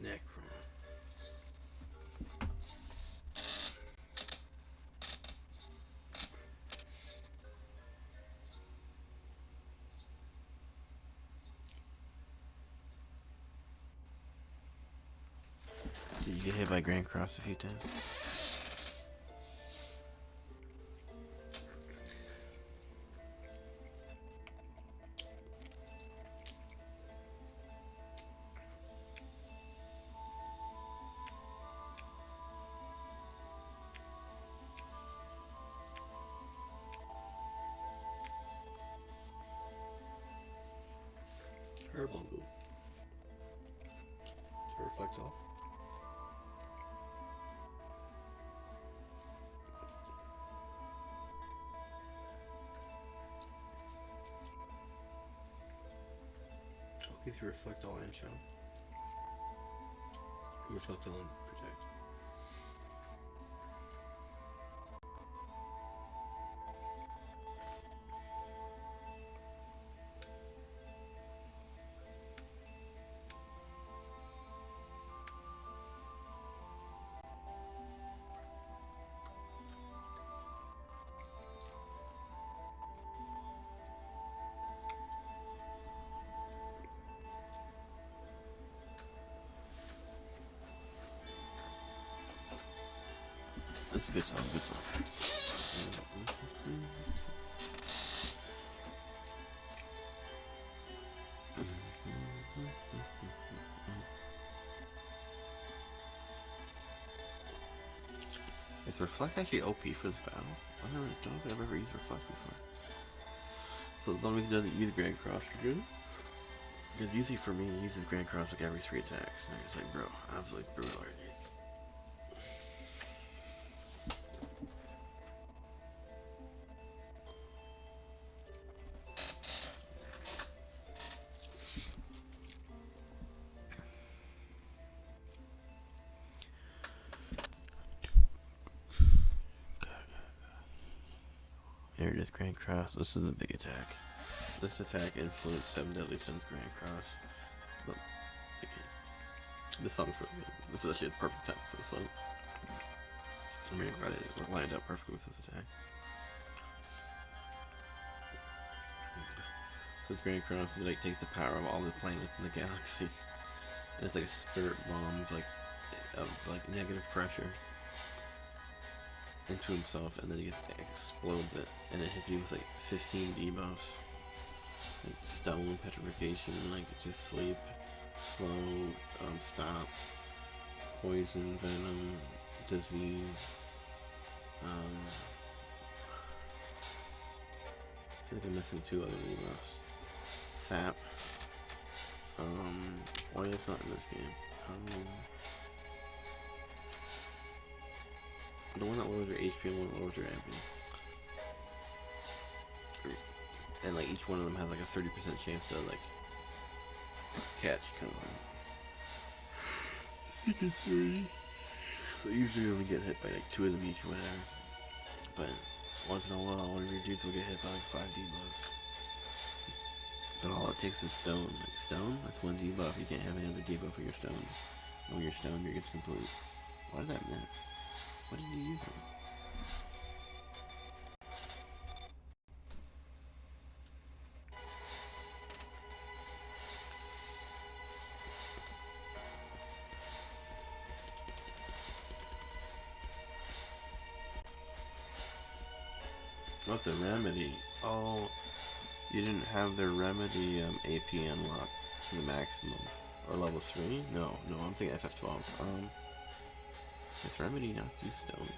Necron. Did you get hit by Grand Cross a few times? Herbal goo. To reflect off. Okay, to reflect all and show. Reflect all and protect. That's a good song, good song. Is Reflect actually OP for this battle? I don't think I've ever used Reflect before. So as long as he doesn't use Grand Cross, you're good? Because usually for me, he uses Grand Cross like every 3 attacks. And I'm just like, bro, absolutely brutal, dude. Here it is, Grand Cross. This is the big attack. This attack influenced 7 Deadly Sins Grand Cross. But, this song's really good. This is actually a perfect time for the song. I mean, it lined up perfectly with this attack. So this Grand Cross is like takes the power of all the planets in the galaxy, and it's like a spirit bomb of negative pressure into himself, and then he just explodes it, and it hits you with like 15 debuffs, like stone, petrification, like just sleep, slow, stop, poison, venom, disease. I feel like I'm missing 2 other debuffs. Sap. Why is not in this game? The one that lowers your HP and one that lowers your MP. And like each one of them has like a 30% chance to like catch kind of thing. I think it's 3. So usually we only get hit by like 2 of them each or whatever. But once in a while one of your dudes will get hit by like 5 debuffs. But all it takes is stone. Like stone, that's 1 debuff. You can't have any other debuff with your stone. And when you're stoned, you're just complete. Why did that miss? What did you use it? What's the remedy? Oh, you didn't have the remedy AP unlocked to the maximum. Or level 3? No, I'm thinking FF12. This remedy not do stone.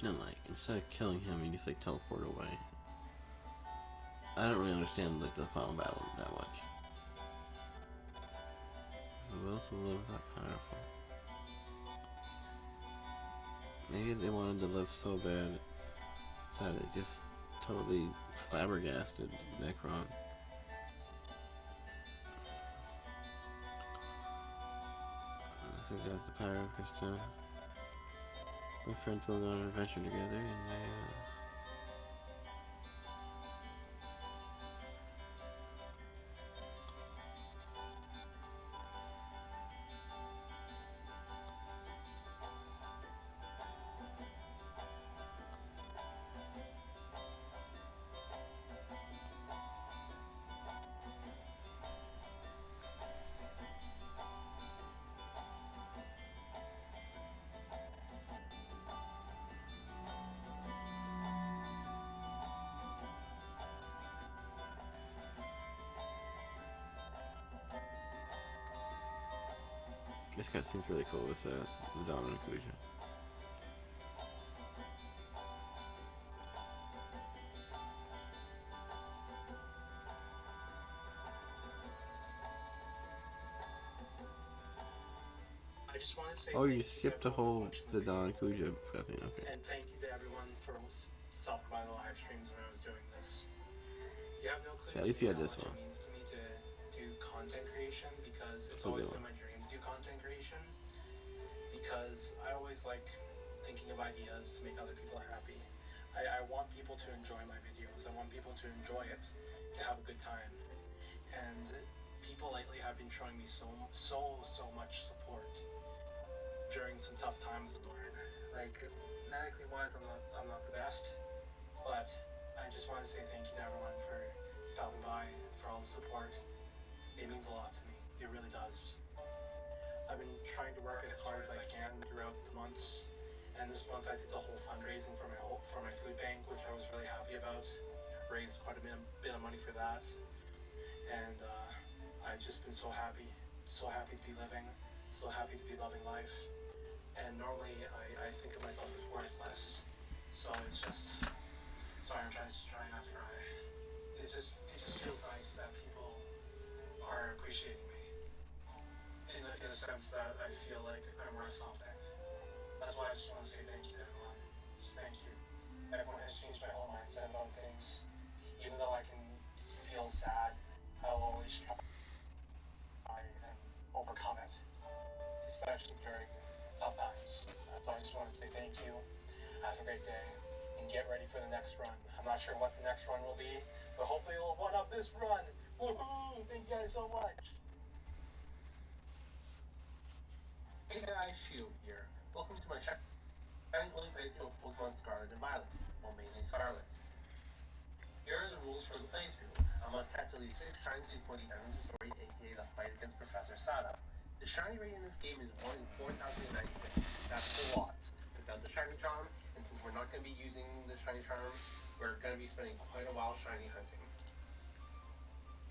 And like, instead of killing him, you just like teleport away. I don't really understand like the final battle that much. The will to live that powerful. Maybe they wanted to live so bad that it just totally flabbergasted Necron. I think that's the power of Krista. My friends will go on an adventure together, and this guy seems really cool with the dominant Kuja. I just want to say Oh, you thank to skipped the everyone for whole watching the video. Don Kuja thing. Okay. And thank you to everyone for stopping by the live streams when I was doing this. You have no clue Yeah, at least you had how this much one. it means to me to do content creation, because it's That's a always good been one. my dream to do content creation. Because I always like thinking of ideas to make other people happy. I want people to enjoy my videos. I want people to enjoy it, to have a good time. And people lately have been showing me so much support during some tough times of mine. Like, medically wise, I'm not the best, but I just want to say thank you to everyone for stopping by, for all the support. It means a lot to me. It really does. I've been trying to work as hard as I can throughout the months, and this month I did the whole fundraising for my food bank, which I was really happy about. Raised quite a bit of money for that, and I've just been so happy to be living, so happy to be loving life. And normally I think of myself as worthless, so it's just, sorry, I'm trying not to cry. It just feels nice that people are appreciating me in a sense that I feel like I'm worth something. That's why I just want to say thank you to everyone. Just thank you. Everyone has changed my whole mindset about things. Even though I can feel sad, I'll always try and overcome it, especially during tough times. So I just want to say thank you. Have a great day, and get ready for the next run. I'm not sure what the next run will be, but hopefully it'll one up this run. Woohoo! Thank you guys so much. Hey guys, Shield here. Welcome to my channel. I only playthrough of Pokemon Scarlet and Violet, well, mainly Scarlet. Here are the rules for the playthrough. I must catch at least 6 shinies before the end of the story, aka the fight against Professor Sada. The shiny rate in this game is 1 in 4,096. That's a lot. Without the shiny charm, and since we're not going to be using the shiny charm, we're going to be spending quite a while shiny hunting.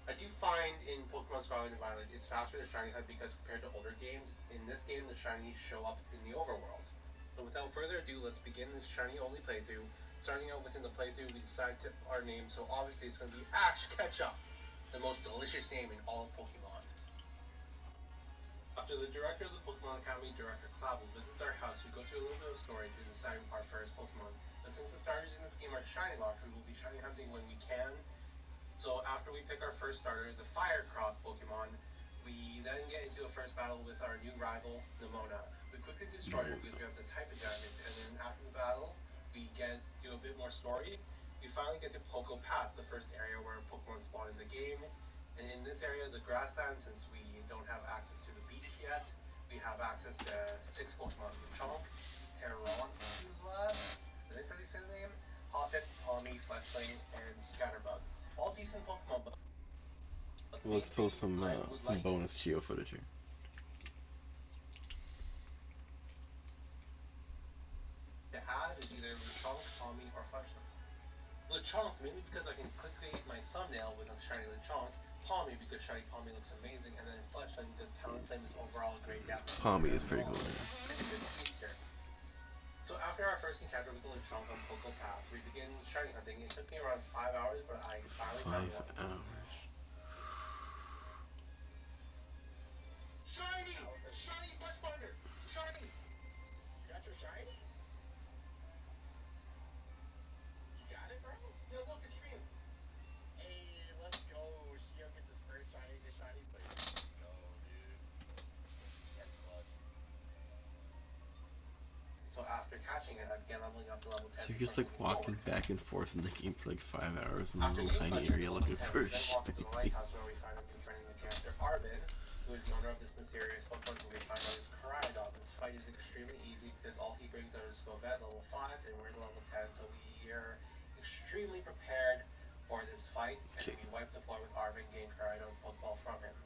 I do find in Pokemon Scarlet and Violet it's faster to shiny hunt because compared to older games, in this game the shinies show up in the overworld. So without further ado, let's begin this shiny only playthrough. Starting out within the playthrough, we decided to our name, so obviously it's going to be Ash Ketchup, the most delicious name in all of Pokemon. After the director of the Pokemon Academy, Director Clavel, visits our house, we go through a little bit of story to decide our first Pokemon. But since the starters in this game are shiny locked, we will be shiny hunting when we can. So after we pick our first starter, the Fire Crop Pokemon, we then get into a first battle with our new rival, Nemona. We quickly destroy her because we have the type advantage, and then after the battle, we do a bit more story. We finally get to Poco Path, the first area where Pokemon spawn in the game. And in this area, the grassland, since we don't have access to the beach yet, we have access to 6 Pokemon: Lechonk, Tarantula, did I tell you his name? Hoppip, Palmy, Fletchling, and Scatterbug. All decent Pokemon, but Let's post some bonus Geo footage here. to add is either Lechonk, Palmy, or Fletchling. Lechonk, mainly because I can click create my thumbnail with a shiny Lechonk. Palmy because shiny Palmy looks amazing, and then Fletchling because Talonflame is overall a great depth. Palmy is pretty cool. So after After our first encounter with the Lechonk on Poco Path, we began shiny hunting. It took me around 5 hours, but I finally found one. 5 hours. Shiny! Shiny Fletch Finder! Shiny! You got your shiny? You got it, bro? Yeah, look, it's stream. Hey, let's go. Shio gets his first shiny to shiny place. Let's go, dude. Yes, clutch. So after catching it, I began leveling up to level 10. So you're just like walking back and forth in the game for like 5 hours in a After little tiny area looking for a then walked to the shiny. lighthouse where we find a new friend in the camper, Arvin, who is the owner of this mysterious Pokemon who we find out is Karai-Dog. This fight is extremely easy because all he brings out is Scovet level 5 and we're at level 10, so we are extremely prepared for this fight, and Okay. we wipe the floor with Arvin, gain Karai-Dog's Pokeball from him.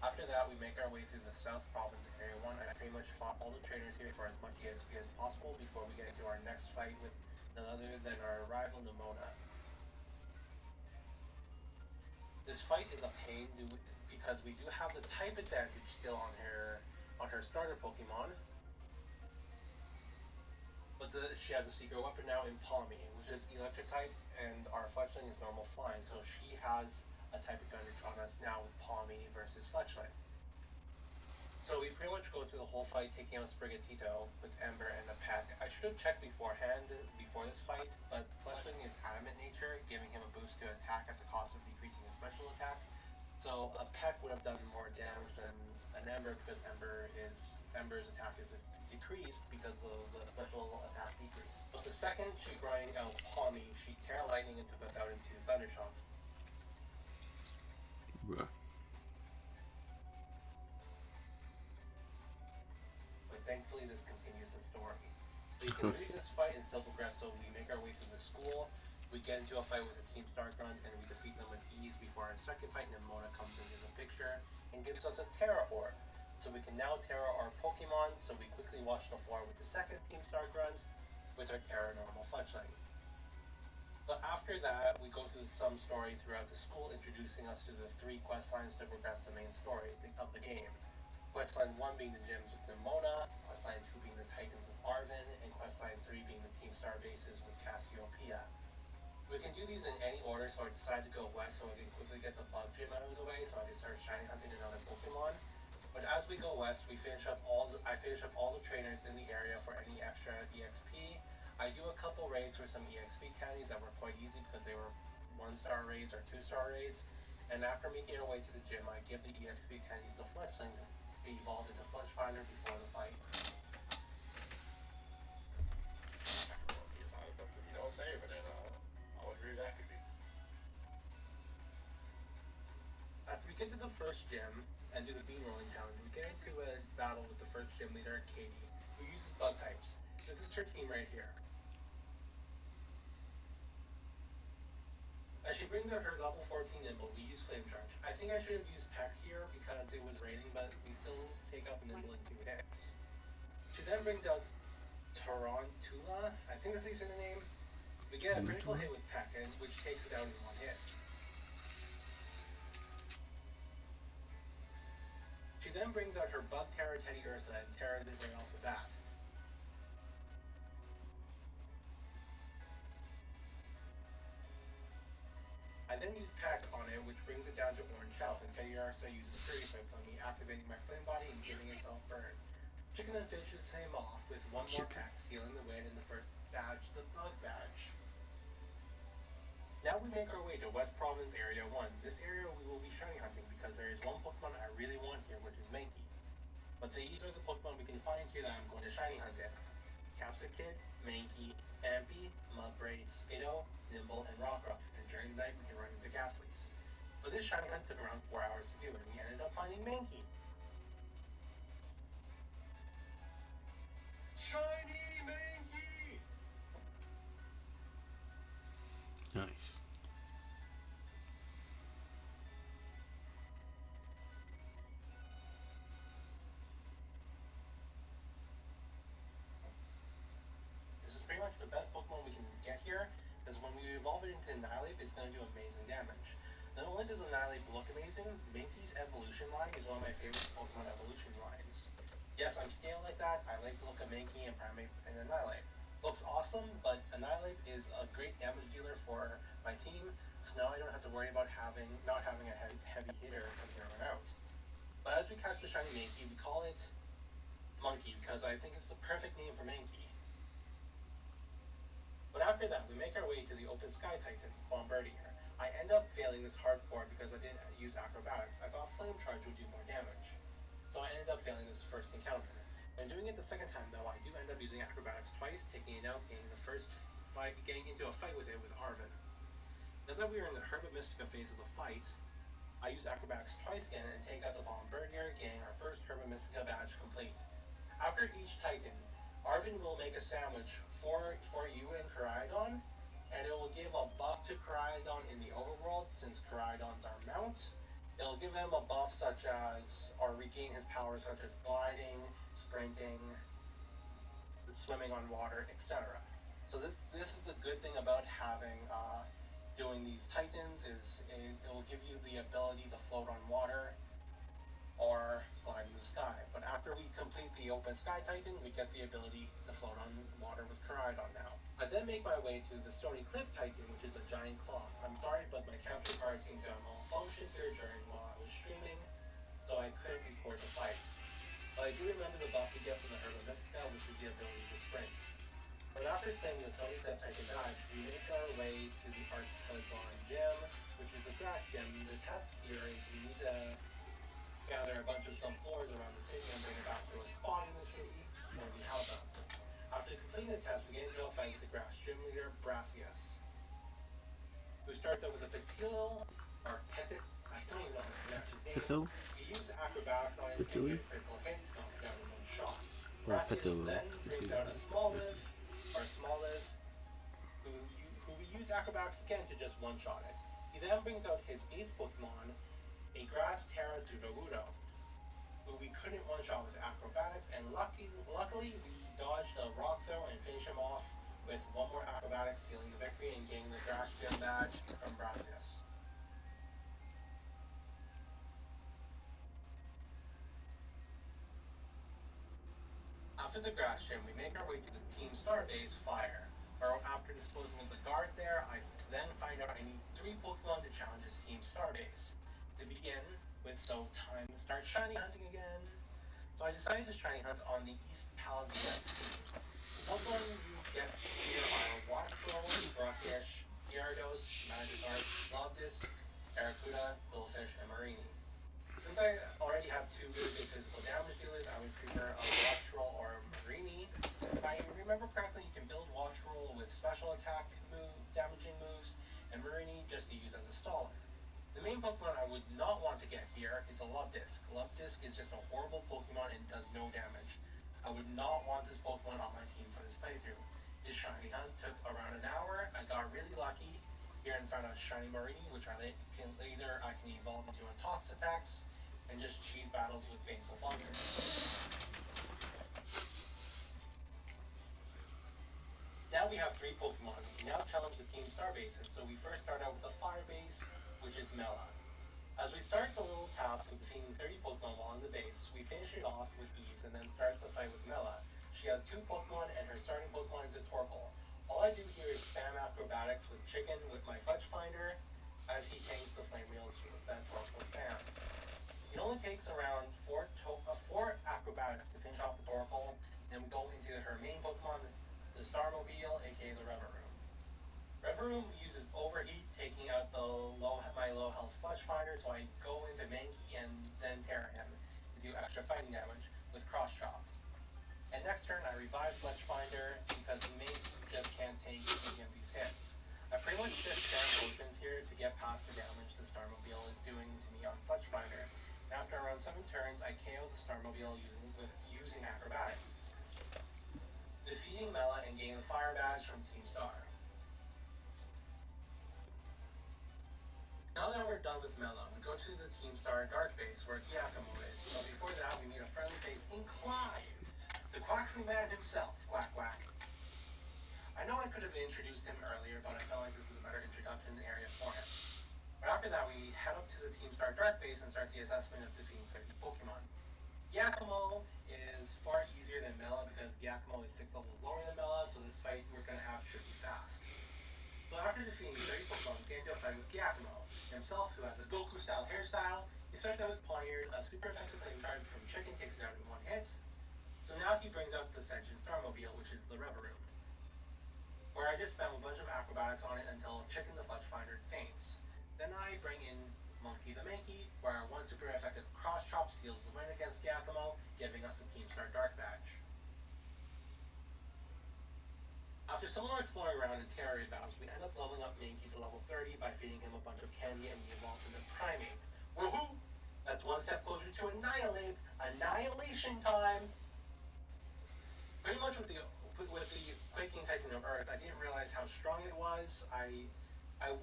After that, we make our way through the South Province Area 1. I pretty much fought all the trainers here for as much EXP as possible before we get into our next fight with none other than our rival Nimona. This fight is a pain because we do have the type advantage still on her starter Pokemon. But she has a secret weapon now in Palmy, which is electric type, and our Fletchling is normal flying, so she has a type advantage on us now with Palmy versus Fletchling. So we pretty much go through the whole fight taking out Sprigatito with Ember and a Peck. I should have checked beforehand before this fight, but Fletchling is adamant nature, giving him a boost to attack at the cost of decreasing his special attack. So a Peck would have done more damage than an Ember because Ember's attack is decreased because the special attack decreased. But the second she grind out Palmy, she Terra Lightning and took us out into Thunder Shots. Bruh. But thankfully this continues the story. We can lose this fight and still progress, so we make our way through the school. We get into a fight with a Team Star Grunt and we defeat them with ease before our second fight, Nimona comes into the picture and gives us a Terra Orb. So we can now Terra our Pokemon, so we quickly wash the floor with the second Team Star Grunt with our Terra normal Fletchling. But after that, we go through some story throughout the school, introducing us to the 3 quest lines to progress the main story of the game. Questline 1 being the gyms with Nimona, Questline 2 being the Titans with Arvin, and Questline 3 being the Team Star bases with Cassiopeia. We can do these in any order, so I decided to go west so I can quickly get the bug gym out of the way so I can start shiny hunting another Pokemon. But as we go west, I finish up all the trainers in the area for any extra EXP. I do a couple raids for some EXP candies that were quite easy because they were 1-star raids or 2-star raids. And after making our way to the gym, I give the EXP candies to Fletchling to be evolved into Fletch Finder before the fight. It's not something you don't say, but then I'll agree that could be. After we get to the first gym and do the bean rolling challenge, we get into a battle with the first gym leader, Katie, who uses bug types. This is her team right here. As she brings out her level 14 Nimble, we use Flame Charge. I think I should have used Peck here because it was raining, but we still take up Nimble in 2 hits. She then brings out Tarantula, I think that's how you say the name. We get a critical hit with Peck, which takes it out in 1 hit. She then brings out her Bug Terror Teddy Ursa and tears it right off the bat. I then use Peck on it, which brings it down to Orange Health, and Teddy Ursa uses Fury Swipes on me, activating my Flame Body and giving itself burn. Chicken and finishes him off with 1 more Peck, sealing the win in the first badge, the Bug Badge. Now we make our way to West Province Area 1. This area we will be shiny hunting because there is one Pokemon I really want here, which is Mankey. But these are the Pokemon we can find here that I'm going to shiny hunt in. Capsicid, Mankey, Ampy, Mudbray, Skiddo, Nimble, and Rockruff. And during the night we can run into Ghastlies. But this shiny hunt took around 4 hours to do, and we ended up finding Mankey. Shiny Mankey! Nice. This is pretty much the best Pokemon we can get here, because when we evolve it into Annihilate, it's going to do amazing damage. Not only does Annihilate look amazing, Mankey's evolution line is one of my favorite Pokemon evolution lines. Yes, that, I like the look of Mankey and Primate and Annihilate. Looks awesome, but Annihilate is a great damage dealer for my team, so now I don't have to worry about not having a heavy hitter from here on out. But as we catch the shiny Mankey, we call it Monkey because I think it's the perfect name for Mankey. But after that, we make our way to the Open Sky Titan, Bombardier. I end up failing this hardcore because I didn't use acrobatics. I thought Flame Charge would do more damage. So I ended up failing this first encounter. When doing it the second time though, I do end up using acrobatics twice, taking it out, getting into a fight with it with Arven. Now that we are in the Herba Mystica phase of the fight, I used acrobatics twice again and take out the Bombardier, getting our first Herba Mystica badge complete. After each Titan, Arven will make a sandwich for you and Koraidon, and it will give a buff to Koraidon in the overworld since Koraidon's our mount. It'll give him a buff such as, or regain his powers such as gliding, sprinting, swimming on water, etc. So this is the good thing about having doing these Titans is it will give you the ability to float on water or glide in the sky. But after we complete the Open Sky Titan, we get the ability to float on water with Koraidon now. I then make my way to the Stony Cliff Titan, which is a giant cloth. I'm sorry, but my capture card seemed to have malfunctioned here while I was streaming, so I couldn't record the fight. But I do remember the buff we get from the Herba Mystica, which is the ability to sprint. But after claiming the Stony Cliff Titan badge, we make our way to the Artazon Gem, which is a grass gem. The test here is we need to gather a bunch of some floors around the city and bring it back to a spot in the city where we have them. After completing the test, we get into a fight with the grass gym leader, Brassius, who starts out with a Petil, or Petit, I don't even know how to pronounce his name. Petil? He uses acrobatics on him to Petil? get a critical hit, knock down in one shot. Or Brassius Petil. then brings out a small live, who we use acrobatics again to just one-shot it. He then brings out his ace Pokemon, a Grass Terra Sudowoodo, who we couldn't one-shot with acrobatics, and luckily we dodged a rock throw and finished him off with one more acrobatics, sealing the victory and getting the Grass Gym badge from Brassius. After the Grass Gym, we make our way to the Team Starbase Fire, where after disposing of the guard there, I then find out I need 3 Pokemon to challenge his Team Starbase. To begin with, so time to start shiny hunting again. So I decided to shiny hunt on the East Paldea Sea. The Pokemon you get here are Wattrel, Brockish, Gyarados, Magikarp, Lobdisc, Arrokuda, Bullfish, and Marini. Since I already have 2 really good physical damage dealers, I would prefer a Wattrel or a Marini. If I remember correctly, you can build Wattrel with special attack damaging moves, and Marini just to use as a staller. The main Pokemon I would not want to get here is a Lobdisc. Lobdisc is just a horrible Pokemon and does no damage. I would not want this Pokemon on my team for this playthrough. This shiny hunt took around an hour. I got really lucky here and found a shiny Marini, which I can evolve into a Toxapex and just cheese battles with painful bungers. Now we have 3 Pokemon. We now challenge the Team Star bases, so we first start out with the Fire base, which is Mela. As we start the little task of defeating 30 Pokemon while on the base, we finish it off with ease and then start the fight with Mela. She has 2 Pokemon and her starting Pokemon is a Torkoal. All I do here is spam acrobatics with Chicken with my Fudge Finder as he tanks the flame wheels that Torkoal spams. It only takes around 4 acrobatics to finish off the Torkoal, then we go into her main Pokemon, the Starmobile, aka the Reverum. Reverum uses Overheat, taking out my low health Fudge Finder, so I go into Mankey and then Terra him to do extra fighting damage with Cross Chop. And next turn I revive Fudge Finder because Mankey just can't take any of these hits. I pretty much just spam potions here to get past the damage the Starmobile is doing to me on Fudge Finder. And after around 7 turns, I KO the Starmobile using acrobatics, defeating Mela and gaining the Fire Badge from Team Star. Now that we're done with Mela, we go to the Team Star Dark Base where Giacomo is, but before that we meet a friendly face in Clive, the Quaxly Man himself, Quack Quack. I know I could have introduced him earlier, but I felt like this is a better introduction area for him. But after that, we head up to the Team Star Dark Base and start the assessment of defeating 30 Pokemon. Giacomo is far easier than is 6 levels lower than Bella, so this fight we're gonna have should be fast. So after defeating 30 Pokemon, we get into a fight with Giacomo himself, who has a Goku-style hairstyle. He starts out with Poniard, a super effective flame charge from Chicken takes it out in one hit. So now he brings out the Sentient Starmobile, which is the Reverie, where I just spam a bunch of acrobatics on it until Chicken the Fletch Finder faints. Then I bring in Monkey the Mankey, where our one super effective cross chop seals the win against Giacomo, giving us the Team Star Dark Badge. After some more exploring around in Terra battles, we end up leveling up Mankey to level 30 by feeding him a bunch of candy, and he evolves into Primeape. Woohoo! That's one step closer to Annihilate! Annihilation time! Pretty much with the Quaking Titan of Earth, I didn't realize how strong it was. I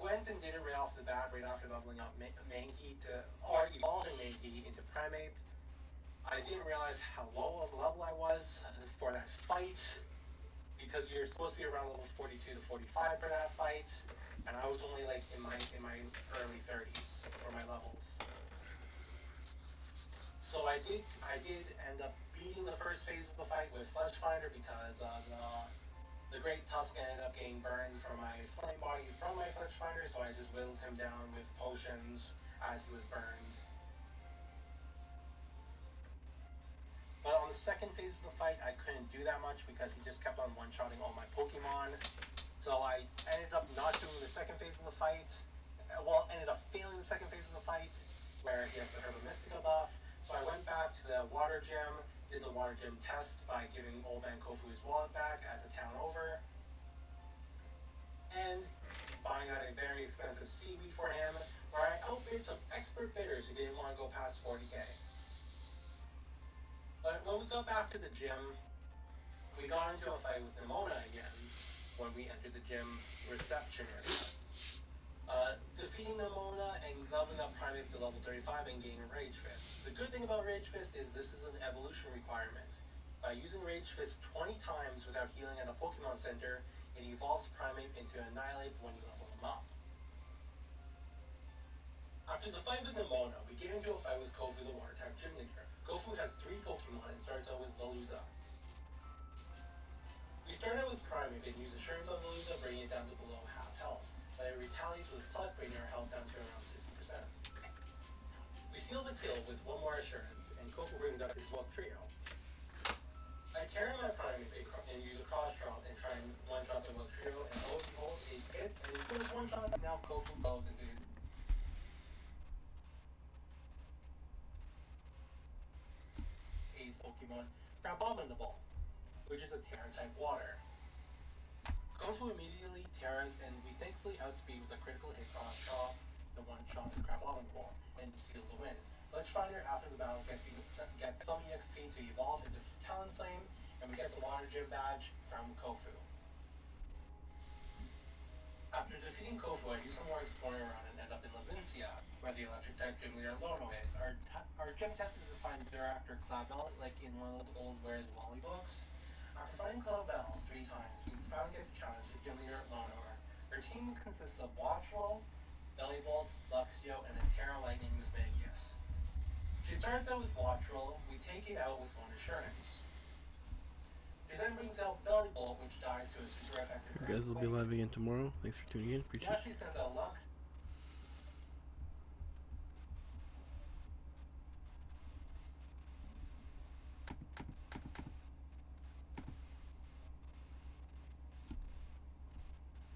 went and did it right off the bat, right after leveling up Mankey or evolving Mankey into Primeape. I didn't realize how low of a level I was for that fight, because you're supposed to be around level 42 to 45 for that fight, and I was only like in my early 30s for my levels. So I did end up beating the first phase of the fight with Fletch Finder because the Great Tusk ended up getting burned from my flame body from my Fletch Finder, so I just whittled him down with potions as he was burned. But on the second phase of the fight, I couldn't do that much because he just kept on one-shotting all my Pokemon. So I ended up not doing the second phase of the fight. Well, ended up failing the second phase of the fight, where he has the Herba Mystica buff. So I went back to the Water Gym, did the Water Gym test by giving Old Man Kofu his wallet back at the town over, and buying out a very expensive seaweed for him, where I outbid some expert bidders who didn't want to go past 40k. But when we got back to the gym, we got into a fight with Nimona again when we entered the gym reception area. Defeating Nimona and leveling up Primeape to level 35 and gaining Rage Fist. The good thing about Rage Fist is this is an evolution requirement. By using Rage Fist 20 times without healing at a Pokemon Center, it evolves Primeape into Annihilate when you level him up. After the fight with Nimona, we get into a fight with Kofu the Water-type Gym Leader. Kofu has 3 Pokemon and starts out with Veluza. We start out with Primeape and use Assurance on Veluza, bringing it down to below half health, but it retaliates with Flood, bringing our health down to around 60%. We seal the kill with one more Assurance, and Kofu brings out his Walk Trio. I tear my Primeape and use a Cross Drop and try and one-shot the Walk Trio, and lo and behold, it hits, and he pulls one shot, and now Kofu goes into his Pokemon Crabominable, which is a Terra-type water. Kofu immediately Terras, and we thankfully outspeed with a critical hit Cross Chop, the one-shot the Crabominable, and seal the win. Fletch Finder after the battle gets some EXP to evolve into Talonflame, and we get the Water Gym badge from Kofu. After defeating Kofu, I do some more exploring around and end up in Levincia, where the electric-type gym leader Lono is. Our gym test is to find Director Clavel, like in one of those old Where's Wally books. After fighting Clavel 3 times, we finally get to challenge the gym leader Lono. Our team consists of Watchroll, Bellybolt, Luxio, and a Terra Lightning Mismagius. She starts out with Watchroll, we take it out with one Assurance. She then brings out Bellybolt, which dies to a super effective. You guys will be live again tomorrow. Thanks for tuning in. Appreciate it. Now she sends out Lux,